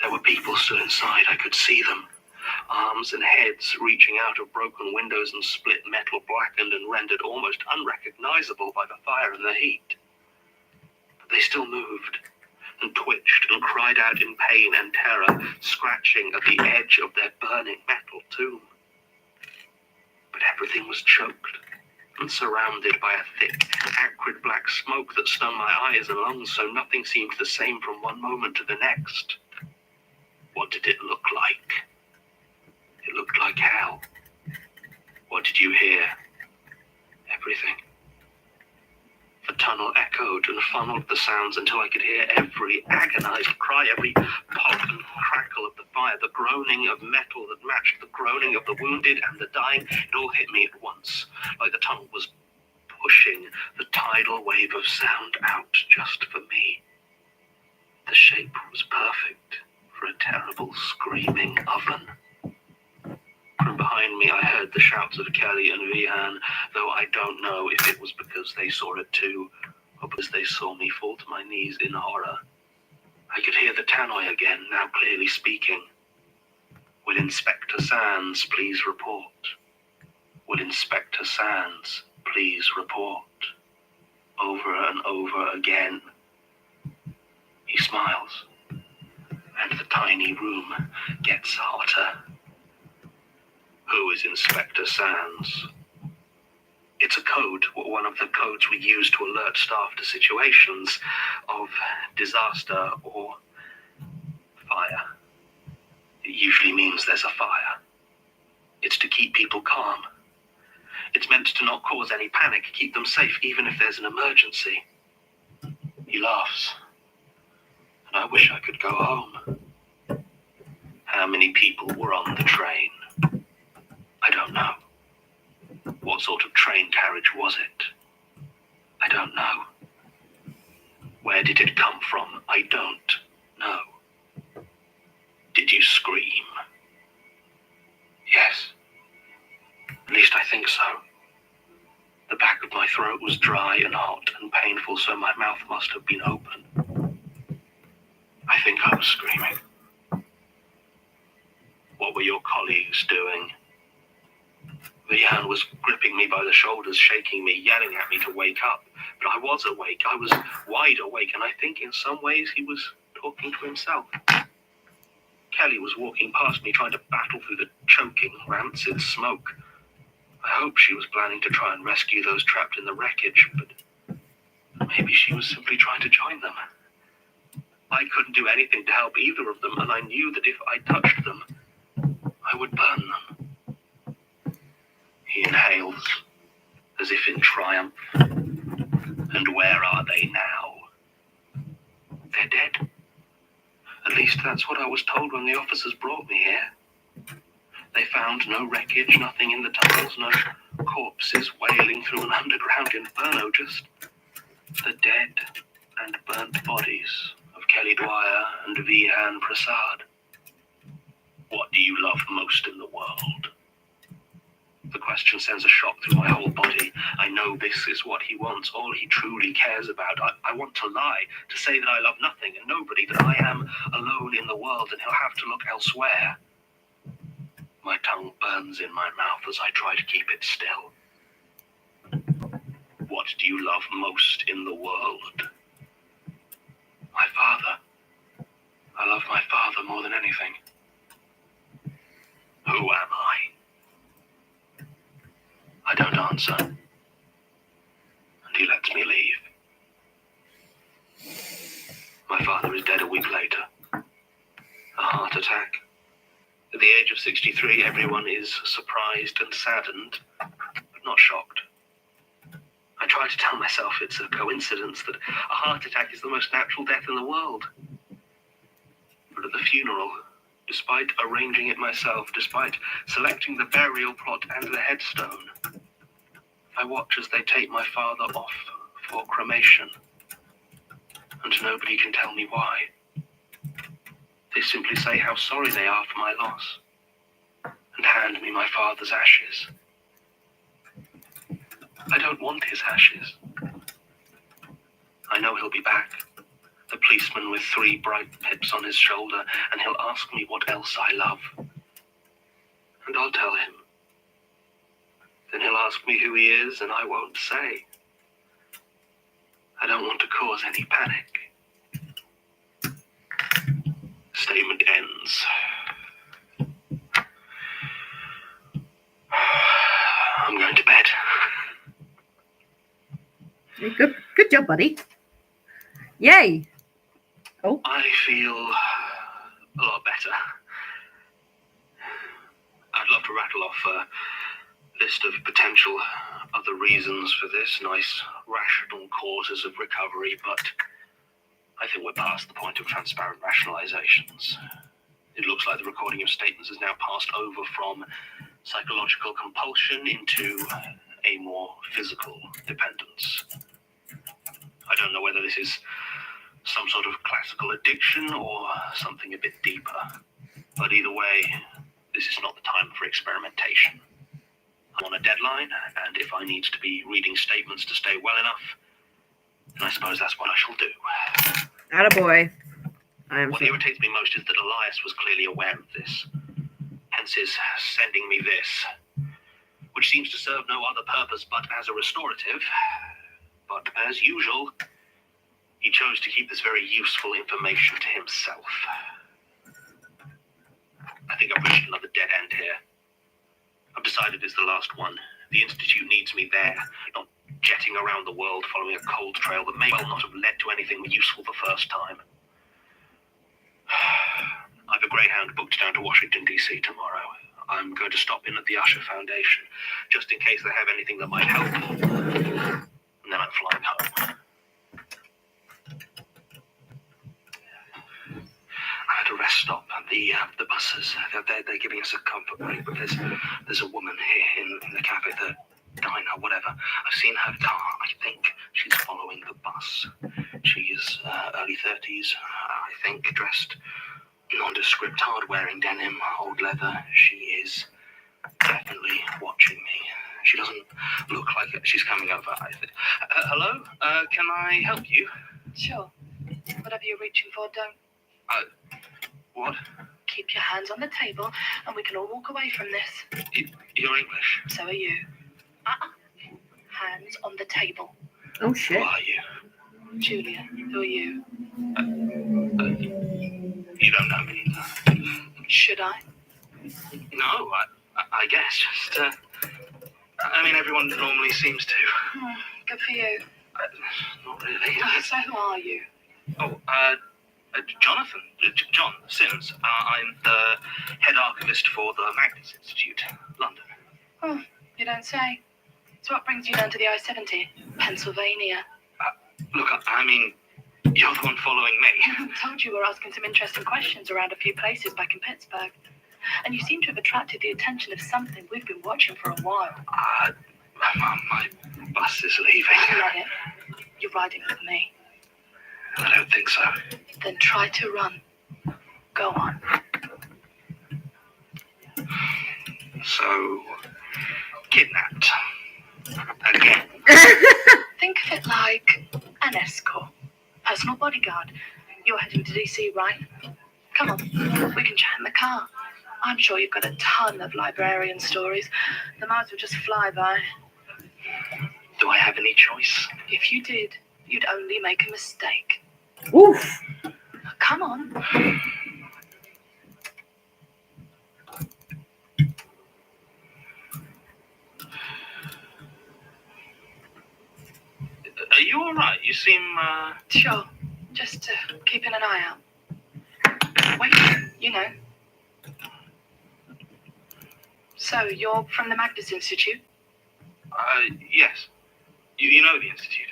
There were people stood inside. I could see them. Arms and heads reaching out of broken windows and split metal blackened and rendered almost unrecognizable by the fire and the heat. But they still moved and twitched and cried out in pain and terror, scratching at the edge of their burning metal tomb. But everything was choked and surrounded by a thick, acrid black smoke that stung my eyes and lungs, so nothing seemed the same from one moment to the next. What did it look like? It looked like hell. What did you hear? Everything. The tunnel echoed and funneled the sounds until I could hear every agonized cry, every pop and crackle of the fire, the groaning of metal that matched the groaning of the wounded and the dying. It all hit me at once, like the tunnel was pushing the tidal wave of sound out just for me. The shape was perfect for a terrible screaming oven. From behind me, I heard the shouts of Kelly and Vihan, though I don't know if it was because they saw it too, or because they saw me fall to my knees in horror. I could hear the tannoy again, now clearly speaking. Will Inspector Sands please report? Will Inspector Sands please report? Over and over again. He smiles, and the tiny room gets hotter. Who is Inspector Sands? It's a code, one of the codes we use to alert staff to situations of disaster or fire. It usually means there's a fire. It's to keep people calm. It's meant to not cause any panic, keep them safe, even if there's an emergency. He laughs, and I wish I could go home. How many people were on the train? I don't know. What sort of train carriage was it? I don't know. Where did it come from? I don't know. Did you scream? Yes. At least I think so. The back of my throat was dry and hot and painful, so my mouth must have been open. I think I was screaming. What were your colleagues doing? Vihan was gripping me by the shoulders, shaking me, yelling at me to wake up. But I was awake. I was wide awake, and I think in some ways he was talking to himself. Kelly was walking past me, trying to battle through the choking, rancid smoke. I hope she was planning to try and rescue those trapped in the wreckage, but maybe she was simply trying to join them. I couldn't do anything to help either of them, and I knew that if I touched them, I would burn them. He inhales, as if in triumph. And where are they now? They're dead. At least that's what I was told when the officers brought me here. They found no wreckage, nothing in the tunnels, no corpses wailing through an underground inferno, just the dead and burnt bodies of Kelly Dwyer and Vihan Prasad. What do you love most in the world? The question sends a shock through my whole body. I know this is what he wants, all he truly cares about. I want to lie, to say that I love nothing and nobody, that I am alone in the world and he'll have to look elsewhere. My tongue burns in my mouth as I try to keep it still. What do you love most in the world? My father. I love my father more than anything. Who am I? I don't answer. And he lets me leave. My father is dead a week later. A heart attack. At the age of 63, everyone is surprised and saddened, but not shocked. I try to tell myself it's a coincidence that a heart attack is the most natural death in the world. But at the funeral, despite arranging it myself, despite selecting the burial plot and the headstone, I watch as they take my father off for cremation. And nobody can tell me why. They simply say how sorry they are for my loss and hand me my father's ashes. I don't want his ashes. I know he'll be back, the policeman with 3 bright pips on his shoulder, and he'll ask me what else I love. And I'll tell him. Then he'll ask me who he is, and I won't say. I don't want to cause any panic. Statement ends. I'm going to bed. Good job, buddy. Yay. Oh. I feel a lot better. I'd love to rattle off a list of potential other reasons for this, nice rational causes of recovery, but I think we're past the point of transparent rationalizations. It looks like the recording of statements has now passed over from psychological compulsion into a more physical dependence. I don't know whether this is some sort of classical addiction or something a bit deeper, but either way, this is not the time for experimentation. I'm on a deadline, and if I need to be reading statements to stay well enough, then I suppose that's what I shall do. Attaboy. What irritates me most is that Elias was clearly aware of this, hence his sending me this, which seems to serve no other purpose but as a restorative. But as usual, he chose to keep this very useful information to himself. I think I've reached another dead end here. I've decided it's the last one. The Institute needs me there, not jetting around the world following a cold trail that may well not have led to anything useful the first time. I've a Greyhound booked down to Washington, D.C. tomorrow. I'm going to stop in at the Usher Foundation, just in case they have anything that might help. And then I'm flying home. I had a rest stop at the buses. They're giving us a comfort break, but there's a woman here in the cafe, the diner, whatever. I've seen her car. I think she's following the bus. She is early 30s, I think, dressed nondescript, hard-wearing denim, old leather. She is definitely watching me. She doesn't look like it. She's coming over, I think. Hello? Can I help you? Sure. Whatever you're reaching for, don't. What? Keep your hands on the table, and we can all walk away from this. You're English? So are you. Hands on the table. Oh, shit. Who are you? Julia, who are you? You don't know me. Should I? No, I guess. Just, I mean, everyone normally seems to. Good for you. Not really. So who are you? Oh, Jonathan. John Sims. I'm the head archivist for the Magnus Institute, London. Oh, you don't say. So what brings you down to the I-70? Pennsylvania. Look, I mean, you're the one following me. I told you we were asking some interesting questions around a few places back in Pittsburgh. And you seem to have attracted the attention of something we've been watching for a while. My bus is leaving. Not it. You're riding with me. I don't think so. Then try to run. Go on. So, kidnapped. Again. Think of it like an escort. Personal bodyguard. You're heading to DC, right? Come on. We can chat in the car. I'm sure you've got a ton of librarian stories. The might as well just fly by. Do I have any choice? If you did, you'd only make a mistake. Oof. Come on. Are you all right? You seem, Sure. Just keeping an eye out. Wait, you know. So, you're from the Magnus Institute? Yes. You know the Institute?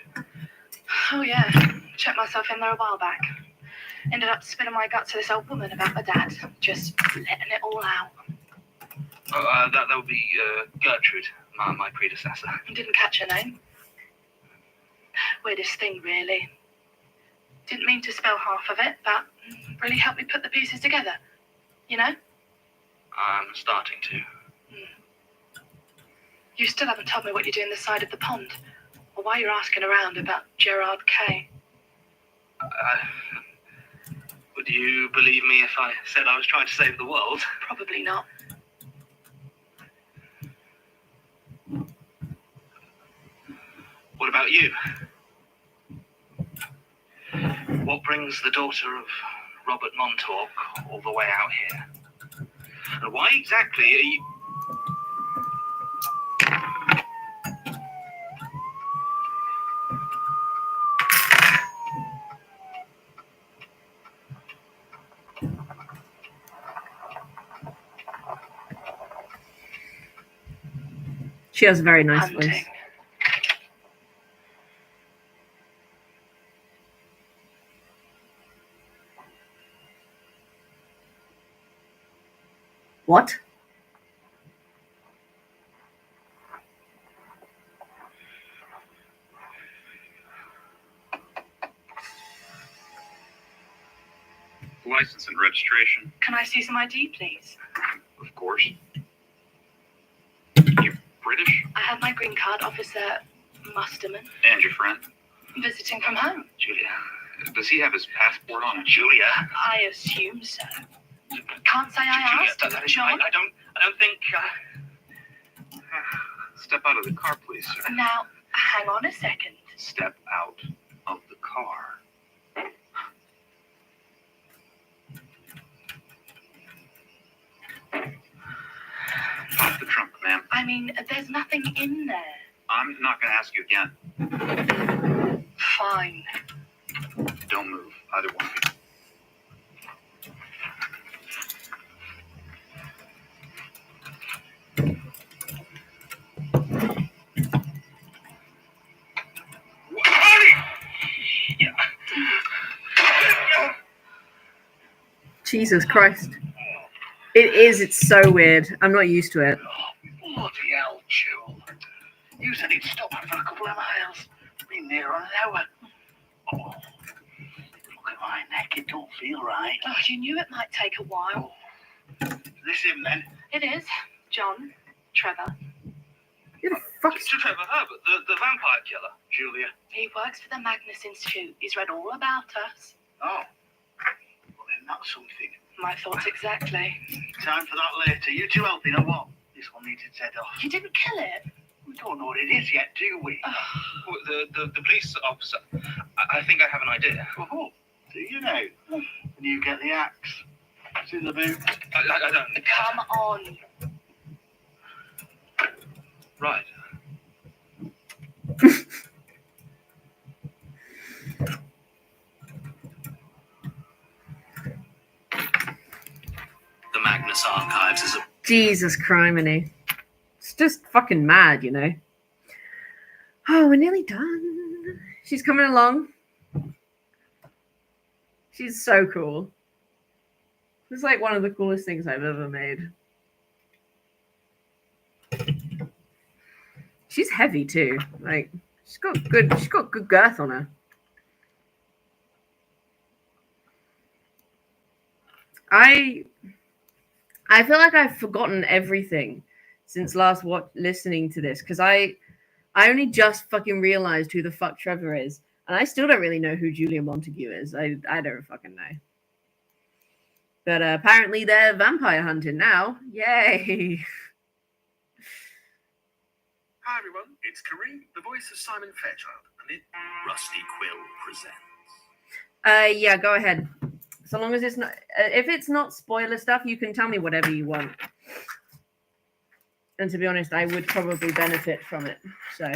Oh, yeah. Checked myself in there a while back. Ended up spilling my guts to this old woman about my dad. Just letting it all out. That would be, Gertrude, my predecessor. Didn't catch her name. Weirdest thing, really. Didn't mean to spell half of it, but really helped me put the pieces together. You know? I'm starting to. You still haven't told me what you're doing this side of the pond, or why you're asking around about Gerard Kay. Would you believe me if I said I was trying to save the world? Probably not. What about you? What brings the daughter of Robert Montauk all the way out here? And why exactly are you... She has a very nice Hunting. voice. What? License and registration, Can I see some ID, please? of course. You British? I have my green card, Officer Musterman. And your friend? Visiting from home. Julia. Does he have his passport on him? Julia. I assume so. Can't say I Julia, asked. John? I don't think... Step out of the car, please, sir. Now, hang on a second. Step out of the car. Pop the trunk, ma'am. I mean, there's nothing in there. I'm not going to ask you again. Fine. Don't move, either one of you. Jesus Christ. It is. It's so weird. I'm not used to it. Bloody hell, Jewel. You said he'd stop for a couple of miles. Been there an hour. Oh, look at my neck. It don't feel right. Oh, you knew it might take a while. This him then? It is. John. Trevor. Who the fuck? Trevor Herbert, the vampire killer. Julia. He works for the Magnus Institute. He's read all about us. Oh. Well, then that's something. My thoughts exactly. Time for that later. You two helping or what? This one needs its head off. You didn't kill it. We don't know what it is yet, do we? The police officer. I think I have an idea. Oh, do you now? When you get the axe. It's in the boot. I don't. Come on. Right. The Magnus Archives is a Jesus criminy. It's just fucking mad, you know. Oh, we're nearly done. She's coming along. She's so cool. It's like one of the coolest things I've ever made. She's heavy too. Like she's got good girth on her. I feel like I've forgotten everything since last listening to this, because I only just fucking realized who the fuck Trevor is, and I still don't really know who Julia Montague is. I don't fucking know. But apparently they're vampire hunting now. Yay! Hi everyone, it's Kareem, the voice of Simon Fairchild, and it Rusty Quill presents. Yeah, go ahead. So long as it's not, if it's not spoiler stuff, you can tell me whatever you want. And to be honest, I would probably benefit from it. So.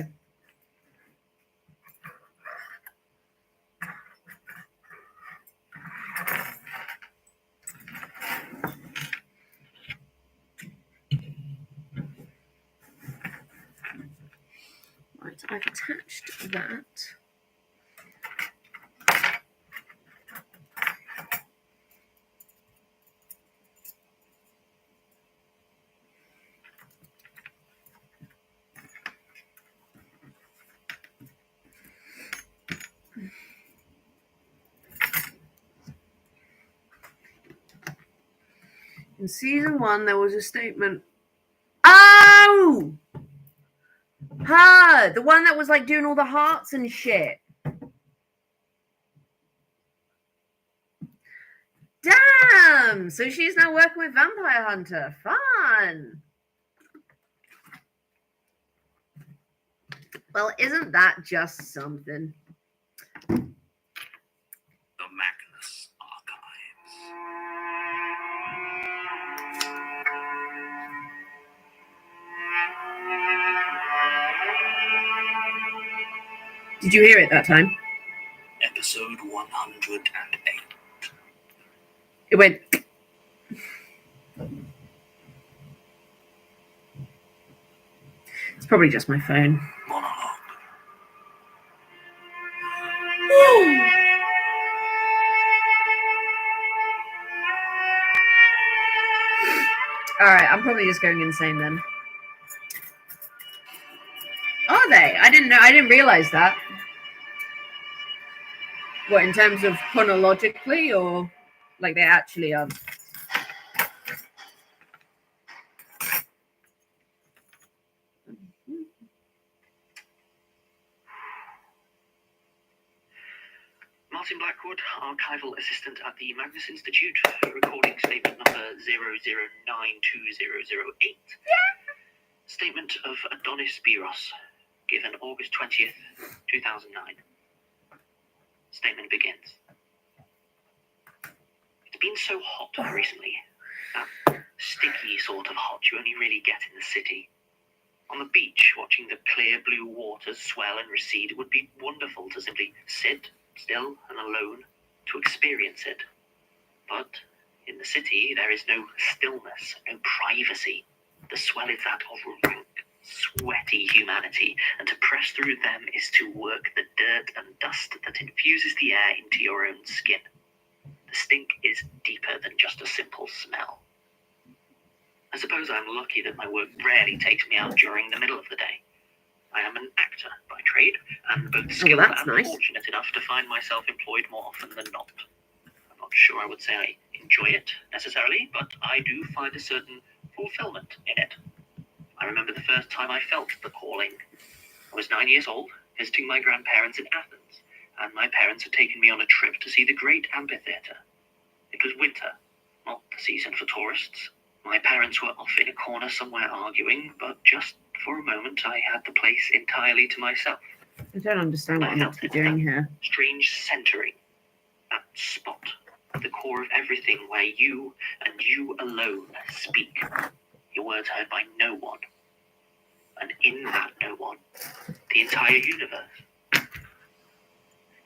Right, I've attached that. In season 1, there was a statement. Oh! Her! The one that was like doing all the hearts and shit. Damn! So she's now working with Vampire Hunter. Fun! Well, isn't that just something? The Magnus Archives. Did you hear it that time? Episode 108. It went. It's probably just my phone. Monologue. Alright, I'm probably just going insane then. Are they? I didn't realize that. What, in terms of chronologically, or like they actually are? Martin Blackwood, Archival Assistant at the Magnus Institute, recording statement number 0092008. Statement of Adonis Biros, given August 20th, 2009. Statement begins. It's been so hot recently. That sticky sort of hot you only really get in the city. On the beach, watching the clear blue waters swell and recede, it would be wonderful to simply sit still and alone to experience it. But in the city, there is no stillness, no privacy. The swell is that of rank, sweaty humanity, and to press through them is to work the dirt and dust that infuses the air into your own skin. The stink is deeper than just a simple smell. I suppose I'm lucky that my work rarely takes me out during the middle of the day. I am an actor by trade, and both skilled and fortunate enough to find myself employed more often than not. I'm not sure I would say I enjoy it necessarily, but I do find a certain fulfillment in it. I remember the first time I felt the calling. I was 9 years old, visiting my grandparents in Athens, and my parents had taken me on a trip to see the great amphitheater. It was winter, not the season for tourists. My parents were off in a corner somewhere arguing, but just for a moment I had the place entirely to myself. I don't understand what I'm meant to be doing here. Strange centering. That spot at the core of everything where you and you alone speak. Your words heard by no one. And in that no one, the entire universe.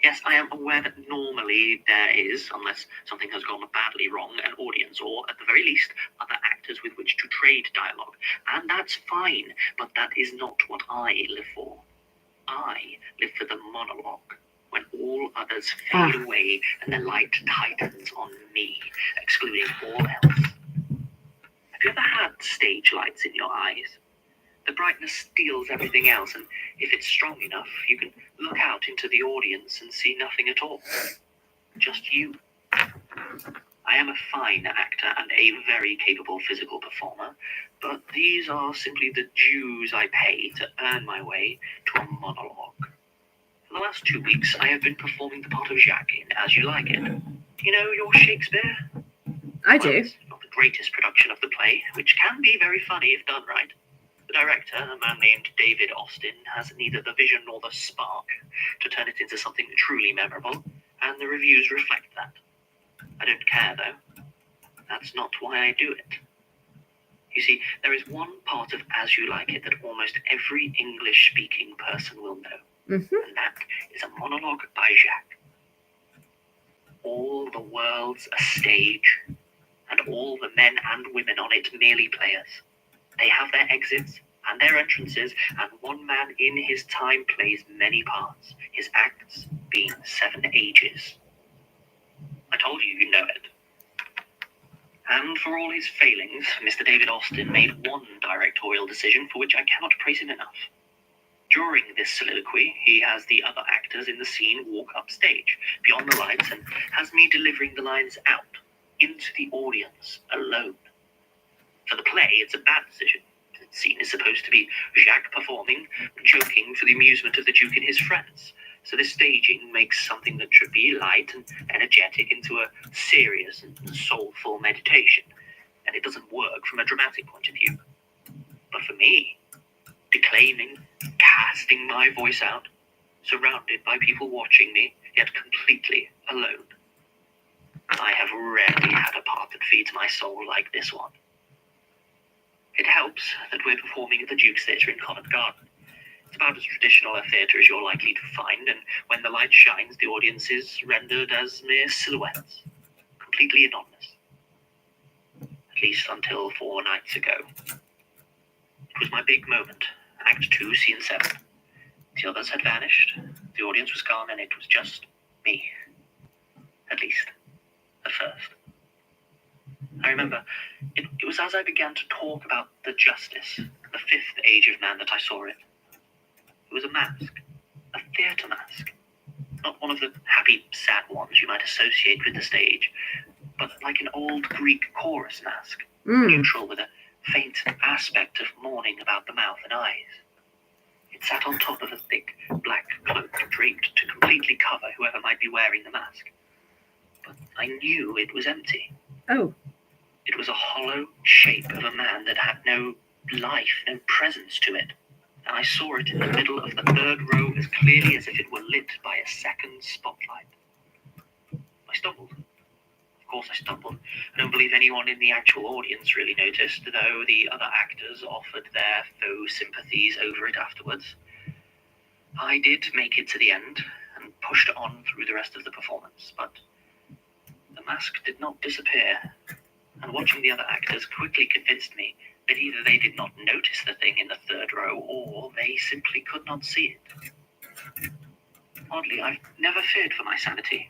Yes, I am aware that normally there is, unless something has gone badly wrong, an audience, or at the very least, other actors with which to trade dialogue. And that's fine, but that is not what I live for. I live for the monologue, when all others fade away and the light tightens on me, excluding all else. Have you ever had stage lights in your eyes? The brightness steals everything else, and if it's strong enough, you can look out into the audience and see nothing at all. Just you. I am a fine actor and a very capable physical performer, but these are simply the dues I pay to earn my way to a monologue. For the last 2 weeks, I have been performing the part of Jacques in As You Like It. You know your Shakespeare? I do. It's not the greatest production of the play, which can be very funny if done right. The director, a man named David Austin, has neither the vision nor the spark to turn it into something truly memorable, and the reviews reflect that. I don't care, though. That's not why I do it. You see, there is one part of As You Like It that almost every English-speaking person will know, and that is a monologue by Jacques. All the world's a stage, and all the men and women on it merely players. They have their exits and their entrances, and one man in his time plays many parts, his acts being 7 ages. I told you you'd know it. And for all his failings, Mr. David Austin made one directorial decision for which I cannot praise him enough. During this soliloquy, he has the other actors in the scene walk upstage, beyond the lights, and has me delivering the lines out, into the audience, alone. For the play, it's a bad decision. The scene is supposed to be Jacques performing, joking for the amusement of the Duke and his friends. So this staging makes something that should be light and energetic into a serious and soulful meditation, and it doesn't work from a dramatic point of view. But for me, declaiming, casting my voice out, surrounded by people watching me, yet completely alone, I have rarely had a part that feeds my soul like this one. It helps that we're performing at the Duke's Theatre in Covent Garden. It's about as traditional a theatre as you're likely to find, and when the light shines, the audience is rendered as mere silhouettes, completely anonymous. At least until 4 nights ago. It was my big moment, Act 2, Scene 7. The others had vanished, the audience was gone, and it was just me. At least, at first. I remember, it was as I began to talk about the justice, the 5th age of man, that I saw it. It was a mask, a theatre mask. Not one of the happy, sad ones you might associate with the stage, but like an old Greek chorus mask, neutral with a faint aspect of mourning about the mouth and eyes. It sat on top of a thick, black cloak draped to completely cover whoever might be wearing the mask. But I knew it was empty. Oh. It was a hollow shape of a man that had no life, no presence to it. And I saw it in the middle of the 3rd row as clearly as if it were lit by a second spotlight. I stumbled. Of course I stumbled. I don't believe anyone in the actual audience really noticed, though the other actors offered their faux sympathies over it afterwards. I did make it to the end, and pushed on through the rest of the performance, but the mask did not disappear, and watching the other actors quickly convinced me that either they did not notice the thing in the 3rd row, or they simply could not see it. Oddly, I've never feared for my sanity.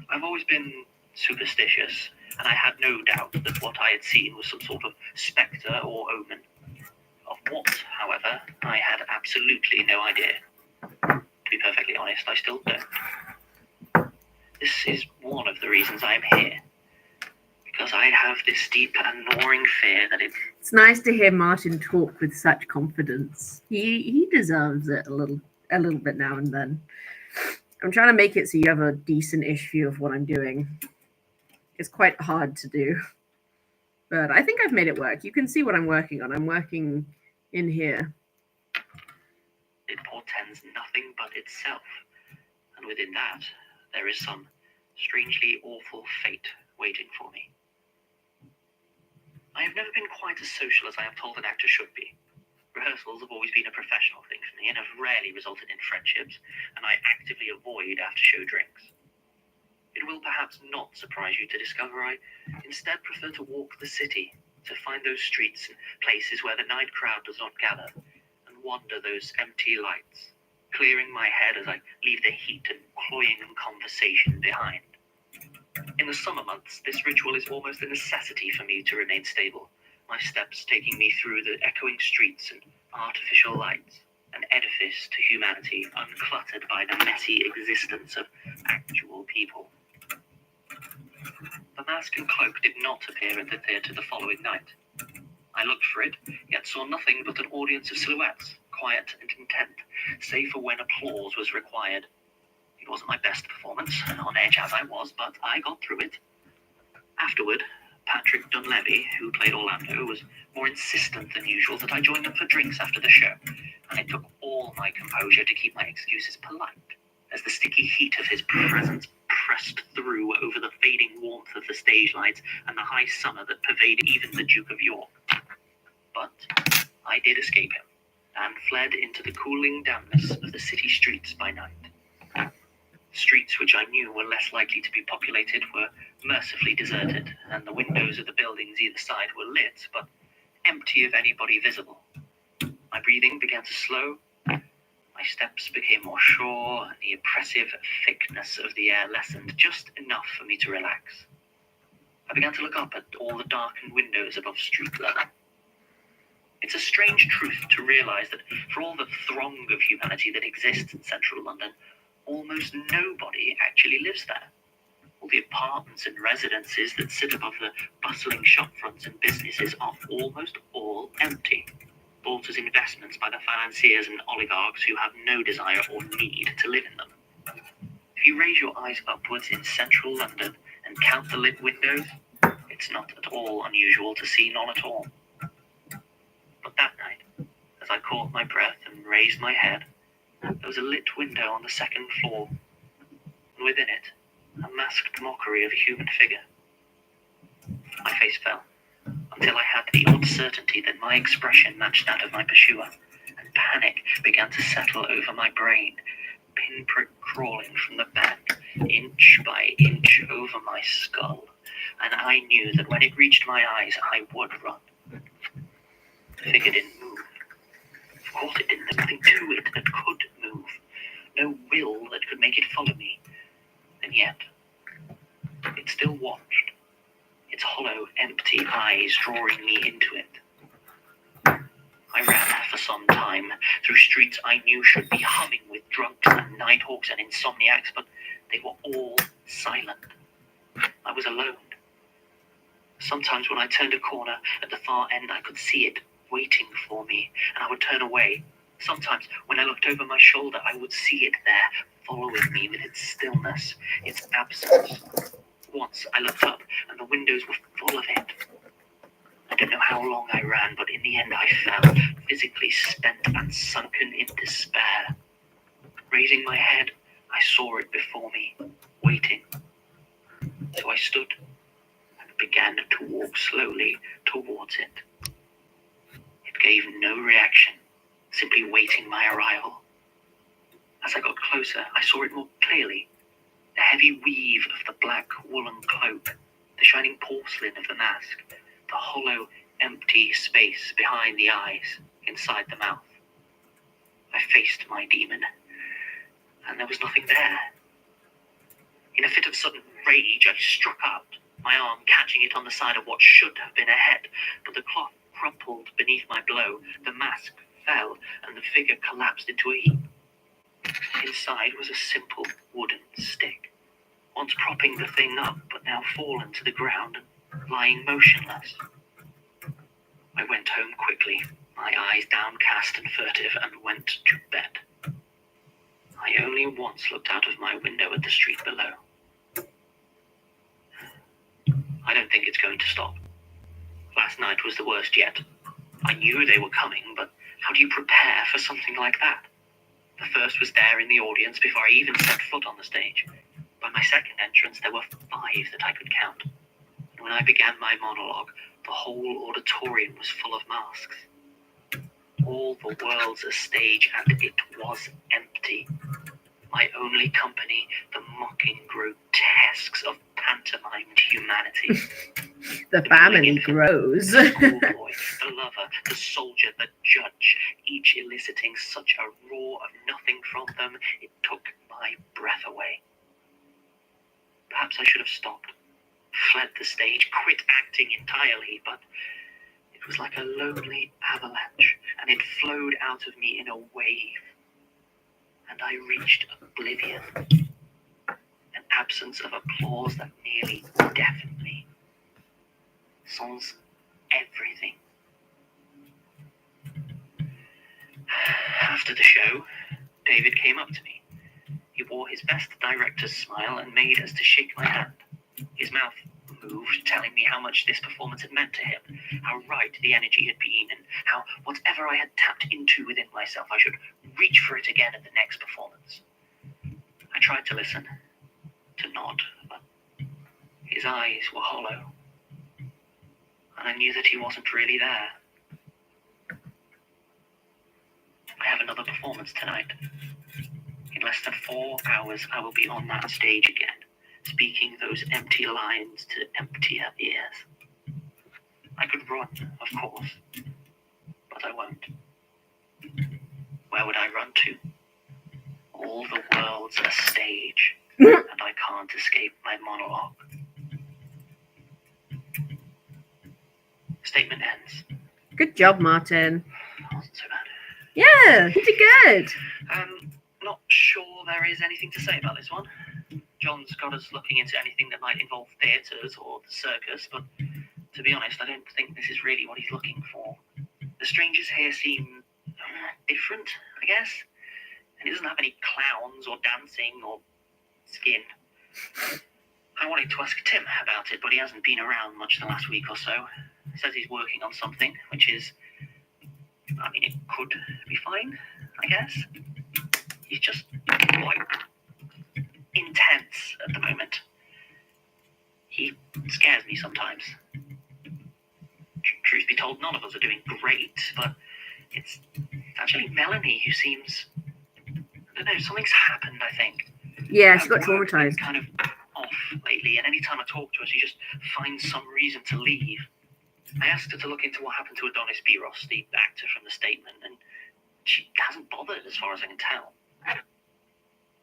I've always been superstitious, and I had no doubt that what I had seen was some sort of spectre or omen. Of what, however, I had absolutely no idea. To be perfectly honest, I still don't. This is one of the reasons I am here. Because I have this deep and gnawing fear that It's nice to hear Martin talk with such confidence. He deserves it a little bit now and then. I'm trying to make it so you have a decent-ish view of what I'm doing. It's quite hard to do. But I think I've made it work. You can see what I'm working on. I'm working in here. it portends nothing but itself, and within that there is some strangely awful fate waiting for me. I have never been quite as social as I am told an actor should be. Rehearsals have always been a professional thing for me and have rarely resulted in friendships, and I actively avoid after-show drinks. It will perhaps not surprise you to discover I instead prefer to walk the city, to find those streets and places where the night crowd does not gather, and wander those empty lights, clearing my head as I leave the heat and cloying conversation behind. In the summer months, this ritual is almost a necessity for me to remain stable, my steps taking me through the echoing streets and artificial lights, an edifice to humanity uncluttered by the messy existence of actual people. The mask and cloak did not appear at the theatre the following night. I looked for it, yet saw nothing but an audience of silhouettes, quiet and intent, save for when applause was required. It wasn't my best performance, on edge as I was, but I got through it. Afterward, Patrick Dunleavy, who played Orlando, was more insistent than usual that I join them for drinks after the show, and it took all my composure to keep my excuses polite, as the sticky heat of his presence pressed through over the fading warmth of the stage lights and the high summer that pervaded even the Duke of York. But I did escape him, and fled into the cooling dampness of the city streets by night. Streets which I knew were less likely to be populated were mercifully deserted, and the windows of the buildings either side were lit, but empty of anybody visible. My breathing began to slow, my steps became more sure, and the oppressive thickness of the air lessened just enough for me to relax. I began to look up at all the darkened windows above street level. It's a strange truth to realize that for all the throng of humanity that exists in central London, almost nobody actually lives there. All the apartments and residences that sit above the bustling shop fronts and businesses are almost all empty, bought as investments by the financiers and oligarchs who have no desire or need to live in them. If you raise your eyes upwards in central London and count the lit windows, it's not at all unusual to see none at all. But that night, as I caught my breath and raised my head, there was a lit window on the second floor, and within it, a masked mockery of a human figure. My face fell, until I had the odd certainty that my expression matched that of my pursuer, and panic began to settle over my brain, pinprick crawling from the back, inch by inch over my skull, and I knew that when it reached my eyes, I would run. The figure didn't move. Of course it didn't. There was nothing to it that could move. No will that could make it follow me. And yet, it still watched, its hollow, empty eyes drawing me into it. I ran for some time through streets I knew should be humming with drunks and nighthawks and insomniacs, but they were all silent. I was alone. Sometimes when I turned a corner at the far end, I could see it waiting for me, and I would turn away. Sometimes when I looked over my shoulder, I would see it there, following me with its stillness, its absence. Once I looked up, and the windows were full of it. I don't know how long I ran, but in the end I fell, physically spent and sunken in despair. Raising my head, I saw it before me, waiting. So I stood and began to walk slowly towards it. It gave no reaction, simply waiting my arrival. As I got closer, I saw it more clearly. The heavy weave of the black woolen cloak, the shining porcelain of the mask, the hollow, empty space behind the eyes, inside the mouth. I faced my demon, and there was nothing there. In a fit of sudden rage, I struck out, my arm catching it on the side of what should have been a head, but the cloth crumpled beneath my blow, the mask fell, and the figure collapsed into a heap. Inside was a simple wooden stick, once propping the thing up, but now fallen to the ground and lying motionless. I went home quickly, my eyes downcast and furtive, and went to bed. I only once looked out of my window at the street below. I don't think it's going to stop. Last night was the worst yet. I knew they were coming, but how do you prepare for something like that? The first was there in the audience before I even set foot on the stage. By my second entrance, there were 5 that I could count. And when I began my monologue, the whole auditorium was full of masks. All the world's a stage, and it was empty. My only company, the mocking grotesques of pantomimed humanity. The famine grows. The schoolboy, the lover, the soldier, the judge, each eliciting such a roar of nothing from them, it took my breath away. Perhaps I should have stopped, fled the stage, quit acting entirely, but it was like a lonely avalanche, and it flowed out of me in a wave. And I reached oblivion, an absence of applause that nearly deafened me. Sans everything. After the show, David came up to me. He wore his best director's smile and made as to shake my hand. His mouth moved, telling me how much this performance had meant to him, how right the energy had been, and how whatever I had tapped into within myself, I should reach for it again at the next performance. I tried to listen, to nod, but his eyes were hollow, and I knew that he wasn't really there. I have another performance tonight. In less than 4 hours, I will be on that stage again, speaking those empty lines to emptier ears. I could run, of course, but I won't. Where would I run to? All the world's a stage, and I can't escape my monologue. Statement ends. Good job, Martin. Wasn't so bad. Yeah, you did good. Not sure there is anything to say about this one. John's got us looking into anything that might involve theatres or the circus, but to be honest, I don't think this is really what he's looking for. The strangers here seem different, I guess, and he doesn't have any clowns or dancing or skin. I wanted to ask Tim about it, but he hasn't been around much the last week or so. He says he's working on something, which is, I mean, it could be fine, I guess. He's just quite intense at the moment. He scares me sometimes. Truth be told, none of us are doing great, but it's actually Melanie who seems, I don't know, something's happened, I think. Yeah, she got traumatized. Kind of off lately, and any time I talk to her, she just finds some reason to leave. I asked her to look into what happened to Adonis Biros, the actor from The Statement, and she hasn't bothered as far as I can tell.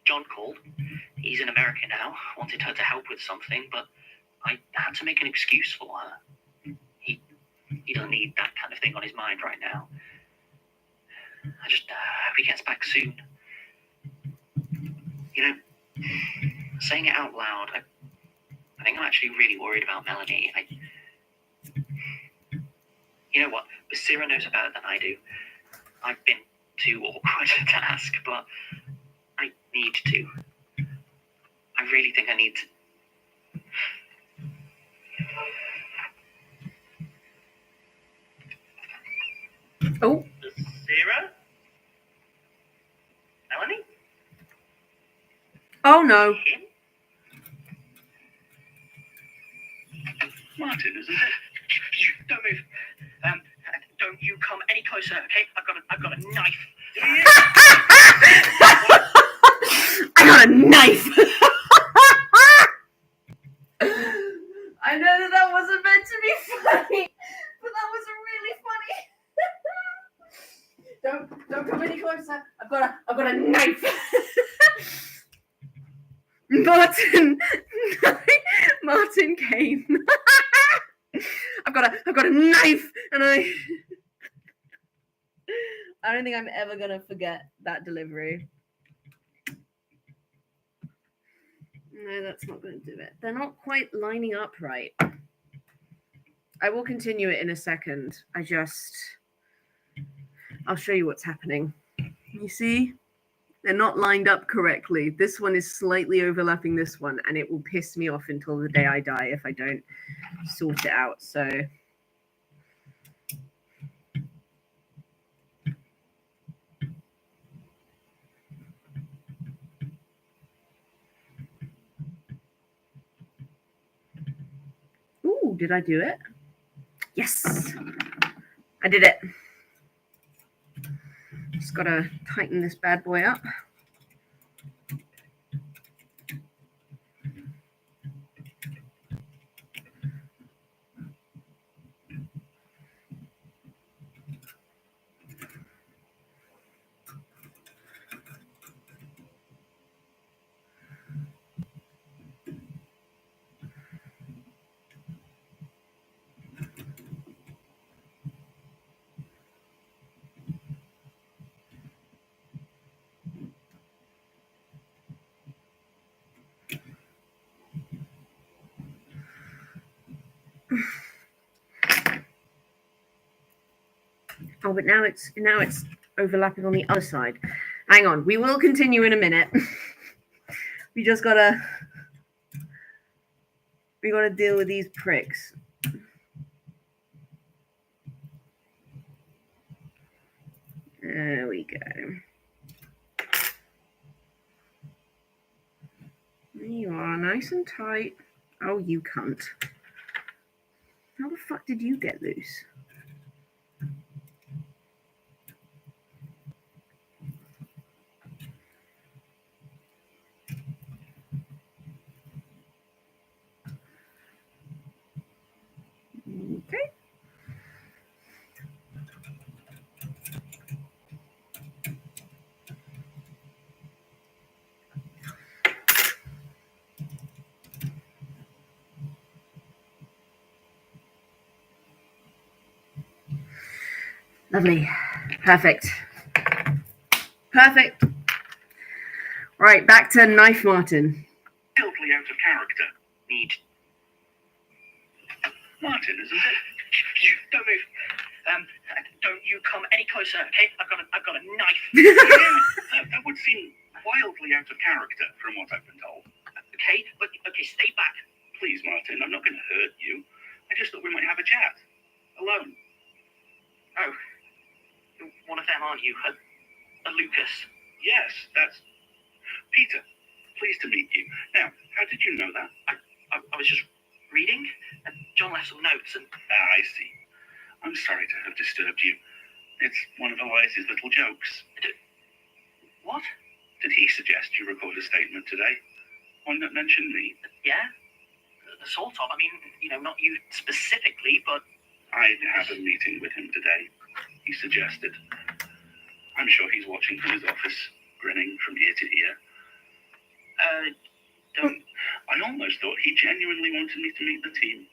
John called. He's in America now, wanted her to help with something, but I had to make an excuse for her. He doesn't need that kind of thing on his mind right now. I just hope he gets back soon. You know, saying it out loud, I think I'm actually really worried about Melanie. You know what? Basira knows about it than I do. I've been too awkward to ask, but I need to. I really think I need to. Oh. Basira? Melanie? Oh no. Martin, isn't it? Don't move. Don't you come any closer, okay? I've got a knife. I got a knife. I know that wasn't meant to be funny, but that was really funny. Don't come any closer. I've got a knife. Martin came. I've got a knife, and I don't think I'm ever gonna forget that delivery. No, that's not going to do it. They're not quite lining up right. I will continue it in a second. I'll show you what's happening. You see? They're not lined up correctly. This one is slightly overlapping this one, and it will piss me off until the day I die if I don't sort it out. So ooh, did I do it? Yes, I did it. Just gotta tighten this bad boy up. Oh, but now it's overlapping on the other side. Hang on, we will continue in a minute. We just gotta We got to deal with these pricks. There we go. There you are, nice and tight. Oh, you cunt. How the fuck did you get loose? Okay. Lovely. Perfect. Perfect. Right, back to Knife Martin. Wildly out of character. Need. Martin, isn't it? You don't move. Don't you come any closer, okay? I've got a knife. That would seem wildly out of character from what I've been told. Okay, but stay back. Please, Martin, I'm not going to hurt you. I just thought we might have a chat. Alone. Oh, you're one of them, aren't you? A Lucas. Yes, that's Peter. Pleased to meet you. Now, how did you know that? I was just reading, and John left some notes, and... I see. I'm sorry to have disturbed you. It's one of Elias's little jokes. What? Did he suggest you record a statement today? One that mentioned me? Yeah? Sort of. I mean, not you specifically, but... I'd have a meeting with him today. He suggested. I'm sure he's watching from his office, grinning from ear to ear. I almost thought he genuinely wanted me to meet the team.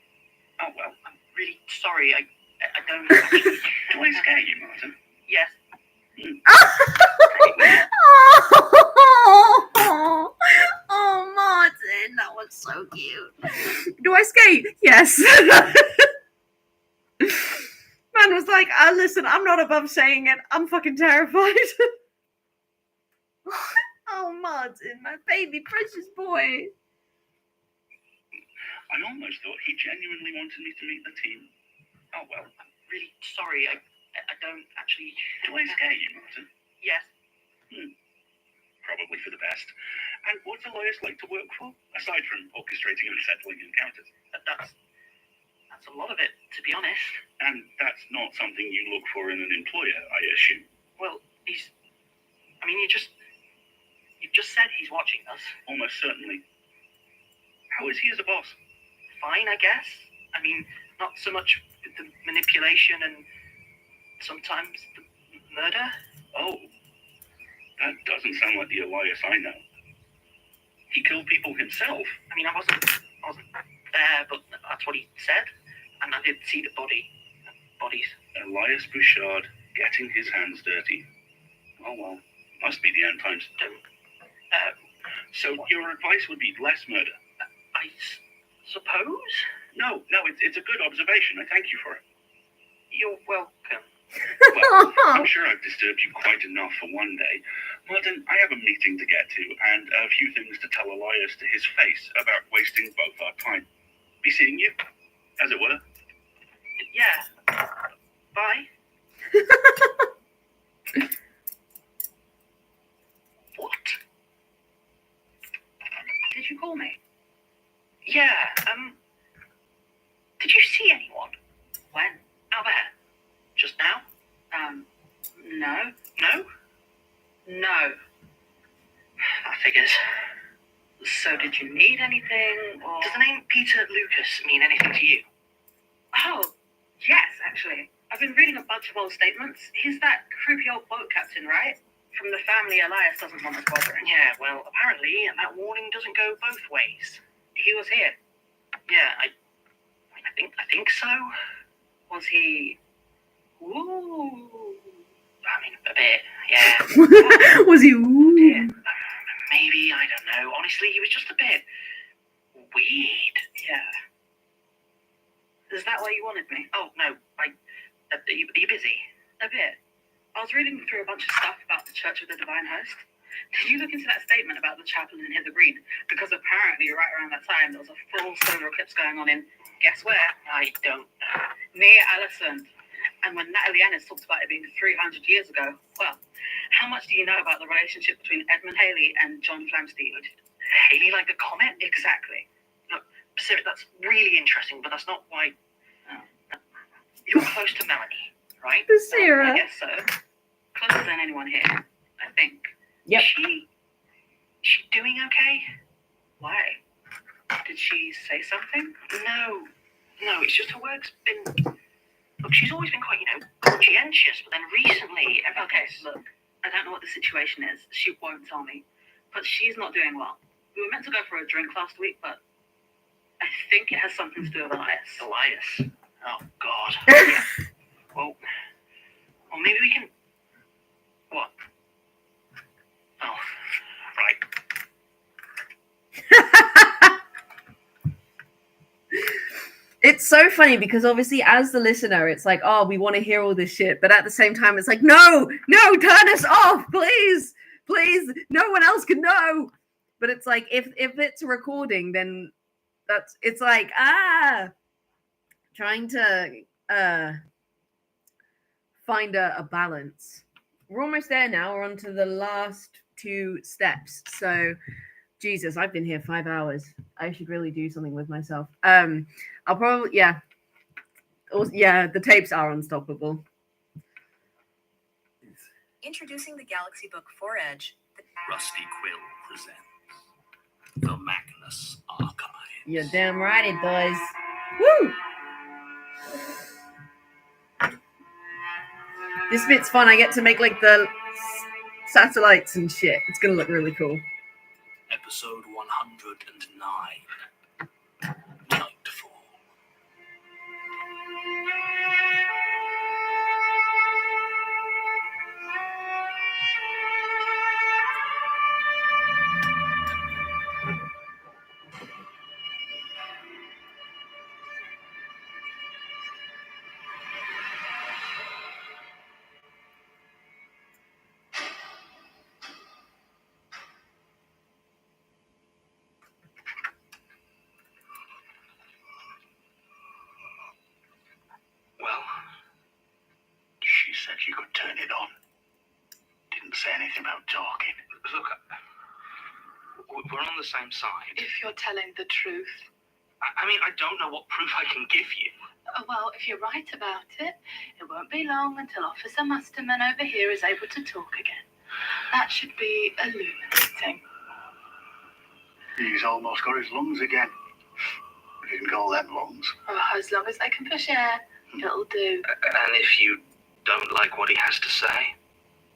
Oh, well. I'm really sorry. I don't... Do I scare you, Martin? Yes. Oh, Martin, that was so cute. Do I skate? Yes. Man was like, listen, I'm not above saying it. I'm fucking terrified. Oh, Martin, my baby precious boy. I almost thought he genuinely wanted me to meet the team. Oh, well. I'm really sorry. I don't actually... Do I scare you, Martin? Yes. Probably for the best. And what's Elias like to work for, aside from orchestrating unsettling encounters? That's a lot of it, to be honest. And that's not something you look for in an employer, I assume? Well, you've just said he's watching us. Almost certainly. How is he as a boss? Fine, I guess. I mean, not so much with the manipulation and sometimes the murder. Oh, that doesn't sound like the Elias I know. He killed people himself. I mean, I wasn't there, but that's what he said. And I did see the bodies. Elias Bouchard getting his hands dirty. Oh, well, must be the end times. So your advice would be less murder? I suppose? No, it's a good observation. I thank you for it. You're welcome. Well, I'm sure I've disturbed you quite enough for one day. Martin, I have a meeting to get to and a few things to tell Elias to his face about wasting both our time. Be seeing you, as it were. Yeah. Bye. What? Did you call me? Yeah, did you see anyone? When? Out there? Just now? No. No? No. That figures. So did you need anything, or... Does the name Peter Lucas mean anything to you? Oh, yes, actually. I've been reading a bunch of old statements. He's that creepy old boat captain, right? From the family Elias doesn't want us bothering. Yeah, well, apparently that warning doesn't go both ways. He was here. Yeah, I think so. Was he... Ooh... I mean, a bit, yeah. Was he ooh? Maybe, I don't know. Honestly, he was just a bit weird. Yeah. Is that why you wanted me? Oh, no. Are you busy? A bit. I was reading through a bunch of stuff about the Church of the Divine Host. Did you look into that statement about the chaplain in Hither Green? Because apparently right around that time there was a full solar eclipse going on in, guess where? I don't know. Near Allison. And when Natalie Annis talks about it being 300 years ago, well, how much do you know about the relationship between Edmund Halley and John Flamsteed? Haley, like the comet? Exactly. Look, Sarah, that's really interesting, but that's not why. You're close to Melanie, right? Sarah. I guess so. Closer than anyone here, I think. Yep. Is she doing okay? Why? Did she say something? No, it's just her work's been. Look, she's always been quite, conscientious, but then recently. Okay, look, I don't know what the situation is. She won't tell me. But she's not doing well. We were meant to go for a drink last week, but I think it has something to do with Elias. Elias? Oh, God. Yeah. Well, maybe we can. What? Oh, right. It's so funny because obviously as the listener, it's like, oh, we want to hear all this shit. But at the same time, it's like, no, turn us off, please. No one else can know. But it's like, if it's a recording, then it's like, trying to find a balance. We're almost there now. We're on to the last 2 steps. So Jesus, I've been here 5 hours. I should really do something with myself. I'll probably, the tapes are unstoppable. Introducing the Galaxy Book 4 Edge. Rusty Quill presents the Magnus Archive. You're damn right it does. Woo! This bit's fun. I get to make like the satellites and shit. It's gonna look really cool. Episode 109. Nightfall. Well, she said you could turn it on. Didn't say anything about talking. Look, we're on the same side. If you're telling the truth. I mean, I don't know what proof I can give you. Well, if you're right about it, it won't be long until Officer Musterman over here is able to talk again. That should be illuminating. He's almost got his lungs again. If you can call them lungs. Oh, as long as they can push air, it'll do. And if you don't like what he has to say?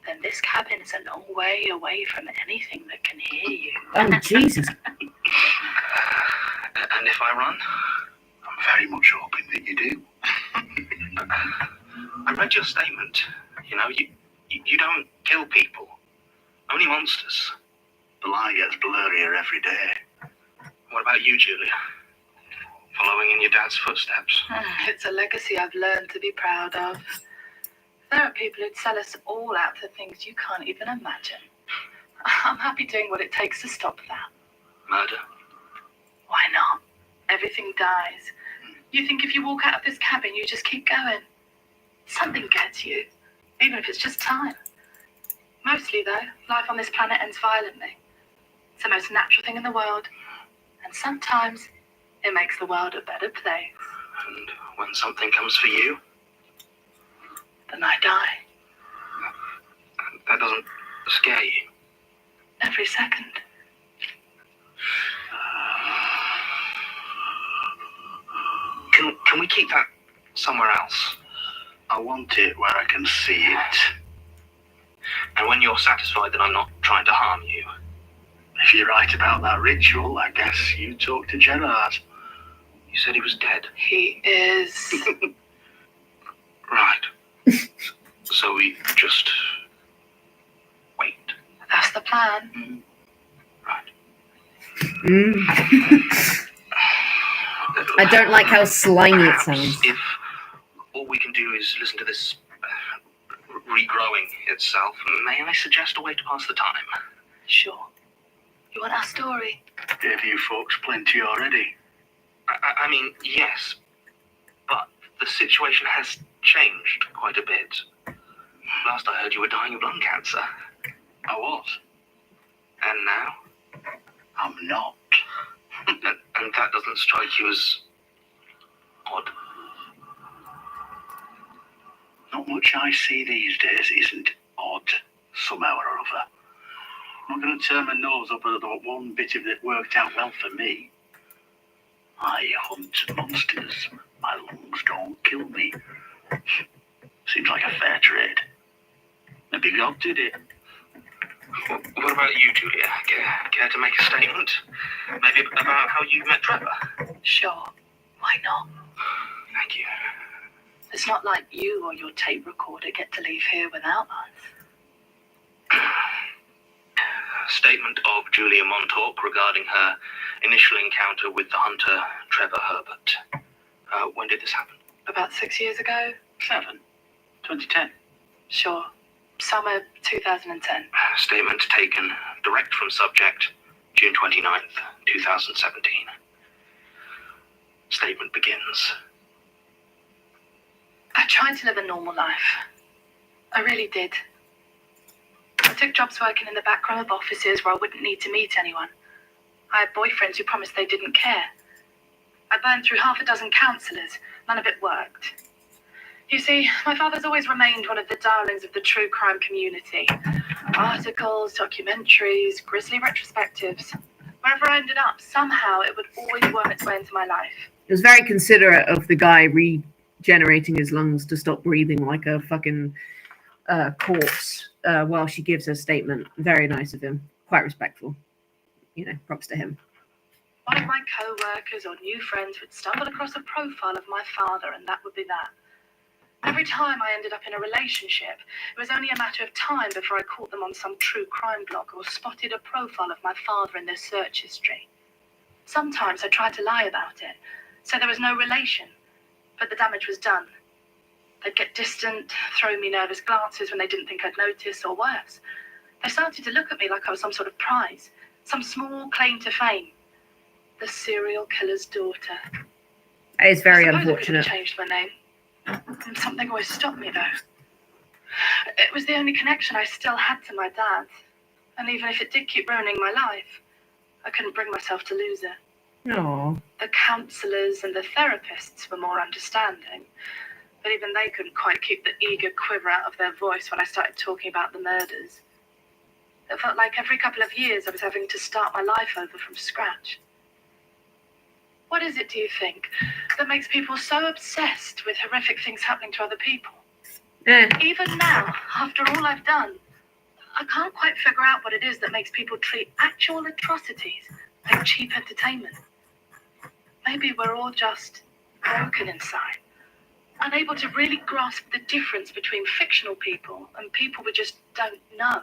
Then this cabin is a long way away from anything that can hear you. Oh, Jesus. And if I run? I'm very much hoping that you do. I read your statement. You don't kill people. Only monsters. The line gets blurrier every day. What about you, Julia? Following in your dad's footsteps? It's a legacy I've learned to be proud of. There are people who'd sell us all out for things you can't even imagine. I'm happy doing what it takes to stop that. Murder? Why not? Everything dies. You think if you walk out of this cabin, you just keep going. Something gets you, even if it's just time. Mostly, though, life on this planet ends violently. It's the most natural thing in the world. And sometimes it makes the world a better place. And when something comes for you? Then I die. That doesn't scare you? Every second. Can we keep that somewhere else? I want it where I can see it. And when you're satisfied that I'm not trying to harm you? If you're right about that ritual, I guess you talked to Gerard. You said he was dead? He is. Right. So we just wait. That's the plan. Right. I don't like how slimy it Perhaps sounds. if all we can do is listen to this regrowing itself, may I suggest a way to pass the time? Sure. You want our story? Gave you folks plenty already. I mean, yes, but the situation has changed quite a bit. Last I heard you were dying of lung cancer. I was. And now? I'm not. And that doesn't strike you as odd? Not much I see these days isn't odd, somehow or other. I'm not going to turn my nose up at the one bit of it worked out well for me. I hunt monsters. My lungs don't kill me. Seems like a fair trade. Maybe God did it. What about you, Julia? Care to make a statement? Maybe about how you met Trevor? Sure. Why not? Thank you. It's not like you or your tape recorder get to leave here without us. Statement of Julia Montauk regarding her initial encounter with the hunter Trevor Herbert. When did this happen? About 6 years ago? 7. 2010. Sure. Summer 2010. Statement taken direct from subject, June 29th, 2017. Statement begins. I tried to live a normal life. I really did. I took jobs working in the back room of offices where I wouldn't need to meet anyone. I had boyfriends who promised they didn't care. I burned through half a dozen counsellors. None of it worked. You see, my father's always remained one of the darlings of the true crime community. Articles, documentaries, grisly retrospectives. Wherever I ended up, somehow it would always worm its way into my life. It was very considerate of the guy regenerating his lungs to stop breathing like a fucking corpse while she gives her statement. Very nice of him. Quite respectful. You know, props to him. One of my co-workers or new friends would stumble across a profile of my father, and that would be that. Every time I ended up in a relationship, it was only a matter of time before I caught them on some true crime blog or spotted a profile of my father in their search history. Sometimes I tried to lie about it, so there was no relation, but the damage was done. They'd get distant, throw me nervous glances when they didn't think I'd notice, or worse. They started to look at me like I was some sort of prize, some small claim to fame. The serial killer's daughter. It's very I suppose unfortunate. I could have changed my name. And something always stopped me, though. It was the only connection I still had to my dad. And even if it did keep ruining my life, I couldn't bring myself to lose it. No. The counsellors and the therapists were more understanding, but even they couldn't quite keep the eager quiver out of their voice when I started talking about the murders. It felt like every couple of years I was having to start my life over from scratch. What is it, do you think, that makes people so obsessed with horrific things happening to other people? Even now, after all I've done, I can't quite figure out what it is that makes people treat actual atrocities like cheap entertainment. Maybe we're all just broken inside, unable to really grasp the difference between fictional people and people we just don't know.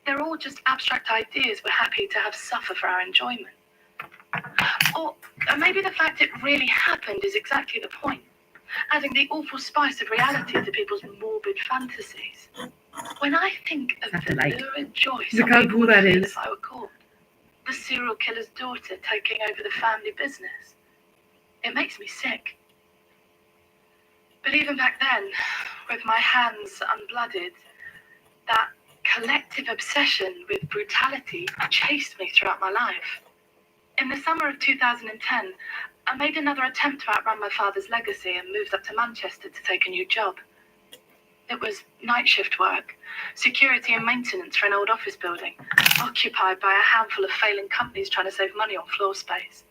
They're all just abstract ideas we're happy to have suffer for our enjoyment. Or maybe the fact it really happened is exactly the point, adding the awful spice of reality to people's morbid fantasies. When I think of the lurid joy some people would feel if I were caught, the serial killer's daughter taking over the family business, it makes me sick. But even back then, with my hands unblooded, that collective obsession with brutality chased me throughout my life. In the summer of 2010, I made another attempt to outrun my father's legacy and moved up to Manchester to take a new job. It was night shift work, security and maintenance for an old office building, occupied by a handful of failing companies trying to save money on floor space.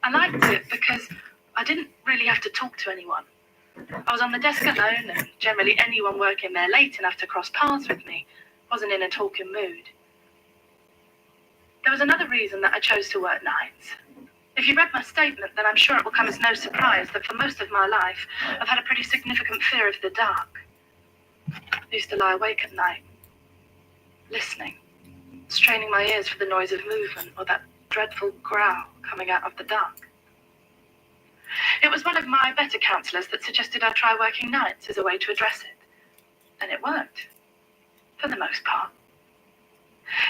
I liked it because I didn't really have to talk to anyone. I was on the desk alone, and generally anyone working there late enough to cross paths with me wasn't in a talking mood. There was another reason that I chose to work nights. If you read my statement, then I'm sure it will come as no surprise that for most of my life, I've had a pretty significant fear of the dark. I used to lie awake at night, listening, straining my ears for the noise of movement or that dreadful growl coming out of the dark. It was one of my better counsellors that suggested I try working nights as a way to address it. And it worked, for the most part.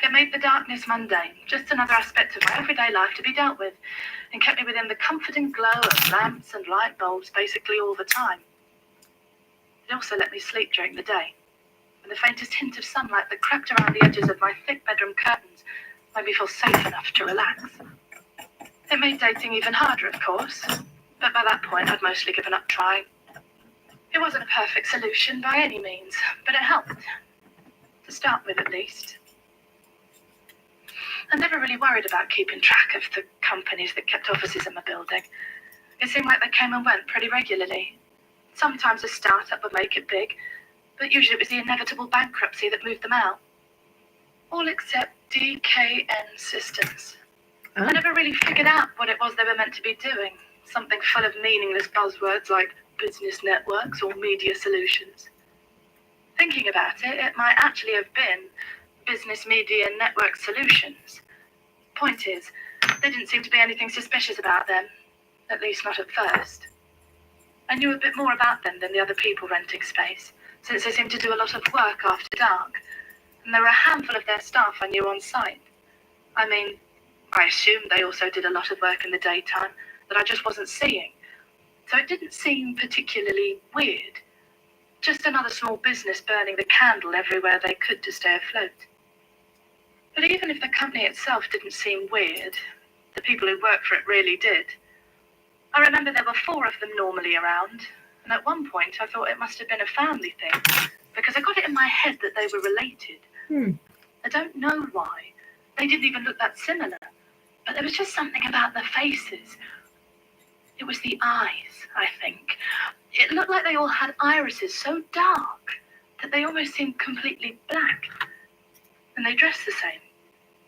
It made the darkness mundane, just another aspect of my everyday life to be dealt with, and kept me within the comforting glow of lamps and light bulbs basically all the time. It also let me sleep during the day, and the faintest hint of sunlight that crept around the edges of my thick bedroom curtains made me feel safe enough to relax. It made dating even harder, of course, but by that point I'd mostly given up trying. It wasn't a perfect solution by any means, but it helped. To start with, at least. I never really worried about keeping track of the companies that kept offices in my building. It seemed like they came and went pretty regularly. Sometimes a startup would make it big, but usually it was the inevitable bankruptcy that moved them out. All except DKN Systems. I never really figured out what it was they were meant to be doing. Something full of meaningless buzzwords like business networks or media solutions. Thinking about it, it might actually have been business media network solutions. Point is, there didn't seem to be anything suspicious about them, at least not at first. I knew a bit more about them than the other people renting space, since they seemed to do a lot of work after dark, and there were a handful of their staff I knew on site. I mean, I assumed they also did a lot of work in the daytime that I just wasn't seeing, so it didn't seem particularly weird. Just another small business burning the candle everywhere they could to stay afloat. But even if the company itself didn't seem weird, the people who worked for it really did. I remember there were 4 of them normally around, and at one point I thought it must have been a family thing, because I got it in my head that they were related. I don't know why. They didn't even look that similar, but there was just something about their faces. It was the eyes, I think. It looked like they all had irises so dark that they almost seemed completely black. And they dressed the same.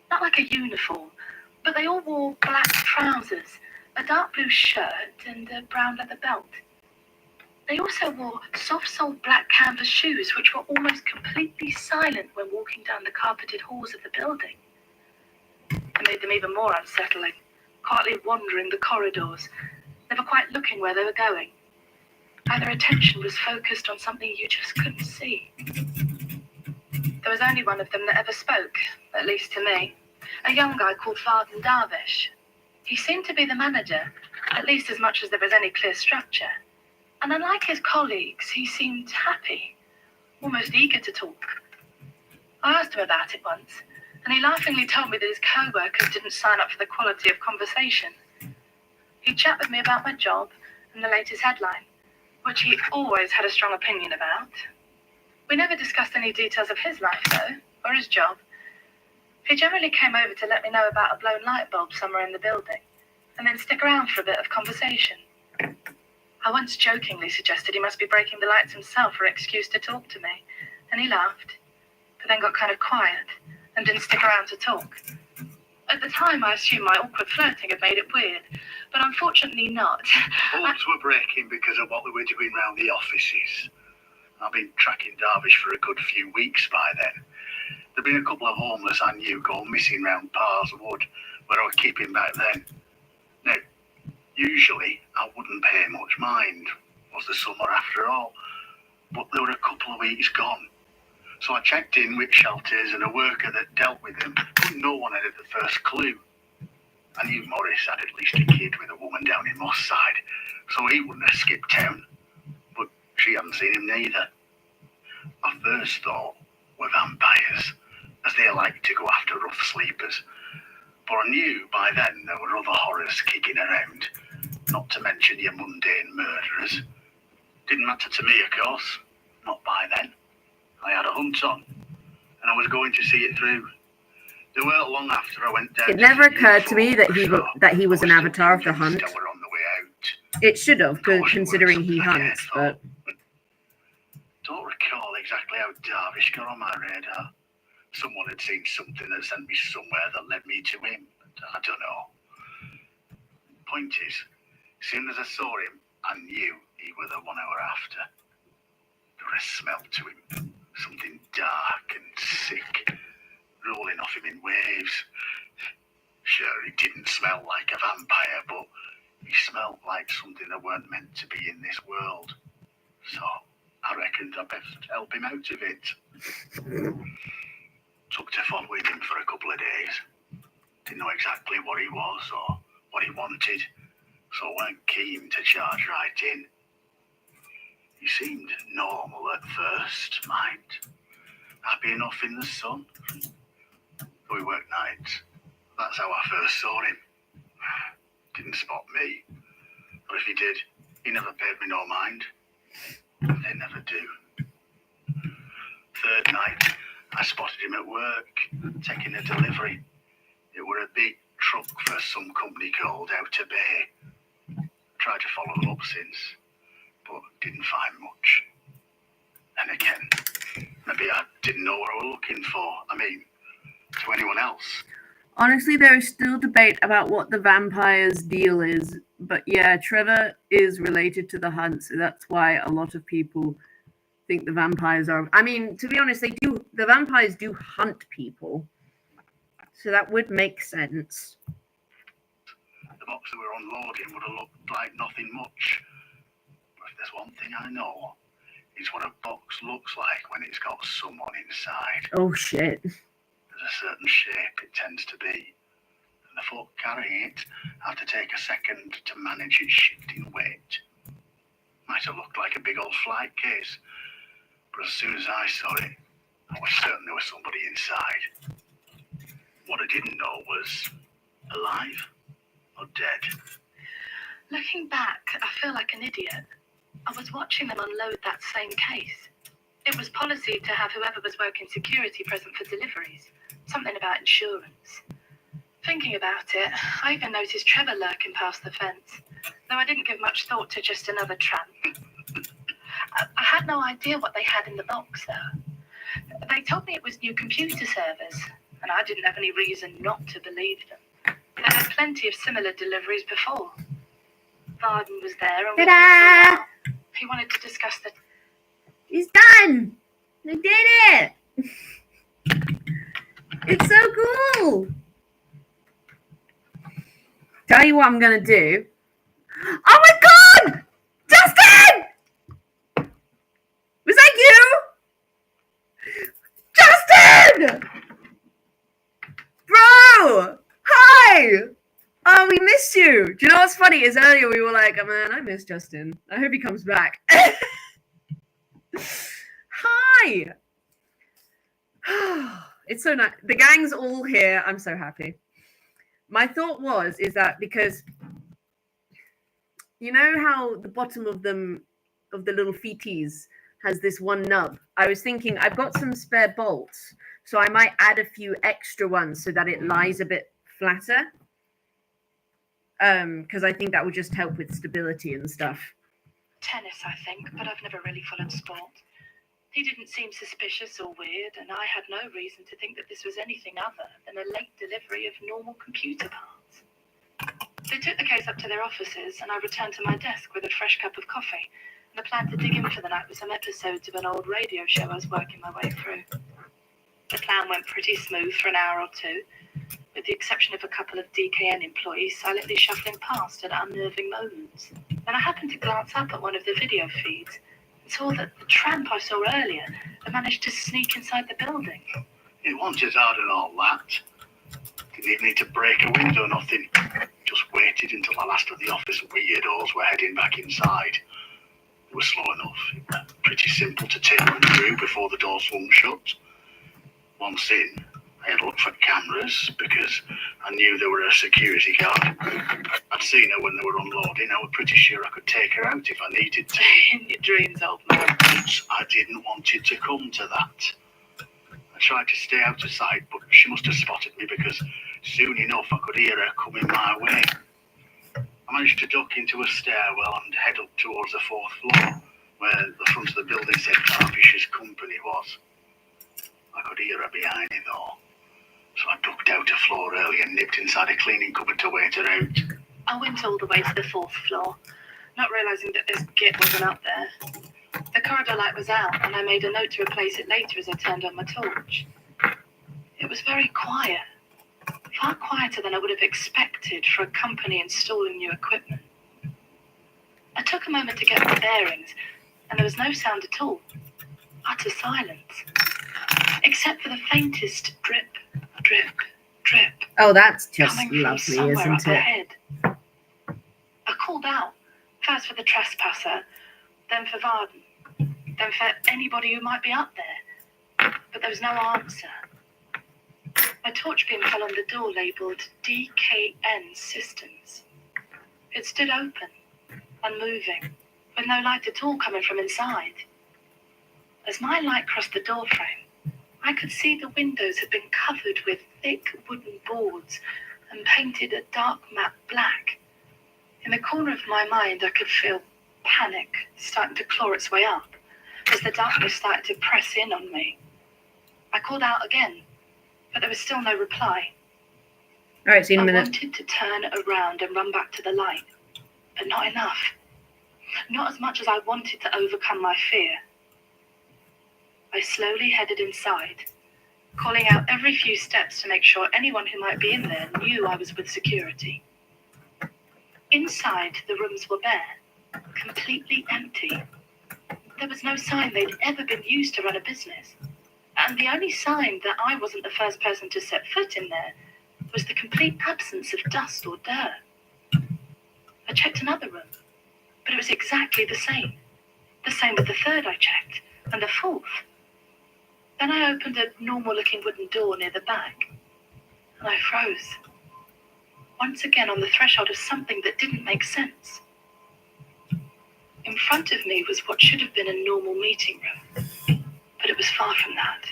Not like a uniform, but they all wore black trousers, a dark blue shirt, and a brown leather belt. They also wore soft-soled black canvas shoes, which were almost completely silent when walking down the carpeted halls of the building. It made them even more unsettling, quietly wandering the corridors, never quite looking where they were going. Their attention was focused on something you just couldn't see. There was only one of them that ever spoke, at least to me. A young guy called Varden Darvish. He seemed to be the manager, at least as much as there was any clear structure. And unlike his colleagues, he seemed happy, almost eager to talk. I asked him about it once, and he laughingly told me that his co-workers didn't sign up for the quality of conversation. He'd chat with me about my job and the latest headline, which he always had a strong opinion about. We never discussed any details of his life, though, or his job. He generally came over to let me know about a blown light bulb somewhere in the building, and then stick around for a bit of conversation. I once jokingly suggested he must be breaking the lights himself for an excuse to talk to me, and he laughed, but then got kind of quiet and didn't stick around to talk. At the time, I assumed my awkward flirting had made it weird, but unfortunately not. Hopes were breaking because of what they were doing round the offices. I've been tracking Darvish for a good few weeks by then. There'd been a couple of homeless I knew gone missing round Parr's Wood, where I was keeping back then. Now, usually I wouldn't pay much mind. It was the summer after all. But there were a couple of weeks gone. So I checked in with shelters and a worker that dealt with them, but no one had the first clue. I knew Morris had at least a kid with a woman down in Moss Side, so he wouldn't have skipped town. But she hadn't seen him neither. My first thought were vampires, as they like to go after rough sleepers. But I knew by then there were other horrors kicking around, not to mention your mundane murderers. Didn't matter to me, of course. Not by then. I had a hunt on, and I was going to see it through. It weren't long after I went down. It never occurred to me that he was an avatar of the hunt. It should have, considering he hunts, but... Don't recall exactly how Darvish got on my radar. Someone had seen something that sent me somewhere that led me to him, but I don't know. Point is, as soon as I saw him, I knew he was the one I were after. There was a smell to him, something dark and sick, rolling off him in waves. Sure, he didn't smell like a vampire, but he smelled like something that weren't meant to be in this world. So I reckoned I'd best help him out of it. Took to fun with him for a couple of days. Didn't know exactly what he was or what he wanted, so I weren't keen to charge right in. He seemed normal at first, mind. Happy enough in the sun. Though he worked nights. That's how I first saw him. Didn't spot me. But if he did, he never paid me no mind. They never do. Third night, I spotted him at work, taking a delivery. It were a big truck for some company called Outer Bay. Tried to follow them up since, but didn't find much. And again, maybe I didn't know what I was looking for. I mean, to anyone else. Honestly, there is still debate about what the vampire's deal is. But yeah, Trevor is related to the Hunt, so that's why a lot of people think the vampires are... I mean, to be honest, the vampires do hunt people. So that would make sense. The box that we're unloading would have looked like nothing much. But if there's one thing I know, it's what a box looks like when it's got someone inside. Oh, shit. There's a certain shape it tends to be. And the folk carrying it have to take a second to manage its shifting weight. Might have looked like a big old flight case. But as soon as I saw it, I was certain there was somebody inside. What I didn't know was alive or dead. Looking back, I feel like an idiot. I was watching them unload that same case. It was policy to have whoever was working security present for deliveries. Something about insurance. Thinking about it, I even noticed Trevor lurking past the fence, though I didn't give much thought to just another tramp. I had no idea what they had in the box, though. They told me it was new computer servers, and I didn't have any reason not to believe them. There had plenty of similar deliveries before. Varden was there, and we talked for a while. He wanted to discuss the... He's done! I did it! It's so cool! Tell you what I'm gonna do. Oh my god! Justin! Was that you? Justin! Bro! Hi! Oh, we missed you. Do you know what's funny? Is earlier we were like, oh man, I miss Justin. I hope he comes back. Hi! It's so nice. The gang's all here. I'm so happy. My thought is that because you know how the bottom of them, of the little feeties, has this one nub? I was thinking I've got some spare bolts, so I might add a few extra ones so that it lies a bit flatter. Because I think that would just help with stability and stuff. Tennis, I think, but I've never really followed sport. He didn't seem suspicious or weird, and I had no reason to think that this was anything other than a late delivery of normal computer parts. They took the case up to their offices, and I returned to my desk with a fresh cup of coffee, and a plan to dig in for the night with some episodes of an old radio show I was working my way through. The plan went pretty smooth for an hour or two, with the exception of a couple of DKN employees silently shuffling past at unnerving moments. Then I happened to glance up at one of the video feeds and saw that the tramp I saw earlier had managed to sneak inside the building. It wasn't as hard and all that. Didn't even need to break a window, nothing. Just waited until the last of the office weirdos were heading back inside. It was slow enough. Pretty simple to take them through before the door swung shut. Once in, I had looked for cameras because I knew there were a security guard. I'd seen her when they were unloading. I was pretty sure I could take her out if I needed to. In your dreams, old man. But I didn't want it to come to that. I tried to stay out of sight, but she must have spotted me because soon enough I could hear her coming my way. I managed to duck into a stairwell and head up towards the 4th floor, where the front of the building said Darbyshires Company was. I could hear her behind me though. So I ducked out a floor early and nipped inside a cleaning cupboard to wait her out. I went all the way to the 4th floor, not realising that this git wasn't up there. The corridor light was out, and I made a note to replace it later as I turned on my torch. It was very quiet, far quieter than I would have expected for a company installing new equipment. I took a moment to get my bearings, and there was no sound at all. Utter silence. except for the faintest drip, drip, drip. Oh, that's just coming from lovely, somewhere isn't up it? ahead. I called out, first for the trespasser, then for Varden, then for anybody who might be up there. But there was no answer. My torch beam fell on the door labelled DKN Systems. It stood open, unmoving, with no light at all coming from inside. As my light crossed the door frame, I could see the windows had been covered with thick wooden boards and painted a dark matte black. In the corner of my mind, I could feel panic starting to claw its way up as the darkness started to press in on me. I called out again, but there was still no reply. All right, see you in a I minute. wanted to turn around and run back to the light, but not enough. Not as much as I wanted to overcome my fear. I slowly headed inside, calling out every few steps to make sure anyone who might be in there knew I was with security. Inside, the rooms were bare, completely empty. There was no sign they'd ever been used to run a business. And the only sign that I wasn't the first person to set foot in there was the complete absence of dust or dirt. I checked another room, but it was exactly the same. The same with the third I checked, and the fourth. Then I opened a normal-looking wooden door near the back, and I froze. Once again on the threshold of something that didn't make sense. In front of me was what should have been a normal meeting room, but it was far from that.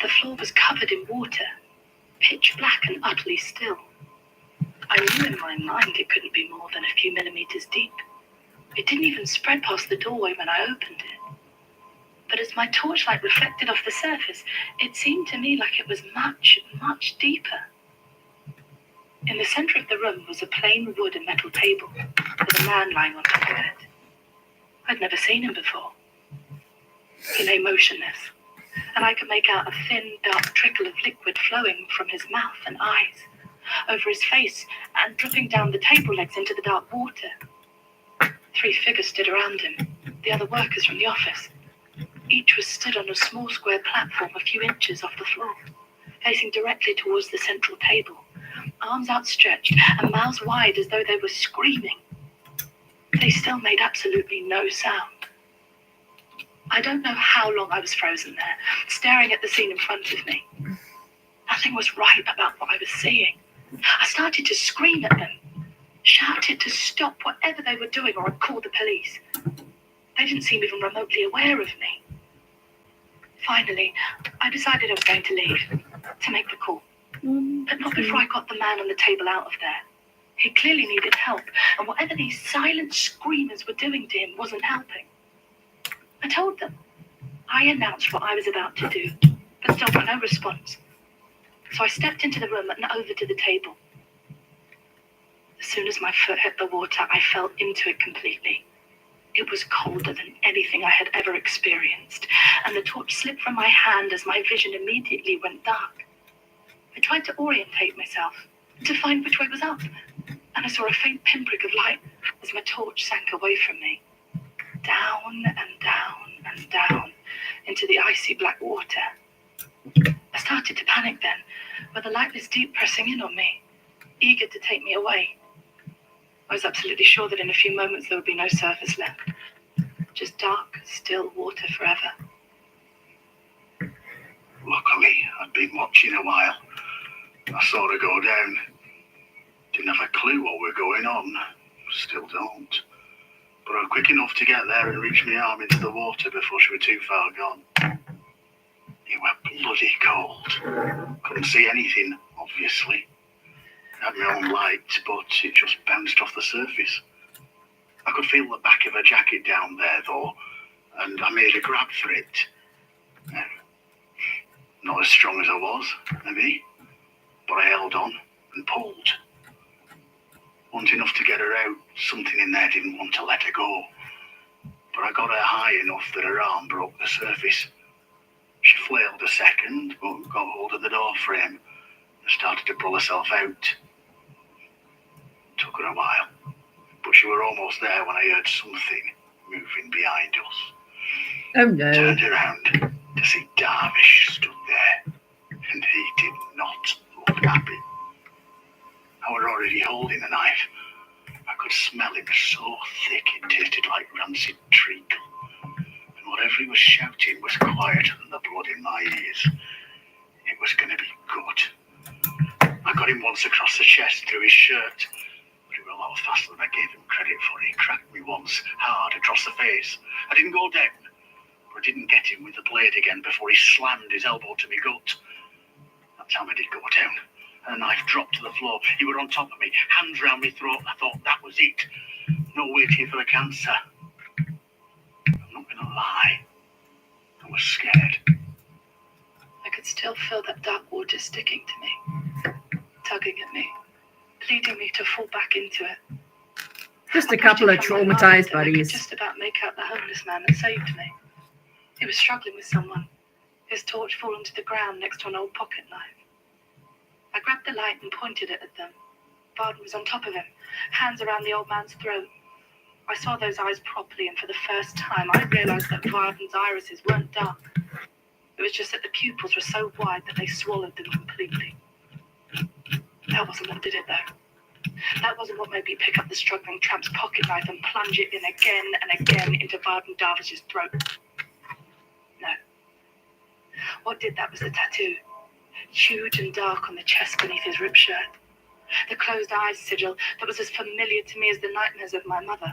The floor was covered in water, pitch black and utterly still. I knew in my mind it couldn't be more than a few millimeters deep. It didn't even spread past the doorway when I opened it. But as my torchlight reflected off the surface, it seemed to me like it was much, much deeper. In the centre of the room was a plain wood and metal table, with a man lying on top of it. I'd never seen him before. He lay motionless, and I could make out a thin, dark trickle of liquid flowing from his mouth and eyes, over his face, and dripping down the table legs into the dark water. 3 figures stood around him, the other workers from the office. Each was stood on a small square platform a few inches off the floor, facing directly towards the central table, arms outstretched and mouths wide as though they were screaming. They still made absolutely no sound. I don't know how long I was frozen there, staring at the scene in front of me. Nothing was right about what I was seeing. I started to scream at them, shouted to stop whatever they were doing or I'd call the police. They didn't seem even remotely aware of me. Finally, I decided I was going to leave, to make the call. But not before I got the man on the table out of there. He clearly needed help, and whatever these silent screamers were doing to him wasn't helping. I told them. I announced what I was about to do, but still got no response. So I stepped into the room and over to the table. As soon as my foot hit the water, I fell into it completely. It was colder than anything I had ever experienced, and the torch slipped from my hand as my vision immediately went dark. I tried to orientate myself, to find which way was up, and I saw a faint pinprick of light as my torch sank away from me. Down and down and down into the icy black water. I started to panic then, with the lightless deep pressing in on me, eager to take me away. I was absolutely sure that in a few moments there would be no surface left. Just dark, still water forever. Luckily, I'd been watching a while. I saw her go down. Didn't have a clue what were going on. Still don't. But I was quick enough to get there and reach my arm into the water before she was too far gone. It were bloody cold. Couldn't see anything, obviously. I had my own light, but it just bounced off the surface. I could feel the back of her jacket down there, though, and I made a grab for it. Not as strong as I was, maybe, but I held on and pulled. Wasn't enough to get her out. Something in there didn't want to let her go. But I got her high enough that her arm broke the surface. She flailed a second, but got hold of the door frame and started to pull herself out. Took her a while, but she were almost there when I heard something moving behind us. Oh no. Turned around to see dark, quieter than the blood in my ears. It was going to be good. I got him once across the chest through his shirt, but it was a lot faster than I gave him credit for. He cracked me once hard across the face. I didn't go down, but I didn't get him with the blade again before he slammed his elbow to me gut. That time I did go down, and the knife dropped to the floor. He were on top of me, hands round my throat, and I thought that was it. No waiting for the cancer. I'm not going to lie. I was scared. I could still feel that dark water sticking to me, tugging at me, leading me to fall back into it. Just a couple of traumatized I could buddies. just about make out the homeless man that saved me. He was struggling with someone, his torch fallen to the ground next to an old pocket knife. I grabbed the light and pointed it at them. Varden was on top of him, hands around the old man's throat. I saw those eyes properly, and for the first time I realized that Varden's irises weren't dark. It was just that the pupils were so wide that they swallowed them completely. That wasn't what did it, though. That wasn't what made me pick up the struggling tramp's pocket knife and plunge it in again and again into Varden Darvish's throat. No. What did that was the tattoo. Huge and dark on the chest beneath his ripped shirt. The closed eyes sigil that was as familiar to me as the nightmares of my mother.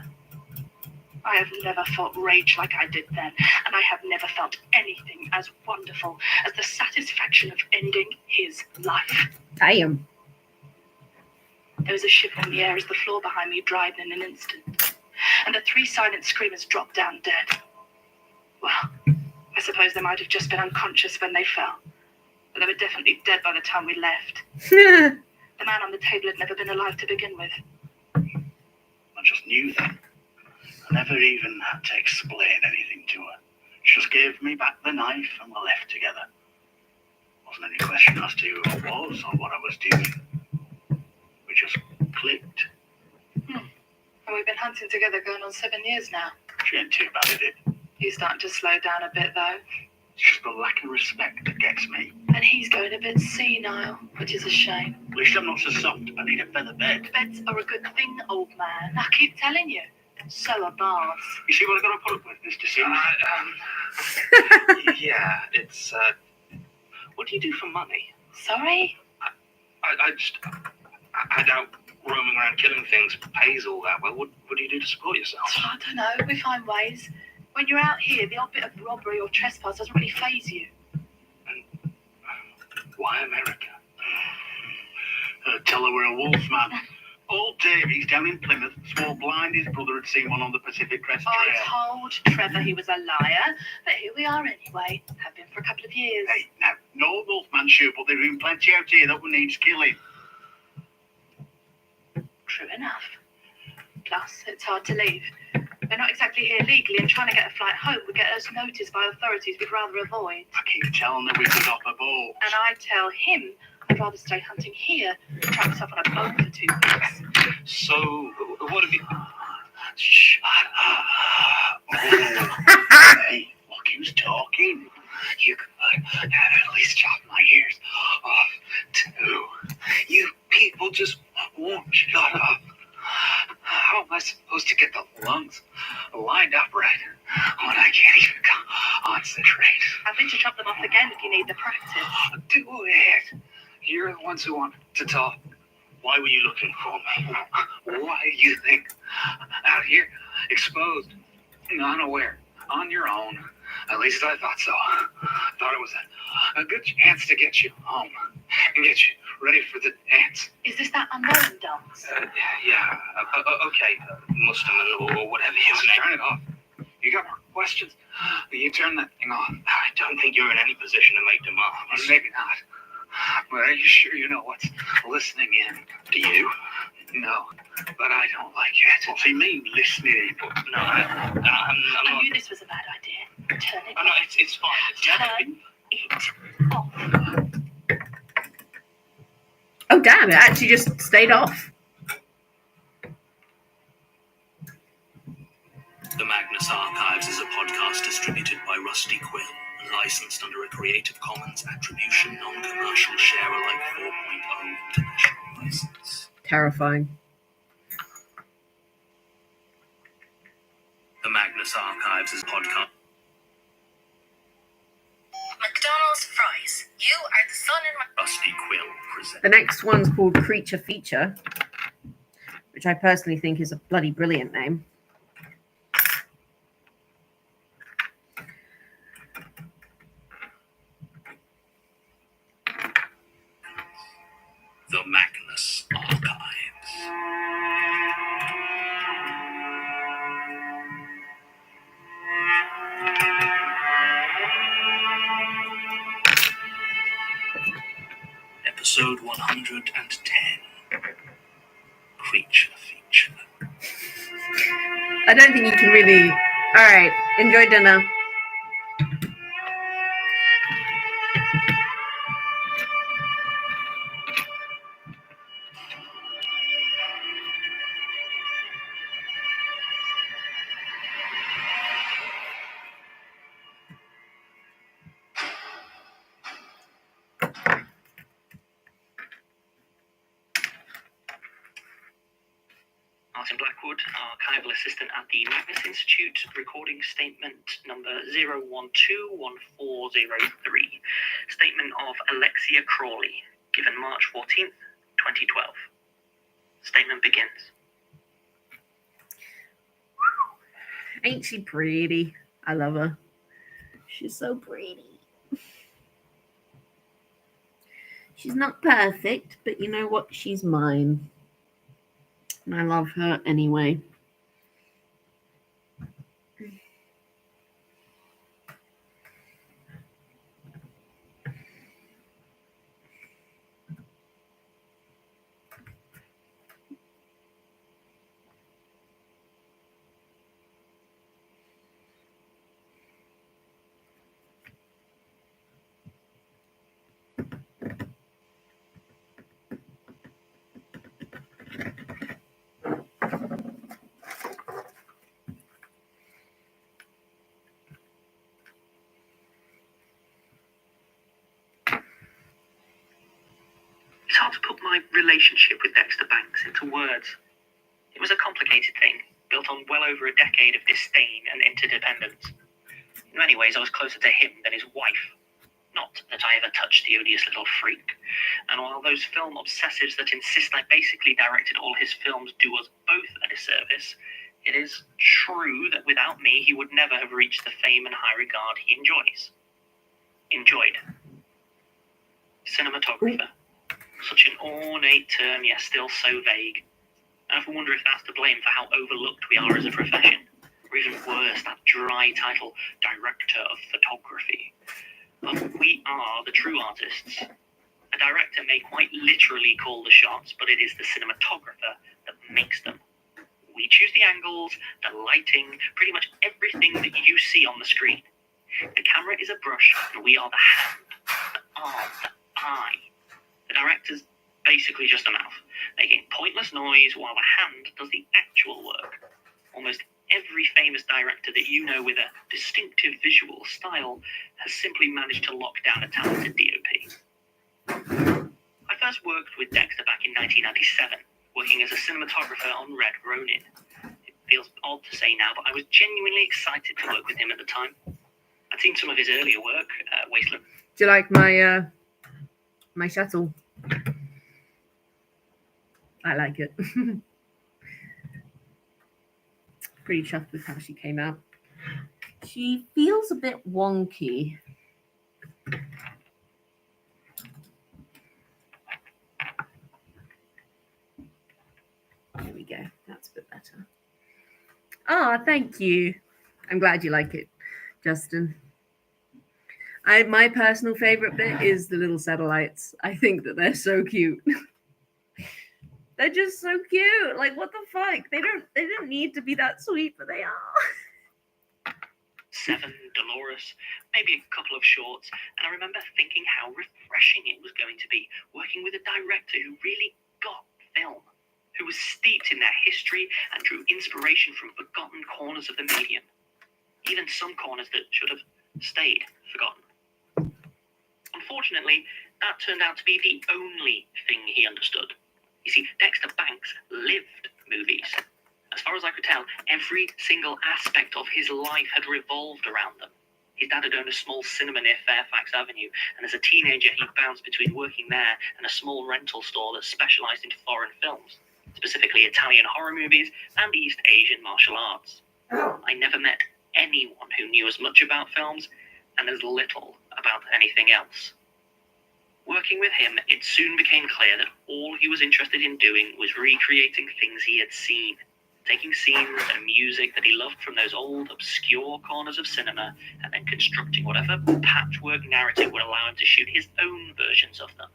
I have never felt rage like I did then, and I have never felt anything as wonderful as the satisfaction of ending his life. Damn. There was a shiver in the air as the floor behind me dried in an instant, and the three silent screamers dropped down dead. Well, I suppose they might have just been unconscious when they fell, but they were definitely dead by the time we left. The man on the table had never been alive to begin with. I just knew that. I never even had to explain anything to her. She just gave me back the knife and we left together. Wasn't any question as to who I was or what I was doing. We just clicked. And we've been hunting together going on 7 years now. She ain't too bad at it. He's starting to slow down a bit, though. It's just the lack of respect that gets me. And he's going a bit senile, which is a shame. At least I'm not so soft. I need a feather bed. Beds are a good thing, old man. I keep telling you. So are baths. You see what I've got to put up with, Mr. Sims? Yeah, it's, what do you do for money? Sorry? I doubt roaming around killing things pays all that well. What do you do to support yourself? I don't know. We find ways. When you're out here, the odd bit of robbery or trespass doesn't really faze you. And why America? Tell her we're a wolf man. Old Davies down in Plymouth swore blind his brother had seen one on the Pacific Crest Trail. I told Trevor he was a liar, but here we are anyway. Have been for a couple of years. Hey, now, no wolfman sure, but there are plenty out here that will need killing. True enough. Plus, it's hard to leave. We're not exactly here legally, and trying to get a flight home would get us noticed by authorities we'd rather avoid. I keep telling her we could hop a boat. And I tell him I'd rather stay hunting here than try myself on a boat for 2 weeks. So, what have you... Shut up. Hey, look who's talking. You could have at least chopped my ears off, too. You people just won't shut up. How am I supposed to get the lungs lined up right when I can't even concentrate? Happy to chop them off again if you need the practice. Do it. You're the ones who want to talk. Why were you looking for me? Why do you think? Out here, exposed, unaware, on your own. At least I thought so. Thought it was a good chance to get you home and get you ready for the dance. Is this that unknown dance? Yeah. Okay, Mustaman or whatever his name. Turn it off. You got more questions? You turn that thing off. I don't think you're in any position to make demands. Maybe not. But are you sure you know what's listening in? Do you? No, but I don't like it. What's he mean, listening? No, I'm not. I knew this was a bad idea. Turn it off. No, it's fine. It's Turn it off. Oh, damn, it actually just stayed off. The Magnus Archives is a podcast distributed by Rusty Quill and licensed under a Creative Commons Attribution Non-Commercial Share-alike 4.0 international license. Terrifying. The Magnus Archives is a podcast. present. The next one's called Creature Feature, which I personally think is a bloody brilliant name. The Magnus Archives. Episode 110. Creature Feature. I don't think you can really... Alright, enjoy dinner. Martin Blackwood, archival assistant at the Magnus Institute, recording statement number 01214003. Statement of Alexia Crawley, given March 14th, 2012. Statement begins. Ain't she pretty? I love her. She's so pretty. She's not perfect, but you know what? She's mine. And I love her anyway. It's hard to put my relationship with Dexter Banks into words. It was a complicated thing, built on well over a decade of disdain and interdependence. In many ways, I was closer to him than his wife. Not that I ever touched the odious little freak. And while those film obsessives that insist I basically directed all his films do us both a disservice, it is true that without me, he would never have reached the fame and high regard he enjoys. Enjoyed. Cinematographer. Such an ornate term, yet still so vague. I often wonder if that's to blame for how overlooked we are as a profession. Or even worse, that dry title, Director of Photography. But we are the true artists. A director may quite literally call the shots, but it is the cinematographer that makes them. We choose the angles, the lighting, pretty much everything that you see on the screen. The camera is a brush, and we are the hand, the arm, the eye. The director's basically just a mouth, making pointless noise while the hand does the actual work. Almost every famous director that you know with a distinctive visual style has simply managed to lock down a talented DOP. I first worked with Dexter back in 1997, working as a cinematographer on Red Ronin. It feels odd to say now, but I was genuinely excited to work with him at the time. I'd seen some of his earlier work, Wasteland. Do you like my my shuttle? I like it. Pretty chuffed with how she came out. She feels a bit wonky. There we go. That's a bit better. Oh, thank you. I'm glad you like it, Justin. My personal favorite bit is the little satellites. I think that they're so cute. They're just so cute. Like, what the fuck? They didn't need to be that sweet, but they are. Seven, Dolores, maybe a couple of shorts, and I remember thinking how refreshing it was going to be working with a director who really got film, who was steeped in their history and drew inspiration from forgotten corners of the medium, even some corners that should have stayed forgotten. Unfortunately, that turned out to be the only thing he understood. You see, Dexter Banks lived movies. As far as I could tell, every single aspect of his life had revolved around them. His dad had owned a small cinema near Fairfax Avenue, and as a teenager he bounced between working there and a small rental store that specialised in foreign films, specifically Italian horror movies and East Asian martial arts. I never met anyone who knew as much about films and as little about anything else. Working with him, it soon became clear that all he was interested in doing was recreating things he had seen, taking scenes and music that he loved from those old, obscure corners of cinema, and then constructing whatever patchwork narrative would allow him to shoot his own versions of them.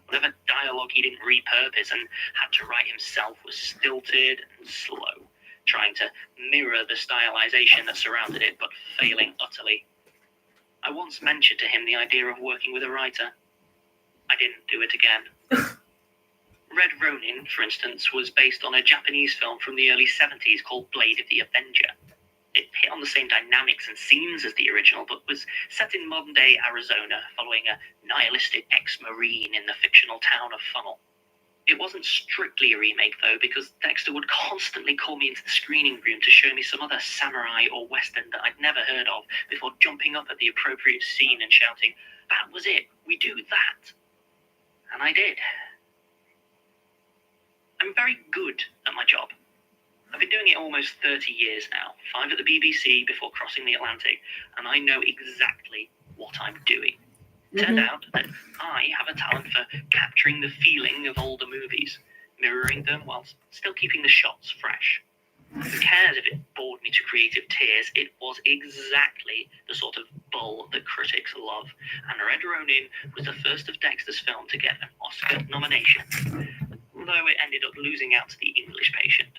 Whatever dialogue he didn't repurpose and had to write himself was stilted and slow, trying to mirror the stylization that surrounded it, but failing utterly. I once mentioned to him the idea of working with a writer. I didn't do it again. Red Ronin, for instance, was based on a Japanese film from the early 70s called Blade of the Avenger. It hit on the same dynamics and scenes as the original, but was set in modern-day Arizona, following a nihilistic ex-Marine in the fictional town of Funnel. It wasn't strictly a remake, though, because Dexter would constantly call me into the screening room to show me some other samurai or western that I'd never heard of, before jumping up at the appropriate scene and shouting, "That was it, we do that." And I did. I'm very good at my job. I've been doing it almost 30 years now, 5 at the BBC before crossing the Atlantic, and I know exactly what I'm doing. Turned out that I have a talent for capturing the feeling of older movies, mirroring them whilst still keeping the shots fresh. Who cares if it bored me to creative tears? It was exactly the sort of bull that critics love, and Red Ronin was the first of Dexter's film to get an Oscar nomination, though it ended up losing out to The English Patient.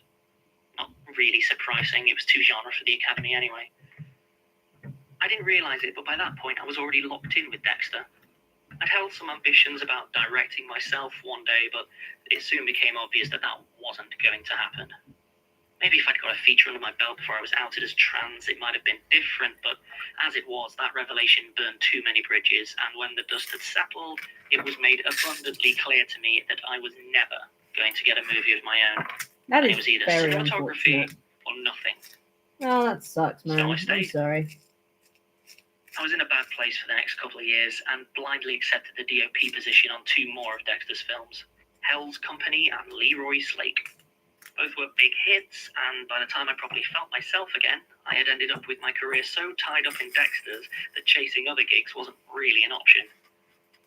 Not really surprising, it was too genre for the Academy anyway. I didn't realise it, but by that point I was already locked in with Dexter. I'd held some ambitions about directing myself one day, but it soon became obvious that that wasn't going to happen. Maybe if I'd got a feature under my belt before I was outed as trans, it might have been different, but as it was, that revelation burned too many bridges, and when the dust had settled, it was made abundantly clear to me that I was never going to get a movie of my own. That And is it was either very cinematography unfortunate. or nothing. Oh, that sucks, man. So I I'm stayed. sorry. I was in a bad place for the next couple of years and blindly accepted the DOP position on 2 more of Dexter's films, Hell's Company and Leroy Slake. Both were big hits, and by the time I properly felt myself again, I had ended up with my career so tied up in Dexter's that chasing other gigs wasn't really an option.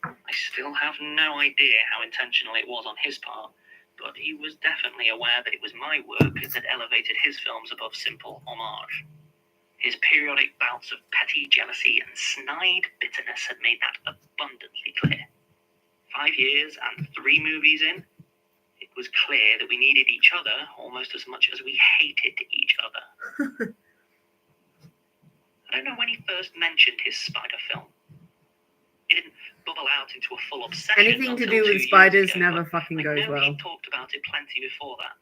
I still have no idea how intentional it was on his part, but he was definitely aware that it was my work that elevated his films above simple homage. His periodic bouts of petty jealousy and snide bitterness had made that abundantly clear. 5 years and 3 movies in, it was clear that we needed each other almost as much as we hated each other. I don't know when he first mentioned his spider film. It didn't bubble out into a full obsession. Anything to until do 2 with years spiders ago, never but fucking I goes know well. he talked about it plenty before that.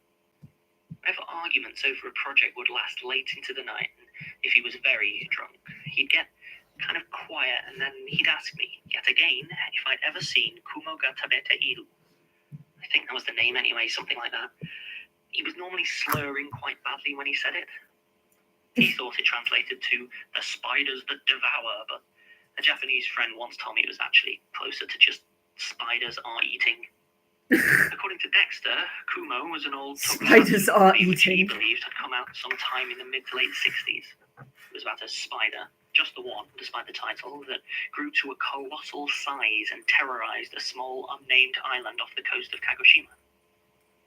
Whenever arguments over a project would last late into the night, and if he was very drunk, he'd get kind of quiet, and then he'd ask me, yet again, if I'd ever seen Kumo ga tabete iru. I think that was the name anyway, something like that. He was normally slurring quite badly when he said it. He thought it translated to the spiders that devour, but a Japanese friend once told me it was actually closer to just spiders are eating. According to Dexter, Kumo was an old Spiders are which he eating. believed had come out sometime in the mid to late 60s. It was about a spider, just the one, despite the title, that grew to a colossal size and terrorized a small unnamed island off the coast of Kagoshima.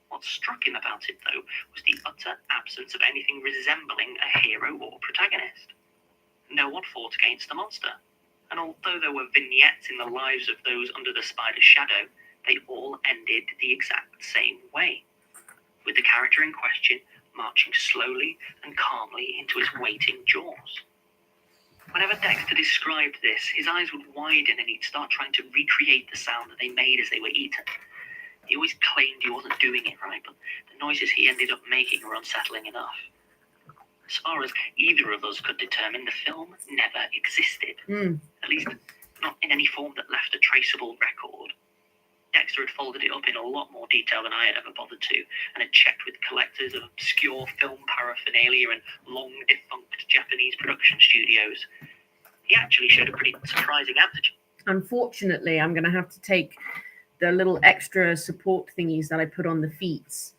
What struck him about it, though, was the utter absence of anything resembling a hero or protagonist. No one fought against the monster, and although there were vignettes in the lives of those under the spider's shadow, they all ended the exact same way, with the character in question marching slowly and calmly into his waiting jaws. Whenever Dexter described this, his eyes would widen and he'd start trying to recreate the sound that they made as they were eaten. He always claimed he wasn't doing it right, but the noises he ended up making were unsettling enough. As far as either of us could determine, the film never existed. At least, not in any form that left a traceable record. Dexter had folded it up in a lot more detail than I had ever bothered to, and had checked with collectors of obscure film paraphernalia and long-defunct Japanese production studios. He actually showed a pretty surprising aptitude. Unfortunately, I'm going to have to take the little extra support thingies that I put on the feet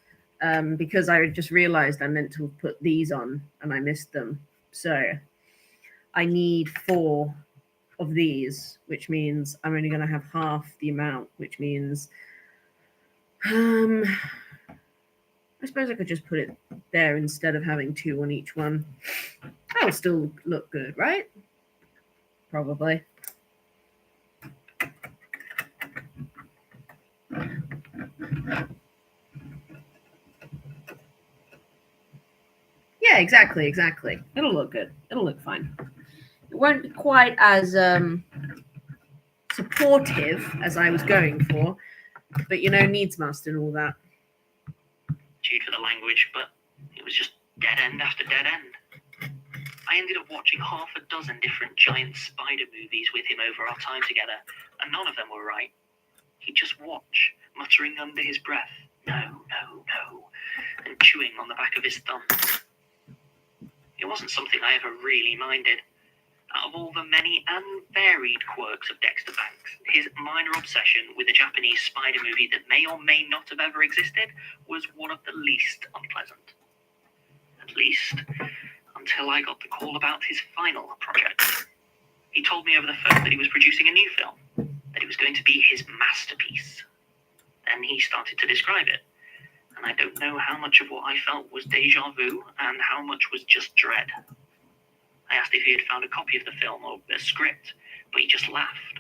because I just realized I meant to put these on and I missed them. So I need 4 of these, which means I'm only going to have half the amount, which means I suppose I could just put it there instead of having 2 on each one. That'll still look good, right? Probably. Yeah, exactly. It'll look good. It'll look fine. It won't be quite as supportive as I was going for, but needs must and all that. For the language, but it was just dead end after dead end. I ended up watching half a dozen different giant spider movies with him over our time together, and none of them were right. He'd just watch, muttering under his breath, no, and chewing on the back of his thumb. It wasn't something I ever really minded. Out of all the many and varied quirks of Dexter Banks, his minor obsession with a Japanese spider movie that may or may not have ever existed was one of the least unpleasant. At least, until I got the call about his final project. He told me over the phone that he was producing a new film, that it was going to be his masterpiece. Then he started to describe it, and I don't know how much of what I felt was deja vu and how much was just dread. I asked if he had found a copy of the film or a script, but he just laughed.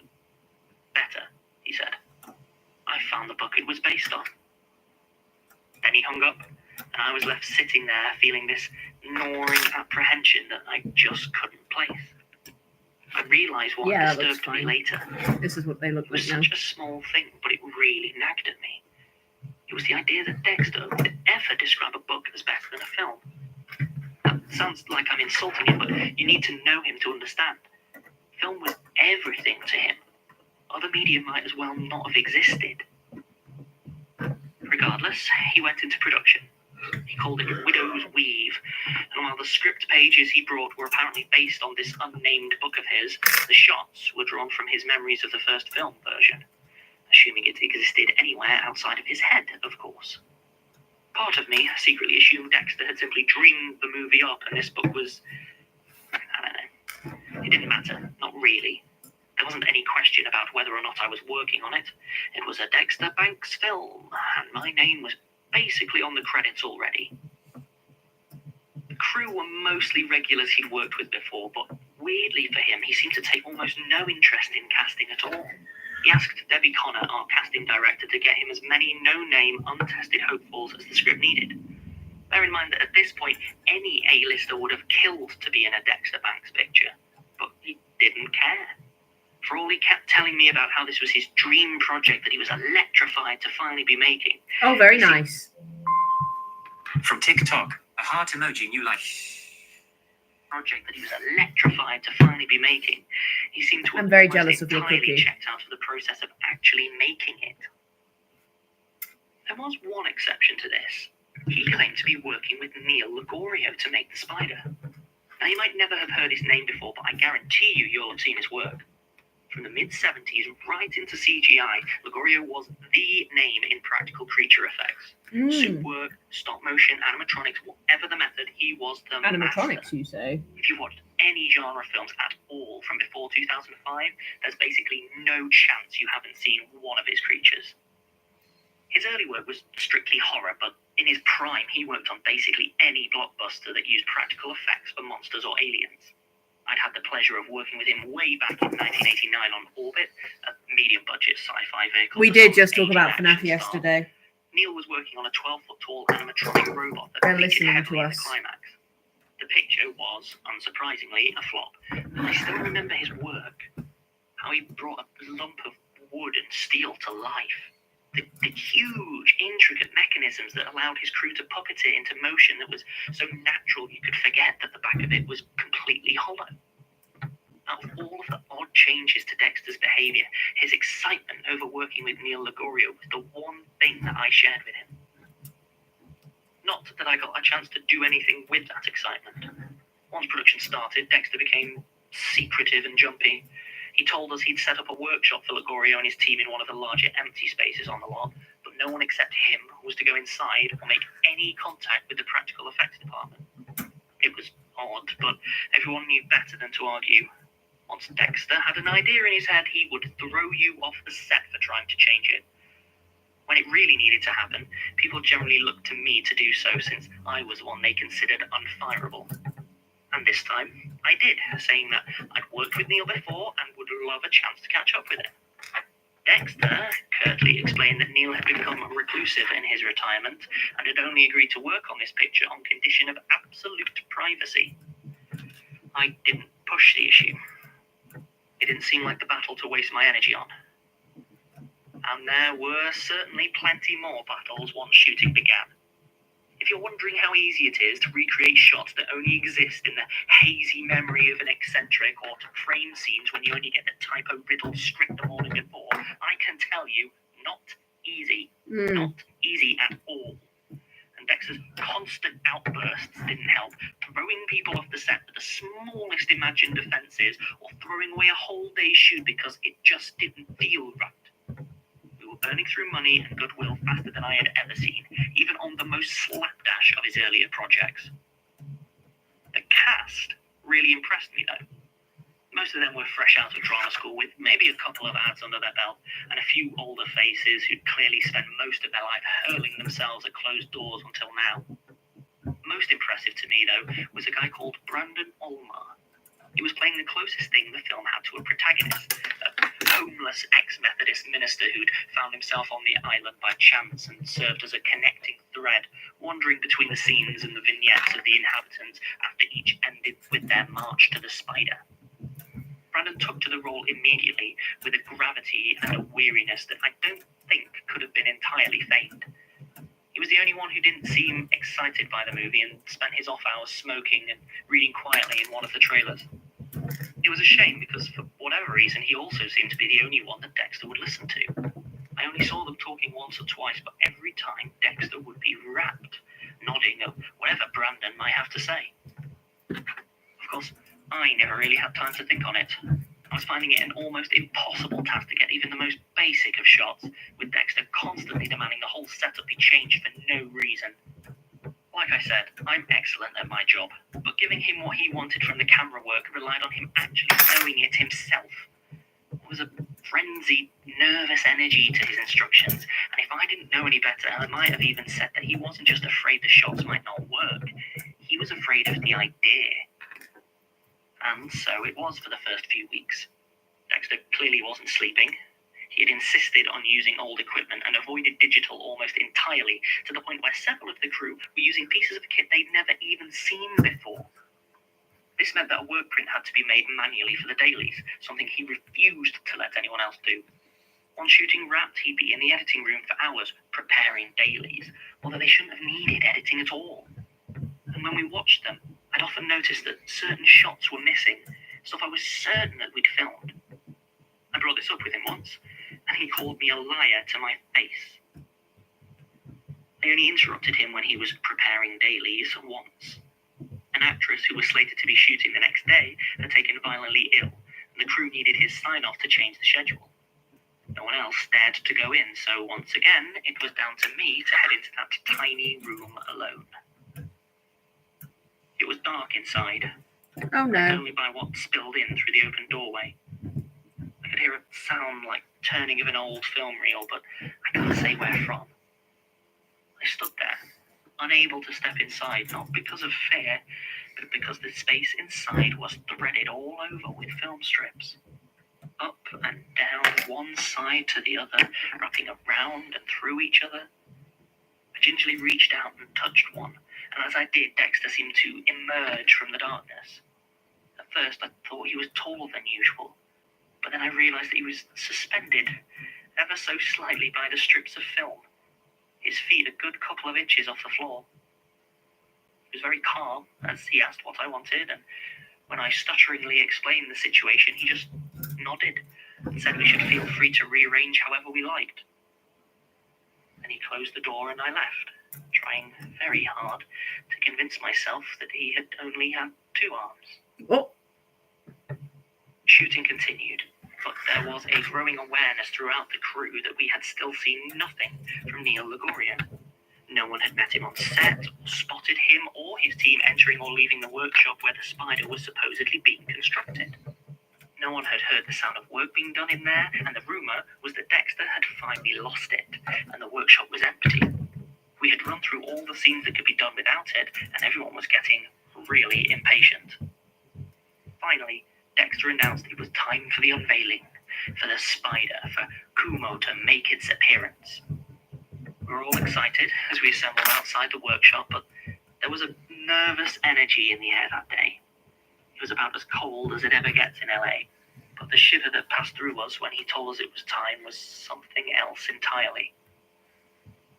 Better, he said. I found the book it was based on. Then he hung up, and I was left sitting there feeling this gnawing apprehension that I just couldn't place. I realised what disturbed me later. This is what they look like now. It was such a small thing, but it really nagged at me. It was the idea that Dexter would ever describe a book as better than a film. That sounds like I'm insulting him, but you need to know him to understand. Film was everything to him. Other media might as well not have existed. Regardless, he went into production. He called it Widow's Weave, and while the script pages he brought were apparently based on this unnamed book of his, the shots were drawn from his memories of the first film version, assuming it existed anywhere outside of his head, of course. Part of me secretly assumed Dexter had simply dreamed the movie up and this book was... I don't know. It didn't matter. Not really. There wasn't any question about whether or not I was working on it. It was a Dexter Banks film, and my name was basically on the credits already. The crew were mostly regulars he'd worked with before, but weirdly for him, he seemed to take almost no interest in casting at all. He asked Debbie Connor, our casting director, to get him as many no-name, untested hopefuls as the script needed. Bear in mind that at this point, any A-lister would have killed to be in a Dexter Banks picture, but he didn't care. For all he kept telling me about how this was his dream project that he was electrified to finally be making. Oh, very nice. From TikTok, a heart emoji new life. Project that he was electrified to finally be making. He seemed to have I'm very jealous of your cookie. checked out of the process of actually making it. There was one exception to this. He claimed to be working with Neil Ligorio to make the spider. Now, you might never have heard his name before, but I guarantee you'll have seen his work. From the mid-70s right into CGI, Ligorio was the name in practical creature effects. Suit work, stop motion, animatronics, whatever the method, he was the Animatronics, master. you say? If you've watched any genre films at all from before 2005, there's basically no chance you haven't seen one of his creatures. His early work was strictly horror, but in his prime, he worked on basically any blockbuster that used practical effects for monsters or aliens. I'd had the pleasure of working with him way back in 1989 on Orbit, a medium-budget sci-fi vehicle. We did just talk about FNAF yesterday. Neil was working on a 12-foot-tall animatronic robot that They're featured listening heavily to in the us. climax. The picture was, unsurprisingly, a flop. But I still remember his work, how he brought a lump of wood and steel to life. The huge, intricate mechanisms that allowed his crew to puppet it into motion that was so natural you could forget that the back of it was completely hollow. Out of all of the odd changes to Dexter's behaviour, his excitement over working with Neil Ligorio was the one thing that I shared with him. Not that I got a chance to do anything with that excitement. Once production started, Dexter became secretive and jumpy. He told us he'd set up a workshop for Ligorio and his team in one of the larger empty spaces on the lot, but no one except him was to go inside or make any contact with the practical effects department. It was odd, but everyone knew better than to argue. Once Dexter had an idea in his head, he would throw you off the set for trying to change it. When it really needed to happen, people generally looked to me to do so, since I was the one they considered unfireable. And this time, I did, saying that I'd worked with Neil before and would love a chance to catch up with him. Dexter curtly explained that Neil had become reclusive in his retirement and had only agreed to work on this picture on condition of absolute privacy. I didn't push the issue. It didn't seem like the battle to waste my energy on. And there were certainly plenty more battles once shooting began. If you're wondering how easy it is to recreate shots that only exist in the hazy memory of an eccentric, or to frame scenes when you only get the typo-riddled script the morning before, I can tell you, not easy. Not easy at all. And Dexter's constant outbursts didn't help, throwing people off the set with the smallest imagined offences, or throwing away a whole day's shoot because it just didn't feel right. We were burning through money and goodwill faster than I had ever seen, even on the most slapdash of his earlier projects. The cast really impressed me, though. Most of them were fresh out of drama school, with maybe a couple of ads under their belt, and a few older faces who'd clearly spent most of their life hurling themselves at closed doors until now. Most impressive to me, though, was a guy called Brandon Olmar. He was playing the closest thing the film had to a protagonist, a homeless ex-Methodist minister who'd found himself on the island by chance and served as a connecting thread, wandering between the scenes and the vignettes of the inhabitants after each ended with their march to the spider. Brandon took to the role immediately with a gravity and a weariness that I don't think could have been entirely feigned. He was the only one who didn't seem excited by the movie and spent his off hours smoking and reading quietly in one of the trailers. It was a shame because, for whatever reason, he also seemed to be the only one that Dexter would listen to. I only saw them talking once or twice, but every time Dexter would be rapt, nodding at whatever Brandon might have to say. Of course, I never really had time to think on it. I was finding it an almost impossible task to get even the most basic of shots, with Dexter constantly demanding the whole setup be changed for no reason. Like I said, I'm excellent at my job, but giving him what he wanted from the camera work relied on him actually knowing it himself. There was a frenzied, nervous energy to his instructions, and if I didn't know any better, I might have even said that he wasn't just afraid the shots might not work, he was afraid of the idea. And so it was for the first few weeks. Dexter clearly wasn't sleeping. He had insisted on using old equipment and avoided digital almost entirely, to the point where several of the crew were using pieces of kit they'd never even seen before. This meant that a work print had to be made manually for the dailies, something he refused to let anyone else do. Once shooting wrapped, he'd be in the editing room for hours preparing dailies, although they shouldn't have needed editing at all. And when we watched them, I'd often noticed that certain shots were missing, stuff I was certain that we'd filmed. I brought this up with him once, and he called me a liar to my face. I only interrupted him when he was preparing dailies once. An actress who was slated to be shooting the next day had taken violently ill, and the crew needed his sign-off to change the schedule. No one else dared to go in, so once again, it was down to me to head into that tiny room alone. It was dark inside. Oh no. Only by what spilled in through the open doorway. I could hear a sound like turning of an old film reel, but I can't say where from. I stood there, unable to step inside, not because of fear, but because the space inside was threaded all over with film strips. Up and down, one side to the other, wrapping around and through each other. I gingerly reached out and touched one, and as I did, Dexter seemed to emerge from the darkness. At first, I thought he was taller than usual, but then I realized that he was suspended ever so slightly by the strips of film, his feet a good couple of inches off the floor. He was very calm as he asked what I wanted, and when I stutteringly explained the situation, he just nodded and said we should feel free to rearrange however we liked. Then he closed the door and I left, trying very hard to convince myself that he had only had 2 arms. Oh. Shooting continued, but there was a growing awareness throughout the crew that we had still seen nothing from Neil Ligorio. No one had met him on set, or spotted him or his team entering or leaving the workshop where the spider was supposedly being constructed. No one had heard the sound of work being done in there, and the rumour was that Dexter had finally lost it, and the workshop was empty. We had run through all the scenes that could be done without it, and everyone was getting really impatient. Finally, Dexter announced it was time for the unveiling, for the spider, for Kumo to make its appearance. We were all excited as we assembled outside the workshop, but there was a nervous energy in the air that day. It was about as cold as it ever gets in LA, but the shiver that passed through us when he told us it was time was something else entirely.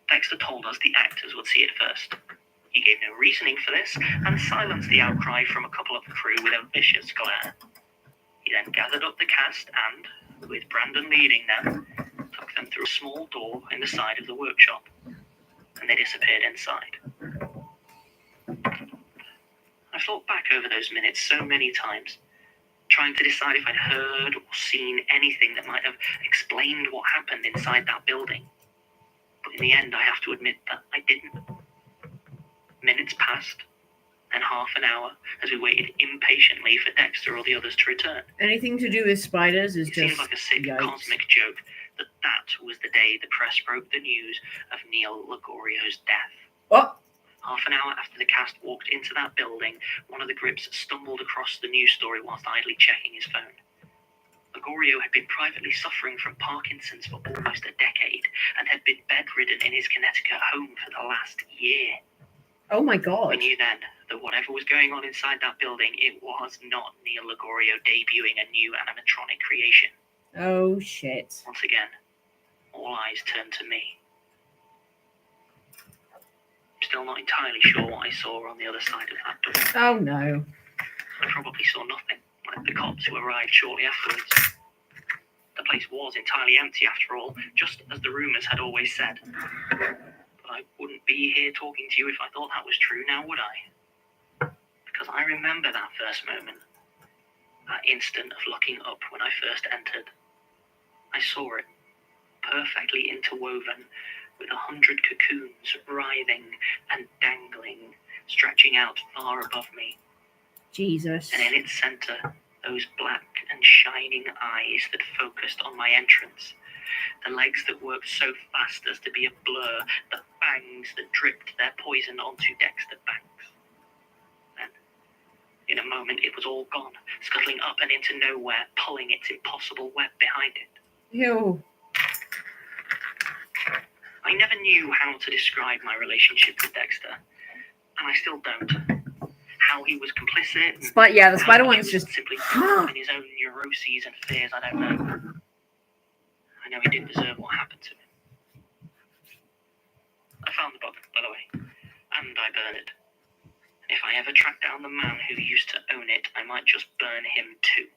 Dexter told us the actors would see it first. He gave no reasoning for this, and silenced the outcry from a couple of the crew with a vicious glare. He then gathered up the cast and, with Brandon leading them, took them through a small door in the side of the workshop, and they disappeared inside. I thought back over those minutes so many times, trying to decide if I'd heard or seen anything that might have explained what happened inside that building. But in the end, I have to admit that I didn't. Minutes passed, and half an hour as we waited impatiently for Dexter or the others to return. Anything to do with spiders is It just seemed like a sick yikes. cosmic joke that was the day the press broke the news of Neil Ligorio's death. What? Half an hour after the cast walked into that building, one of the grips stumbled across the news story whilst idly checking his phone. Ligorio had been privately suffering from Parkinson's for almost a decade and had been bedridden in his Connecticut home for the last year. Oh my god. We knew then that whatever was going on inside that building, it was not Neil Ligorio debuting a new animatronic creation. Oh shit. Once again, all eyes turned to me. Still not entirely sure what I saw on the other side of that door. Oh no. I probably saw nothing, like the cops who arrived shortly afterwards. The place was entirely empty after all, just as the rumours had always said. But I wouldn't be here talking to you if I thought that was true, now would I? Because I remember that first moment, that instant of looking up when I first entered. I saw it, perfectly interwoven, with 100 cocoons writhing and dangling, stretching out far above me. Jesus. And in its centre, those black and shining eyes that focused on my entrance, the legs that worked so fast as to be a blur, the fangs that dripped their poison onto Dexter Banks. Then, in a moment, it was all gone, scuttling up and into nowhere, pulling its impossible web behind it. Ew. I never knew how to describe my relationship with Dexter, and I still don't. How he was complicit. The spider one's just simply caught in his own neuroses and fears, I don't know. I know he didn't deserve what happened to him. I found the book, by the way, and I burned it. And if I ever track down the man who used to own it, I might just burn him too.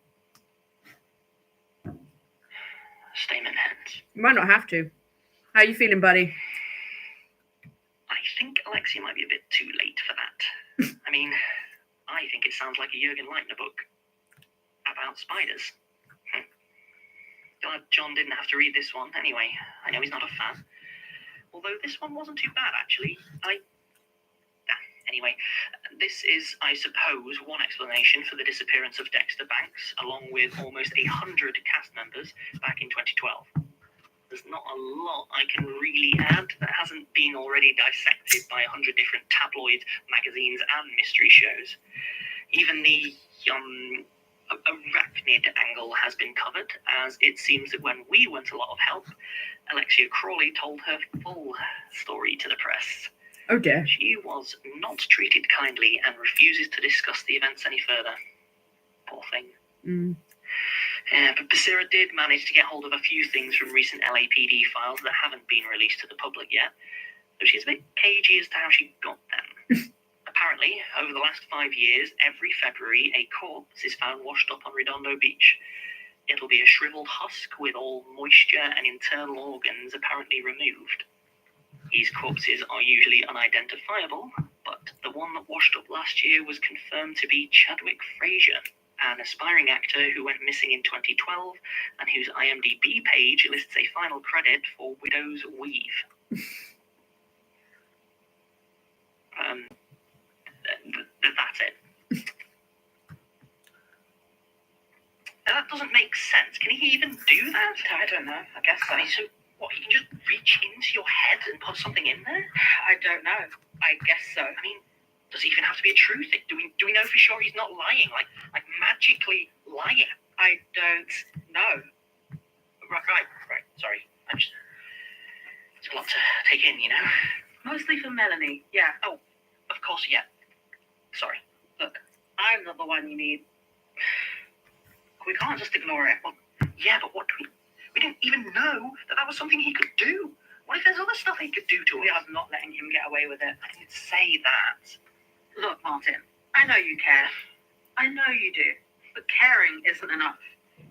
Statement ends. You might not have to. How you feeling, buddy? I think Alexia might be a bit too late for that. I mean, I think it sounds like a Jürgen Leitner book about spiders. Glad John didn't have to read this one. Anyway, I know he's not a fan. Although this one wasn't too bad, actually. Anyway, this is, I suppose, one explanation for the disappearance of Dexter Banks, along with almost 100 cast members back in 2012. There's not a lot I can really add that hasn't been already dissected by 100 different tabloid magazines and mystery shows. Even the arachnid angle has been covered, as it seems that when we weren't a lot of help, Alexia Crawley told her full story to the press. Oh dear. She was not treated kindly and refuses to discuss the events any further. Poor thing. But Basira did manage to get hold of a few things from recent LAPD files that haven't been released to the public yet, so she's a bit cagey as to how she got them. Apparently, over the last 5 years, every February, a corpse is found washed up on Redondo Beach. It'll be a shriveled husk with all moisture and internal organs apparently removed. These corpses are usually unidentifiable, but the one that washed up last year was confirmed to be Chadwick Fraser, an aspiring actor who went missing in 2012 and whose IMDb page lists a final credit for Widow's Weave. That's it. Now, that doesn't make sense. Can he even do that? I don't know. I guess so. I mean, so what? He can just reach into your head and put something in there? I don't know. I guess so. I mean, does it even have to be a true thing? Do we know for sure he's not lying? Like magically lying? I don't know. Right. Sorry. It's a lot to take in, you know? Mostly for Melanie. Yeah. Oh, of course, yeah. Sorry. Look, I'm not the one you need. We can't just ignore it. Well, yeah, but what do we didn't even know that was something he could do. What if there's other stuff he could do to us? We are not letting him get away with it. I didn't say that. Look, Martin, I know you care. I know you do. But caring isn't enough.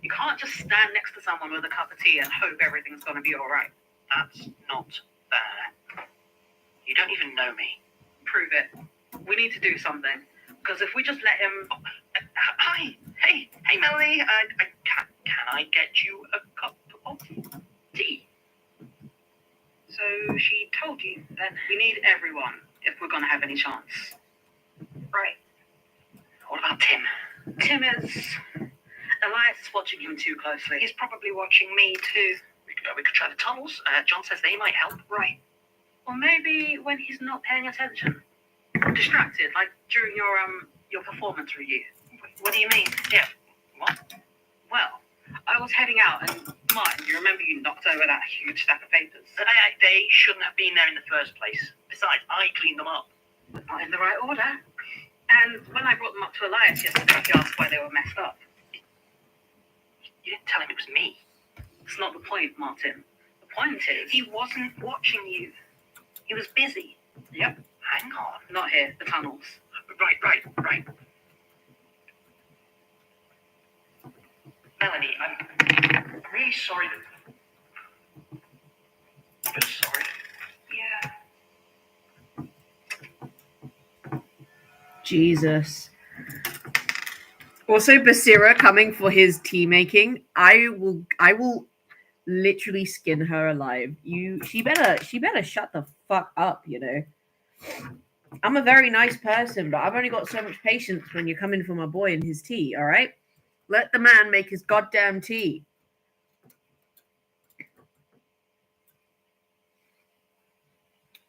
You can't just stand next to someone with a cup of tea and hope everything's going to be all right. That's not fair. You don't even know me. Prove it. We need to do something. Because if we just let him... Hi. Hey, Melanie. Can I get you a cup of tea? So she told you that we need everyone if we're going to have any chance. Right. What about Tim? Tim is... Elias is watching him too closely. He's probably watching me too. We could try the tunnels. John says they might help. Right. Or maybe when he's not paying attention. Distracted, like during your performance review. What do you mean? Yeah. What? Well, I was heading out and Martin, you remember you knocked over that huge stack of papers? They shouldn't have been there in the first place. Besides, I cleaned them up. But not in the right order. And when I brought them up to Elias yesterday, he asked why they were messed up. You didn't tell him it was me. It's not the point, Martin. The point is... He wasn't watching you. He was busy. Yep. Hang on. Not here, the tunnels. Right. Melanie, I'm really sorry I'm sorry. Yeah. Jesus. Also, Basira coming for his tea making. I will literally skin her alive. She better shut the fuck up, you know. I'm a very nice person, but I've only got so much patience when you're coming for my boy and his tea, all right? Let the man make his goddamn tea.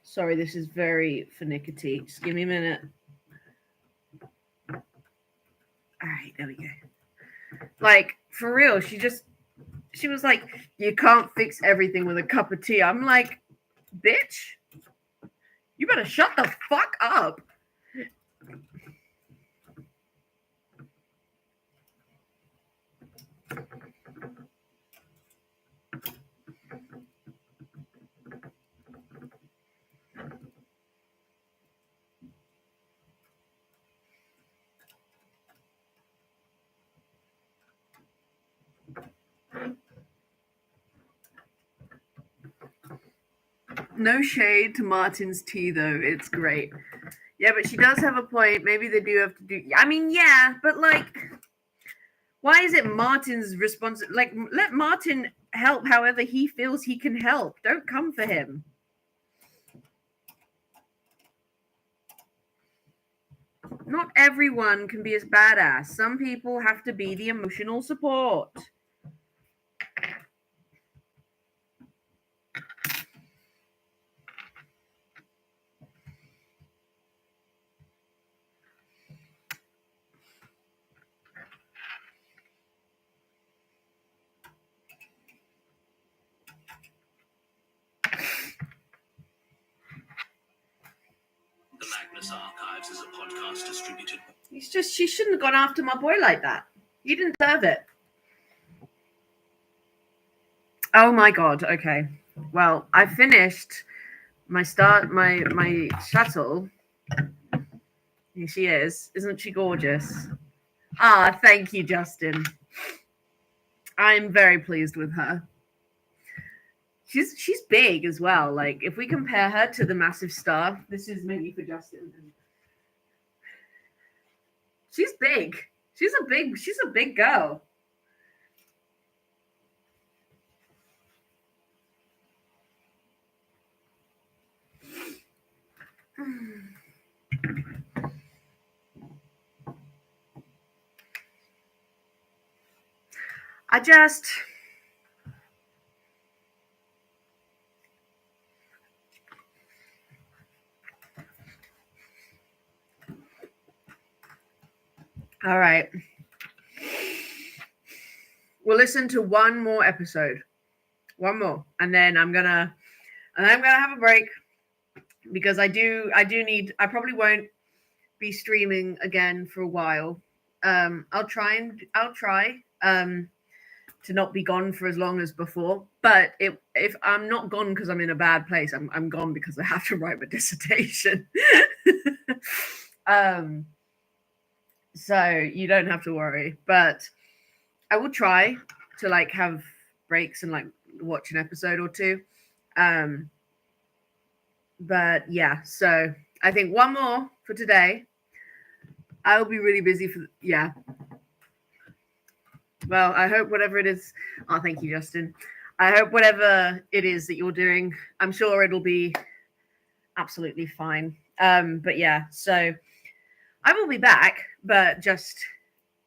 Sorry, this is very finicky. Just give me a minute. All right, there we go. Like, for real, she was like, you can't fix everything with a cup of tea. I'm like, bitch, you better shut the fuck up. No shade to Martin's tea, though. It's great. Yeah, but she does have a point. Maybe they do have to do... I mean, yeah, but, like, why is it Martin's responsibility? Like, let Martin help however he feels he can help. Don't come for him. Not everyone can be as badass. Some people have to be the emotional support. The Magnus Archives is a podcast distributed. She shouldn't have gone after my boy like that. You didn't deserve it. Oh my god, okay. Well, I finished my shuttle. Here she is. Isn't she gorgeous? Ah, thank you, Justin. I'm very pleased with her. She's big as well. Like, if we compare her to the massive star, this is maybe for Justin. She's big. She's a big girl. I just all right. We'll listen to one more episode. One more. And then I'm gonna have a break because I probably won't be streaming again for a while. I'll try to not be gone for as long as before, but if I'm not gone because I'm in a bad place, I'm gone because I have to write my dissertation. So you don't have to worry, but I will try to like have breaks and like watch an episode or two. But yeah, so I think one more for today. I'll be really busy well, I hope whatever it is. Oh, thank you, Justin. I hope whatever it is that you're doing, I'm sure it'll be absolutely fine. But yeah, so I will be back, but just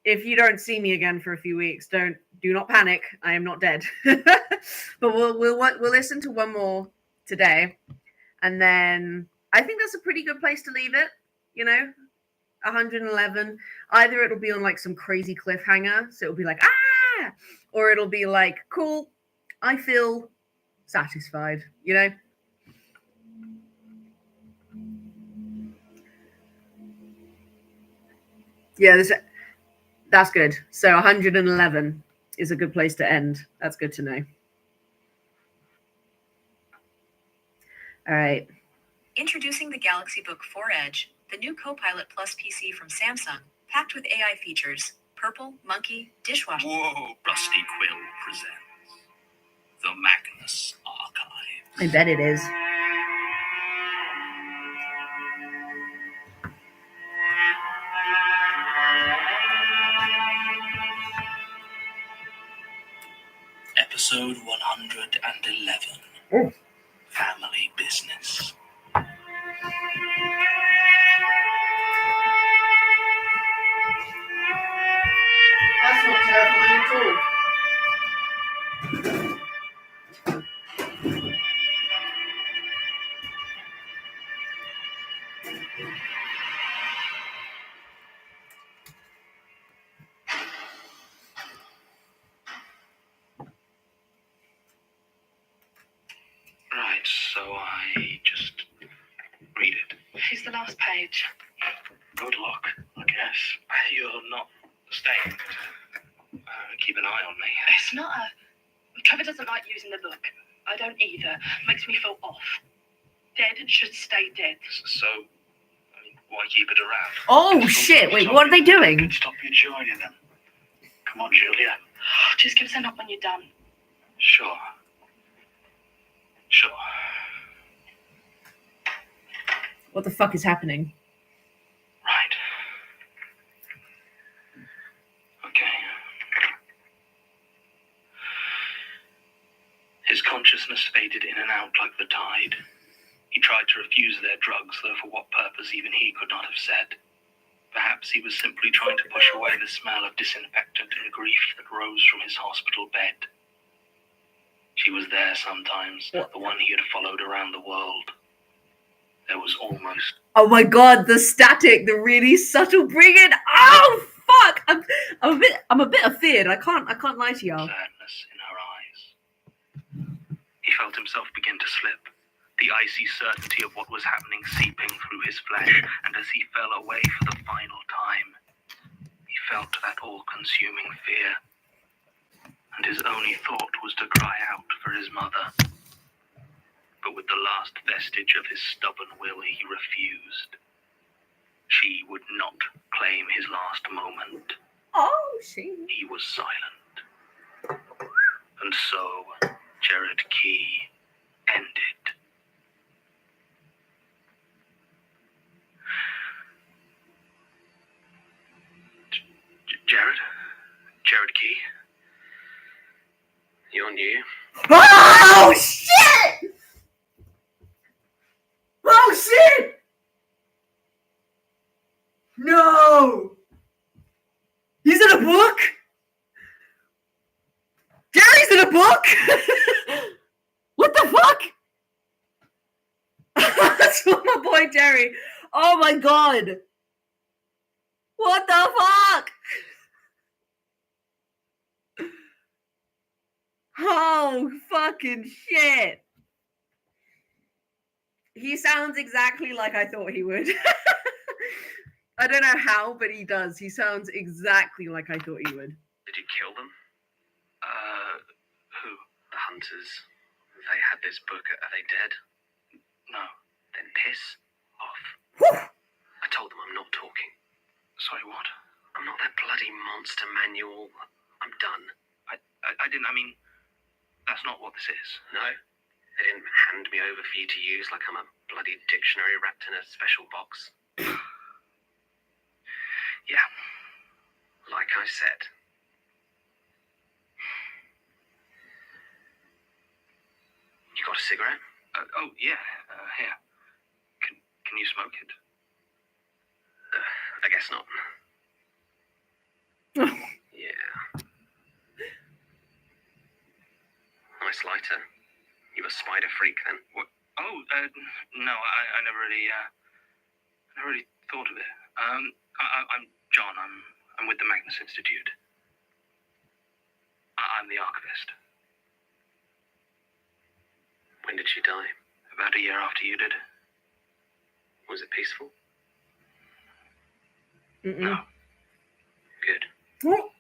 if you don't see me again for a few weeks, do not panic. I am not dead. But we'll listen to one more today, and then I think that's a pretty good place to leave it. 111. Either it'll be on like some crazy cliffhanger, so it'll be like or it'll be like cool. I feel satisfied. Yeah, that's good. So 111 is a good place to end. That's good to know. All right. Introducing the Galaxy Book 4 Edge, the new Copilot Plus PC from Samsung, packed with AI features. Purple, monkey, dishwasher. Whoa, Rusty Quill presents the Magnus Archive. I bet it is. Episode 111. Oh. Family Business. That's not terrifying at all. Right, so I just read it. Here's the last page. Good luck, I guess. You're not staying. Keep an eye on me. It's not a... Trevor doesn't like using the book. I don't either. Makes me feel off. Dead should stay dead. So, why keep it around? Oh shit! Wait, what are they doing? Stop you joining them. Come on, Julia. Just give us a knock when you're done. Sure. What the fuck is happening? Right. Okay. His consciousness faded in and out like the tide. He tried to refuse their drugs, though for what purpose even he could not have said. Perhaps he was simply trying to push away the smell of disinfectant and grief that rose from his hospital bed. She was there sometimes, the one he had followed around the world. There was almost... Oh my god, the static, the really subtle bringing. Oh fuck! I'm a bit afeared. I can't lie to y'all. sadness in her eyes. He felt himself begin to slip, the icy certainty of what was happening seeping through his flesh, and as he fell away for the final time, he felt that all-consuming fear, and his only thought was to cry out for his mother. But with the last vestige of his stubborn will, he refused. She would not claim his last moment. Oh, she. He was silent. And so, Jared Key ended. Oh shit! Oh shit! No! He's in a book? Jerry's in a book? What the fuck? That's from my boy Jerry. Oh my god. What the fuck? Oh fucking shit. He sounds exactly like I thought he would. I don't know how, but he does. He sounds exactly like I thought he would. Did you kill them? Who? The hunters. They had this book. Are they dead? No. Then piss off. I told them I'm not talking. Sorry, what? I'm not that bloody monster manual. I'm done. I didn't, I mean, that's not what this is. No? They didn't hand me over for you to use like I'm a bloody dictionary wrapped in a special box. Yeah. Like I said. You got a cigarette? Oh, yeah. Here. Can you smoke it? I guess not. Yeah. Nice lighter. You a spider freak then? What? Oh, no, I never really thought of it. I'm John. I'm with the Magnus Institute. I'm the archivist. When did she die? About a year after you did. Was it peaceful? No. Good. What?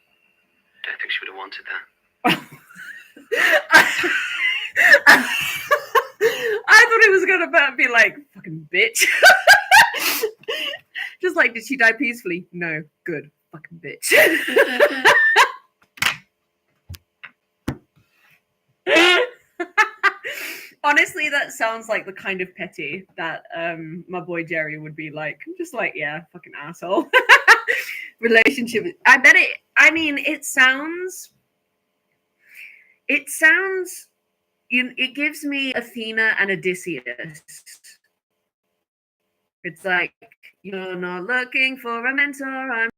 Don't think she would have wanted that. I thought it was gonna be like, fucking bitch. Just like, did she die peacefully? No. Good. Fucking bitch. Honestly, that sounds like the kind of petty that my boy Jerry would be like. I'm just like, yeah, fucking asshole. Relationship. I bet it. I mean, it sounds. It gives me Athena and Odysseus. It's like, you're not looking for a mentor.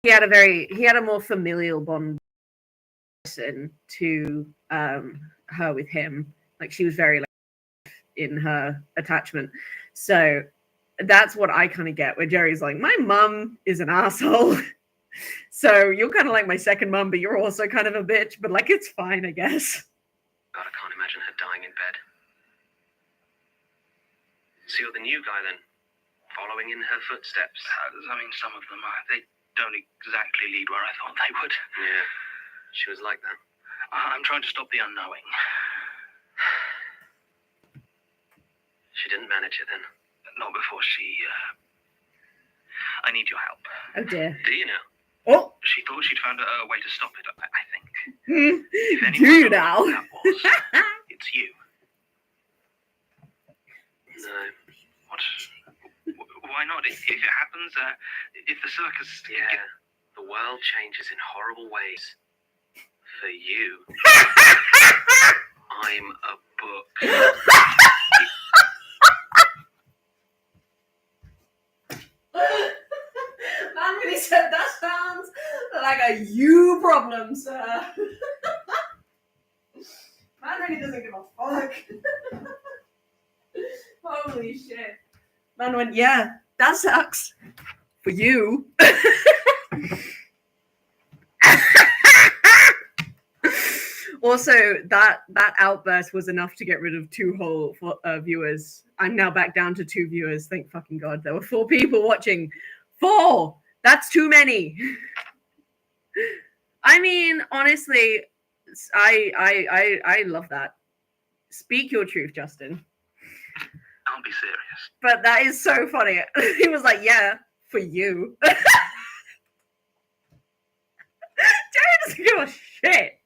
He had a more familial bond to her with him. Like, she was very like in her attachment. So that's what I kind of get, where Jerry's like, my mum is an asshole. So you're kind of like my second mum, but you're also kind of a bitch, but like, it's fine, I guess. God, I can't imagine her dying in bed. So you're the new guy then? Following in her footsteps? I mean, some of them they don't exactly lead where I thought they would. Yeah, she was like that. I'm trying to stop the unknowing. She didn't manage it then? Not before she... I need your help. Oh dear. Do you now? Oh! She thought she'd found a way to stop it, I think. If Do you now? That was, it's you. No. What? Why not? If it happens, if the circus... Yeah, the world changes in horrible ways. For you. I'm a book. Man really said that sounds like a you problem, sir. Man really doesn't give a fuck. Holy shit. Man went, yeah, that sucks. For you. Also, that outburst was enough to get rid of 2 whole viewers. I'm now back down to 2 viewers. Thank fucking God. There were 4 people watching. 4! That's too many. I mean, honestly, I love that. Speak your truth, Justin. I'll be serious. But that is so funny. He was like, yeah, for you. Jerry doesn't give a shit.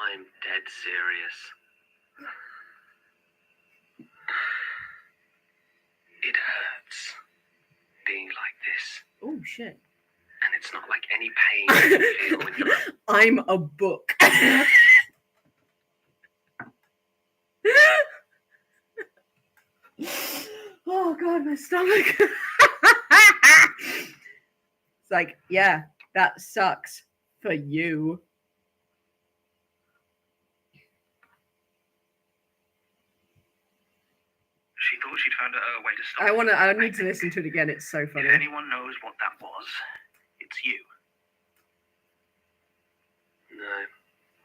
I'm dead serious. It hurts being like this. Oh, shit. And it's not like any pain you can feel when you're I'm a book. Oh god, my stomach. It's like, yeah, that sucks for you. She thought she'd found a way to stop. I need to listen to it again. It's so funny. If anyone knows what that was, it's you. No.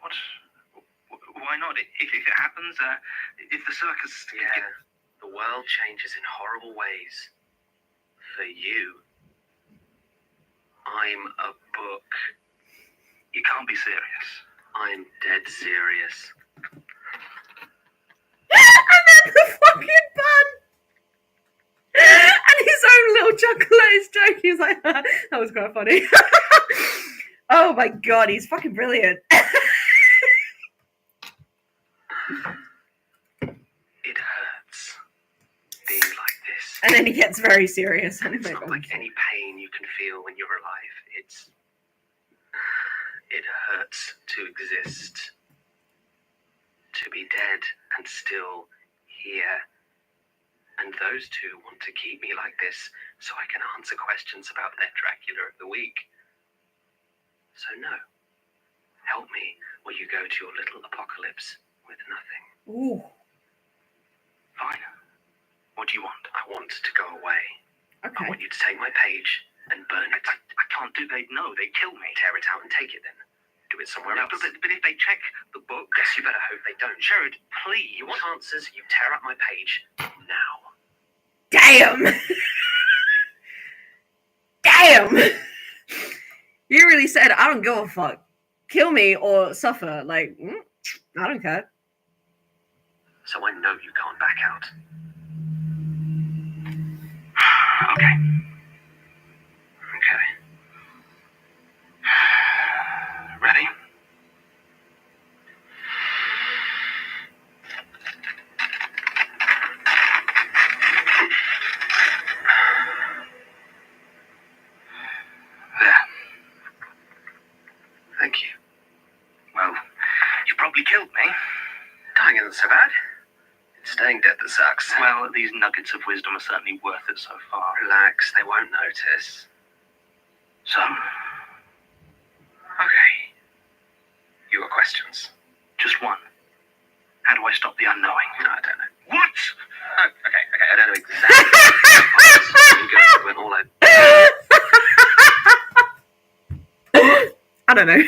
What? Why not? If it happens, if the circus... Yeah, the world changes in horrible ways. For you. I'm a book. You can't be serious. I'm dead serious. And then the fucking bun! And his own little chuckle at his joke. He's like, that was quite funny. Oh my god, he's fucking brilliant. It hurts being like this. And then he gets very serious. And It's not like any pain you can feel when you're alive. It hurts to exist. To be dead and still here. And those two want to keep me like this so I can answer questions about their Dracula of the week. So no. Help me or you go to your little apocalypse with nothing. Ooh. Fine. What do you want? I want to go away. Okay. I want you to take my page and burn it. I can't do... They'd know. They'd kill me. Tear it out and take it then. Do it somewhere else. But if they check the book... Yes, you better hope they don't. Sherrod, please. You want answers? You tear up my page now. Damn! Damn! You really said, I don't give a fuck. Kill me or suffer. Like, I don't care. So I know you can't back out. Okay. Okay. Ready? There. Thank you. Well, you probably killed me. Dying isn't so bad. It's staying dead that sucks. Well, these nuggets of wisdom are certainly worth it so far. Relax, they won't notice. So, Okay. You got questions? just one. How do I stop the unknowing? No, I don't know. What? Oh, okay, I don't know exactly. You go through it all over. I don't know.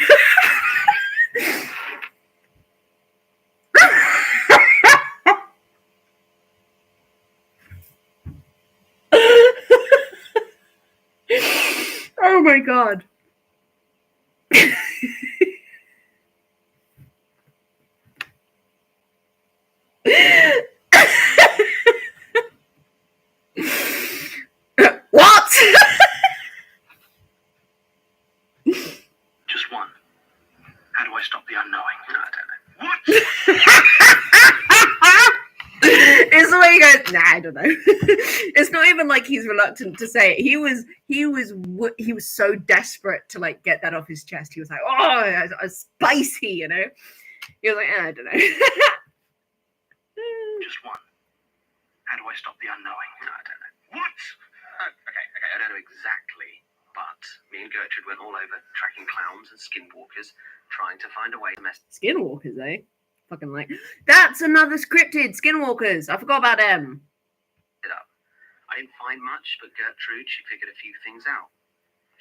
Oh my god. What? Just one. How do I stop the unknowing? No, I don't know. What? It's the way he goes, nah, I don't know. It's not even like he's reluctant to say it. He was so desperate to like get that off his chest. He was like, oh, spicy, you know. He was like, I don't know. Just one. How do I stop the unknowing? No, I don't know. What? Okay, I don't know exactly. But me and Gertrude went all over, tracking clowns and skinwalkers, trying to find a way to mess Skinwalkers, eh? Fucking like, that's another scripted Skinwalkers. I forgot about them. it up. I didn't find much, but Gertrude, she figured a few things out.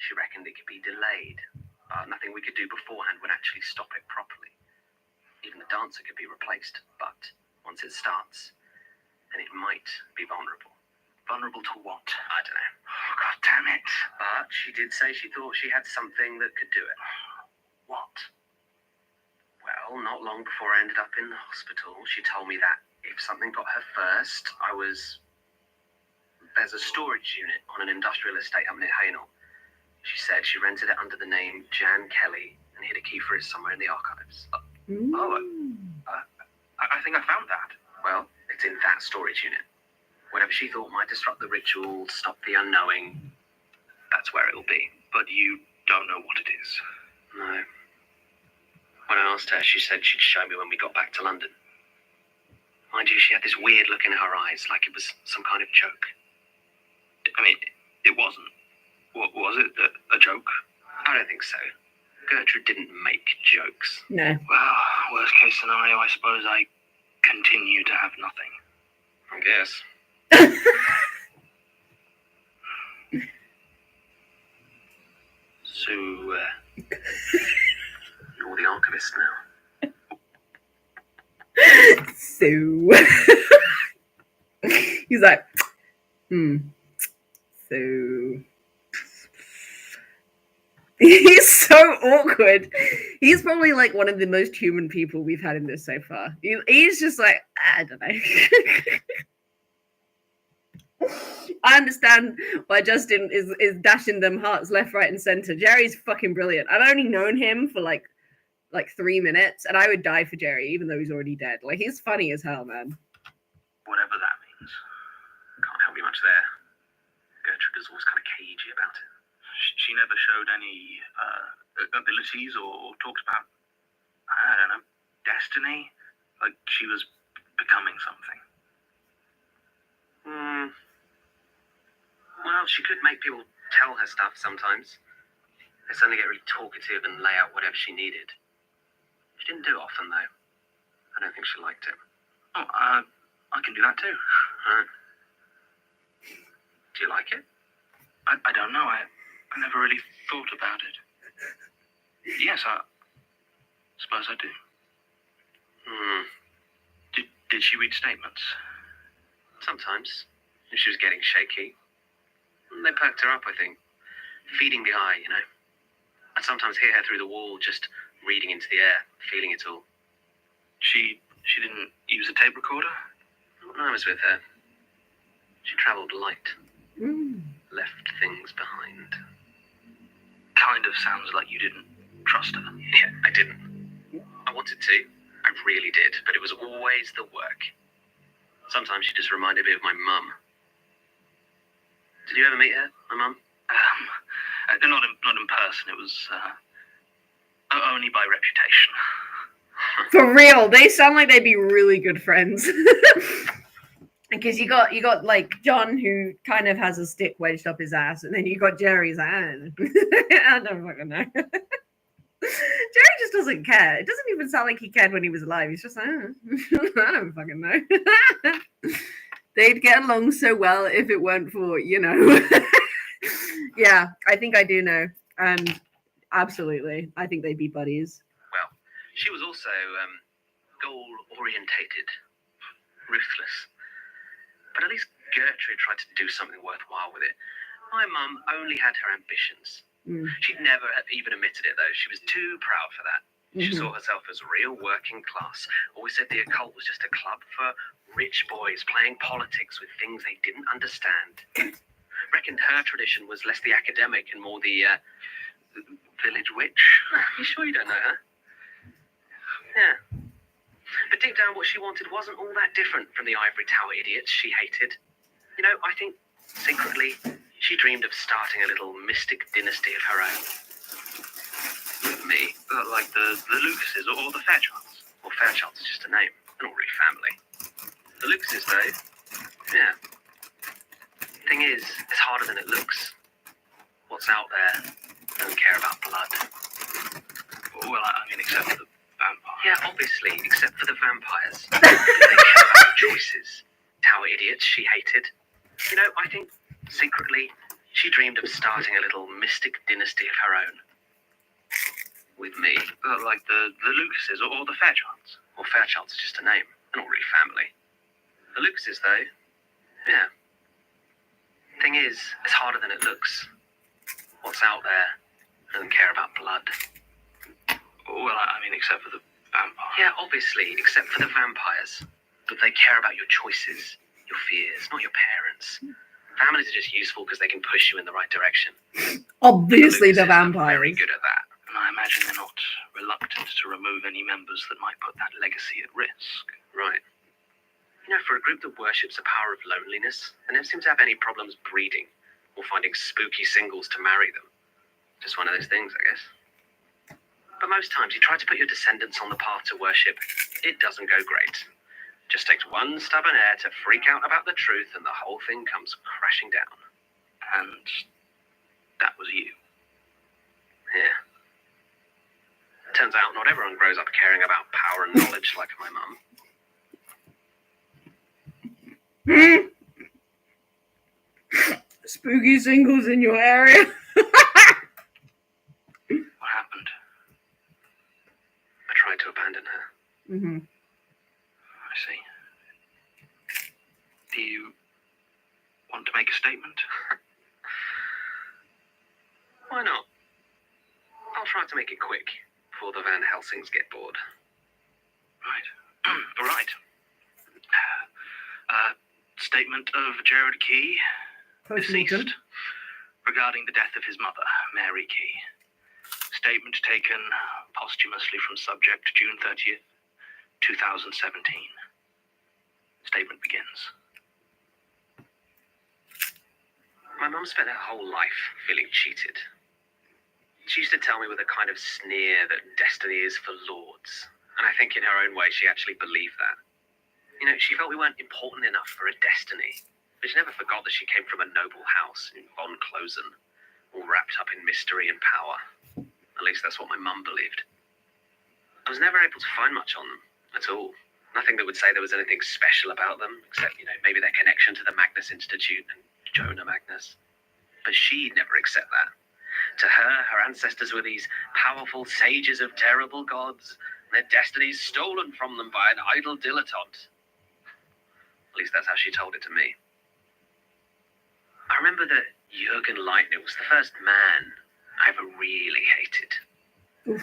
She reckoned it could be delayed. Nothing we could do beforehand would actually stop it properly. Even the dancer could be replaced, but once it starts, then it might be vulnerable. Vulnerable to what? I don't know. Oh, God damn it. But she did say she thought she had something that could do it. What? Well, not long before I ended up in the hospital, she told me that if something got her first, there's a storage unit on an industrial estate up near Hainault. She said she rented it under the name Jan Kelly and hid a key for it somewhere in the archives. I think I found that. Well, it's in that storage unit. Whatever she thought might disrupt the ritual, stop the unknowing, that's where it'll be. But you don't know what it is. No. When I asked her, she said she'd show me when we got back to London. Mind you, she had this weird look in her eyes, like it was some kind of joke. I mean, it wasn't. What was it? A joke? I don't think so. Gertrude didn't make jokes. No. Well, worst case scenario, I suppose I continue to have nothing. I guess. So, you're the archivist now. So he's like, so he's so awkward. He's probably like one of the most human people we've had in this so far. He's just like, I don't know. I understand why Justin is dashing them hearts left, right, and center. Jerry's fucking brilliant. I've only known him for like 3 minutes, and I would die for Jerry, even though he's already dead. Like, he's funny as hell, man. Whatever that means. Can't help you much there. Gertrude was always kind of cagey about it. She never showed any abilities or talked about, I don't know, destiny. Like she was becoming something. Well, she could make people tell her stuff sometimes. They suddenly get really talkative and lay out whatever she needed. She didn't do it often, though. I don't think she liked it. Oh, I can do that too. Do you like it? I don't know. I never really thought about it. Yes, I suppose I do. Did she read statements? Sometimes. If she was getting shaky. They perked her up, I think. Feeding the eye, you know. I'd sometimes hear her through the wall, just reading into the air, feeling it all. She didn't use a tape recorder? When I was with her, she travelled light. Left things behind. Kind of sounds like you didn't trust her. Yeah, I didn't. I wanted to. I really did, but it was always the work. Sometimes she just reminded me of my mum. Did you ever meet her, my mum? Not in person. It was only by reputation. For real, they sound like they'd be really good friends. Because you got like John, who kind of has a stick wedged up his ass, and then you got Jerry's hand. I don't fucking know. Jerry just doesn't care. It doesn't even sound like he cared when he was alive. He's just like, I don't fucking know. They'd get along so well if it weren't for, you know. Yeah, I think I do know. And absolutely, I think they'd be buddies. Well, she was also goal-orientated, ruthless. But at least Gertrude tried to do something worthwhile with it. My mum only had her ambitions. She'd never even admitted it, though. She was too proud for that. She saw herself as real working class. Always said the occult was just a club for rich boys playing politics with things they didn't understand. Reckoned her tradition was less the academic and more the village witch. You sure you don't know her? Yeah. But deep down, what she wanted wasn't all that different from the Ivory Tower idiots she hated. You know, I think secretly she dreamed of starting a little mystic dynasty of her own. With me. Like the Lucases or the Fairchilds. Well, Fairchilds is just a name. They're not really family. The Lucases, though, yeah. Thing is, it's harder than it looks. What's out there don't care about blood. Well, I mean, except for the vampires. Yeah, obviously, except for the vampires. They care about choices. Tower idiots she hated. You know, I think secretly she dreamed of starting a little mystic dynasty of her own. With me. Like the Lucases or the Fairchilds. Well, Fairchilds is just a name. They're not really family. The Lucases, though, yeah. Thing is, it's harder than it looks. What's out there doesn't care about blood. Well, I mean, except for the vampires. Yeah, obviously, except for the vampires. But they care about your choices, your fears, not your parents. Families are just useful because they can push you in the right direction. Obviously, the vampires. Very good at that. And I imagine they're not reluctant to remove any members that might put that legacy at risk. Right. You know, for a group that worships the power of loneliness, they never seem to have any problems breeding or finding spooky singles to marry them. Just one of those things, I guess. But most times you try to put your descendants on the path to worship, it doesn't go great. Just takes one stubborn heir to freak out about the truth and the whole thing comes crashing down. And that was you. Yeah. Turns out not everyone grows up caring about power and knowledge like my mum. Spooky singles in your area. What happened? I tried to abandon her. Mm-hmm. I see. Do you want to make a statement? Why not? I'll try to make it quick before the Van Helsings get bored. Right. Right. Statement of Gerard Key, deceased, regarding the death of his mother, Mary Key. Statement taken posthumously from subject June 30th, 2017. Statement begins. My mum spent her whole life feeling cheated. She used to tell me with a kind of sneer that destiny is for lords, and I think in her own way she actually believed that. You know, she felt we weren't important enough for a destiny, but she never forgot that she came from a noble house in von Closen, all wrapped up in mystery and power. At least that's what my mum believed. I was never able to find much on them, at all. Nothing that would say there was anything special about them, except, you know, maybe their connection to the Magnus Institute and Jonah Magnus. But she'd never accept that. To her, her ancestors were these powerful sages of terrible gods, and their destinies stolen from them by an idle dilettante. At least that's how she told it to me. I remember that Jürgen Leitner was the first man I ever really hated.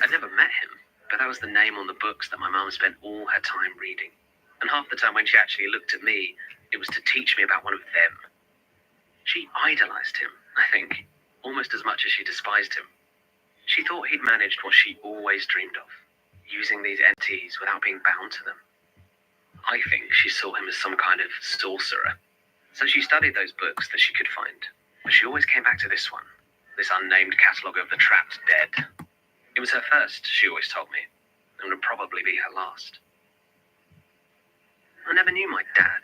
I'd never met him, but that was the name on the books that my mum spent all her time reading. And half the time when she actually looked at me, it was to teach me about one of them. She idolized him, I think, almost as much as she despised him. She thought he'd managed what she always dreamed of, using these entities without being bound to them. I think she saw him as some kind of sorcerer. So she studied those books that she could find, but she always came back to this one, this unnamed catalogue of the trapped dead. It was her first, she always told me, and would probably be her last. I never knew my dad.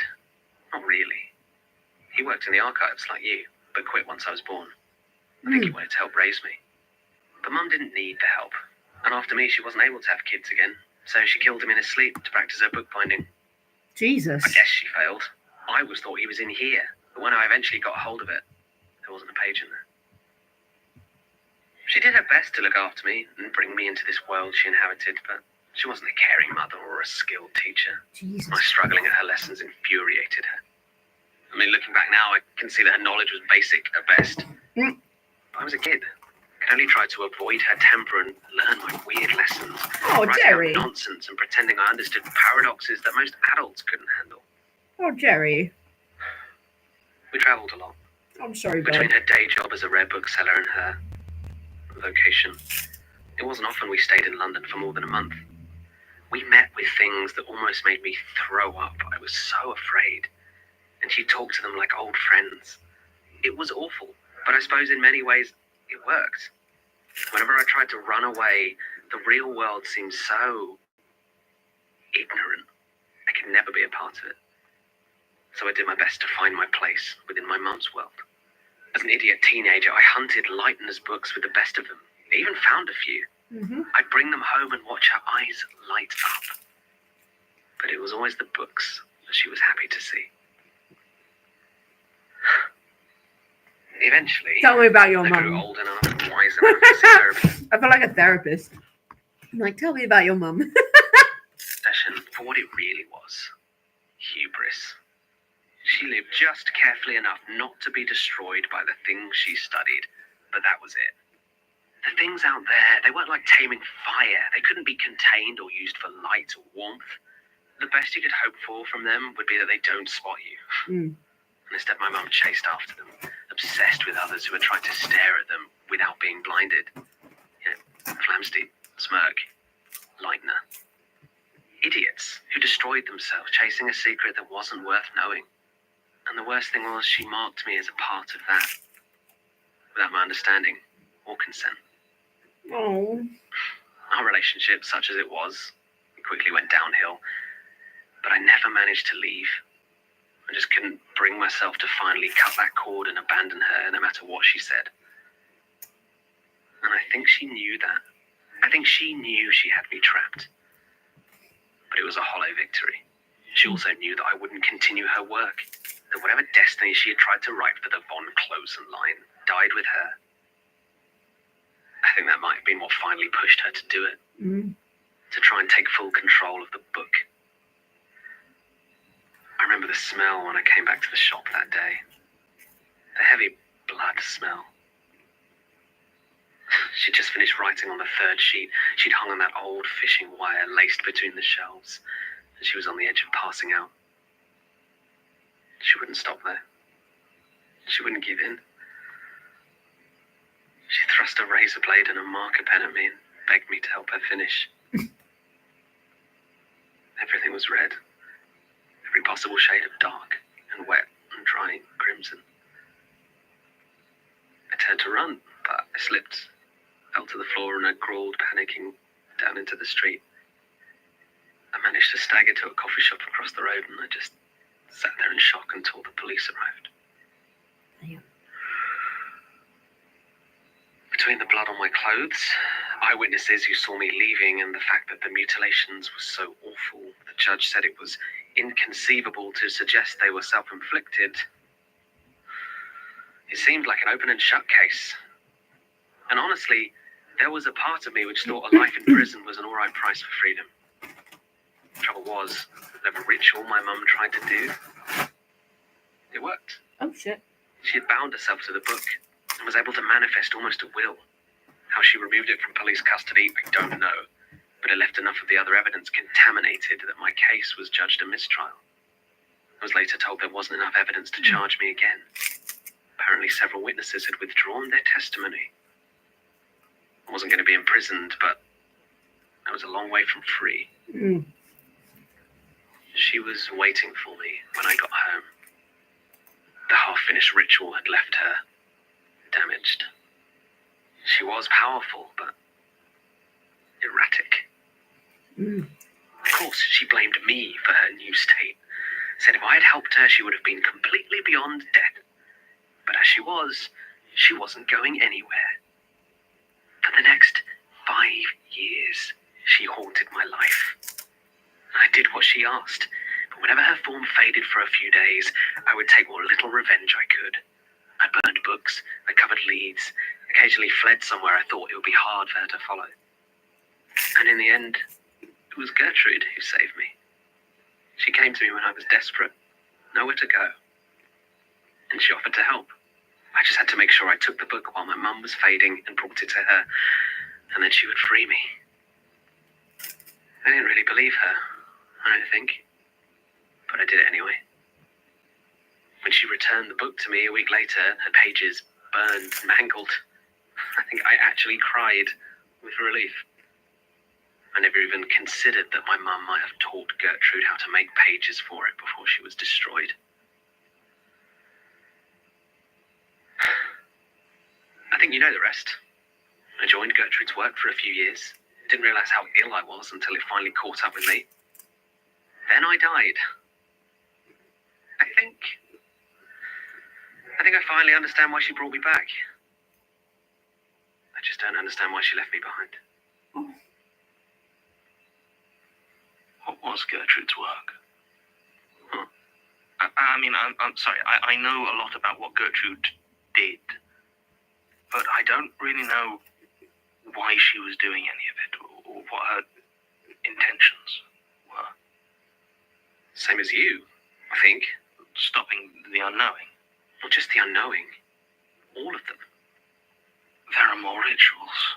Not really. He worked in the archives like you, but quit once I was born. I think he wanted to help raise me. But Mum didn't need the help, and after me she wasn't able to have kids again, so she killed him in his sleep to practice her bookbinding. Jesus. I guess she failed. I always thought he was in here, but when I eventually got hold of it, there wasn't a page in there. She did her best to look after me and bring me into this world she inhabited, but she wasn't a caring mother or a skilled teacher. Jesus. My struggling at her lessons infuriated her. I mean, looking back now, I can see that her knowledge was basic at best. I was a kid. I only tried to avoid her temper and learn my weird lessons. Oh, writing Jerry. out nonsense and pretending I understood paradoxes that most adults couldn't handle. Oh, Jerry. We travelled a lot. I'm sorry, Between bud. her day job as a rare bookseller and her vocation, it wasn't often we stayed in London for more than a month. We met with things that almost made me throw up. I was so afraid. And she talked to them like old friends. It was awful, but I suppose in many ways it worked. Whenever I tried to run away, the real world seemed so ignorant. I could never be a part of it. So I did my best to find my place within my mum's world. As an idiot teenager, I hunted Leitner's books with the best of them. I even found a few. I'd bring them home and watch her eyes light up. But it was always the books that she was happy to see. Eventually, Tell me about your I grew mum. old enough and wise enough to see therapy. I feel like a therapist. I'm like, tell me about your mum. Session for what it really was. Hubris. She lived just carefully enough not to be destroyed by the things she studied, but that was it. The things out there, they weren't like taming fire. They couldn't be contained or used for light or warmth. The best you could hope for from them would be that they don't spot you. And instead my mum chased after them, obsessed with others who were trying to stare at them without being blinded. You know, Flamsteed, Smirk, Leitner. Idiots who destroyed themselves chasing a secret that wasn't worth knowing. And the worst thing was she marked me as a part of that, without my understanding. or consent. Oh. Our relationship, such as it was, quickly went downhill, but I never managed to leave. I just couldn't bring myself to finally cut that cord and abandon her no matter what she said. And I think she knew that. I think she knew she had me trapped. But it was a hollow victory. She also knew that I wouldn't continue her work, that whatever destiny she had tried to write for the Von Closen line died with her. I think that might have been what finally pushed her to do it, to try and take full control of the book. I remember the smell when I came back to the shop that day. The heavy blood smell. She'd just finished writing on the third sheet. She'd hung on that old fishing wire laced between the shelves, and she was on the edge of passing out. She wouldn't stop there. She wouldn't give in. She thrust a razor blade and a marker pen at me and begged me to help her finish. Everything was red. Every possible shade of dark and wet and dry crimson. I turned to run, but I slipped, fell to the floor, and I crawled, panicking, down into the street. I managed to stagger to a coffee shop across the road, and I just sat there in shock until the police arrived. Damn. Between the blood on my clothes, eyewitnesses who saw me leaving, and the fact that the mutilations were so awful, the judge said it was inconceivable to suggest they were self-inflicted. It seemed like an open and shut case. And honestly, there was a part of me which thought a life in prison was an alright price for freedom. The trouble was, whatever ritual my mum tried to do, it worked. Oh, shit. She had bound herself to the book and was able to manifest almost at will. How she removed it from police custody, I don't know, but it left enough of the other evidence contaminated that my case was judged a mistrial. I was later told there wasn't enough evidence to charge me again. Apparently several witnesses had withdrawn their testimony. I wasn't going to be imprisoned, but I was a long way from free. She was waiting for me when I got home. The half-finished ritual had left her damaged. She was powerful, but erratic. Of course, she blamed me for her new state. Said if I had helped her, she would have been completely beyond death. But as she wasn't going anywhere. For the next 5 years, she haunted my life. I did what she asked, but whenever her form faded for a few days, I would take what little revenge I could. I burned books, I covered leads, occasionally fled somewhere I thought it would be hard for her to follow. And in the end, it was Gertrude who saved me. She came to me when I was desperate, nowhere to go. And she offered to help. I just had to make sure I took the book while my mum was fading and brought it to her, and then she would free me. I didn't really believe her, I don't think, but I did it anyway. When she returned the book to me a week later, her pages burned and mangled, I think I actually cried with relief. I never even considered that my mum might have taught Gertrude how to make pages for it before she was destroyed. I think you know the rest. I joined Gertrude's work for a few years. Didn't realise how ill I was until it finally caught up with me. Then I died. I think I finally understand why she brought me back. I just don't understand why she left me behind. What was Gertrude's work? I mean, I'm sorry, I know a lot about what Gertrude did, but I don't really know why she was doing any of it, or what her intentions were. Same as you, I think. Stopping the unknowing. Not just the unknowing. All of them. There are more rituals.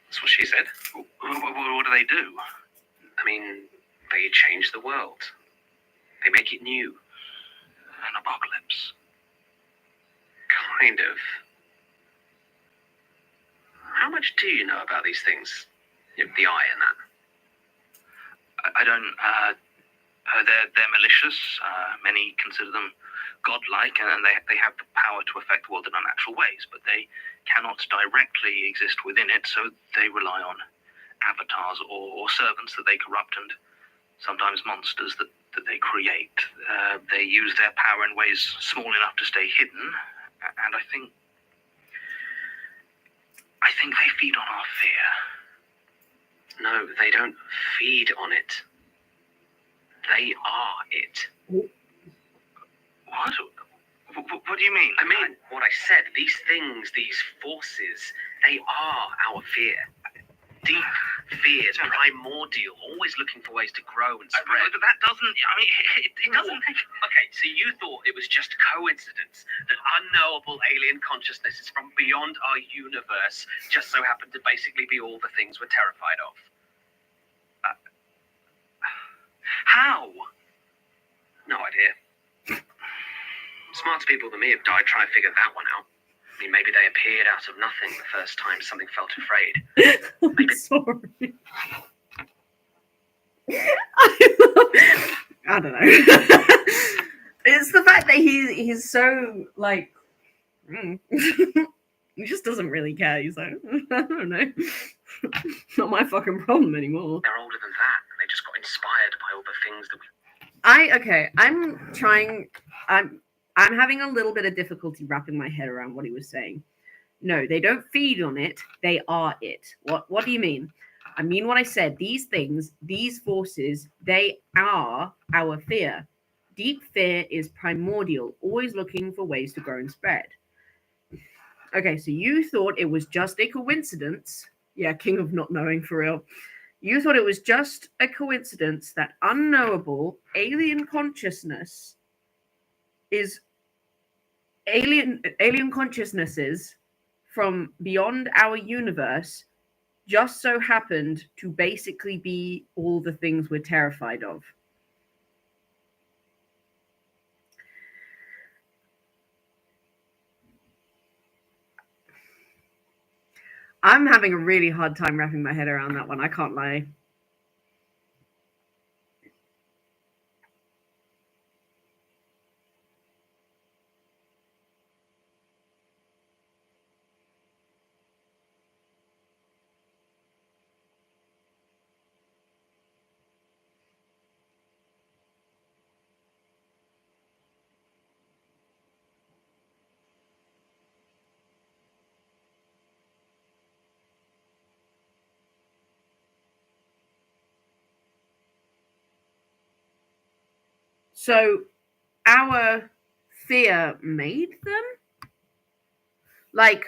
That's what she said. What do they do? I mean, they change the world. They make it new. An apocalypse. Kind of. How much do you know about these things? The eye and that. I don't, They're malicious. Many consider them godlike, and they have the power to affect the world in unnatural ways, but they cannot directly exist within it, so they rely on avatars or servants that they corrupt, and sometimes monsters that they create. They use their power in ways small enough to stay hidden, and I think they feed on our fear. No, they don't feed on it. They are it. What? What do you mean? I mean, what I said, these things, these forces, they are our fear. Deep fear, primordial, always looking for ways to grow and spread. But that doesn't, I mean, it doesn't make... Okay, so you thought it was just coincidence that unknowable alien consciousnesses from beyond our universe just so happened to basically be all the things we're terrified of. How? No idea. Smart people than me have died trying to figure that one out. I mean, maybe they appeared out of nothing the first time something felt afraid. I'm sorry. I don't know. It's the fact that he's so like he just doesn't really care. He's like, I don't know. Not my fucking problem anymore. They're older than that, and they just got inspired by all the things that we... I'm having a little bit of difficulty wrapping my head around what he was saying. No, they don't feed on it. They are it. What do you mean? I mean what I said. These things, these forces, they are our fear. Deep fear is primordial, always looking for ways to grow and spread. Okay, so you thought it was just a coincidence. Yeah, king of not knowing for real. You thought it was just a coincidence that unknowable alien consciousness is alien consciousnesses from beyond our universe just so happened to basically be all the things we're terrified of. I'm having a really hard time wrapping my head around that one. I can't lie. So our fear made them? Like,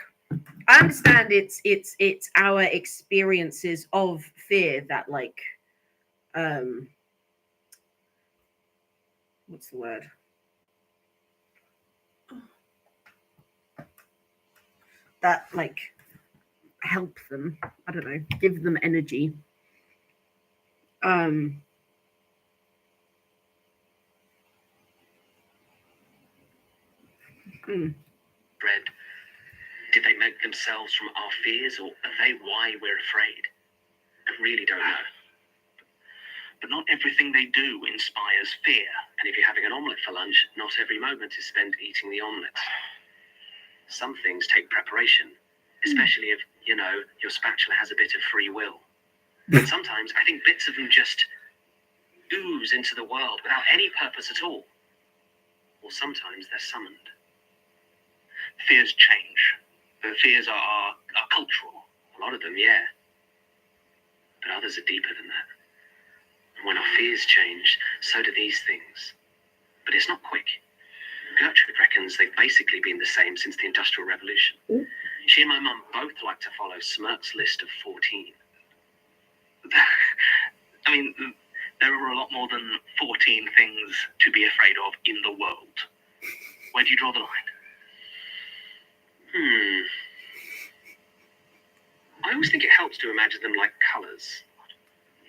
I understand it's our experiences of fear that like what's the word? That like help them. I don't know, give them energy. Dread. Did they make themselves from our fears, or are they why we're afraid? I really don't know. But not everything they do inspires fear. And if you're having an omelette for lunch, not every moment is spent eating the omelette. Some things take preparation, especially if, you know, your spatula has a bit of free will. But sometimes I think bits of them just ooze into the world without any purpose at all. Or sometimes they're summoned. Fears change. The fears are cultural. A lot of them, yeah. But others are deeper than that. And when our fears change, so do these things. But it's not quick. Gertrude reckons they've basically been the same since the Industrial Revolution. She and my mum both like to follow Smirk's list of 14. I mean, there are a lot more than 14 things to be afraid of in the world. Where do you draw the line? I always think it helps to imagine them like colours.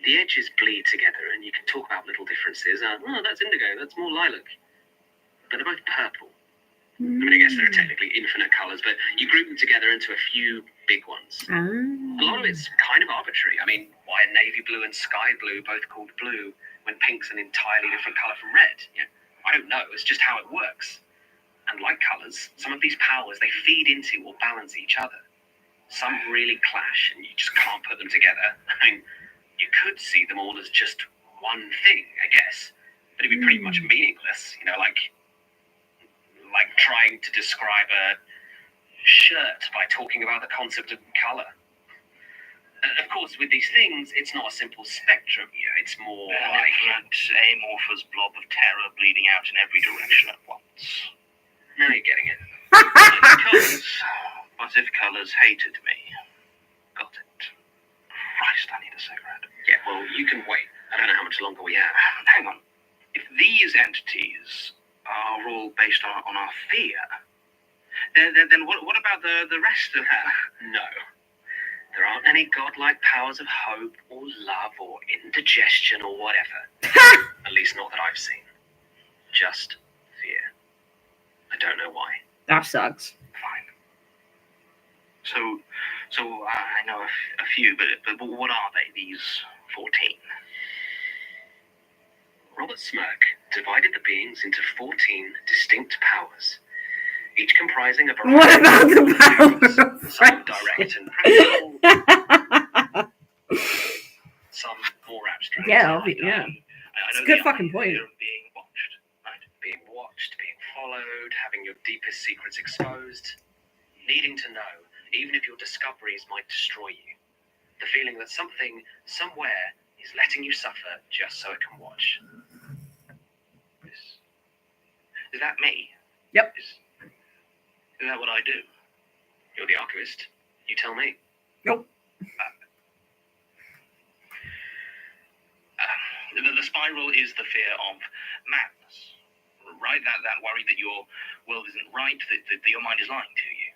The edges bleed together and you can talk about little differences. Oh, that's indigo, that's more lilac. But they're both purple. I mean, I guess there are technically infinite colours, but you group them together into a few big ones. A lot of it's kind of arbitrary. I mean, why are navy blue and sky blue both called blue, when pink's an entirely different colour from red? You know, I don't know. It's just how it works. And like colours, some of these powers, they feed into or balance each other. Some really clash, and you just can't put them together. I mean, you could see them all as just one thing, I guess, but it'd be pretty much meaningless. You know, like trying to describe a shirt by talking about the concept of colour. Of course, with these things, it's not a simple spectrum. You know, it's more like that amorphous blob of terror bleeding out in every direction at once. Now you're getting it. Colours. What if colours hated me? Got it. Christ, I need a cigarette. Yeah, well, you can wait. I don't know how much longer we have. Hang on. If these entities are all based on our fear, then what about the rest of that? No. There aren't any godlike powers of hope or love or indigestion or whatever. At least not that I've seen. Just fear. I don't know why. That sucks. Fine. So I know a few, but what are they, these 14? Robert Smirk divided the beings into 14 distinct powers, each comprising a variety What about the power of some direct and practical, some more abstract. Yeah, yeah. It's a good fucking point. Being watched, right? Being watched, being followed, having your deepest secrets exposed, needing to know, even if your discoveries might destroy you. The feeling that something, somewhere, is letting you suffer just so it can watch. Is that me? Yep. Is that what I do? You're the archivist. You tell me. Nope. The spiral is the fear of madness, right? That worry that your world isn't right, that your mind is lying to you.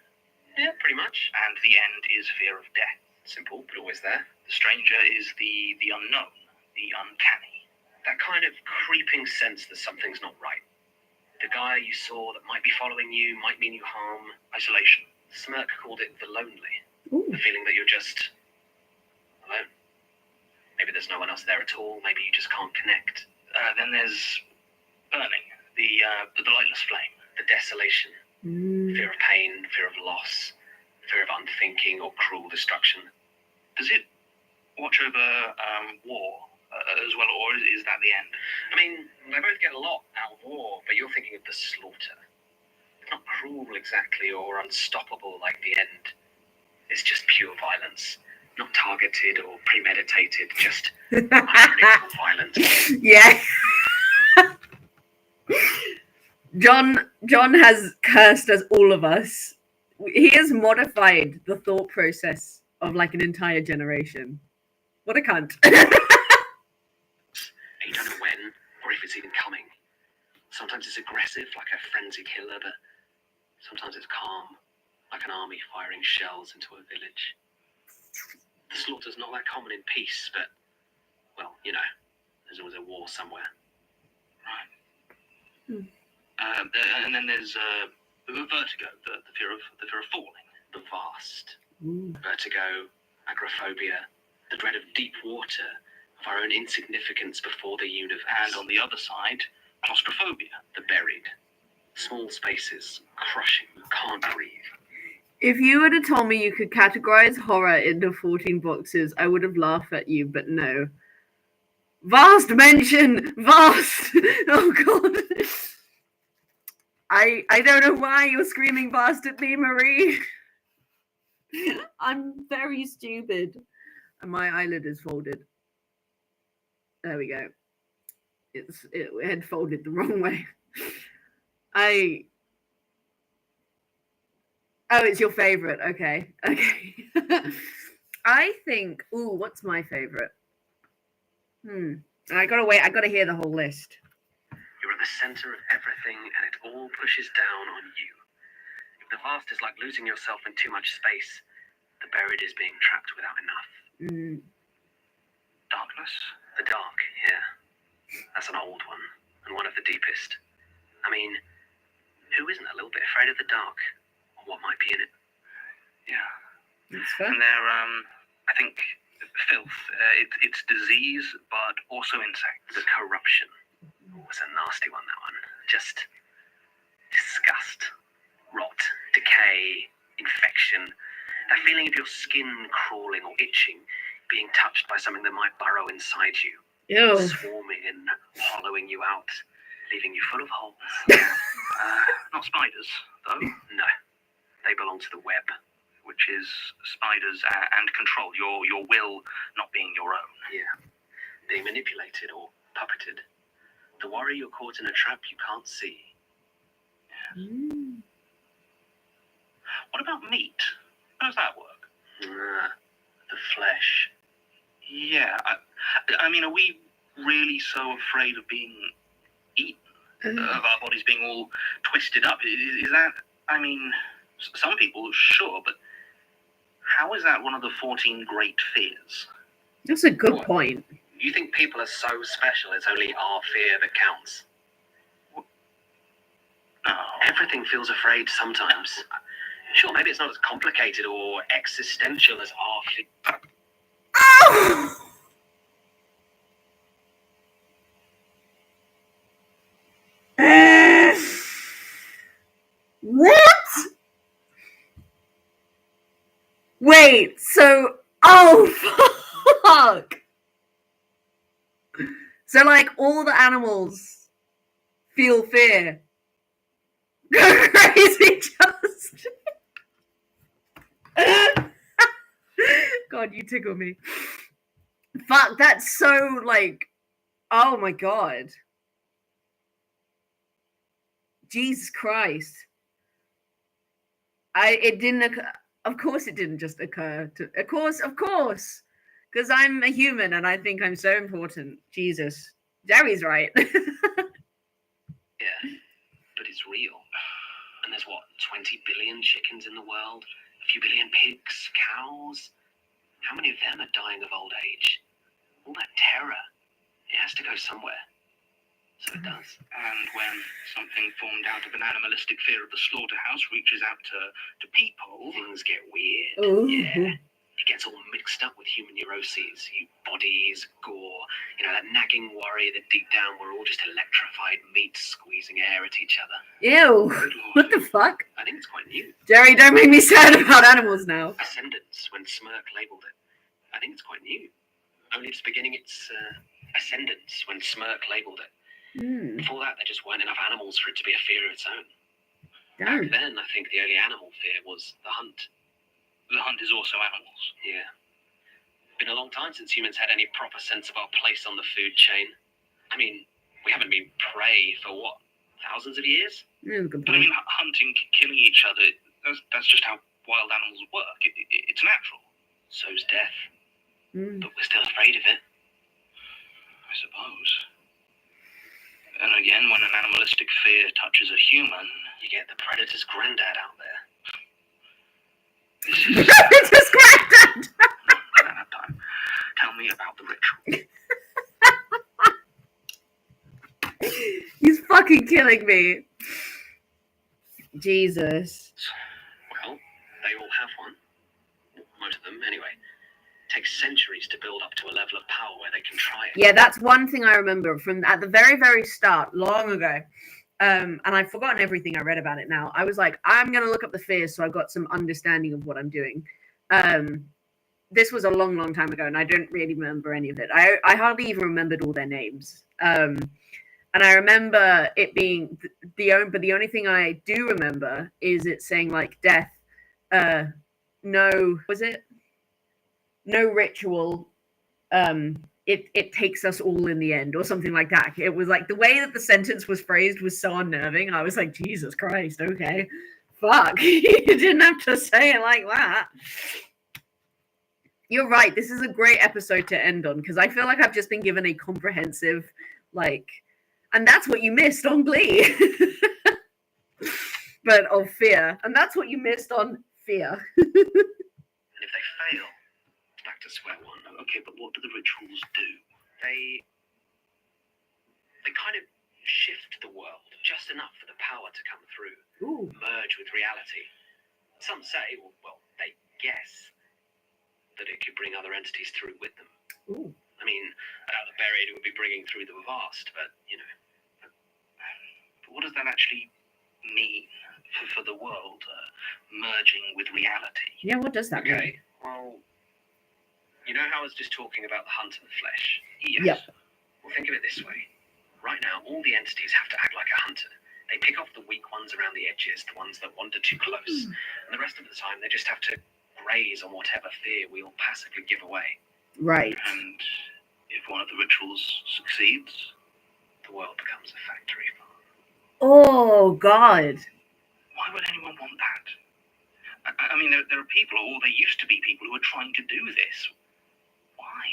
Yeah, pretty much. And the end is fear of death. Simple, but always there. The stranger is the unknown, the uncanny. That kind of creeping sense that something's not right. The guy you saw that might be following you, might mean you harm. Isolation. Smirk called it the lonely. Ooh. The feeling that you're just alone. Maybe there's no one else there at all. Maybe you just can't connect. Then there's burning, the lightless flame. The desolation. Fear of pain, fear of loss, fear of unthinking or cruel destruction. Does it watch over war as well, or is that the end? I mean, they both get a lot out of war, but you're thinking of the slaughter. It's not cruel exactly or unstoppable like the end. It's just pure violence. Not targeted or premeditated, just unpredictable violence. Yeah. John has cursed as all of us. He has modified the thought process of like an entire generation. What a cunt. You don't know when or if it's even coming. Sometimes it's aggressive, like a frenzy killer, but sometimes it's calm, like an army firing shells into a village. The slaughter's not that common in peace, but, well, you know, there's always a war somewhere. Right. And then there's vertigo, the fear of falling. The vast. Vertigo, agoraphobia, the dread of deep water, of our own insignificance before the universe. And on the other side, claustrophobia. The buried. Small spaces, crushing, you can't breathe. If you would have told me you could categorize horror into 14 boxes, I would have laughed at you, but no. Vast mention! Vast! Oh god. I don't know why you're screaming vast at me, Marie. I'm very stupid. And my eyelid is folded. There we go. It had folded the wrong way. Oh, it's your favorite. Okay. I think. Ooh, what's my favorite? I gotta hear the whole list. You're at the center of everything, and it all pushes down on you. If the vast is like losing yourself in too much space, the buried is being trapped without enough. Darkness. The dark, yeah. That's an old one, and one of the deepest. I mean, who isn't a little bit afraid of the dark? Or what might be in it? Yeah. That's fair. And there, I think Filth. It's disease, but also insects. The corruption was a nasty one, that one. Just disgust, rot, decay, infection. That feeling of your skin crawling or itching, being touched by something that might burrow inside you. Ew. Swarming and hollowing you out, leaving you full of holes. Not spiders, though. No, they belong to the web. Which is spiders and control. Your will not being your own. Yeah, being manipulated or puppeted. The worry you're caught in a trap you can't see. What about meat? How does that work? The flesh. Yeah, I mean, are we really so afraid of being eaten? Of our bodies being all twisted up? Is that, I mean, some people, sure, but how is that one of the 14 great fears? That's a good point. You think people are so special it's only our fear that counts? No. Everything feels afraid sometimes. Sure, maybe it's not as complicated or existential as our fear. What? Wait, so fuck. So like all the animals feel fear. Go crazy just. God, you tickle me. Fuck, that's so like, oh my god. Jesus Christ. It didn't occur. Of course it didn't just occur to, of course, because I'm a human and I think I'm so important. Jesus. Jerry's right. Yeah, but it's real. And there's what, 20 billion chickens in the world? A few billion pigs, cows? How many of them are dying of old age? All that terror, it has to go somewhere. So it does. And when something formed out of an animalistic fear of the slaughterhouse reaches out to people, things get weird. Ooh. Yeah. It gets all mixed up with human neuroses, bodies, gore, that nagging worry that deep down we're all just electrified meat squeezing air at each other. Ew. What the fuck? I think it's quite new. Jerry, don't make me sad about animals now. Ascendance, when Smirk labelled it. I think it's quite new. Only just beginning its ascendance when Smirk labelled it. Before that, there just weren't enough animals for it to be a fear of its own. Damn. Back then, I think the only animal fear was the hunt. The hunt is also animals. Yeah. Been a long time since humans had any proper sense of our place on the food chain. I mean, we haven't been prey for what, thousands of years? But I mean, hunting, killing each other, that's just how wild animals work. It's natural. So's death. But we're still afraid of it. I suppose. And again, when an animalistic fear touches a human, you get the predator's granddad out there. Predator's granddad! I don't have time. Tell me about the ritual. He's fucking killing me. Jesus. Well, they all have one. Most of them, anyway. Takes centuries to build up to a level of power where they can try it. Yeah, that's one thing I remember from at the very, very start, long ago. And I've forgotten everything I read about it now. I was like, I'm going to look up the fears so I've got some understanding of what I'm doing. This was a long, long time ago, and I don't really remember any of it. I hardly even remembered all their names. And I remember it being the only thing I do remember is it saying like death, no, was it? No ritual, it takes us all in the end, or something like that. It was like the way that the sentence was phrased was so unnerving. I was like, Jesus Christ, okay, fuck, you didn't have to say it like that. You're right, this is a great episode to end on, because I feel like I've just been given a comprehensive, like, and that's what you missed on Glee. But of fear, and that's what you missed on Fear. And if they fail, back to square one. Okay, but what do the rituals do? They kind of shift the world just enough for the power to come through. Ooh. Merge with reality. Some say, well, they guess, that it could bring other entities through with them. Ooh. I mean, out of buried, it would be bringing through the vast, but, but what does that actually mean for the world, merging with reality? Yeah, what does that mean? Okay, well, you know how I was just talking about the hunt of the flesh? Yes. Yep. Well, think of it this way. Right now, all the entities have to act like a hunter. They pick off the weak ones around the edges, the ones that wander too close. And the rest of the time, they just have to graze on whatever fear we all passively give away. Right. And if one of the rituals succeeds, the world becomes a factory farm. Oh, God. Why would anyone want that? I mean, there are people, or there used to be people, who are trying to do this. Why?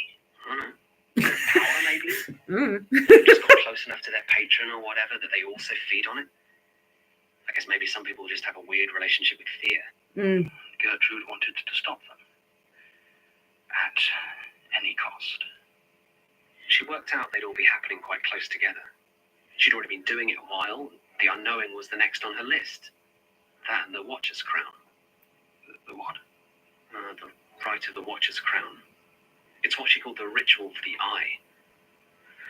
I don't know. Power, maybe? Mm. They've just got close enough to their patron or whatever that they also feed on it. I guess maybe some people just have a weird relationship with fear. Mm. Gertrude wanted to stop them. At any cost. She worked out they'd all be happening quite close together. She'd already been doing it a while. The unknowing was the next on her list. That and the Watcher's Crown. The what? The Rite of the Watcher's Crown. It's what she called the ritual for the eye.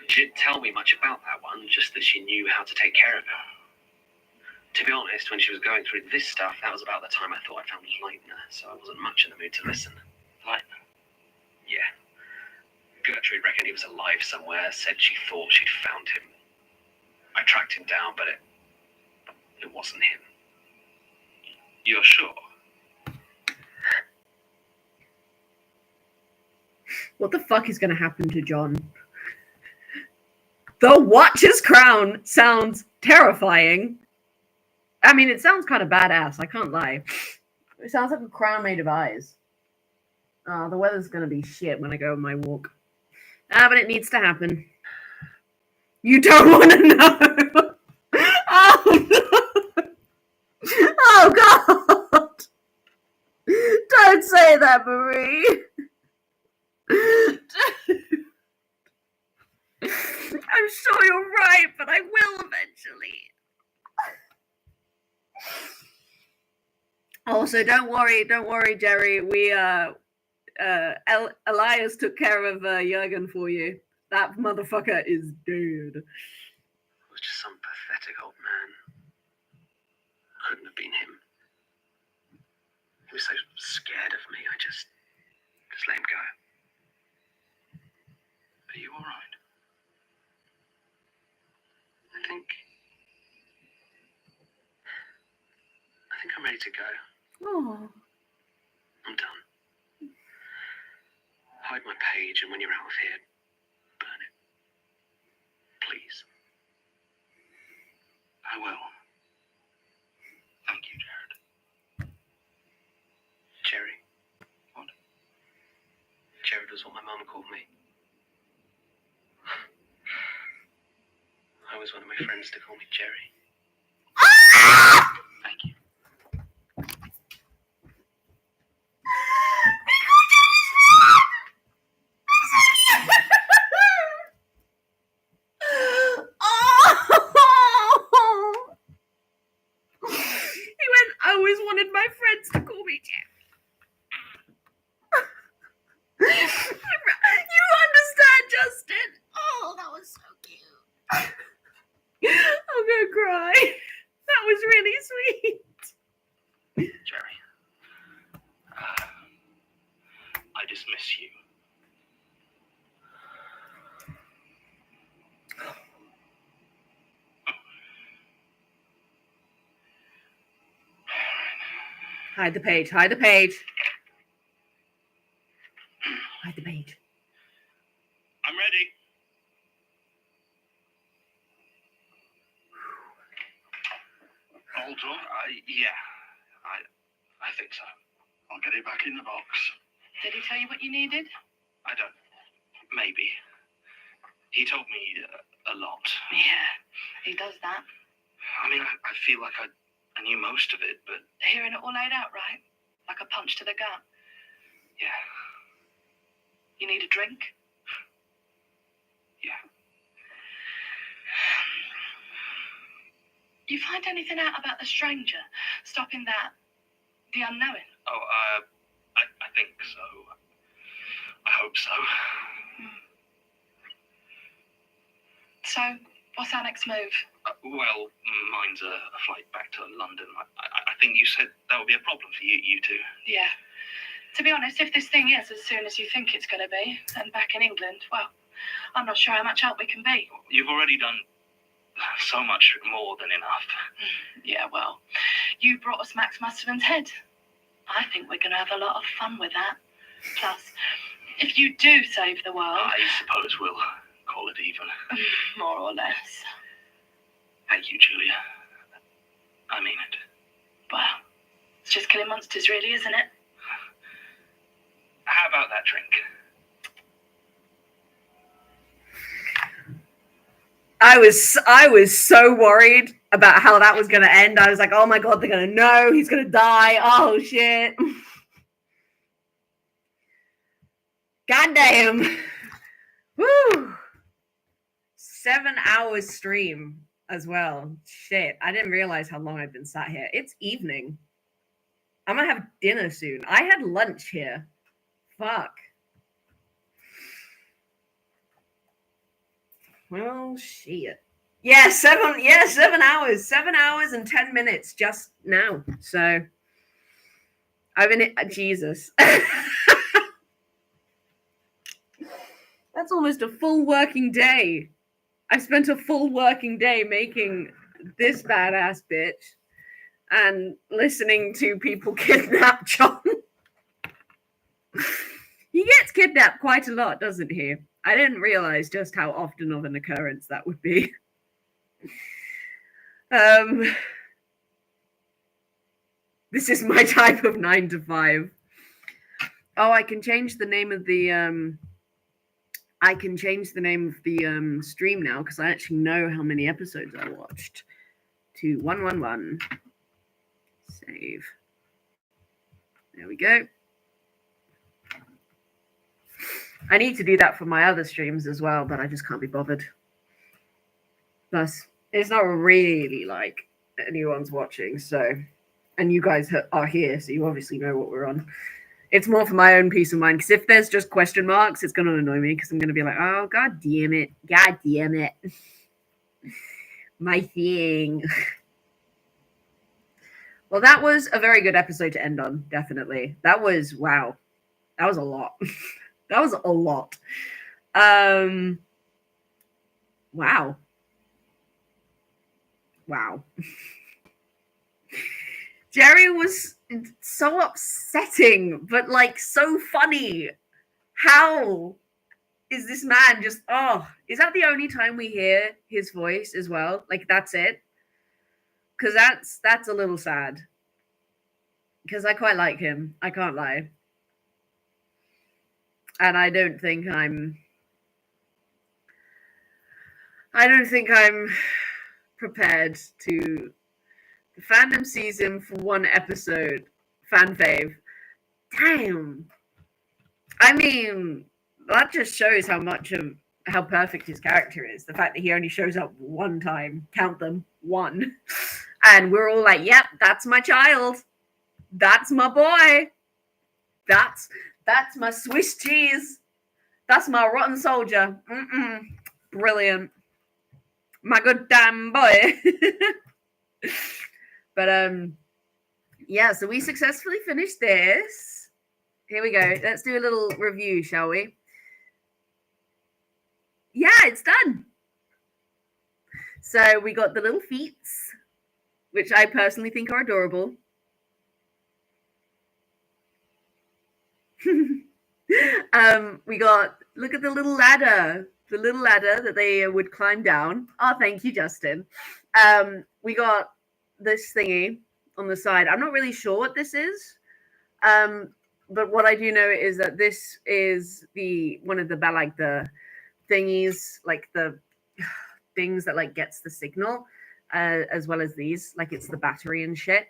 She didn't tell me much about that one, just that she knew how to take care of it. To be honest, when she was going through this stuff, that was about the time I thought I found Leitner, so I wasn't much in the mood to listen. Leitner? Yeah. Gertrude reckoned he was alive somewhere, said she thought she'd found him. I tracked him down, but it wasn't him. You're sure? What the fuck is going to happen to John? The Watcher's Crown sounds terrifying. I mean, it sounds kind of badass, I can't lie. It sounds like a crown made of eyes. Oh, the weather's going to be shit when I go on my walk. But it needs to happen. You don't want to know. Oh, no. Oh, God. Don't say that, Marie. I'm sure you're right, but I will eventually. Also, don't worry, Jerry. We Elias took care of Jurgen for you. That motherfucker is dead. It was just some pathetic old man. Couldn't have been him. He was so scared of me. I just let him go. Are you all right? I think I'm ready to go. Oh. I'm done. Hide my page, and when you're out of here, burn it. Please. I will. Thank you, Jared. Jerry. What? Jared was what my mum called me. I always wanted my friends to call me Jerry. Thank you. He went, I always wanted my friends to call me Jerry. You understand, Justin? Oh, that was so cute. I'm gonna cry. That was really sweet. Jerry. I just miss you. Hide the page, hide the page. Hide the page. I'm ready. All done? Yeah. I think so. I'll get it back in the box. Did he tell you what you needed? I don't. Maybe. He told me a lot. Yeah, he does that. I mean, I feel like I knew most of it, but... Hearing it all laid out, right? Like a punch to the gut. Yeah. You need a drink? Yeah. You find anything out about the stranger? Stopping that... the unknowing? Oh, I think so. hope so. So, what's our next move? Well, mine's a flight back to London. I think you said that would be a problem for you two. Yeah. To be honest, if this thing is as soon as you think it's going to be, and back in England, well, I'm not sure how much help we can be. You've already done so much more than enough. Yeah, well, you brought us Max Masterman's head. I think we're going to have a lot of fun with that. Plus, if you do save the world... I suppose we'll call it even. More or less. Thank you, Julia. I mean it. Well, it's just killing monsters, really, isn't it? How about that drink? I was so worried about how that was going to end. I was like, oh my God, they're going to know. He's going to die. Oh, shit. Goddamn. Woo. 7 hours stream as well. Shit. I didn't realize how long I've been sat here. It's evening. I'm going to have dinner soon. I had lunch here. Fuck. Well, shit. Yeah, 7 hours. 7 hours and 10 minutes just now. So I've been Jesus. That's almost a full working day. I spent a full working day making this badass bitch and listening to people kidnap John. He gets kidnapped quite a lot, doesn't he? I didn't realize just how often of an occurrence that would be. This is my type of 9 to 5. Oh, I can change the name of the stream now because I actually know how many episodes I watched. To 111. Save. There we go. I need to do that for my other streams as well, but I just can't be bothered. Plus, it's not really like anyone's watching, so, and you guys are here, so you obviously know what we're on. It's more for my own peace of mind, because if there's just question marks, it's going to annoy me, because I'm going to be like, oh, god damn it. My thing. Well, that was a very good episode to end on, definitely. That was, wow. That was a lot. That was a lot. Wow. Jerry was so upsetting, but like so funny. How is this man just, is that the only time we hear his voice as well? Like that's it? Because that's a little sad. Because I quite like him. I can't lie. And I don't think I'm prepared to. The fandom sees him for one episode. Fan fave. Damn. I mean, that just shows how perfect his character is. The fact that he only shows up one time. Count them. One. And we're all like, yep, that's my child. That's my boy. That's my Swiss cheese. That's my rotten soldier. Brilliant. My good damn boy. But yeah, so we successfully finished this. Here we go. Let's do a little review, shall we? Yeah, it's done. So we got the little feet, which I personally think are adorable. We got, look at the little ladder that they would climb down. Oh, thank you, Justin. We got this thingy on the side. I'm not really sure what this is, but what I do know is that this is one of the thingies, like the things that like gets the signal, as well as these, like it's the battery and shit.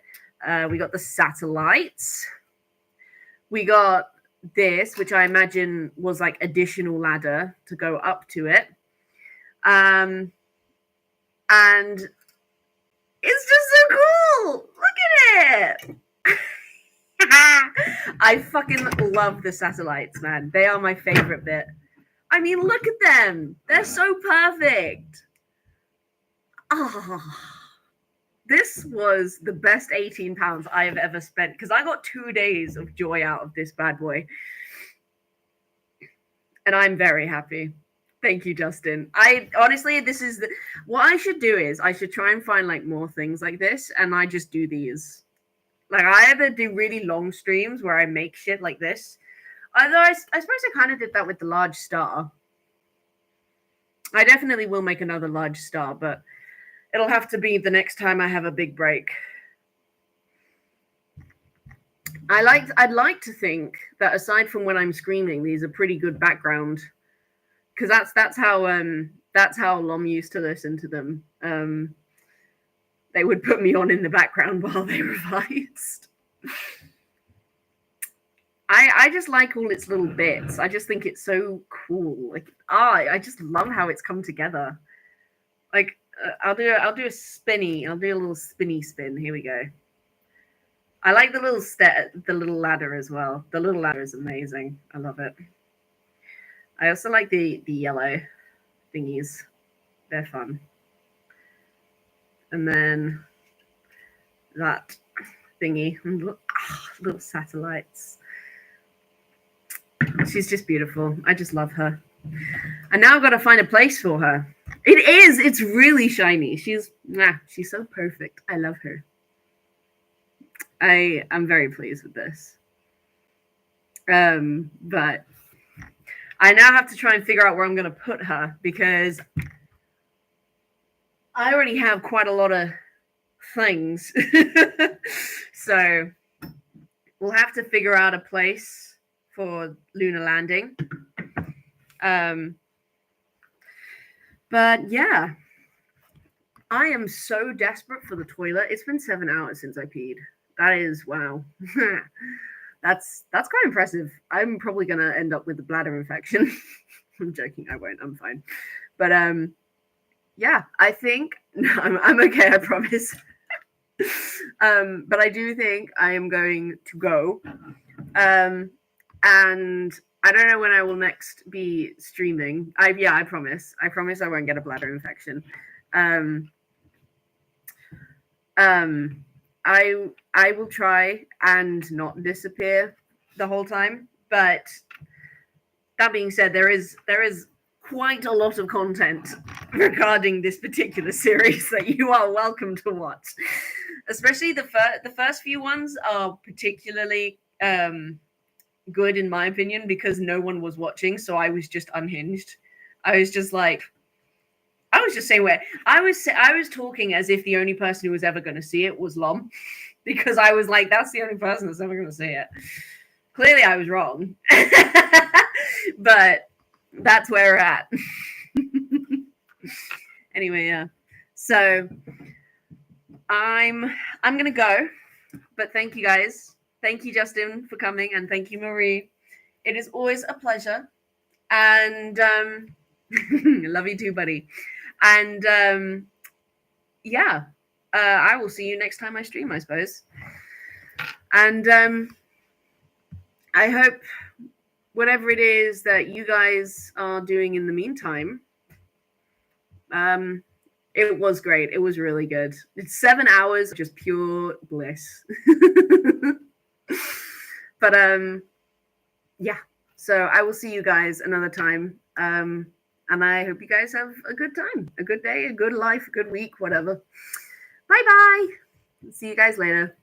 We got the satellites. We got this, which I imagine was like additional ladder to go up to it. And it's just so cool. Look at it. I fucking love the satellites, man. They are my favorite bit. I mean, look at them. They're so perfect. Oh, this was the best £18 I have ever spent because I got 2 days of joy out of this bad boy. And I'm very happy. Thank you, Justin. I honestly, this is what I should do is I should try and find like more things like this, and I just do these. Like I either do really long streams where I make shit like this. Although I suppose I kind of did that with the large star. I definitely will make another large star, but it'll have to be the next time I have a big break. I'd like to think that aside from when I'm screaming, these are pretty good background. Because that's how Lom used to listen to them. They would put me on in the background while they revised. I just like all its little bits. I just think it's so cool. Like I just love how it's come together. Like I'll do a spinny. I'll do a little spinny spin. Here we go. I like the little ladder as well. The little ladder is amazing. I love it. I also like the yellow thingies. They're fun. And then that thingy. Little satellites. She's just beautiful. I just love her. And now I've got to find a place for her. It is. It's really shiny. She's so perfect. I love her. I'm very pleased with this. But I now have to try and figure out where I'm going to put her because I already have quite a lot of things. So we'll have to figure out a place for lunar landing. But yeah, I am so desperate for the toilet. It's been 7 hours since I peed. That is, wow. That's quite impressive. I'm probably going to end up with a bladder infection. I'm joking. I won't. I'm fine. But yeah, I think I'm okay. I promise. But I do think I am going to go. And I don't know when I will next be streaming. I promise. I promise I won't get a bladder infection. I will try and not disappear the whole time. But that being said, there is quite a lot of content regarding this particular series that you are welcome to watch. Especially the first few ones are particularly good in my opinion because no one was watching, so I was just unhinged. I was just saying where I was talking as if the only person who was ever going to see it was Lom, because I was like, that's the only person that's ever going to see it. Clearly I was wrong. But that's where we're at. Anyway, yeah. So I'm gonna go, but thank you guys. Thank you, Justin, for coming, and thank you, Marie. It is always a pleasure. And love you too, buddy. And yeah, I will see you next time I stream, I suppose. And I hope whatever it is that you guys are doing in the meantime, it was great. It was really good. It's 7 hours, just pure bliss. But yeah. So I will see you guys another time. And I hope you guys have a good time, a good day, a good life, a good week, whatever. Bye bye. See you guys later.